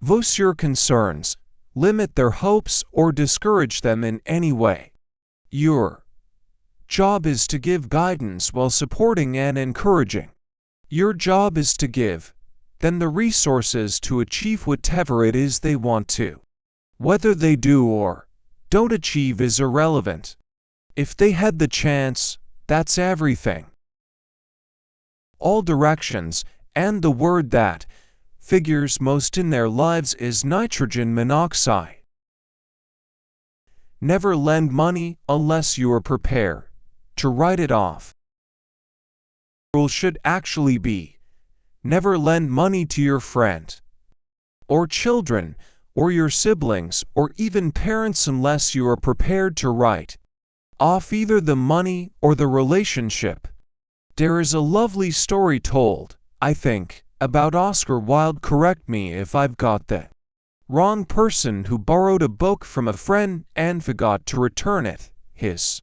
voice your concerns, limit their hopes, or discourage them in any way. Your job is to give guidance while supporting and encouraging. Your job is to give them the resources to achieve whatever it is they want to. Whether they do or don't achieve is irrelevant. If they had the chance, that's everything. All directions, and the word that figures most in their lives is nitrogen monoxide. Never lend money unless you are prepared to write it off. The rule should actually be, never lend money to your friend, or children, or your siblings, or even parents unless you are prepared to write off either the money or the relationship. There is a lovely story told, I think, about Oscar Wilde. Correct me if I've got the wrong person, who borrowed a book from a friend and forgot to return it. His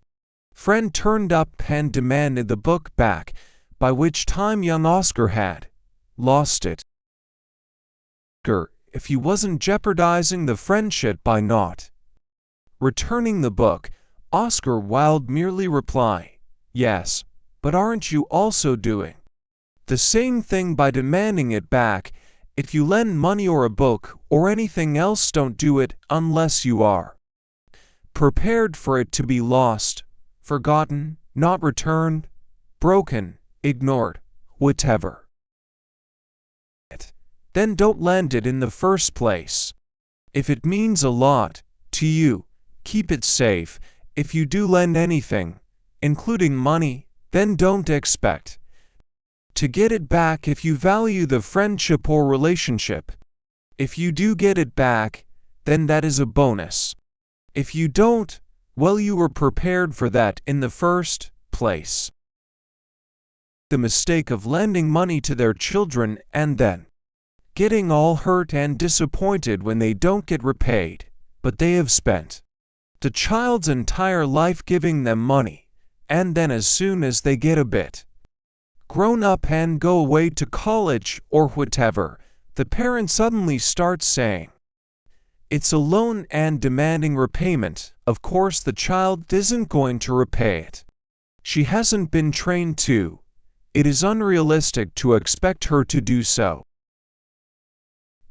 friend turned up and demanded the book back, by which time young Oscar had lost it. If he wasn't jeopardizing the friendship by not returning the book, Oscar Wilde merely replied, "Yes, but aren't you also doing the same thing by demanding it back? If you lend money or a book or anything else, don't do it unless you are prepared for it to be lost, forgotten, not returned, broken, ignored, whatever. Then don't lend it in the first place. If it means a lot to you, keep it safe. If you do lend anything, including money, then don't expect to get it back if you value the friendship or relationship. If you do get it back, then that is a bonus. If you don't, well, you were prepared for that in the first place. The mistake of lending money to their children and then getting all hurt and disappointed when they don't get repaid, but they have spent the child's entire life giving them money, and then as soon as they get a bit grown up and go away to college or whatever, the parent suddenly starts saying, "It's a loan," and demanding repayment. Of course, the child isn't going to repay it. She hasn't been trained to. It is unrealistic to expect her to do so.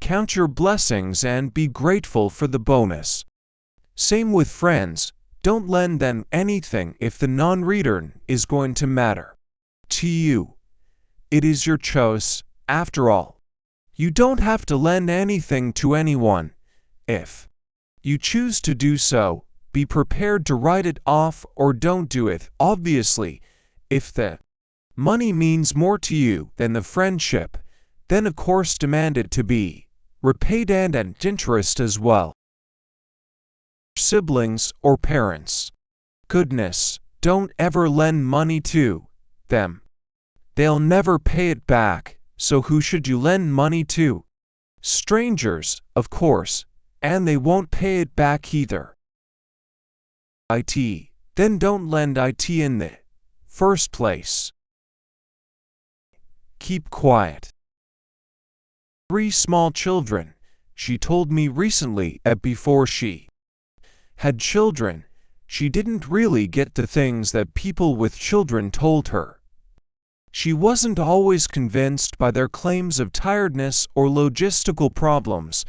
Count your blessings and be grateful for the bonus. Same with friends. Don't lend them anything if the non-return is going to matter to you. It is your choice, after all. You don't have to lend anything to anyone. If you choose to do so, be prepared to write it off or don't do it. Obviously, if the money means more to you than the friendship, then of course demand it to be repaid and interest as well. Siblings or parents. Goodness, don't ever lend money to them. They'll never pay it back, so who should you lend money to? Strangers, of course, and they won't pay it back either. Then don't lend it in the first place. Keep quiet. 3 small children. She told me recently that before she had children, she didn't really get the things that people with children told her. She wasn't always convinced by their claims of tiredness or logistical problems.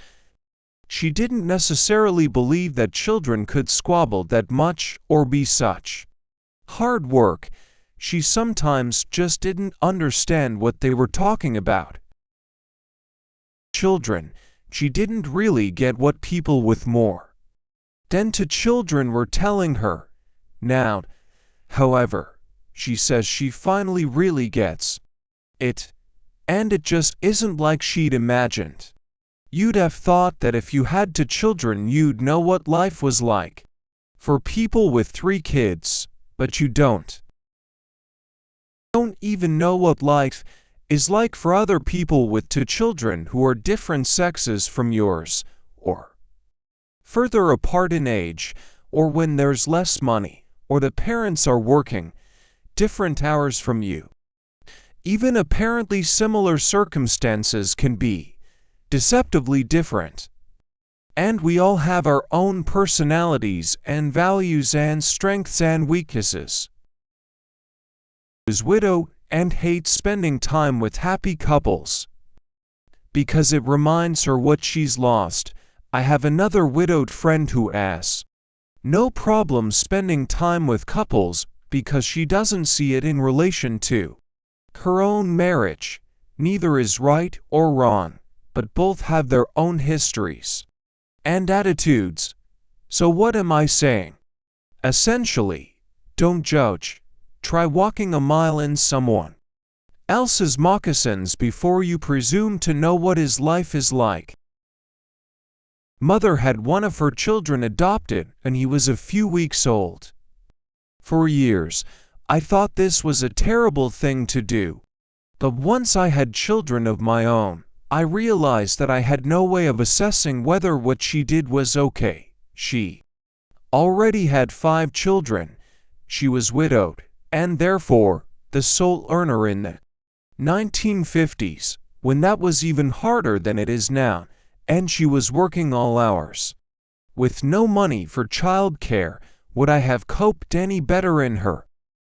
She didn't necessarily believe that children could squabble that much or be such hard work. She sometimes just didn't understand what they were talking about. Children, she didn't really get what people with more than 2 children were telling her. Now, however, she says she finally really gets it, and it just isn't like she'd imagined. You'd have thought that if you had 2 children you'd know what life was like for people with 3 kids, but you don't. Don't even know what life is like for other people with 2 children who are different sexes from yours, or further apart in age, or when there's less money, or the parents are working different hours from you. Even apparently similar circumstances can be deceptively different. And we all have our own personalities and values and strengths and weaknesses. Is widow and hates spending time with happy couples because it reminds her what she's lost. I have another widowed friend who asks, no problem spending time with couples because she doesn't see it in relation to her own marriage. Neither is right or wrong, but both have their own histories and attitudes. So what am I saying? Essentially, don't judge. Try walking a mile in someone else's moccasins before you presume to know what his life is like. Mother had one of her children adopted and he was a few weeks old. For years, I thought this was a terrible thing to do. But once I had children of my own, I realized that I had no way of assessing whether what she did was okay. She already had 5 children. She was widowed, and therefore, the sole earner in the 1950s, when that was even harder than it is now, and she was working all hours. With no money for child care, would I have coped any better in her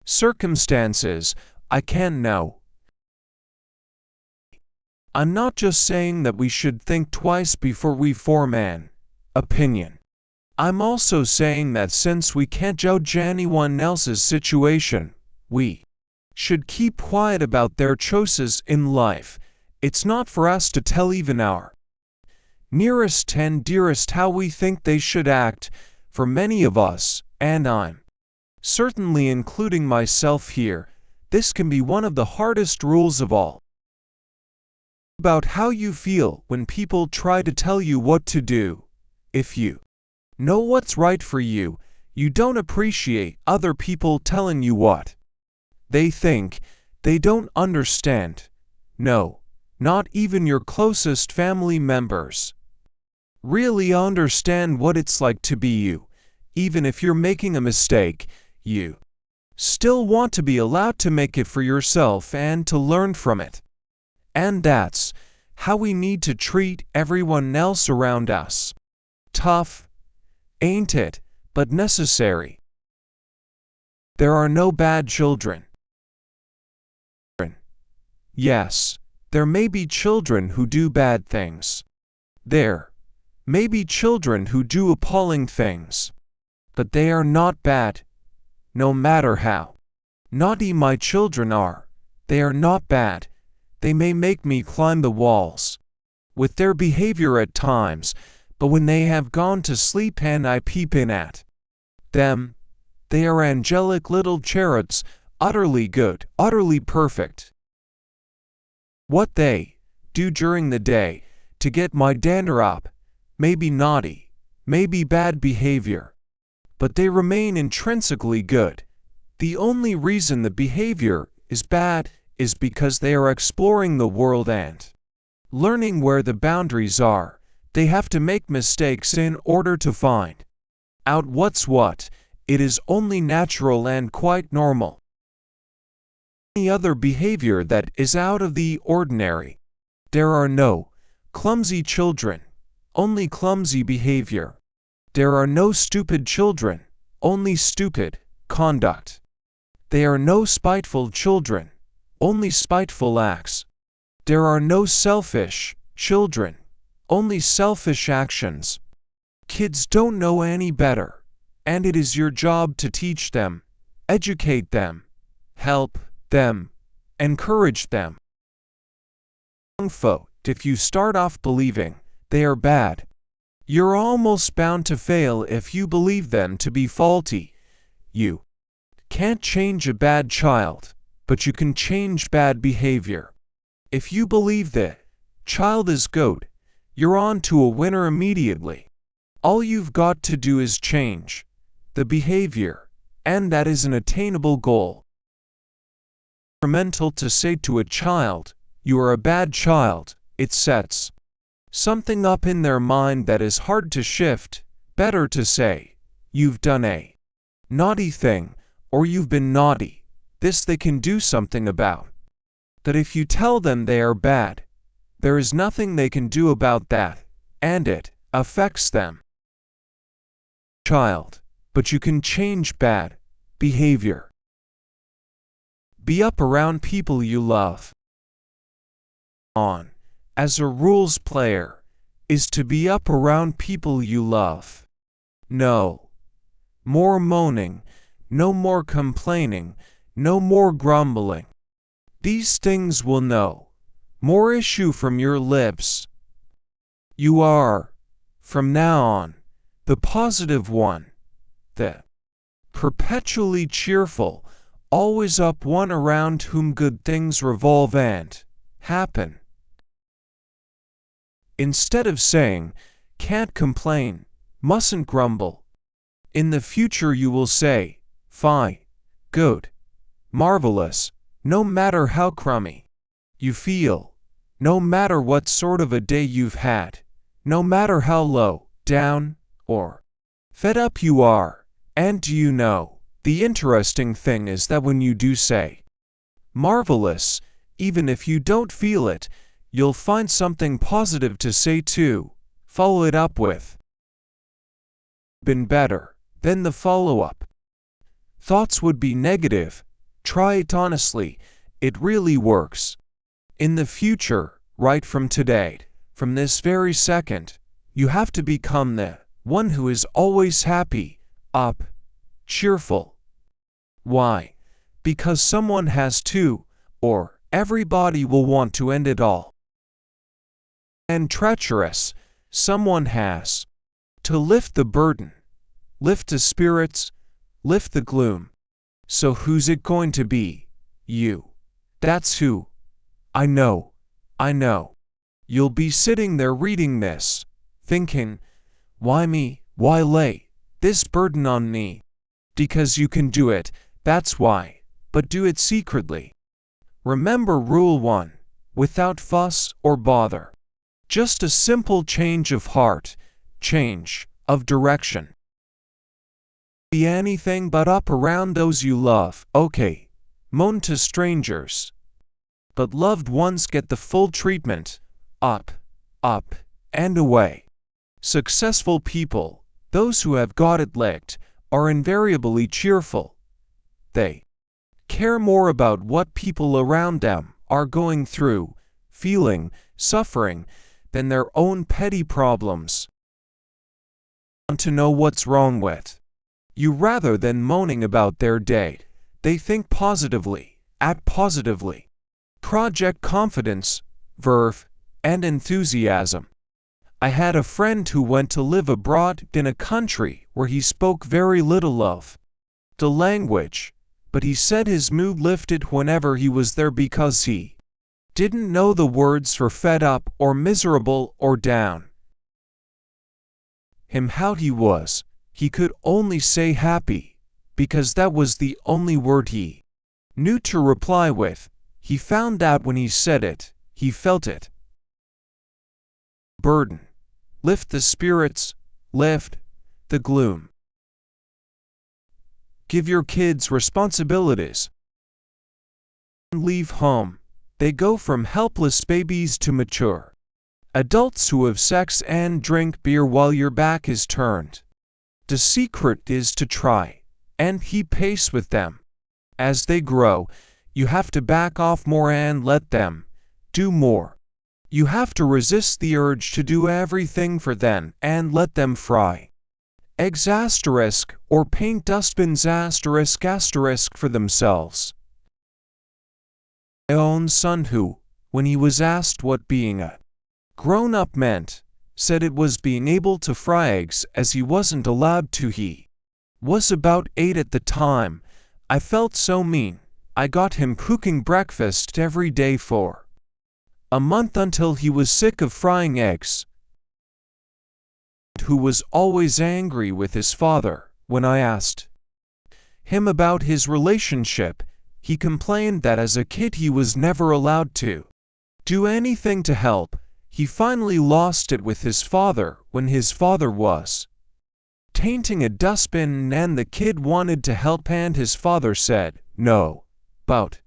circumstances? I can't know. I'm not just saying that we should think twice before we form an opinion. I'm also saying that since we can't judge anyone else's situation, we should keep quiet about their choices in life. It's not for us to tell even our nearest and dearest how we think they should act. For many of us, and I'm certainly including myself here, this can be one of the hardest rules of all. about how you feel when people try to tell you what to do. If you know what's right for you, you don't appreciate other people telling you what they think. They don't understand. No, not even your closest family members really understand what it's like to be you. Even if you're making a mistake, you still want to be allowed to make it for yourself and to learn from it. And that's how we need to treat everyone else around us. Tough, ain't it, but necessary. There are no bad children. Yes, there may be children who do bad things. There may be children who do appalling things. But they are not bad. No matter how naughty my children are, they are not bad. They may make me climb the walls with their behavior at times, but when they have gone to sleep and I peep in at them, they are angelic little cherubs, utterly good, utterly perfect. What they do during the day to get my dander up may be naughty, may be bad behavior, but they remain intrinsically good. The only reason the behavior is bad is because they are exploring the world and learning where the boundaries are. They have to make mistakes in order to find out what's what. It is only natural and quite normal. Any other behavior that is out of the ordinary. There are no clumsy children, only clumsy behavior. There are no stupid children, only stupid conduct. There are no spiteful children, only spiteful acts. There are no selfish children, only selfish actions. Kids don't know any better, and it is your job to teach them, educate them, help them, encourage them. If you start off believing they are bad, you're almost bound to fail if you believe them to be faulty. You can't change a bad child, but you can change bad behavior. If you believe the child is good, you're on to a winner immediately. All you've got to do is change the behavior, and that is an attainable goal. It's mental to say to a child, "You are a bad child." It sets something up in their mind that is hard to shift. Better to say, "You've done a naughty thing," or "You've been naughty." This they can do something about. That if you tell them they are bad, there is nothing they can do about that, and it affects them. Child, but you can change bad behavior. Be up around people you love. As a rules player, is to be up around people you love. No more moaning, no more complaining, no more grumbling. These things will no more issue from your lips. You are, from now on, the positive one, the perpetually cheerful, always up one around whom good things revolve and happen. Instead of saying, "Can't complain, mustn't grumble," in the future you will say, "Fine, good, marvelous," no matter how crummy you feel, no matter what sort of a day you've had, no matter how low, down, or fed up you are. And do you know, the interesting thing is that when you do say marvelous, even if you don't feel it, you'll find something positive to say too. Follow it up with been better. Then the follow-up thoughts would be negative. Try it honestly. It really works. In the future, right from today, from this very second, you have to become the one who is always happy, up, cheerful. Why? Because someone has to, or everybody will want to end it all. And treacherous, someone has to lift the burden, lift the spirits, lift the gloom. So who's it going to be? You. That's who. I know. You'll be sitting there reading this, thinking, why me? Why lay this burden on me? Because you can do it, that's why, but do it secretly. Remember Rule 1, without fuss or bother. Just a simple change of heart, change of direction. Be anything but up around those you love, okay. Moan to strangers. But loved ones get the full treatment, up, and away. Successful people, those who have got it licked, are invariably cheerful. They care more about what people around them are going through, feeling, suffering, than their own petty problems. Want to know what's wrong with you rather than moaning about their day. They think positively, act positively. Project confidence, verve, and enthusiasm. I had a friend who went to live abroad in a country where he spoke very little of the language, but he said his mood lifted whenever he was there because he didn't know the words for fed up or miserable or down. How he was, he could only say happy, because that was the only word he knew to reply with. He found out when he said it, he felt it. Burden. Lift the spirits, lift the gloom. Give your kids responsibilities. Leave home. They go from helpless babies to mature adults who have sex and drink beer while your back is turned. The secret is to try and keep pace with them. As they grow, you have to back off more and let them do more. You have to resist the urge to do everything for them and let them fry eggs asterisk or paint dustbins asterisk asterisk for themselves. My own son who, when he was asked what being a grown-up meant, said it was being able to fry eggs as he wasn't allowed to. He was about 8 at the time. I felt so mean. I got him cooking breakfast every day for a month until he was sick of frying eggs. Who was always angry with his father. When I asked him about his relationship, he complained that as a kid he was never allowed to do anything to help. He finally lost it with his father when his father was tainting a dustbin and the kid wanted to help and his father said, "No, but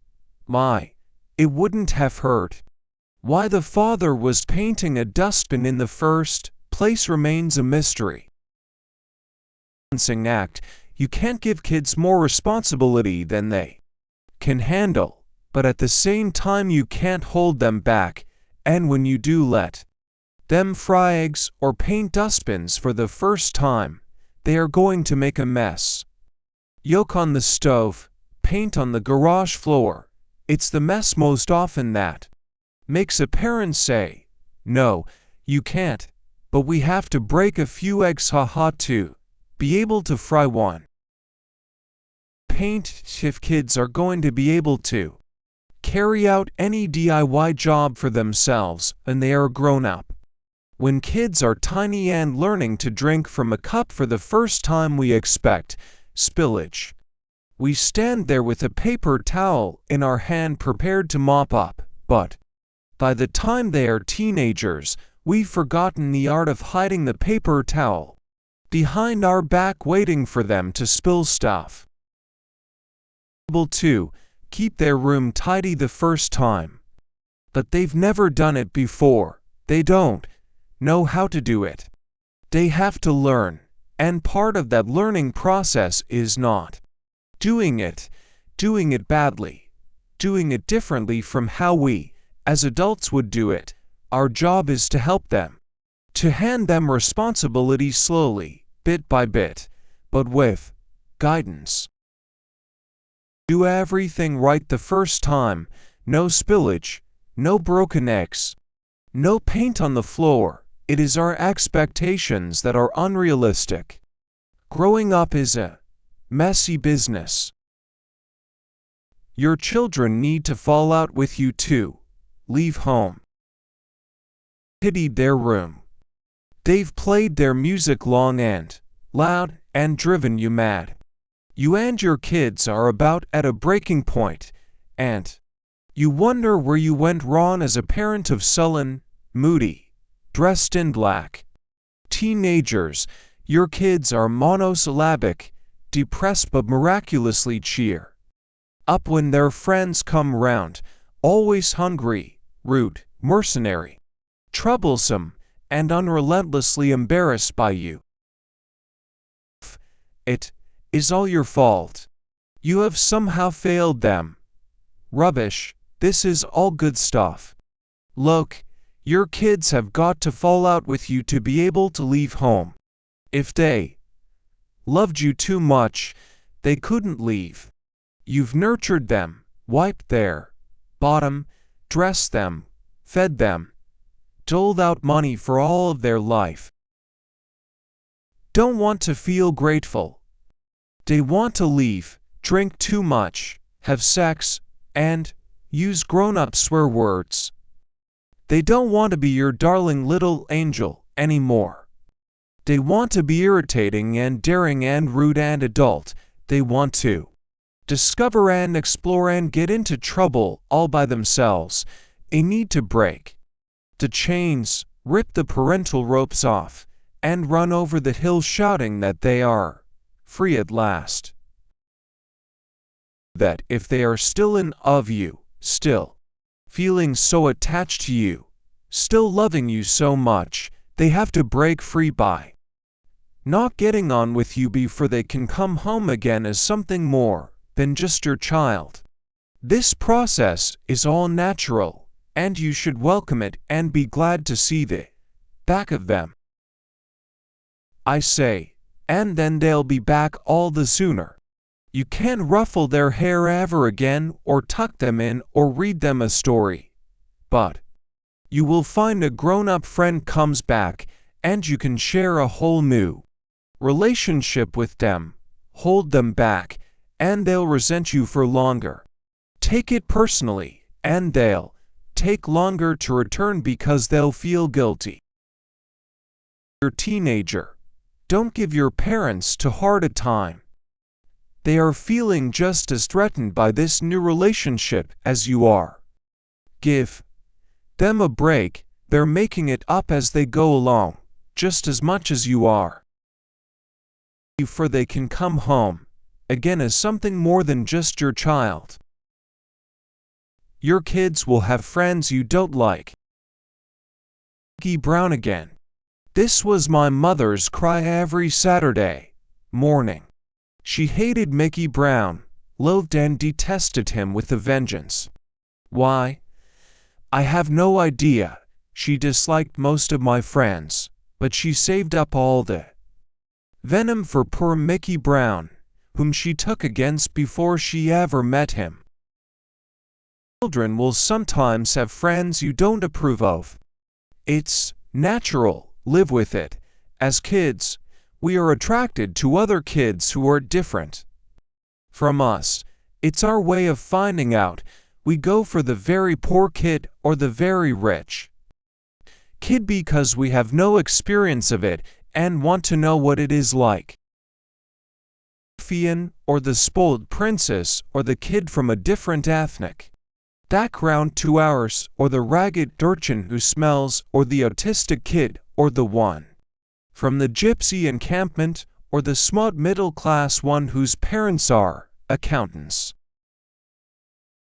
it wouldn't have hurt." Why the father was painting a dustbin in the first place remains a mystery. Balancing act. You can't give kids more responsibility than they can handle, but at the same time you can't hold them back, and when you do let them fry eggs or paint dustbins for the first time, they are going to make a mess. Yolk on the stove, paint on the garage floor. It's the mess most often that makes a parent say, "No, you can't, but we have to break a few eggs to be able to fry one." Paint. If kids are going to be able to carry out any DIY job for themselves and they are grown up. When kids are tiny and learning to drink from a cup for the first time, we expect spillage. We stand there with a paper towel in our hand prepared to mop up, but by the time they are teenagers, we've forgotten the art of hiding the paper towel behind our back waiting for them to spill stuff. Able to keep their room tidy the first time, but they've never done it before. They don't know how to do it. They have to learn, and part of that learning process is not doing it badly, doing it differently from how we, as adults, would do it. Our job is to help them, to hand them responsibility slowly, bit by bit, but with guidance. Do everything right the first time. No spillage, no broken eggs, no paint on the floor. It is our expectations that are unrealistic. Growing up is a messy business. Your children need to fall out with you too. Leave home. pitied their room. They've played their music long and loud and driven you mad. You and your kids are about at a breaking point, and you wonder where you went wrong as a parent of sullen, moody, dressed in black teenagers. Your kids are monosyllabic, depressed but miraculously cheer up when their friends come round, always hungry, rude, mercenary, troublesome, and unrelentlessly embarrassed by you. It is all your fault. You have somehow failed them. Rubbish, this is all good stuff. Look, your kids have got to fall out with you to be able to leave home. If they loved you too much, they couldn't leave. You've nurtured them, wiped their bottom, dressed them, fed them, doled out money for all of their life. Don't want to feel grateful. They want to leave, drink too much, have sex, and use grown-up swear words. They don't want to be your darling little angel anymore. They want to be irritating and daring and rude and adult. They want to discover and explore and get into trouble all by themselves. They need to break the chains, rip the parental ropes off, and run over the hill shouting that they are free at last. That if they are still in awe of you, still feeling so attached to you, still loving you so much, they have to break free by not getting on with you before they can come home again as something more than just your child. This process is all natural, and you should welcome it and be glad to see the back of them. I say, and then they'll be back all the sooner. You can't ruffle their hair ever again or tuck them in or read them a story. But you will find a grown-up friend comes back, and you can share a whole new relationship with them, hold them back, and they'll resent you for longer. Take it personally, and they'll take longer to return because they'll feel guilty. Your teenager, don't give your parents too hard a time. They are feeling just as threatened by this new relationship as you are. Give them a break. They're making it up as they go along, just as much as you are. For they can come home again as something more than just your child. Your kids will have friends you don't like. Mickey Brown again. This was my mother's cry every Saturday morning. She hated Mickey Brown, loathed and detested him with a vengeance. Why? I have no idea. She disliked most of my friends, but she saved up all the venom for poor Mickey Brown, whom she took against before she ever met him. Children will sometimes have friends you don't approve of. It's natural, live with it. As kids, we are attracted to other kids who are different from us. It's our way of finding out. We go for the very poor kid or the very rich kid because we have no experience of it and want to know what it is like. Or the spoiled princess or the kid from a different ethnic background to ours, or the ragged urchin who smells, or the autistic kid, or the one from the gypsy encampment, or the smart middle-class one whose parents are accountants.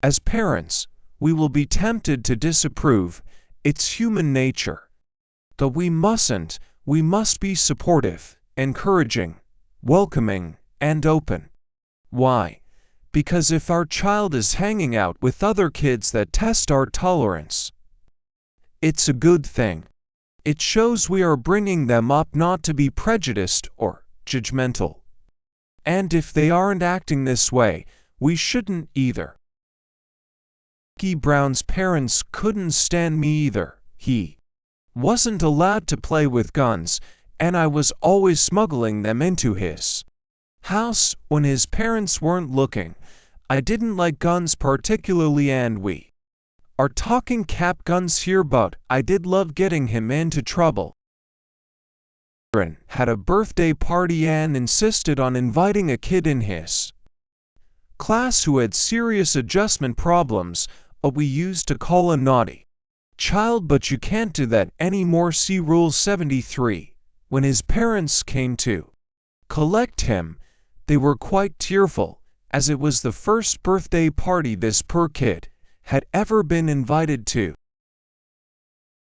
As parents, we will be tempted to disapprove. It's human nature. But we mustn't. We must be supportive, encouraging, welcoming, and open. Why? Because if our child is hanging out with other kids that test our tolerance, it's a good thing. It shows we are bringing them up not to be prejudiced or judgmental. And if they aren't acting this way, we shouldn't either. Mickey Brown's parents couldn't stand me either. He wasn't allowed to play with guns, and I was always smuggling them into his house when his parents weren't looking. I didn't like guns particularly, and we Our talking cap guns here, but I did love getting him into trouble. Had a birthday party and insisted on inviting a kid in his class who had serious adjustment problems, what we used to call a naughty child, but you can't do that anymore. See Rule 73. When his parents came to collect him, they were quite tearful, as it was the first birthday party this poor kid had ever been invited to.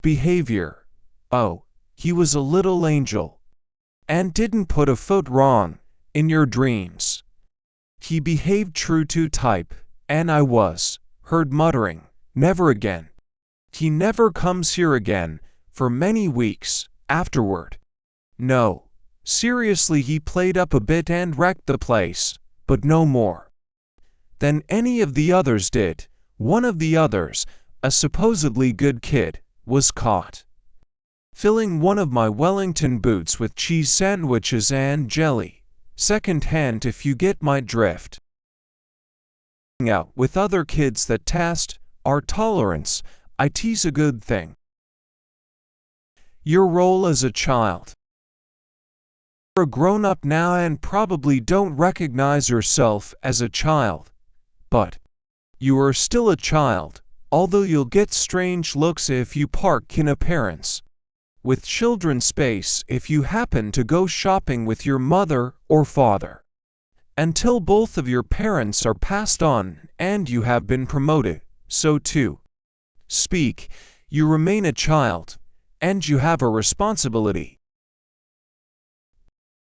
Behavior. Oh, he was a little angel, and didn't put a foot wrong in your dreams. He behaved true to type, and I was heard muttering, "Never again." He never comes here again for many weeks afterward. No, seriously, he played up a bit and wrecked the place, but no more than any of the others did. One of the others, a supposedly good kid, was caught filling one of my Wellington boots with cheese sandwiches and jelly, second-hand if you get my drift. Out with other kids that test our tolerance, it's a good thing. Your role as a child. You're a grown-up now and probably don't recognize yourself as a child, but you are still a child, although you'll get strange looks if you park in a parent's with children's space if you happen to go shopping with your mother or father. Until both of your parents are passed on and you have been promoted, so to speak, you remain a child, and you have a responsibility.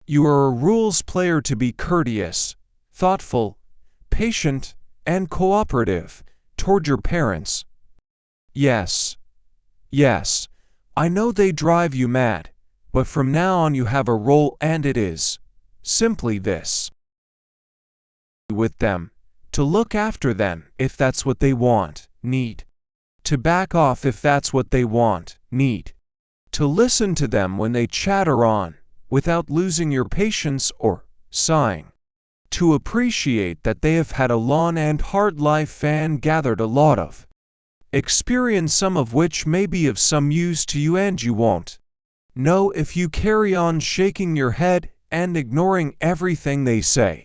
You are a rules player to be courteous, thoughtful, patient, and cooperative toward your parents. Yes, I know they drive you mad, but from now on you have a role, and it is simply this: with them, to look after them if that's what they want, need to back off if that's what they want, need to listen to them when they chatter on, without losing your patience or sighing, to appreciate that they have had a long and hard life and gathered a lot of experience, some of which may be of some use to you, and you won't know if you carry on shaking your head and ignoring everything they say.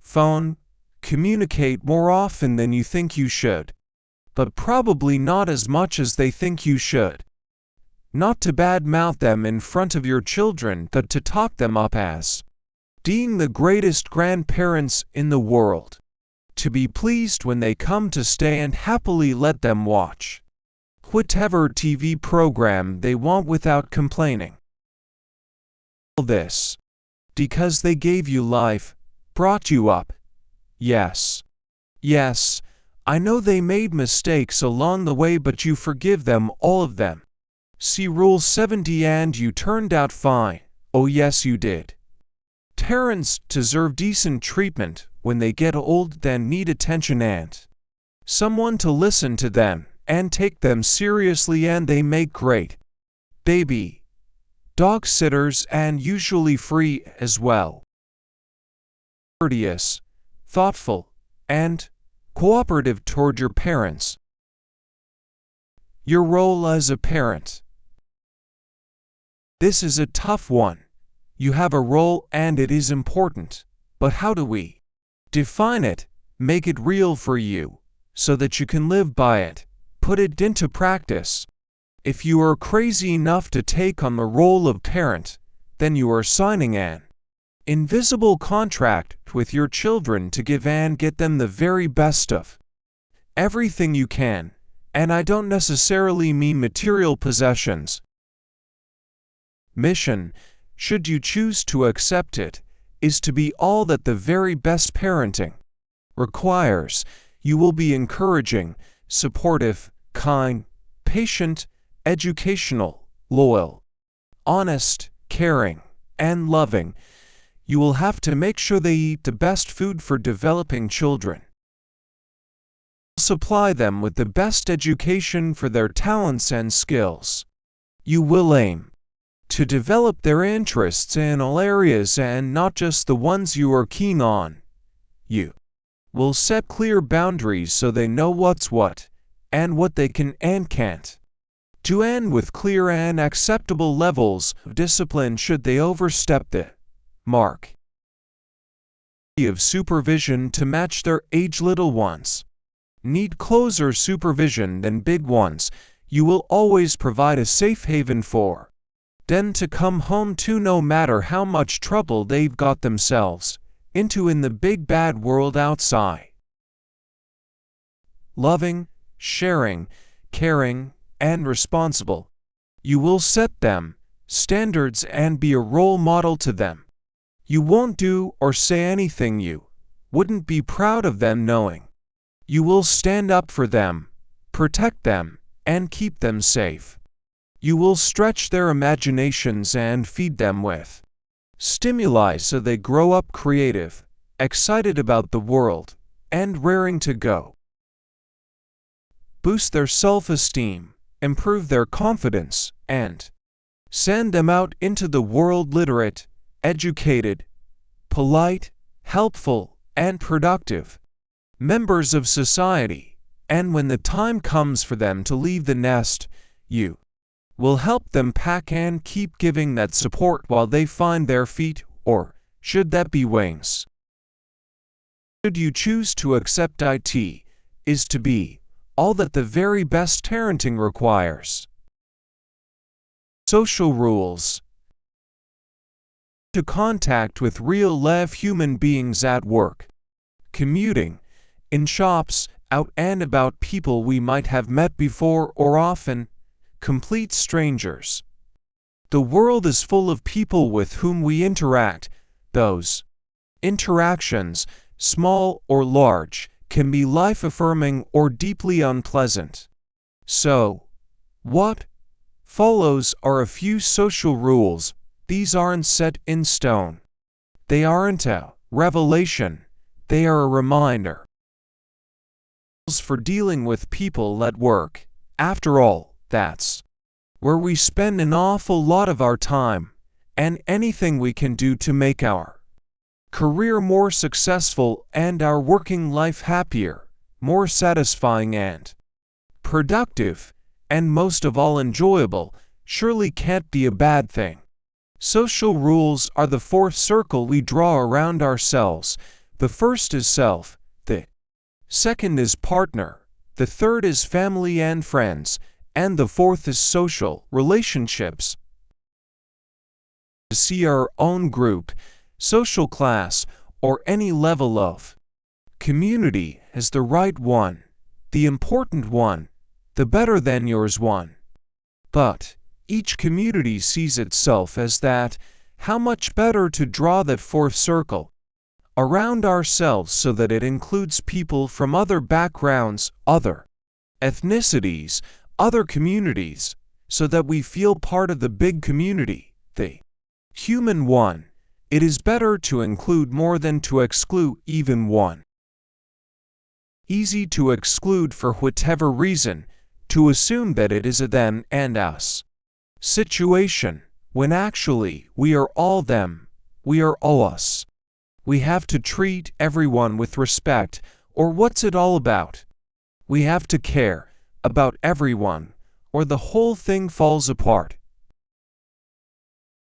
Phone. Communicate more often than you think you should, but probably not as much as they think you should. Not to badmouth them in front of your children, but to talk them up as being the greatest grandparents in the world. To be pleased when they come to stay and happily let them watch whatever TV program they want without complaining. All this because they gave you life, brought you up. Yes, I know they made mistakes along the way, but you forgive them, all of them. See Rule 70, and you turned out fine. Oh yes, you did. Parents deserve decent treatment when they get old, then need attention and someone to listen to them and take them seriously, and they make great baby dog sitters, and usually free as well. Courteous, thoughtful, and cooperative toward your parents. Your role as a parent. This is a tough one. You have a role and it is important, but how do we define it, make it real for you, so that you can live by it, put it into practice? If you are crazy enough to take on the role of parent, then you are signing an invisible contract with your children to give and get them the very best of everything you can, and I don't necessarily mean material possessions. Mission, should you choose to accept it, is to be all that the very best parenting requires. You will be encouraging, supportive, kind, patient, educational, loyal, honest, caring, and loving. You will have to make sure they eat the best food for developing children. Supply them with the best education for their talents and skills. You will aim to develop their interests in all areas and not just the ones you are keen on. You will set clear boundaries so they know what's what, and what they can and can't. To end with clear and acceptable levels of discipline should they overstep the mark of supervision to match their age. Little ones need closer supervision than big ones. You will always provide a safe haven for them to come home to, no matter how much trouble they've got themselves into in the big bad world outside. Loving, sharing, caring, and responsible. You will set them standards and be a role model to them. You won't do or say anything you wouldn't be proud of them knowing. You will stand up for them, protect them, and keep them safe. You will stretch their imaginations and feed them with stimuli so they grow up creative, excited about the world, and raring to go. Boost their self-esteem, improve their confidence, and send them out into the world literate, educated, polite, helpful, and productive members of society. And when the time comes for them to leave the nest, you will help them pack and keep giving that support while they find their feet, or should that be wings. Should you choose to accept it, is to be all that the very best parenting requires. Social rules. To contact with real live human beings at work, commuting, in shops, out and about, people we might have met before or often complete strangers. The world is full of people with whom we interact. Those interactions, small or large, can be life-affirming or deeply unpleasant. So, what follows are a few social rules. These aren't set in stone. They aren't a revelation. They are a reminder for dealing with people at work. After all, that's where we spend an awful lot of our time, and anything we can do to make our career more successful and our working life happier, more satisfying and productive, and most of all enjoyable, surely can't be a bad thing. Social rules are the fourth circle we draw around ourselves. The first is self, the second is partner, the third is family and friends, and the fourth is social relationships. To see our own group, social class, or any level of community as the right one, the important one, the better than yours one. But each community sees itself as that. How much better to draw that fourth circle around ourselves so that it includes people from other backgrounds, other ethnicities, other communities, so that we feel part of the big community, the human one. It is better to include more than to exclude even one. Easy to exclude for whatever reason, to assume that it is a them and us situation, when actually we are all them, we are all us. We have to treat everyone with respect, or what's it all about? We have to care about everyone, or the whole thing falls apart.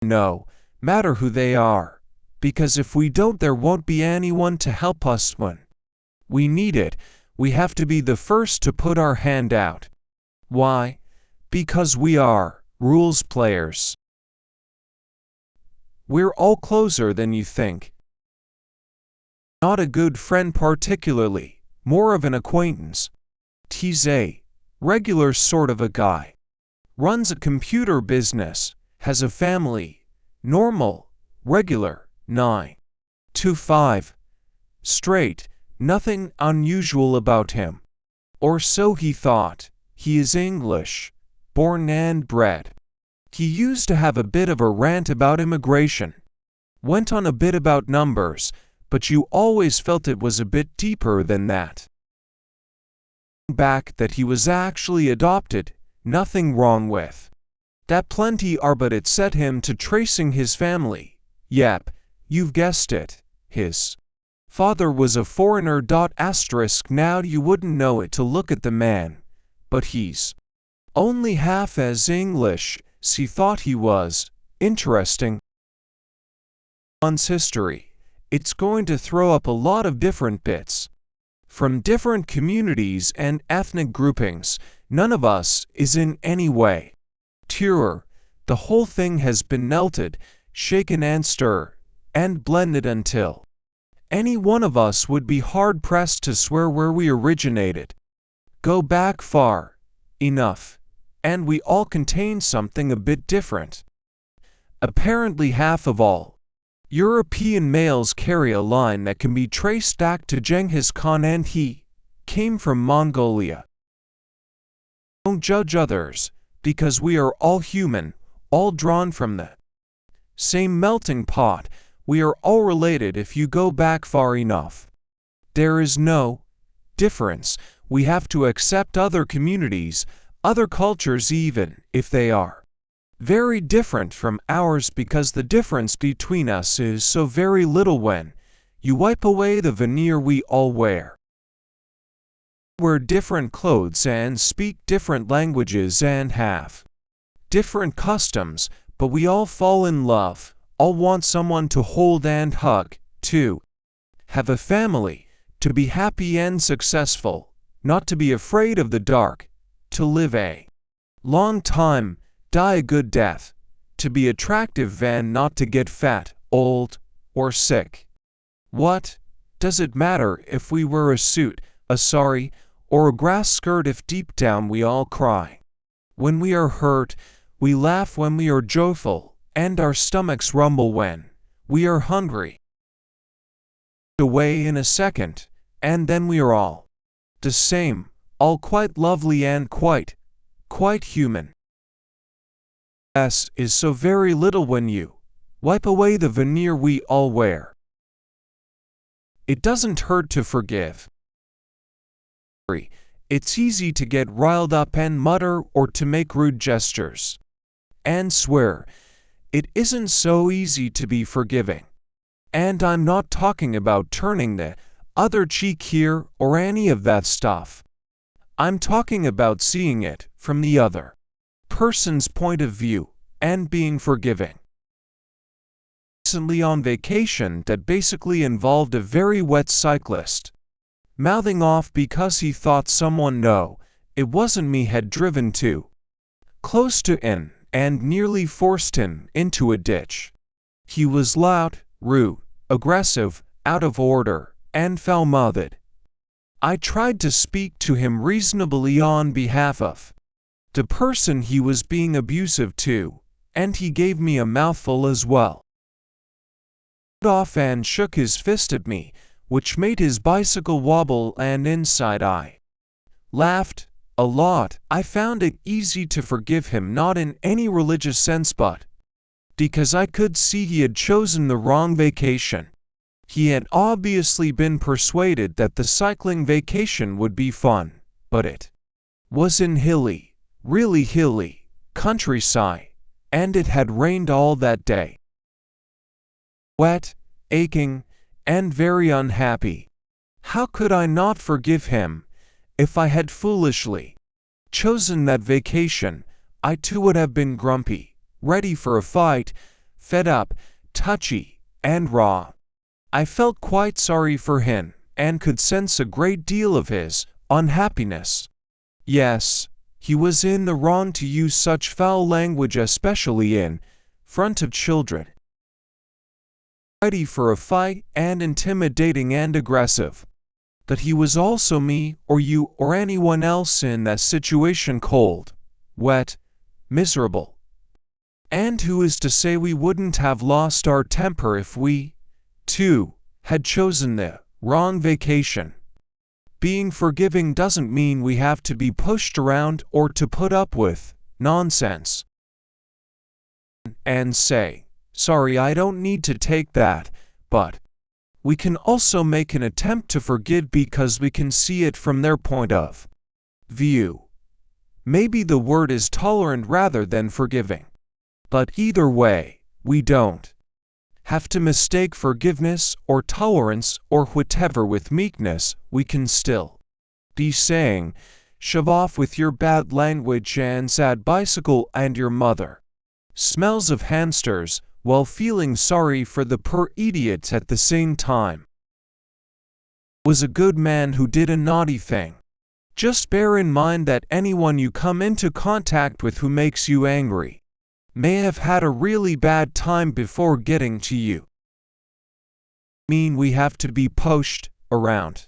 No matter who they are, because if we don't, there won't be anyone to help us when we need it. We have to be the first to put our hand out. Why? Because we are rules players. We're all closer than you think. Not a good friend particularly, more of an acquaintance. He's a regular sort of a guy. Runs a computer business, has a family, normal, regular, 9 to 5. Straight, nothing unusual about him. Or so he thought. He is English, born and bred. He used to have a bit of a rant about immigration. Went on a bit about numbers, but you always felt it was a bit deeper than that. Back that he was actually adopted, nothing wrong with that, plenty are, but it set him to tracing his family. Yep, you've guessed it, his Father was a foreigner. Asterisk now you wouldn't know it to look at the man, but he's only half as English as he thought he was. Interesting. One's history. It's going to throw up a lot of different bits. From different communities and ethnic groupings, none of us is in any way pure. The whole thing has been melted, shaken and stirred, and blended until any one of us would be hard-pressed to swear where we originated. Go back far enough, and we all contain something a bit different. Apparently half of all European males carry a line that can be traced back to Genghis Khan, and he came from Mongolia. Don't judge others, because we are all human, all drawn from the same melting pot. We are all related if you go back far enough. There is no difference. We have to accept other communities, other cultures, even if they are very different from ours, because the difference between us is so very little. When you wipe away the veneer, we all wear different clothes and speak different languages and have different customs, but we all fall in love, all want someone to hold and hug, to have a family, to be happy and successful, not to be afraid of the dark, to live a long time, die a good death, to be attractive and not to get fat, old, or sick. What does it matter if we wear a suit, a sari, or a grass skirt if deep down we all cry when we are hurt, we laugh when we are joyful, and our stomachs rumble when we are hungry? Away in a second, and then we are all the same, all quite lovely and quite human. Is so very little when you wipe away the veneer we all wear. It doesn't hurt to forgive. It's easy to get riled up and mutter, or to make rude gestures and swear. It isn't so easy to be forgiving. And I'm not talking about turning the other cheek here or any of that stuff. I'm talking about seeing it from the other person's point of view and being forgiving. Recently on vacation that basically involved a very wet cyclist mouthing off because he thought someone, no, it wasn't me, had driven too close to him and nearly forced him into a ditch. He was loud, rude, aggressive, out of order, and foul-mouthed. I tried to speak to him reasonably on behalf of the person he was being abusive to, and he gave me a mouthful as well. He got off and shook his fist at me, which made his bicycle wobble, and inside I laughed a lot. I found it easy to forgive him, not in any religious sense, but because I could see he had chosen the wrong vacation. He had obviously been persuaded that the cycling vacation would be fun, but it was in hilly, really hilly, countryside, and it had rained all that day. Wet, aching, and very unhappy. How could I not forgive him? If I had foolishly chosen that vacation, I too would have been grumpy, ready for a fight, fed up, touchy, and raw. I felt quite sorry for him, and could sense a great deal of his unhappiness. Yes, he was in the wrong to use such foul language, especially in front of children. Ready for a fight and intimidating and aggressive. That he was also me or you or anyone else in that situation, cold, wet, miserable. And who is to say we wouldn't have lost our temper if we, too, had chosen the wrong vacation? Being forgiving doesn't mean we have to be pushed around or to put up with nonsense and say, sorry, I don't need to take that, but we can also make an attempt to forgive because we can see it from their point of view. Maybe the word is tolerant rather than forgiving. But either way, we don't have to mistake forgiveness or tolerance or whatever with meekness, we can still be saying, shove off with your bad language and sad bicycle and your mother smells of hamsters, while feeling sorry for the poor idiots at the same time. Was a good man who did a naughty thing. Just bear in mind that anyone you come into contact with who makes you angry may have had a really bad time before getting to you. We have to be pushed around.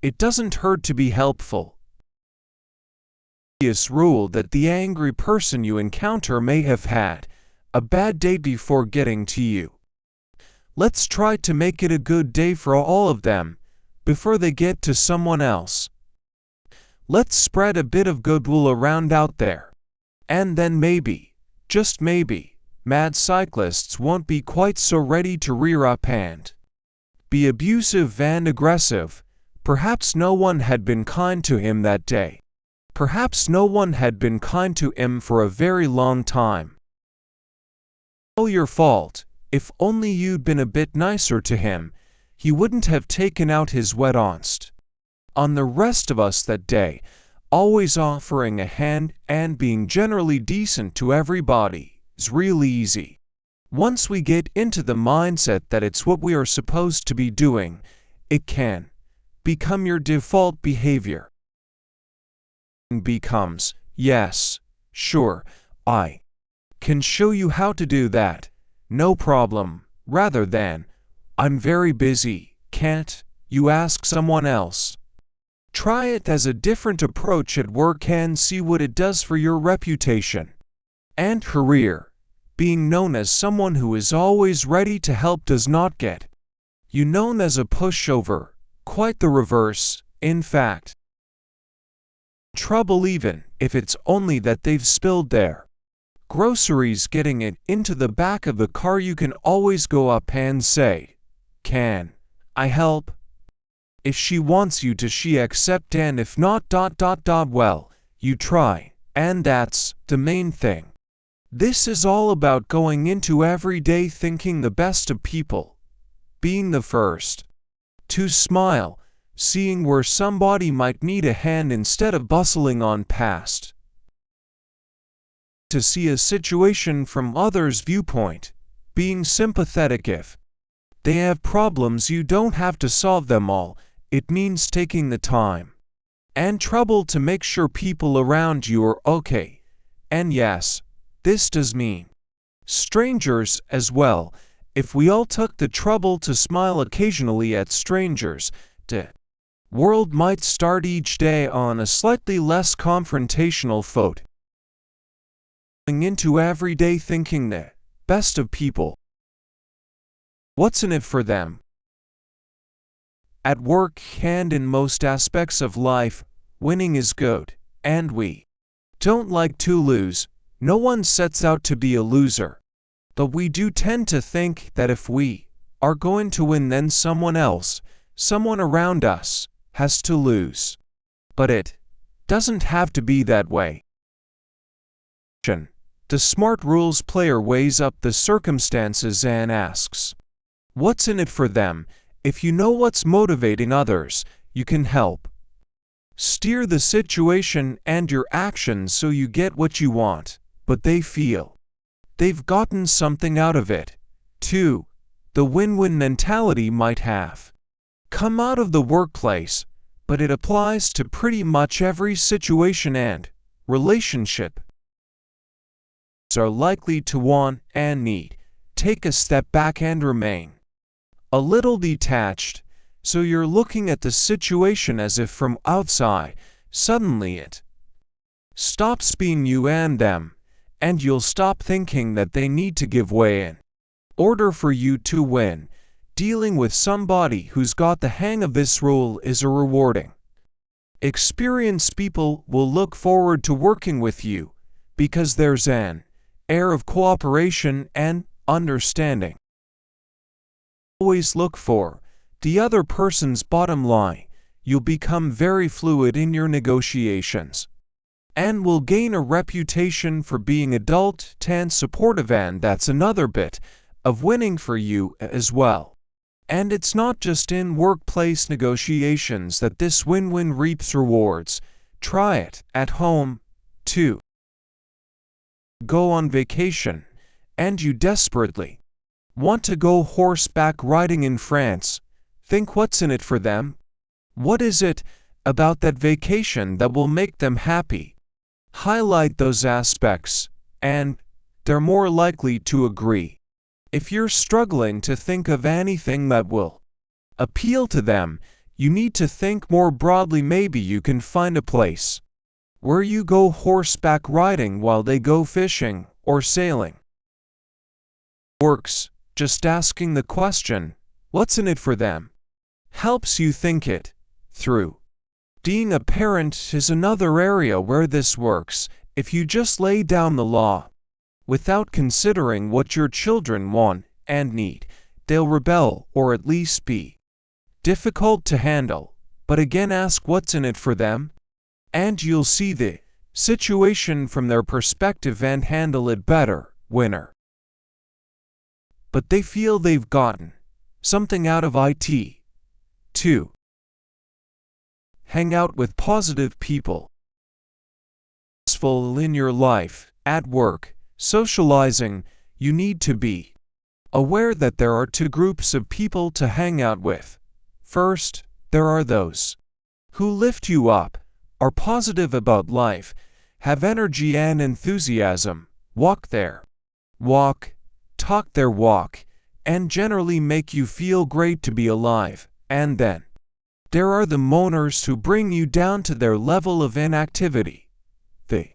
It doesn't hurt to be helpful. Rule that the angry person you encounter may have had a bad day before getting to you. Let's try to make it a good day for all of them before they get to someone else. Let's spread a bit of goodwill around out there. And then maybe, just maybe, mad cyclists won't be quite so ready to rear up and be abusive and aggressive. Perhaps no one had been kind to him that day. Perhaps no one had been kind to him for a very long time. All your fault. If only you'd been a bit nicer to him, he wouldn't have taken out his wet angst on the rest of us that day, always offering a hand and being generally decent to everybody is really easy. Once we get into the mindset that it's what we are supposed to be doing, it can become your default behavior. Becomes, yes, sure, I can show you how to do that, no problem, rather than, I'm very busy, can't you ask someone else? Try it as a different approach at work and see what it does for your reputation and career. Being known as someone who is always ready to help does not get you known as a pushover, quite the reverse, in fact. Trouble even if it's only that they've spilled their groceries getting it into the back of the car. You can always go up and say, can I help? If she wants you to, she accept, and if not, well, you try, and that's the main thing. This is all about going into every day thinking the best of people, being the first to smile, seeing where somebody might need a hand instead of bustling on past. To see a situation from others' viewpoint, being sympathetic if they have problems. You don't have to solve them all. It means taking the time and trouble to make sure people around you are okay. And yes, this does mean strangers as well. If we all took the trouble to smile occasionally at strangers, the world might start each day on a slightly less confrontational foot. Going into every day thinking the best of people. What's in it for them? At work and in most aspects of life, winning is good, and we don't like to lose. No one sets out to be a loser. But we do tend to think that if we are going to win, then someone else, someone around us, has to lose. But it doesn't have to be that way. The smart rules player weighs up the circumstances and asks, what's in it for them? If you know what's motivating others, you can help steer the situation and your actions so you get what you want, but they feel they've gotten something out of it, too. The win-win mentality might have come out of the workplace, but it applies to pretty much every situation and relationship. Are likely to want and need take a step back and remain a little detached, so you're looking at the situation as if from outside. Suddenly it stops being you and them, and you'll stop thinking that they need to give way in order for you to win. Dealing with somebody who's got the hang of this rule is a rewarding experience. People will look forward to working with you because there's an air of cooperation and understanding. Always look for the other person's bottom line. You'll become very fluid in your negotiations and will gain a reputation for being adult and supportive, and that's another bit of winning for you as well. And it's not just in workplace negotiations that this win-win reaps rewards. Try it at home, too. Go on vacation, and you desperately want to go horseback riding in France. Think what's in it for them? What is it about that vacation that will make them happy? Highlight those aspects, and they're more likely to agree. If you're struggling to think of anything that will appeal to them, you need to think more broadly. Maybe you can find a place where you go horseback riding while they go fishing or sailing. Works. Just asking the question, what's in it for them, helps you think it through. Being a parent is another area where this works. If you just lay down the law without considering what your children want and need, they'll rebel or at least be difficult to handle. But again, ask what's in it for them, and you'll see the situation from their perspective and handle it better. Winner. But they feel they've gotten something out of it. 2. Hang out with positive people. Successful in your life, at work, socializing, you need to be aware that there are two groups of people to hang out with. First, there are those who lift you up, are positive about life, have energy and enthusiasm, walk their walk, talk their walk, and generally make you feel great to be alive. And then there are the moaners who bring you down to their level of inactivity. The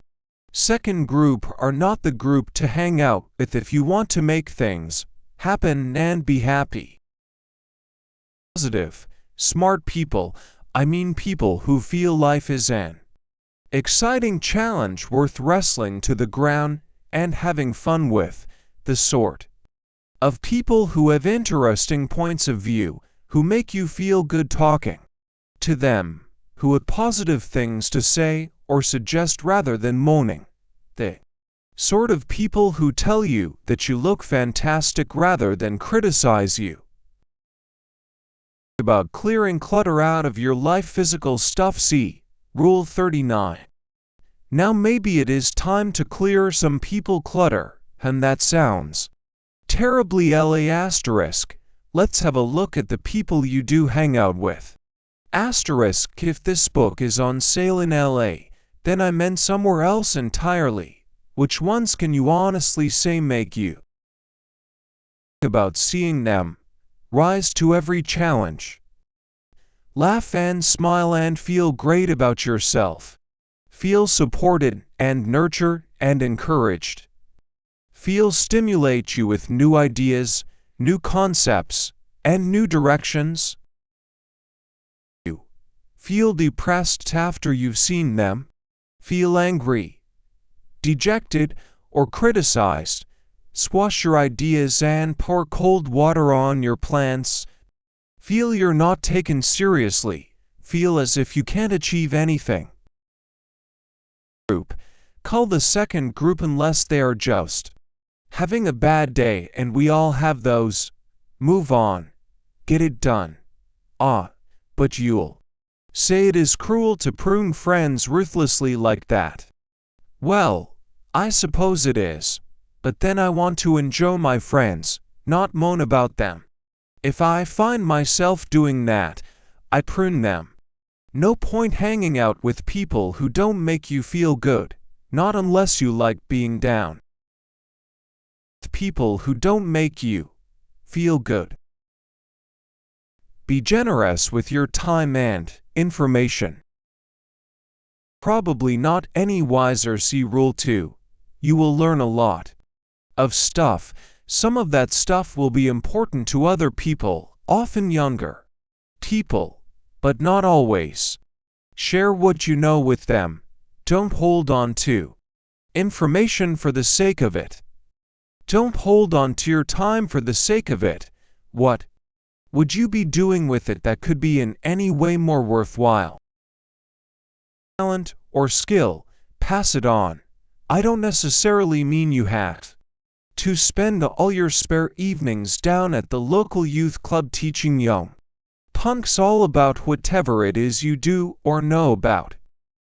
second group are not the group to hang out with if you want to make things happen and be happy. Positive, smart people, I mean people who feel life is an exciting challenge worth wrestling to the ground and having fun with, the sort of people who have interesting points of view, who make you feel good talking to them, who have positive things to say or suggest rather than moaning, the sort of people who tell you that you look fantastic rather than criticize you. About clearing clutter out of your life. Physical stuff. See Rule 39. Now maybe it is time to clear some people clutter, and that sounds terribly asterisk. Let's have a look at the people you do hang out with. Asterisk. If this book is on sale in LA, then I meant somewhere else entirely. Which ones can you honestly say make you about seeing them rise to every challenge? Laugh and smile and feel great about yourself. Feel supported and nurtured and encouraged. Feel stimulate you with new ideas, new concepts, and new directions. You feel depressed after you've seen them. Feel angry, dejected, or criticized. Squash your ideas and pour cold water on your plants. Feel you're not taken seriously. Feel as if you can't achieve anything. Group. Call the second group unless they are just having a bad day, and we all have those. Move on. Get it done. But you'll say it is cruel to prune friends ruthlessly like that. Well, I suppose it is. But then I want to enjoy my friends, not moan about them. If I find myself doing that, I prune them. No point hanging out with people who don't make you feel good, not unless you like being down. People who don't make you feel good. Be generous with your time and information. Probably not any wiser. See Rule 2. You will learn a lot of stuff. Some of that stuff will be important to other people, often younger people, but not always. Share what you know with them. Don't hold on to information for the sake of it. Don't hold on to your time for the sake of it. What would you be doing with it that could be in any way more worthwhile? Talent or skill, pass it on. I don't necessarily mean you have To spend all your spare evenings down at the local youth club teaching young punks all about whatever it is you do or know about.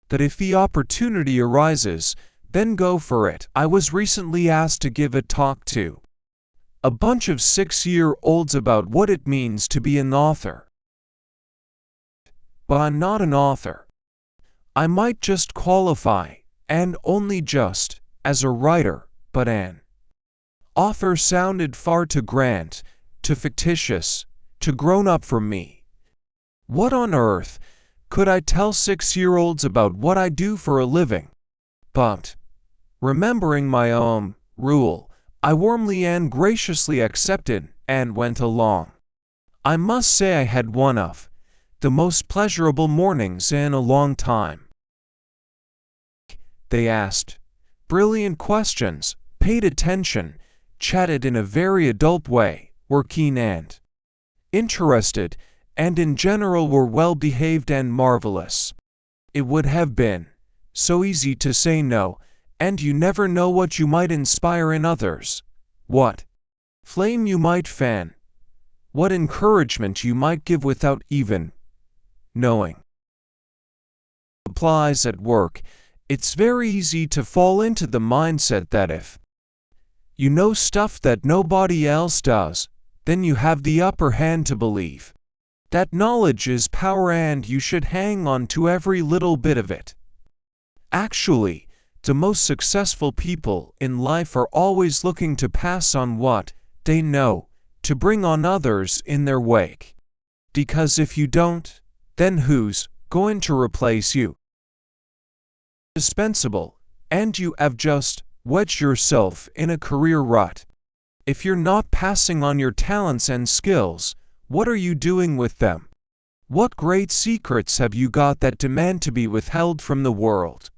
That if the opportunity arises, then go for it. I was recently asked to give a talk to a bunch of 6-year-olds about what it means to be an author. But I'm not an author. I might just qualify, and only just, as a writer, but an author sounded far too grand, too fictitious, too grown up for me. What on earth could I tell 6-year-olds about what I do for a living? But, remembering my own rule, I warmly and graciously accepted and went along. I must say I had one of the most pleasurable mornings in a long time. They asked brilliant questions, paid attention, chatted in a very adult way, were keen and interested, and in general were well behaved and marvelous. It would have been so easy to say no, and you never know what you might inspire in others, what flame you might fan, what encouragement you might give without even knowing. Applies at work. It's very easy to fall into the mindset that if you know stuff that nobody else does, then you have the upper hand to believe that knowledge is power and you should hang on to every little bit of it. Actually, the most successful people in life are always looking to pass on what they know to bring on others in their wake. Because if you don't, then who's going to replace you? Indispensable, and you have just wedged yourself in a career rut. If you're not passing on your talents and skills, what are you doing with them? What great secrets have you got that demand to be withheld from the world?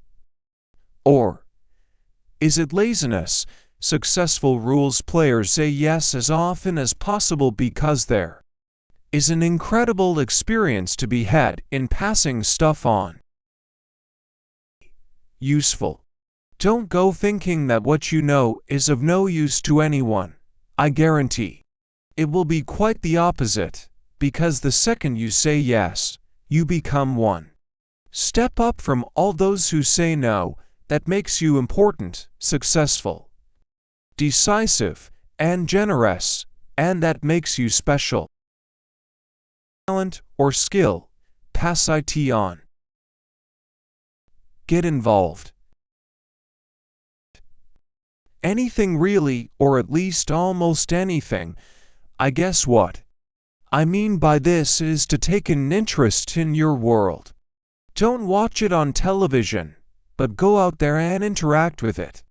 Or is it laziness? Successful rules players say yes as often as possible because there is an incredible experience to be had in passing stuff on. Useful. Don't go thinking that what you know is of no use to anyone. I guarantee it will be quite the opposite, because the second you say yes, you become one step up from all those who say no. That makes you important, successful, decisive, and generous, and that makes you special. Talent or skill, pass it on. Get involved. Anything really, or at least almost anything. I guess what I mean by this is to take an interest in your world. Don't watch it on television, but go out there and interact with it.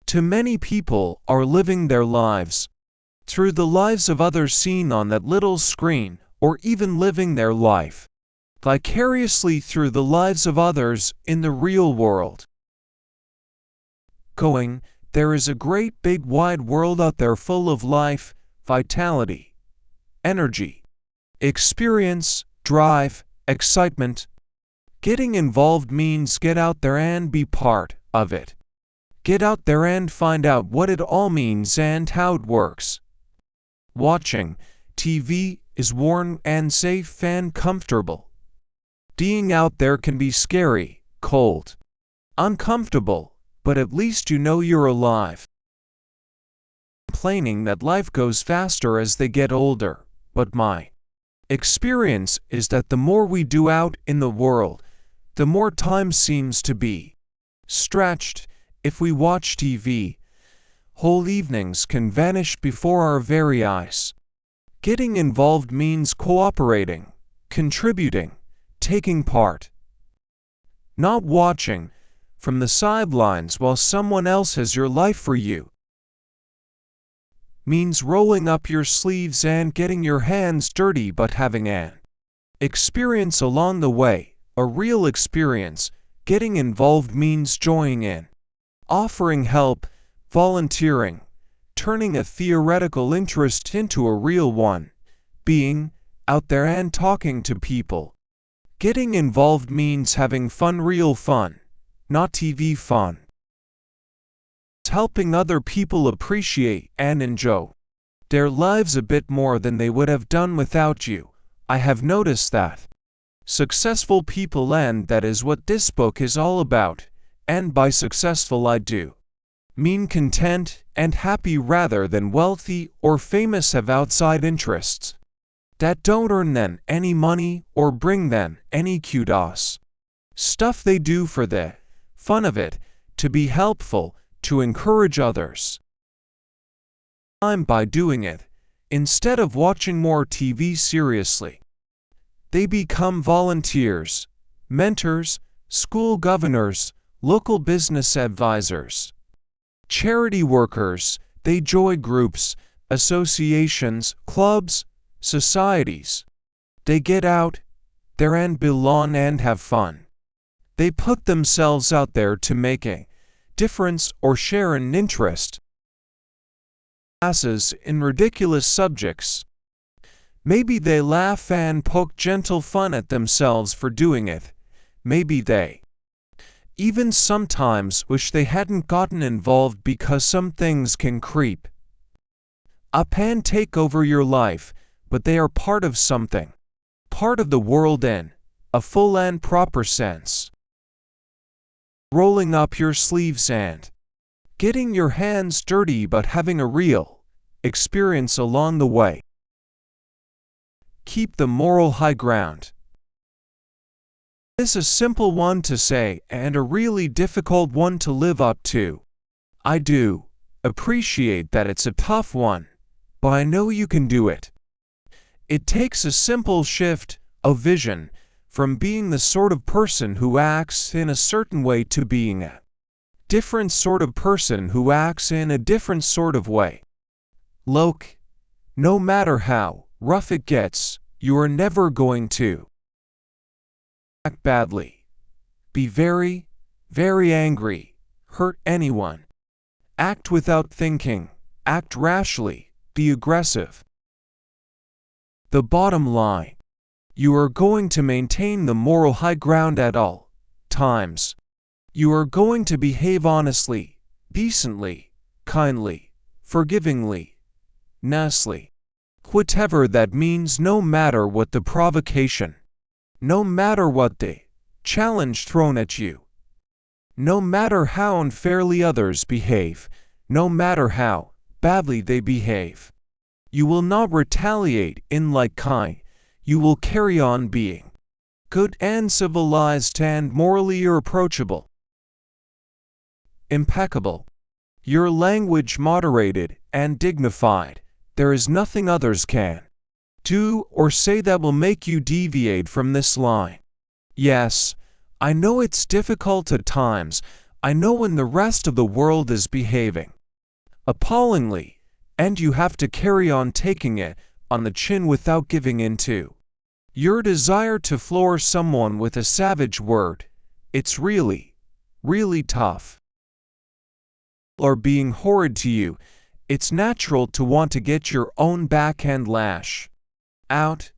Too many people are living their lives through the lives of others seen on that little screen, or even living their life vicariously through the lives of others in the real world. There is a great big wide world out there full of life, vitality, energy, experience, drive, excitement. Getting involved means get out there and be part of it. Get out there and find out what it all means and how it works. Watching TV is warm and safe and comfortable. Being out there can be scary, cold, uncomfortable, but at least you know you're alive. Complaining that life goes faster as they get older, but my experience is that the more we do out in the world, the more time seems to be stretched. If we watch TV, whole evenings can vanish before our very eyes. Getting involved means cooperating, contributing, taking part. Not watching from the sidelines while someone else has your life for you. Means rolling up your sleeves and getting your hands dirty but having an experience along the way, a real experience. Getting involved means joining in, offering help, volunteering, turning a theoretical interest into a real one, being out there and talking to people. Getting involved means having fun, real fun, not TV fun. helping other people appreciate and enjoy their lives a bit more than they would have done without you. I have noticed that successful people, and that is what this book is all about, and by successful I do mean content and happy rather than wealthy or famous, have outside interests that don't earn them any money or bring them any kudos. Stuff they do for the fun of it, to be helpful, to encourage others. By doing it, instead of watching more TV seriously, they become volunteers, mentors, school governors, local business advisors, charity workers. They join groups, associations, clubs, societies. They get out there and belong and have fun. They put themselves out there to make a difference or share an interest. Classes in ridiculous subjects. Maybe they laugh and poke gentle fun at themselves for doing it. Maybe they even sometimes wish they hadn't gotten involved, because some things can creep up and take over your life, but they are part of something, part of the world in a full and proper sense. Rolling up your sleeves and getting your hands dirty, but having a real experience along the way. Keep the moral high ground. This is a simple one to say and a really difficult one to live up to. I do appreciate that it's a tough one, but I know you can do it. It takes a simple shift of vision from being the sort of person who acts in a certain way to being a different sort of person who acts in a different sort of way. Look, no matter how rough it gets, you are never going to act badly, be very, very angry, hurt anyone, act without thinking, act rashly, be aggressive. The bottom line: you are going to maintain the moral high ground at all times. You are going to behave honestly, decently, kindly, forgivingly, nicely. Whatever that means, no matter what the provocation, no matter what the challenge thrown at you, no matter how unfairly others behave, no matter how badly they behave. You will not retaliate in like kind. You will carry on being good and civilized and morally approachable, impeccable, your language moderated and dignified. There is nothing others can do or say that will make you deviate from this line. Yes, I know it's difficult at times. I know when the rest of the world is behaving appallingly, and you have to carry on taking it on the chin without giving in to your desire to floor someone with a savage word. It's really, really tough. Or being horrid to you, it's natural to want to get your own backhand lash out.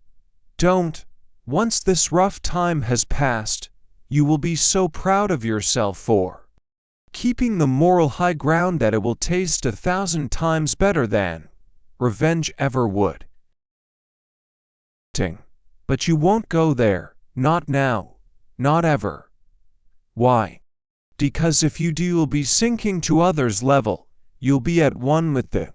Don't. Once this rough time has passed, you will be so proud of yourself for keeping the moral high ground that it will taste 1,000 times better than revenge ever would. But you won't go there, not now, not ever. Why? Because if you do, you'll be sinking to others' level. You'll be at one with the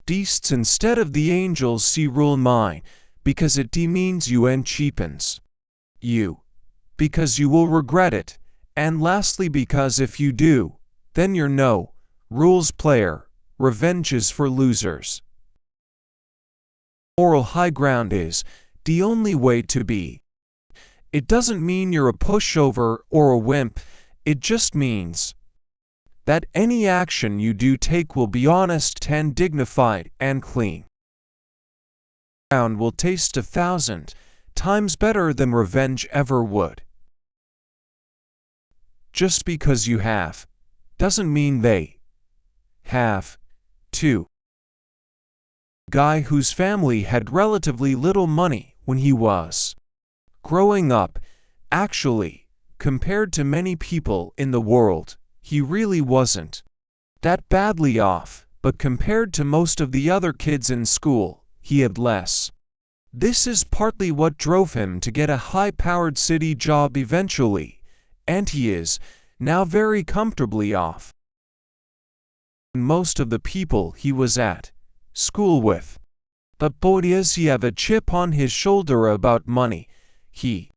beasts instead of the angels. See rule mine, because it demeans you and cheapens you, because you will regret it, and lastly because if you do, then you're no rules player. Revenge is for losers. Moral high ground is the only way to be. It doesn't mean you're a pushover or a wimp. It just means that any action you do take will be honest and dignified and clean. Will taste 1,000 times better than revenge ever would. Just because you have doesn't mean they have to. Guy whose family had relatively little money when he was growing up. Actually, compared to many people in the world, he really wasn't that badly off, but compared to most of the other kids in school, he had less. This is partly what drove him to get a high-powered city job eventually, and he is now very comfortably off. Most of the people he was at school with. But boy does he have a chip on his shoulder about money. He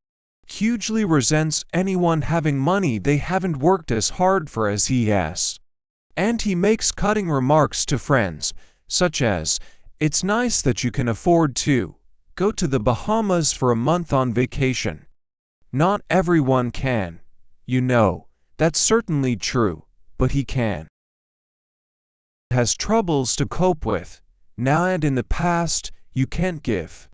hugely resents anyone having money they haven't worked as hard for as he has. And he makes cutting remarks to friends, such as, "It's nice that you can afford to go to the Bahamas for a month on vacation. Not everyone can. You know, that's certainly true, but he can." Has troubles to cope with, now and in the past. You can't give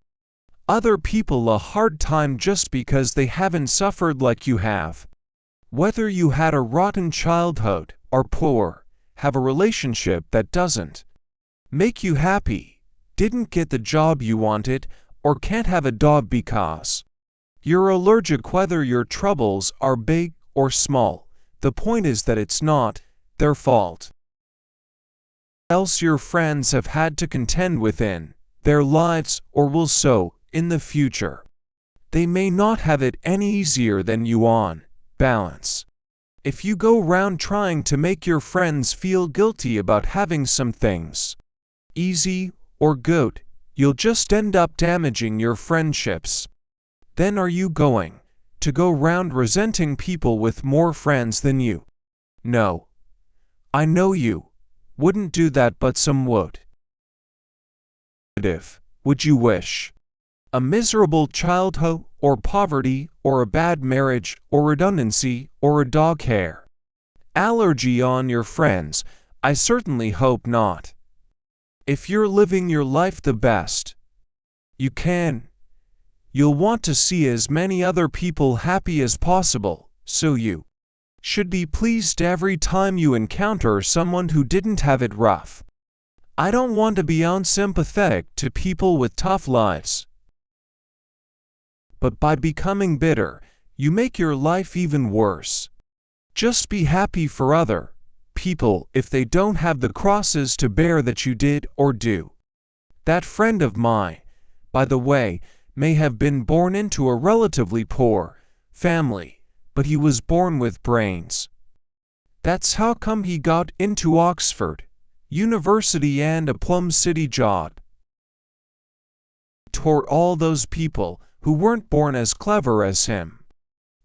other people a hard time just because they haven't suffered like you have. Whether you had a rotten childhood, are poor, have a relationship that doesn't make you happy, didn't get the job you wanted, or can't have a dog because you're allergic, whether your troubles are big or small, the point is that it's not their fault. Else your friends have had to contend with in their lives or will so in the future. They may not have it any easier than you on balance. If you go round trying to make your friends feel guilty about having some things easy or good, you'll just end up damaging your friendships. Then are you going to go round resenting people with more friends than you? No. I know you wouldn't do that, but some would. Would you wish a miserable childhood, or poverty, or a bad marriage, or redundancy, or a dog hair allergy on your friends? I certainly hope not. If you're living your life the best you can, you'll want to see as many other people happy as possible, so you should be pleased every time you encounter someone who didn't have it rough. I don't want to be unsympathetic to people with tough lives. But by becoming bitter, you make your life even worse. Just be happy for other people if they don't have the crosses to bear that you did or do. That friend of mine, by the way, may have been born into a relatively poor family, but he was born with brains. That's how come he got into Oxford University and a Plum City job. Toward all those people who weren't born as clever as him.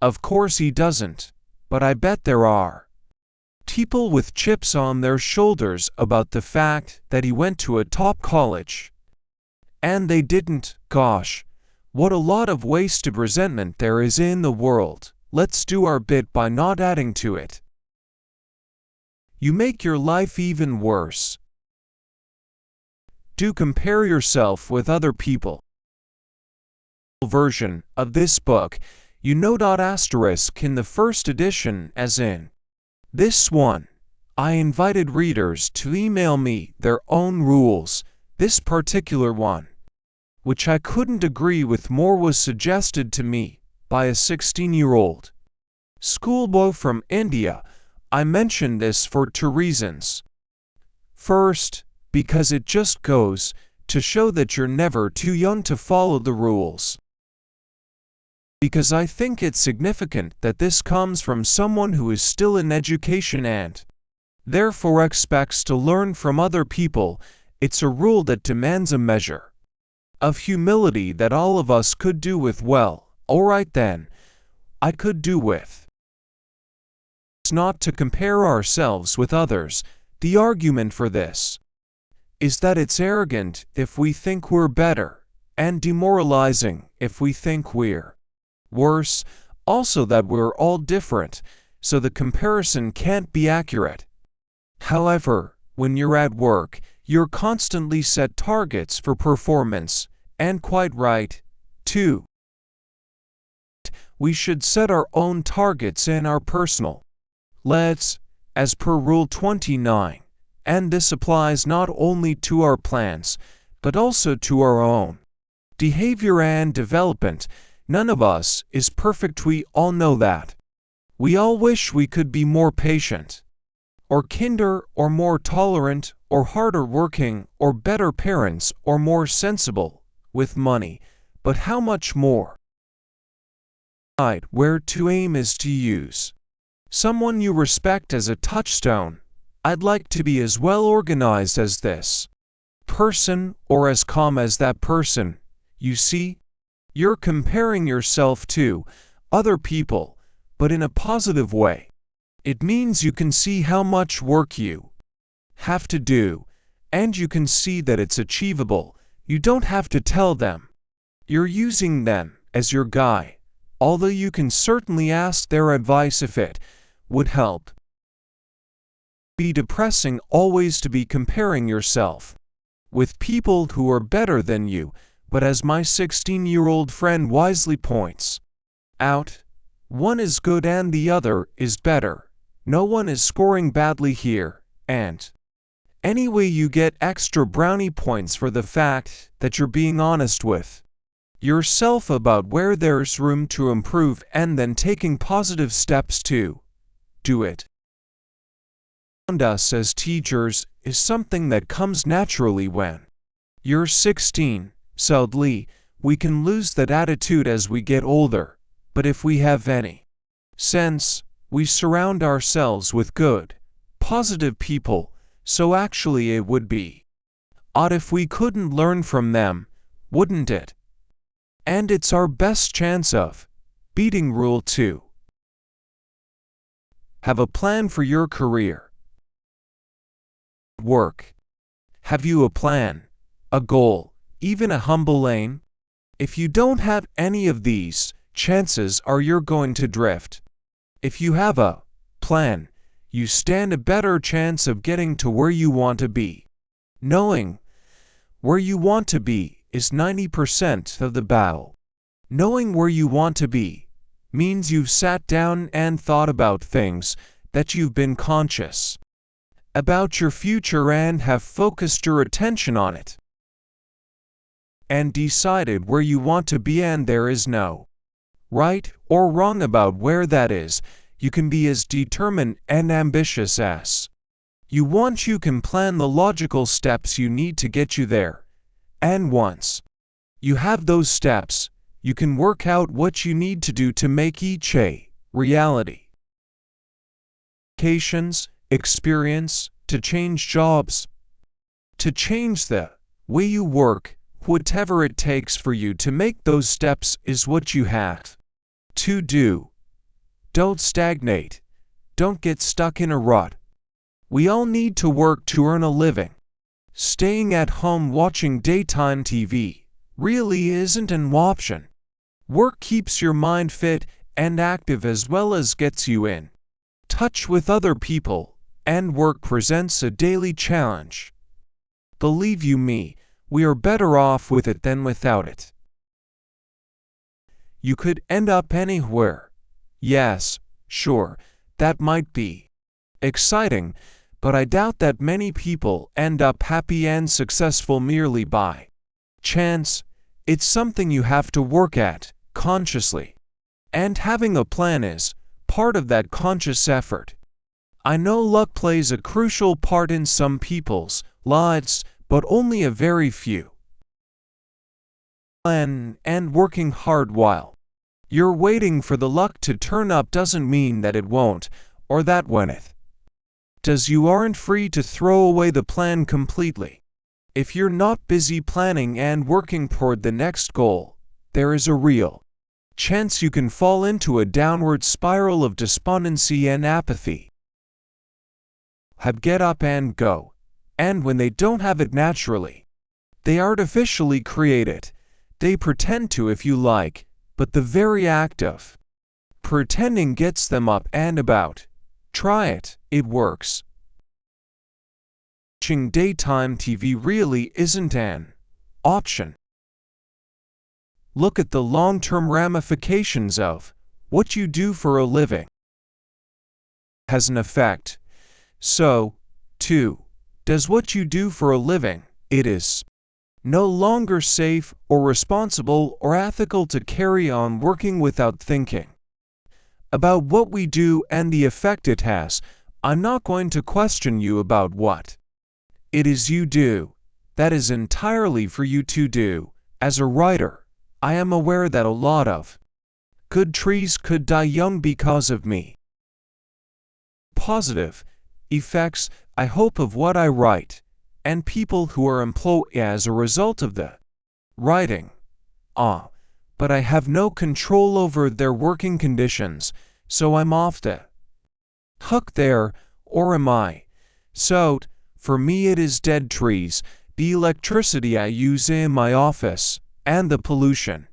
Of course he doesn't, but I bet there are people with chips on their shoulders about the fact that he went to a top college and they didn't. Gosh, what a lot of wasted resentment there is in the world. Let's do our bit by not adding to it. You make your life even worse. Do compare yourself with other people. Version of this book, you know. Asterisk in the first edition, as in this one. I invited readers to email me their own rules. This particular one, which I couldn't agree with more, was suggested to me by a 16-year-old schoolboy from India. I mention this for two reasons. First, because it just goes to show that you're never too young to follow the rules. Because I think it's significant that this comes from someone who is still in education and therefore expects to learn from other people. It's a rule that demands a measure of humility that all of us could do with. Well, alright then, I could do with. It's not to compare ourselves with others. The argument for this is that it's arrogant if we think we're better, and demoralizing if we think we're worse. Also that we're all different, so the comparison can't be accurate. However, when you're at work, you're constantly set targets for performance, and quite right, too. We should set our own targets in our personal lives, as per Rule 29, and this applies not only to our plans, but also to our own behavior and development. None of us is perfect, we all know that. We all wish we could be more patient, or kinder, or more tolerant, or harder working, or better parents, or more sensible, with money, but how much more? Where to aim is to use someone you respect as a touchstone. I'd like to be as well organized as this person, or as calm as that person. You see, you're comparing yourself to other people, but in a positive way. It means you can see how much work you have to do, and you can see that it's achievable. You don't have to tell them. You're using them as your guide, although you can certainly ask their advice if it would help. Be depressing always to be comparing yourself with people who are better than you, but as my 16-year-old friend wisely points out, one is good and the other is better. No one is scoring badly here, and anyway you get extra brownie points for the fact that you're being honest with yourself about where there's room to improve and then taking positive steps to do it. Around us as teachers is something that comes naturally when you're 16. Sadly, we can lose that attitude as we get older, but if we have any sense, we surround ourselves with good, positive people, so actually it would be odd if we couldn't learn from them, wouldn't it? And it's our best chance of beating Rule 2. Have a plan for your career. Work. Have you a plan, a goal, even a humble aim? If you don't have any of these, chances are you're going to drift. If you have a plan, you stand a better chance of getting to where you want to be. Knowing where you want to be is 90% of the battle. Knowing where you want to be means you've sat down and thought about things, that you've been conscious about your future and have focused your attention on it, and decided where you want to be, and there is no right or wrong about where that is. You can be as determined and ambitious as you want. You can plan the logical steps you need to get you there, and once you have those steps, you can work out what you need to do to make each a reality. Educations, experience, to change jobs, to change the way you work, whatever it takes for you to make those steps is what you have to do. Don't stagnate. Don't get stuck in a rut. We all need to work to earn a living. Staying at home watching daytime TV really isn't an option. Work keeps your mind fit and active as well as gets you in touch with other people, and work presents a daily challenge. Believe you me, we are better off with it than without it. You could end up anywhere. Yes, sure, that might be exciting, but I doubt that many people end up happy and successful merely by chance. It's something you have to work at consciously. And having a plan is part of that conscious effort. I know luck plays a crucial part in some people's lives, but only a very few. Plan and working hard while you're waiting for the luck to turn up doesn't mean that it won't, or that when it does you aren't free to throw away the plan completely. If you're not busy planning and working toward the next goal, there is a real chance you can fall into a downward spiral of despondency and apathy. Have get up and go, and when they don't have it naturally, they artificially create it. They pretend to, if you like, but the very act of pretending gets them up and about. Try it, it works. Watching daytime TV really isn't an option. Look at the long-term ramifications of what you do for a living. It has an effect. So, too, does what you do for a living. It is no longer safe or responsible or ethical to carry on working without thinking about what we do and the effect it has I'm not going to question you about what it is you do. That is entirely for you to do. As a writer, I am aware that a lot of good trees could die young because of me. Positive effects, I hope, of what I write, and people who are employed as a result of the writing. But I have no control over their working conditions, so I'm off the hook there, or am I? So, for me it is dead trees, the electricity I use in my office, and the pollution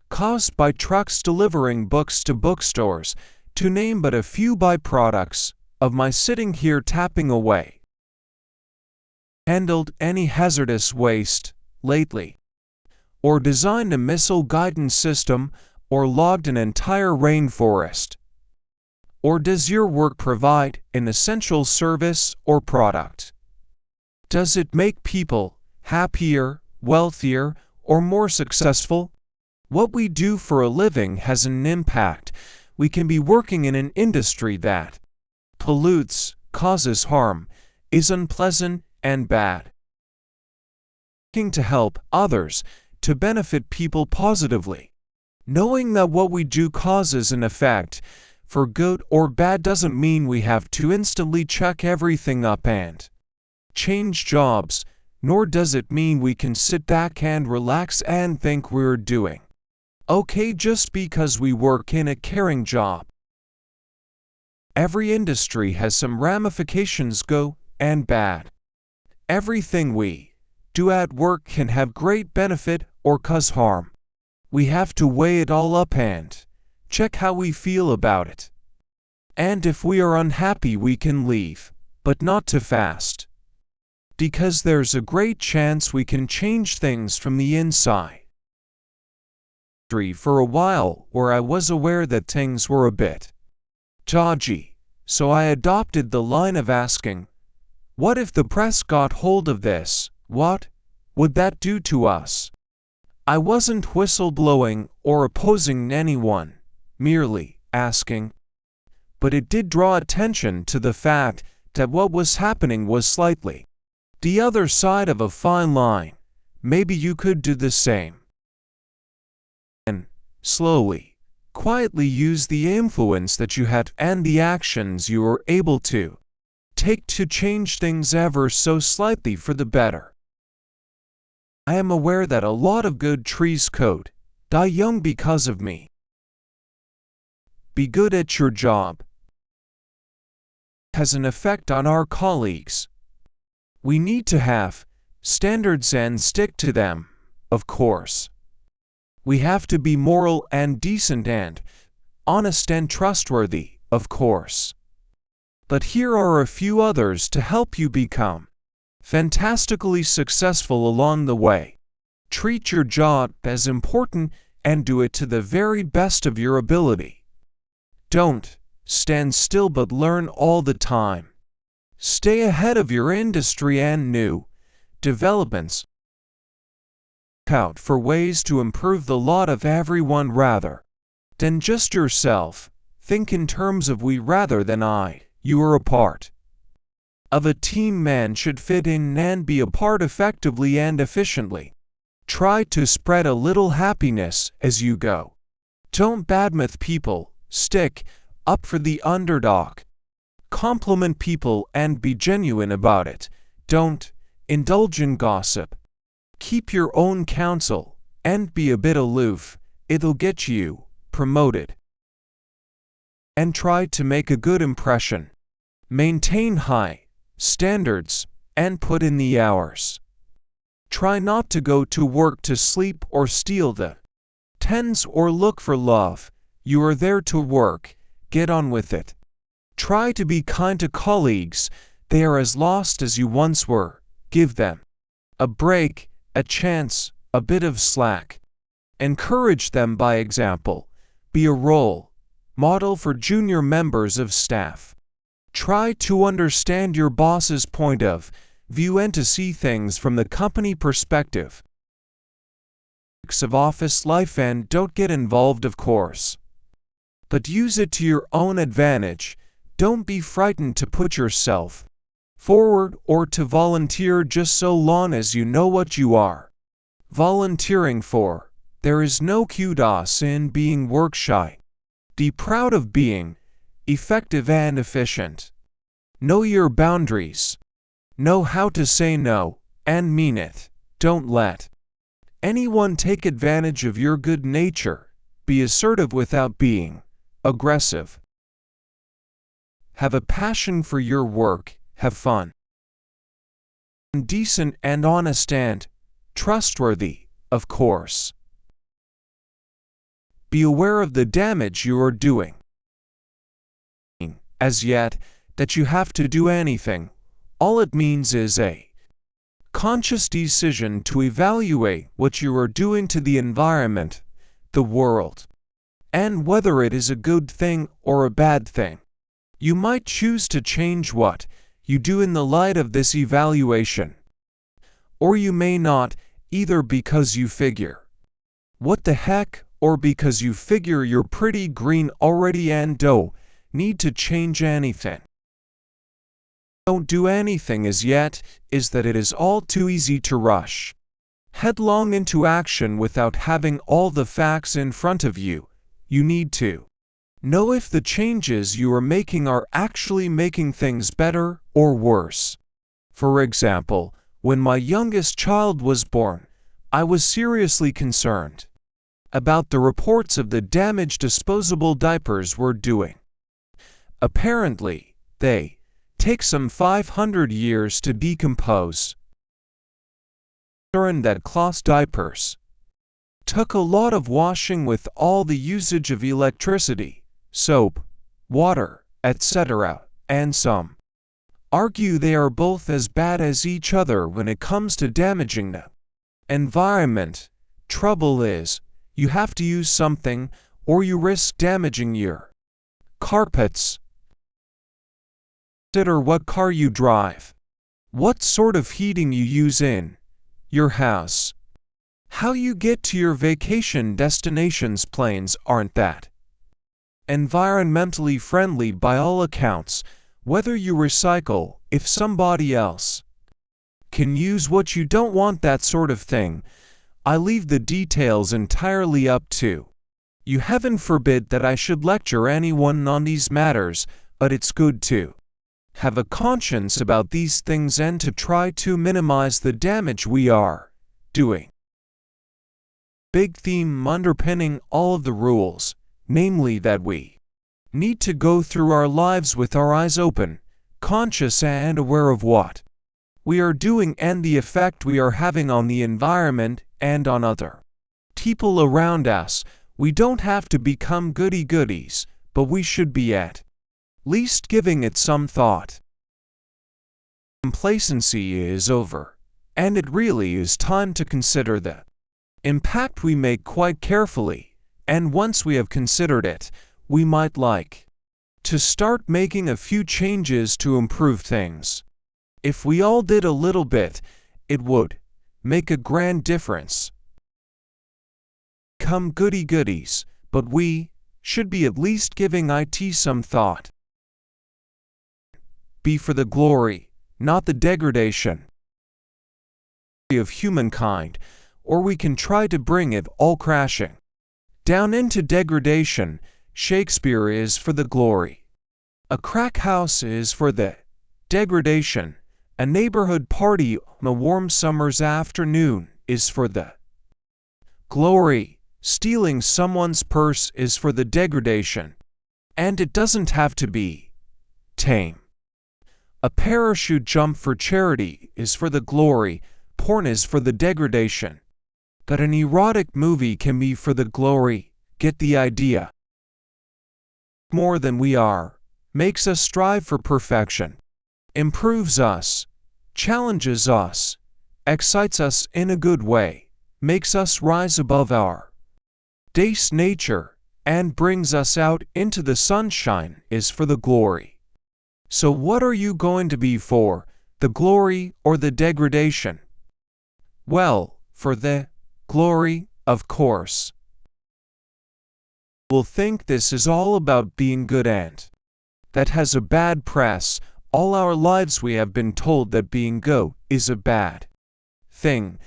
caused by trucks delivering books to bookstores, to name but a few byproducts of my sitting here tapping away. Handled any hazardous waste lately? Or designed a missile guidance system, or logged an entire rainforest? Or does your work provide an essential service or product? Does it make people happier, wealthier, or more successful? What we do for a living has an impact. We can be working in an industry that pollutes, causes harm, is unpleasant and bad. Working to help others, to benefit people positively. Knowing that what we do causes an effect, for good or bad, doesn't mean we have to instantly check everything up and change jobs, nor does it mean we can sit back and relax and think we're doing okay just because we work in a caring job. Every industry has some ramifications, good and bad. Everything we do at work can have great benefit or cause harm. We have to weigh it all up and check how we feel about it. And if we are unhappy, we can leave, but not too fast, because there's a great chance we can change things from the inside. For a while, where I was aware that things were a bit dodgy, so I adopted the line of asking, what if the press got hold of this? What would that do to us? I wasn't whistleblowing or opposing anyone, merely asking. But it did draw attention to the fact that what was happening was slightly the other side of a fine line. Maybe you could do the same. And slowly, quietly use the influence that you had and the actions you were able to take to change things ever so slightly for the better. I am aware that a lot of good trees could die young because of me. Be good at your job. Has an effect on our colleagues. We need to have standards and stick to them, of course. We have to be moral and decent and honest and trustworthy, of course. But here are a few others to help you become fantastically successful along the way. Treat your job as important and do it to the very best of your ability. Don't stand still but learn all the time. Stay ahead of your industry and new developments. Look out for ways to improve the lot of everyone rather than just yourself. Think in terms of we rather than I. You are a part of a team. Man should fit in and be a part effectively and efficiently. Try to spread a little happiness as you go. Don't badmouth people. Stick up for the underdog. Compliment people and be genuine about it. Don't indulge in gossip. Keep your own counsel and be a bit aloof. It'll get you promoted. And try to make a good impression. Maintain high standards and put in the hours. Try not to go to work to sleep or steal the tens or look for love. You are there to work. Get on with it. Try to be kind to colleagues. They are as lost as you once were. Give them a break, a chance, a bit of slack. Encourage them by example. Be a role model for junior members of staff. Try to understand your boss's point of view and to see things from the company perspective. Of office life, and don't get involved, of course, but use it to your own advantage. Don't be frightened to put yourself forward or to volunteer just so long as you know what you are volunteering for. There is no kudos in being work shy. Be proud of being effective and efficient. Know your boundaries. Know how to say no and mean it. Don't let anyone take advantage of your good nature. Be assertive without being aggressive. Have a passion for your work. Have fun. Decent and honest and trustworthy, of course. Be aware of the damage you are doing. As yet, that you have to do anything, all it means is a conscious decision to evaluate what you are doing to the environment, the world, and whether it is a good thing or a bad thing. You might choose to change what you do in the light of this evaluation. Or you may not, either because you figure, what the heck, or because you figure you're pretty green already and don't need to change anything. Don't do anything as yet, is that it is all too easy to rush headlong into action without having all the facts in front of you. You need to know if the changes you are making are actually making things better or worse. For example, when my youngest child was born, I was seriously concerned about the reports of the damage disposable diapers were doing. Apparently, they take some 500 years to decompose. And that cloth diapers took a lot of washing with all the usage of electricity, soap, water, etc., and some argue they are both as bad as each other when it comes to damaging the environment. Trouble is, you have to use something, or you risk damaging your carpets. Consider what car you drive, what sort of heating you use in your house, how you get to your vacation destinations. Planes aren't that environmentally friendly by all accounts. Whether you recycle, if somebody else can use what you don't want, that sort of thing. I leave the details entirely up to you. Heaven forbid that I should lecture anyone on these matters, but it's good to have a conscience about these things and to try to minimize the damage we are doing. Big theme underpinning all of the rules, namely that we need to go through our lives with our eyes open, conscious and aware of what we are doing and the effect we are having on the environment and on other people around us. We don't have to become goody-goodies, but we should be at least giving it some thought. Complacency is over, and it really is time to consider the impact we make quite carefully, and once we have considered it, we might like to start making a few changes to improve things. If we all did a little bit, it would make a grand difference. Come goody-goodies, but we should be at least giving it some thought. Be for the glory, not the degradation of humankind, or we can try to bring it all crashing down into degradation. Shakespeare is for the glory. A crack house is for the degradation. A neighborhood party on a warm summer's afternoon is for the glory. Stealing someone's purse is for the degradation. And it doesn't have to be tame. A parachute jump for charity is for the glory. Porn is for the degradation. But an erotic movie can be for the glory. Get the idea. More than we are, makes us strive for perfection, improves us, challenges us, excites us in a good way, makes us rise above our base nature, and brings us out into the sunshine is for the glory. So what are you going to be for, the glory or the degradation? Well, for the glory, of course. Will think this is all about being good and that has a bad press. All our lives we have been told that being good is a bad thing,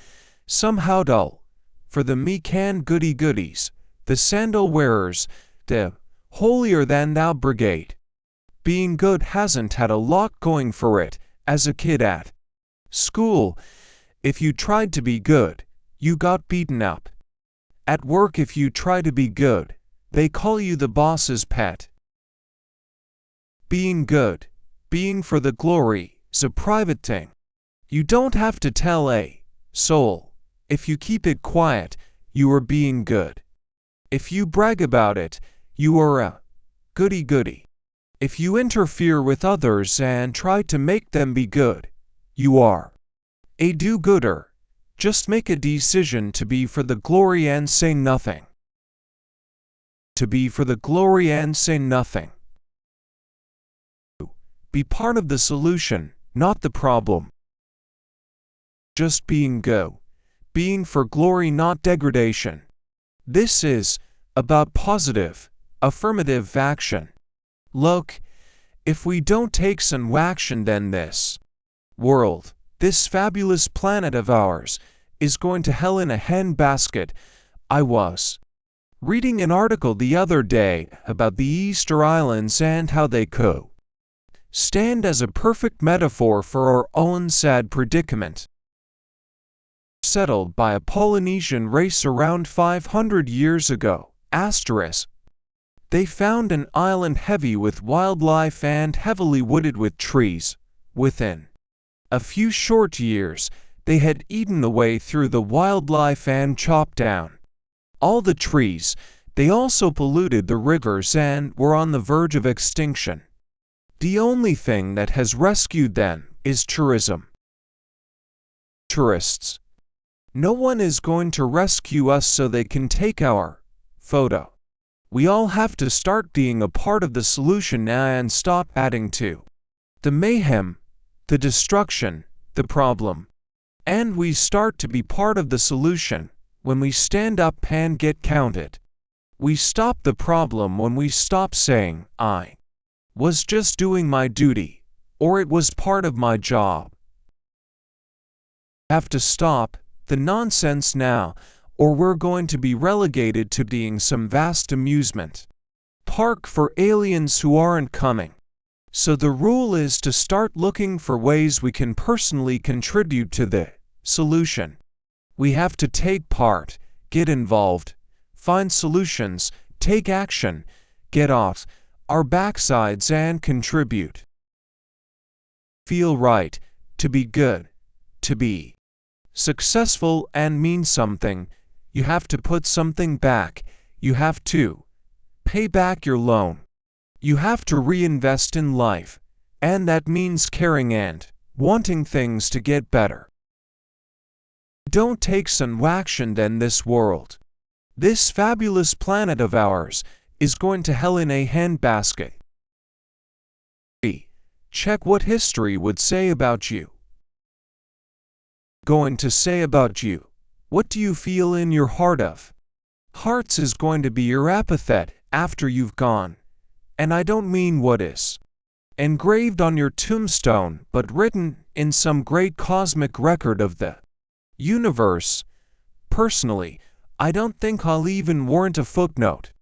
somehow dull. For the meek and goody-goodies, the sandal-wearers, the holier-than-thou brigade, being good hasn't had a lot going for it. As a kid at school, if you tried to be good, you got beaten up. At work, if you try to be good, they call you the boss's pet. Being good, being for the glory, is a private thing. You don't have to tell a soul. If you keep it quiet, you are being good. If you brag about it, you are a goody-goody. If you interfere with others and try to make them be good, you are a do-gooder. Just make a decision to be for the glory and say nothing. To be for the glory and say nothing. Be part of the solution, not the problem. Just being good. Being for glory, not degradation. This is about positive, affirmative action. Look, if we don't take some action, then this world, this fabulous planet of ours, is going to hell in a handbasket. I was reading an article the other day about the Easter Islands and how they could stand as a perfect metaphor for our own sad predicament. Settled by a Polynesian race around 500 years ago. They found an island heavy with wildlife and heavily wooded with trees. Within a few short years, they had eaten away through the wildlife and chopped down all the trees. They also polluted the rivers and were on the verge of extinction. The only thing that has rescued them is tourism. Tourists. No one is going to rescue us so they can take our photo. We all have to start being a part of the solution now and stop adding to the mayhem, the destruction, the problem. And we start to be part of the solution when we stand up and get counted. We stop the problem when we stop saying, I was just doing my duty, or it was part of my job. Have to stop the nonsense now, or we're going to be relegated to being some vast amusement park for aliens who aren't coming. So the rule is to start looking for ways we can personally contribute to the solution. We have to take part, get involved, find solutions, take action, get off our backsides and contribute. Feel right, to be good, to be successful and mean something. You have to put something back. You have to pay back your loan. You have to reinvest in life, and that means caring and wanting things to get better. Don't take some action, then this world, this fabulous planet of ours, is going to hell in a handbasket. Check what history would say about you. Going to say about you. What do you feel in your heart of hearts is going to be your epithet after you've gone. And I don't mean what is engraved on your tombstone, but written in some great cosmic record of the universe. Personally, I don't think I'll even warrant a footnote.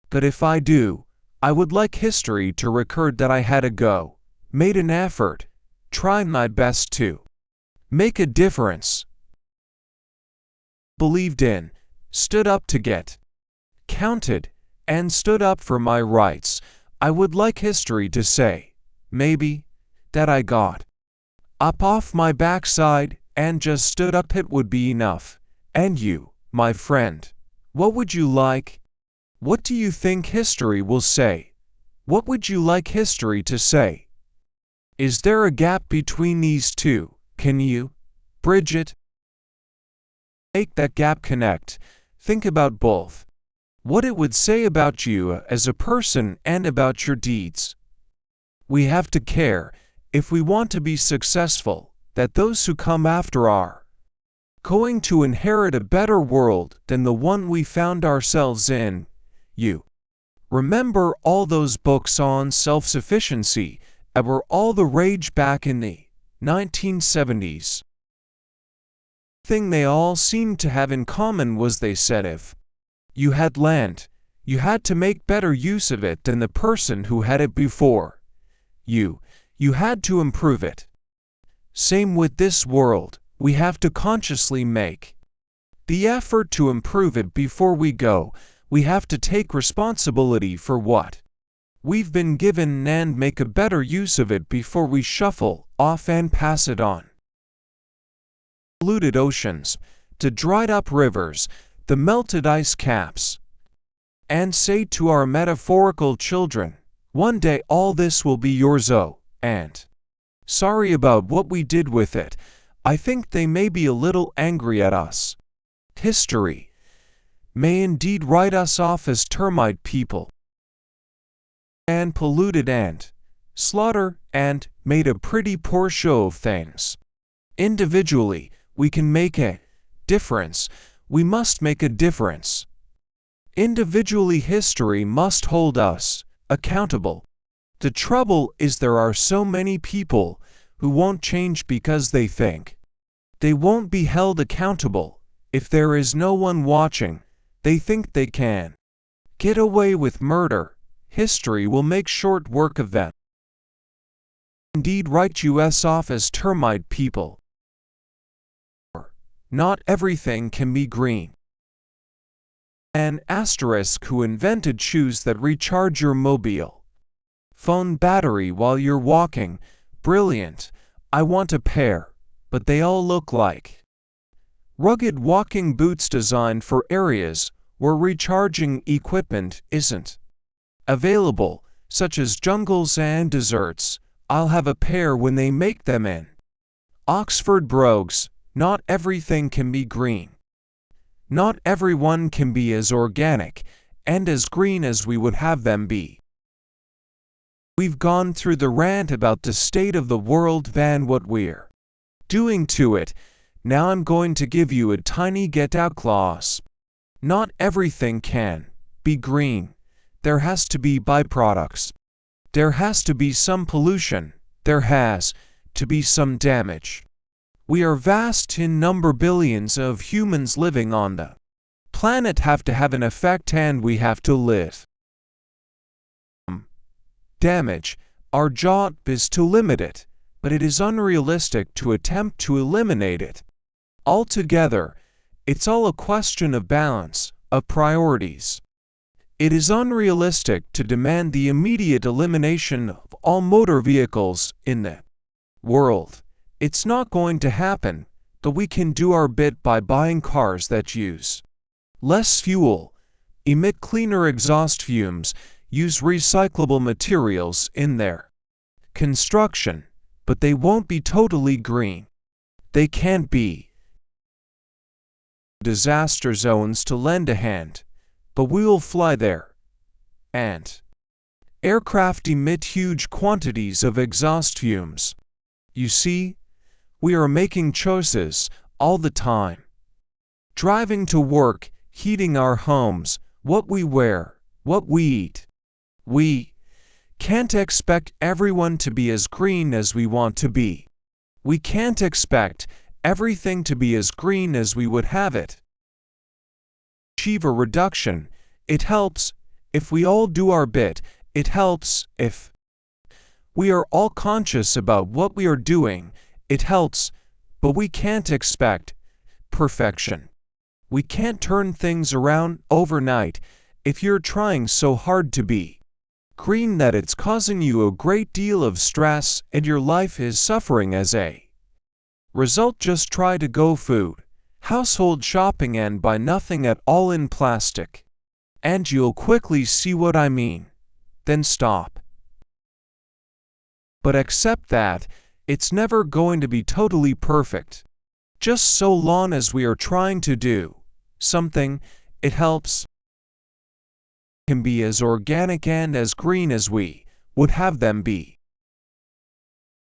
But if I do, I would like history to record that I had a go, made an effort, tried my best to make a difference, believed in, stood up to get counted, and stood up for my rights. I would like history to say, maybe, that I got up off my backside and just stood up. It would be enough. And you, my friend, what would you like? What do you think history will say? What would you like history to say? Is there a gap between these two? Can you bridge it? Make that gap connect. Think about both. What it would say about you as a person and about your deeds. We have to care, if we want to be successful, that those who come after are going to inherit a better world than the one we found ourselves in. You Remember all those books on self-sufficiency that were all the rage back in the 1970s? The thing they all seemed to have in common was they said if you had land, you had to make better use of it than the person who had it before you. You had to improve it. Same with this world, we have to consciously make the effort to improve it before we go. We have to take responsibility for what we've been given and make a better use of it before we shuffle off and pass it on. Polluted oceans, to dried up rivers, the melted ice caps, and say to our metaphorical children, one day all this will be yours, and sorry about what we did with it. I think they may be a little angry at us. History may indeed write us off as termite people, and polluted and slaughter and made a pretty poor show of things. Individually, we can make a difference. We must make a difference. Individually, history must hold us accountable. The trouble is there are so many people who won't change because they think they won't be held accountable. If there is no one watching, they think they can get away with murder. History will make short work of them. Indeed, write us off as termite people. Not everything can be green. An asterisk who invented shoes that recharge your mobile phone battery while you're walking. Brilliant. I want a pair, but they all look like rugged walking boots designed for areas where recharging equipment isn't available, such as jungles and deserts. I'll have a pair when they make them in Oxford Brogues. Not everything can be green. Not everyone can be as organic and as green as we would have them be. We've gone through the rant about the state of the world and what we're doing to it. Now I'm going to give you a tiny get-out clause. Not everything can be green. There has to be byproducts. There has to be some pollution. There has to be some damage. We are vast in number. Billions of humans living on the planet have to have an effect, and we have to live. Damage. Our job is to limit it, but it is unrealistic to attempt to eliminate it altogether. It's all a question of balance, of priorities. It is unrealistic to demand the immediate elimination of all motor vehicles in the world. It's not going to happen, but we can do our bit by buying cars that use less fuel, emit cleaner exhaust fumes, use recyclable materials in their construction, but they won't be totally green. They can't be disaster zones to lend a hand, but we will fly there. And aircraft emit huge quantities of exhaust fumes. You see, we are making choices all the time. Driving to work, heating our homes, what we wear, what we eat. We can't expect everyone to be as green as we want to be. We can't expect everything to be as green as we would have it. Achieve a reduction. It helps if we all do our bit. It helps if we are all conscious about what we are doing. It helps, but we can't expect perfection. We can't turn things around overnight. If you're trying so hard to be green that it's causing you a great deal of stress and your life is suffering as a result, just try to go food, household shopping and buy nothing at all in plastic. And you'll quickly see what I mean. Then stop. But accept that it's never going to be totally perfect. Just so long as we are trying to do something, it helps. Can be as organic and as green as we would have them be.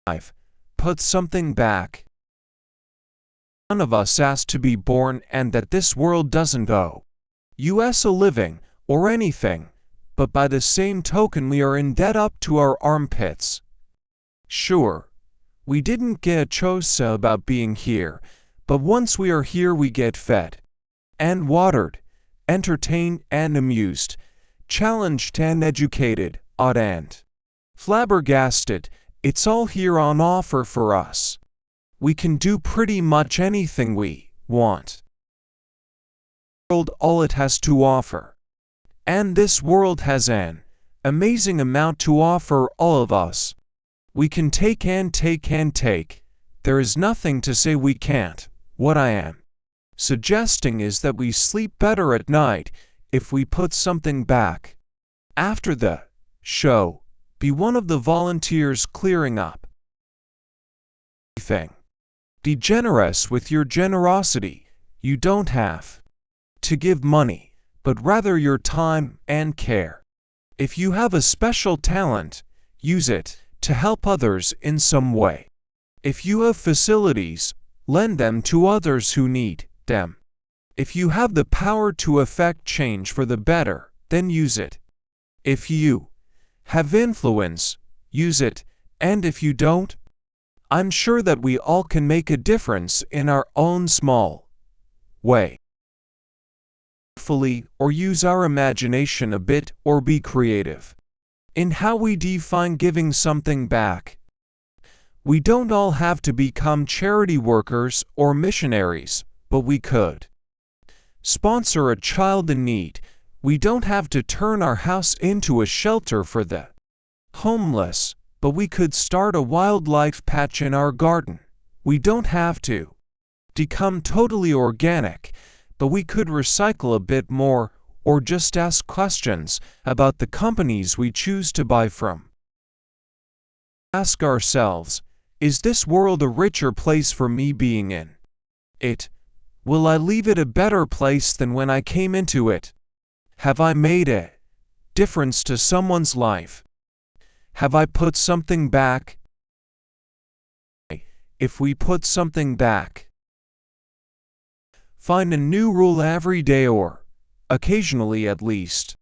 5. Put something back. None of us asked to be born and that this world doesn't owe us a living or anything, but by the same token we are in debt up to our armpits. Sure, we didn't get a choice about being here, but once we are here we get fed and watered, entertained and amused, challenged and educated, awed and flabbergasted. It's all here on offer for us. We can do pretty much anything we want. World all it has to offer. And this world has an amazing amount to offer all of us. We can take and take and take. There is nothing to say we can't. What I am suggesting is that we sleep better at night if we put something back. After the show, be one of the volunteers clearing up. Be generous with your generosity. You don't have to give money, but rather your time and care. If you have a special talent, use it to help others in some way. If you have facilities, lend them to others who need them. If you have the power to effect change for the better, then use it. If you have influence, use it, and if you don't, I'm sure that we all can make a difference in our own small way. Or use our imagination a bit, or be creative in how we define giving something back. We don't all have to become charity workers or missionaries, but we could sponsor a child in need. We don't have to turn our house into a shelter for the homeless, but we could start a wildlife patch in our garden. We don't have to become totally organic, but we could recycle a bit more, or just ask questions about the companies we choose to buy from. Ask ourselves, is this world a richer place for me being in it? Will I leave it a better place than when I came into it? Have I made a difference to someone's life? Have I put something back? If we put something back, find a new rule every day, or occasionally at least.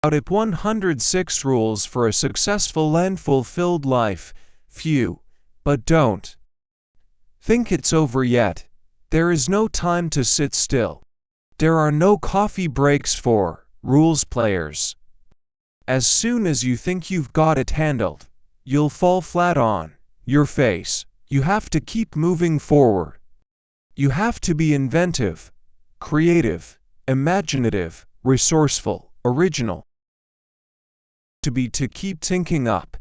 Out of 106 rules for a successful and fulfilled life. Few, but don't think it's over yet. There is no time to sit still. There are no coffee breaks for rules players. As soon as you think you've got it handled, you'll fall flat on your face. You have to keep moving forward. You have to be inventive, creative, imaginative, resourceful, original. To keep thinking up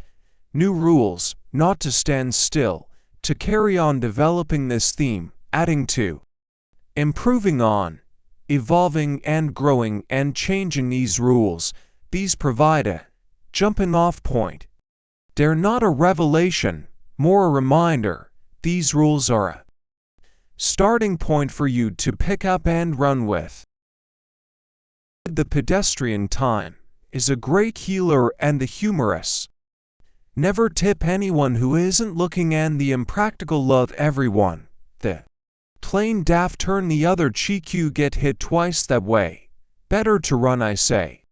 new rules, not to stand still, to carry on developing this theme, adding to, improving on, evolving and growing and changing these rules. These provide a jumping-off point. They're not a revelation, more a reminder. These rules are a starting point for you to pick up and run with. The pedestrian time is a great healer and the humorous. Never tip anyone who isn't looking, and the impractical love everyone. The plain daft turn the other cheek, you get hit twice that way. Better to run, I say.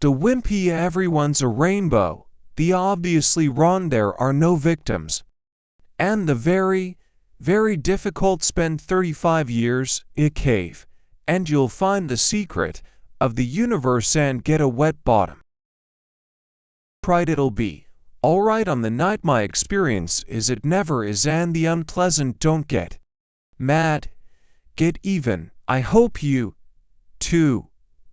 The wimpy everyone's a rainbow. The obviously wrong, there are no victims. And the very, very difficult, spend 35 years in a cave, and you'll find the secret of the universe and get a wet bottom. Pride, it'll be alright on the night. My experience is it never is, and the unpleasant don't get mad, get even. I hope you, too,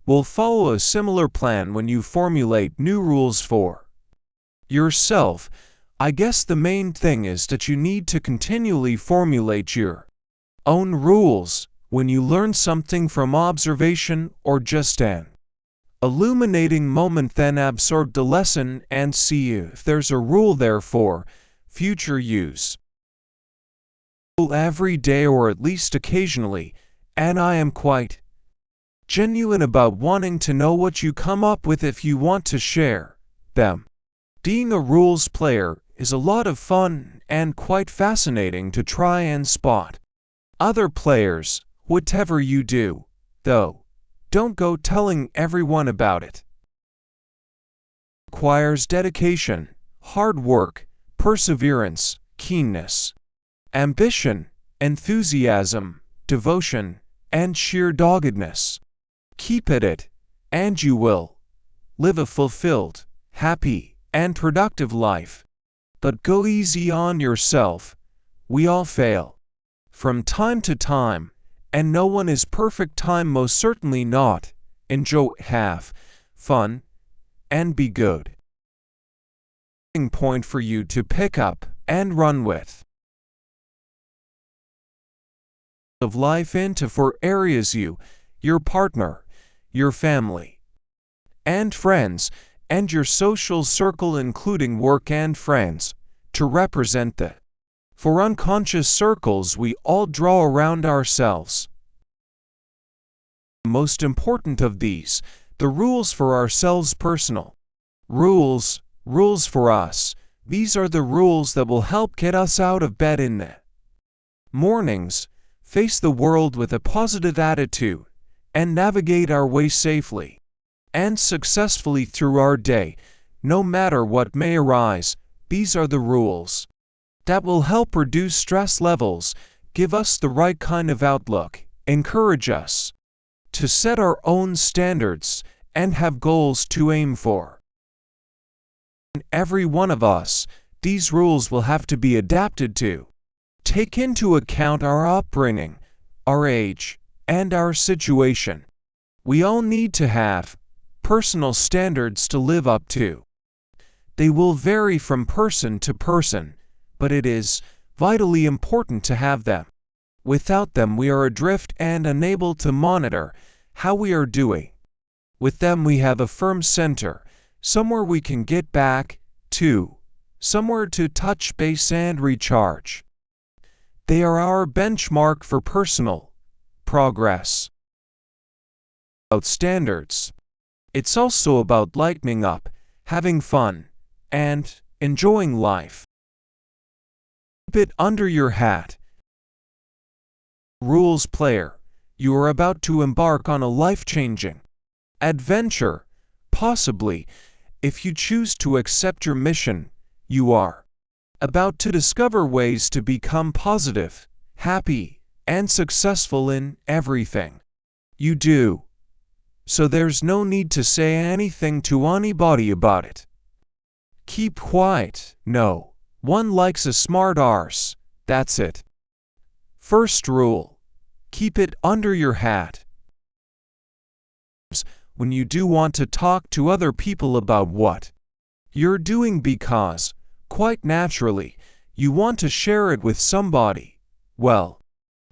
will follow a similar plan when you formulate new rules for yourself. I guess the main thing is that you need to continually formulate your own rules when you learn something from observation or just an illuminating moment, then absorb the lesson and see if there's a rule there for future use. Every day, or at least occasionally, and I am quite genuine about wanting to know what you come up with if you want to share them. Being a rules player is a lot of fun and quite fascinating to try and spot other players. Whatever you do, though, don't go telling everyone about it. requires dedication, hard work, perseverance, keenness, ambition, enthusiasm, devotion, and sheer doggedness. Keep at it, and you will live a fulfilled, happy, and productive life. But go easy on yourself. We all fail from time to time, and no one is perfect. Time most certainly not. Enjoy, have fun, and be good. Point for you to pick up and run with. Of life into 4 areas: you, your partner, your family, and friends, and your social circle including work and friends, to represent the 4 unconscious circles we all draw around ourselves. Most important of these, the rules for ourselves. Personal rules for us. These are the rules that will help get us out of bed in the mornings, face the world with a positive attitude, and navigate our way safely and successfully through our day, no matter what may arise. These are the rules that will help reduce stress levels, give us the right kind of outlook, encourage us to set our own standards, and have goals to aim for. Every one of us, these rules will have to be adapted to take into account our upbringing, our age, and our situation. We all need to have personal standards to live up to. They will vary from person to person, but it is vitally important to have them. Without them, we are adrift and unable to monitor how we are doing. With them, we have a firm center, somewhere we can get back to, somewhere to touch base and recharge. They are our benchmark for personal progress. About standards, it's also about lightening up, having fun, and enjoying life. Keep it under your hat. Rules player, you are about to embark on a life-changing adventure. Possibly, if you choose to accept your mission, you are about to discover ways to become positive, happy, and successful in everything you do. So there's no need to say anything to anybody about it. Keep quiet. No one likes a smart arse. That's it. First rule: keep it under your hat. When you do want to talk to other people about what you're doing, because, quite naturally, you want to share it with somebody, well,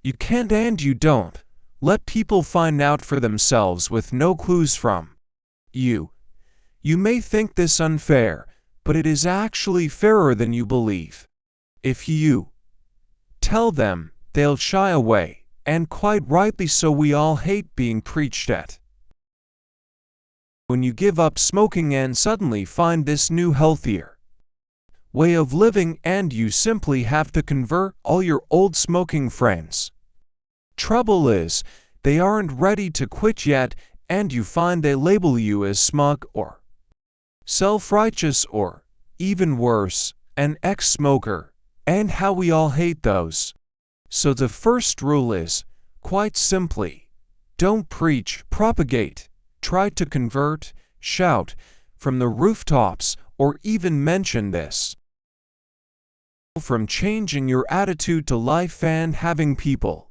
you can't and you don't let people find out for themselves with no clues from you. You may think this unfair, but it is actually fairer than you believe. If you tell them, they'll shy away, and quite rightly so. We all hate being preached at. When you give up smoking and suddenly find this new healthier way of living, and you simply have to convert all your old smoking friends. Trouble is, they aren't ready to quit yet, and you find they label you as smug or self-righteous or, even worse, an ex-smoker, and how we all hate those. So the first rule is, quite simply, don't preach, propagate, try to convert, shout from the rooftops, or even mention this. From changing your attitude to life and having people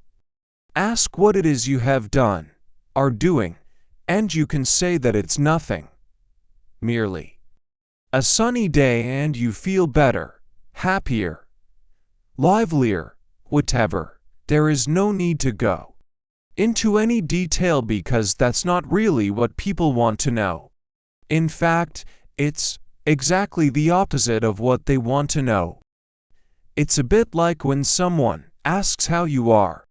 ask what it is you have done, are doing, and you can say that it's nothing, merely a sunny day, and you feel better, happier, livelier, whatever. There is no need to go into any detail, because that's not really what people want to know. In fact, it's exactly the opposite of what they want to know. It's a bit like when someone asks how you are.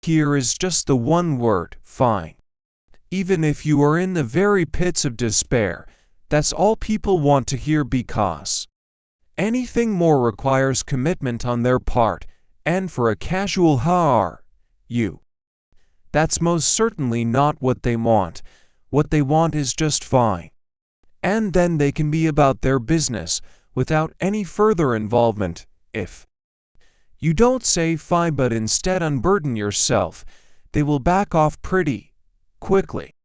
Here is just the one word, fine. Even if you are in the very pits of despair, that's all people want to hear, because anything more requires commitment on their part, and for a casual "how are you?" that's most certainly not what they want. What they want is just fine. and then they can be about their business without any further involvement. If you don't say fine but instead unburden yourself, they will back off pretty quickly.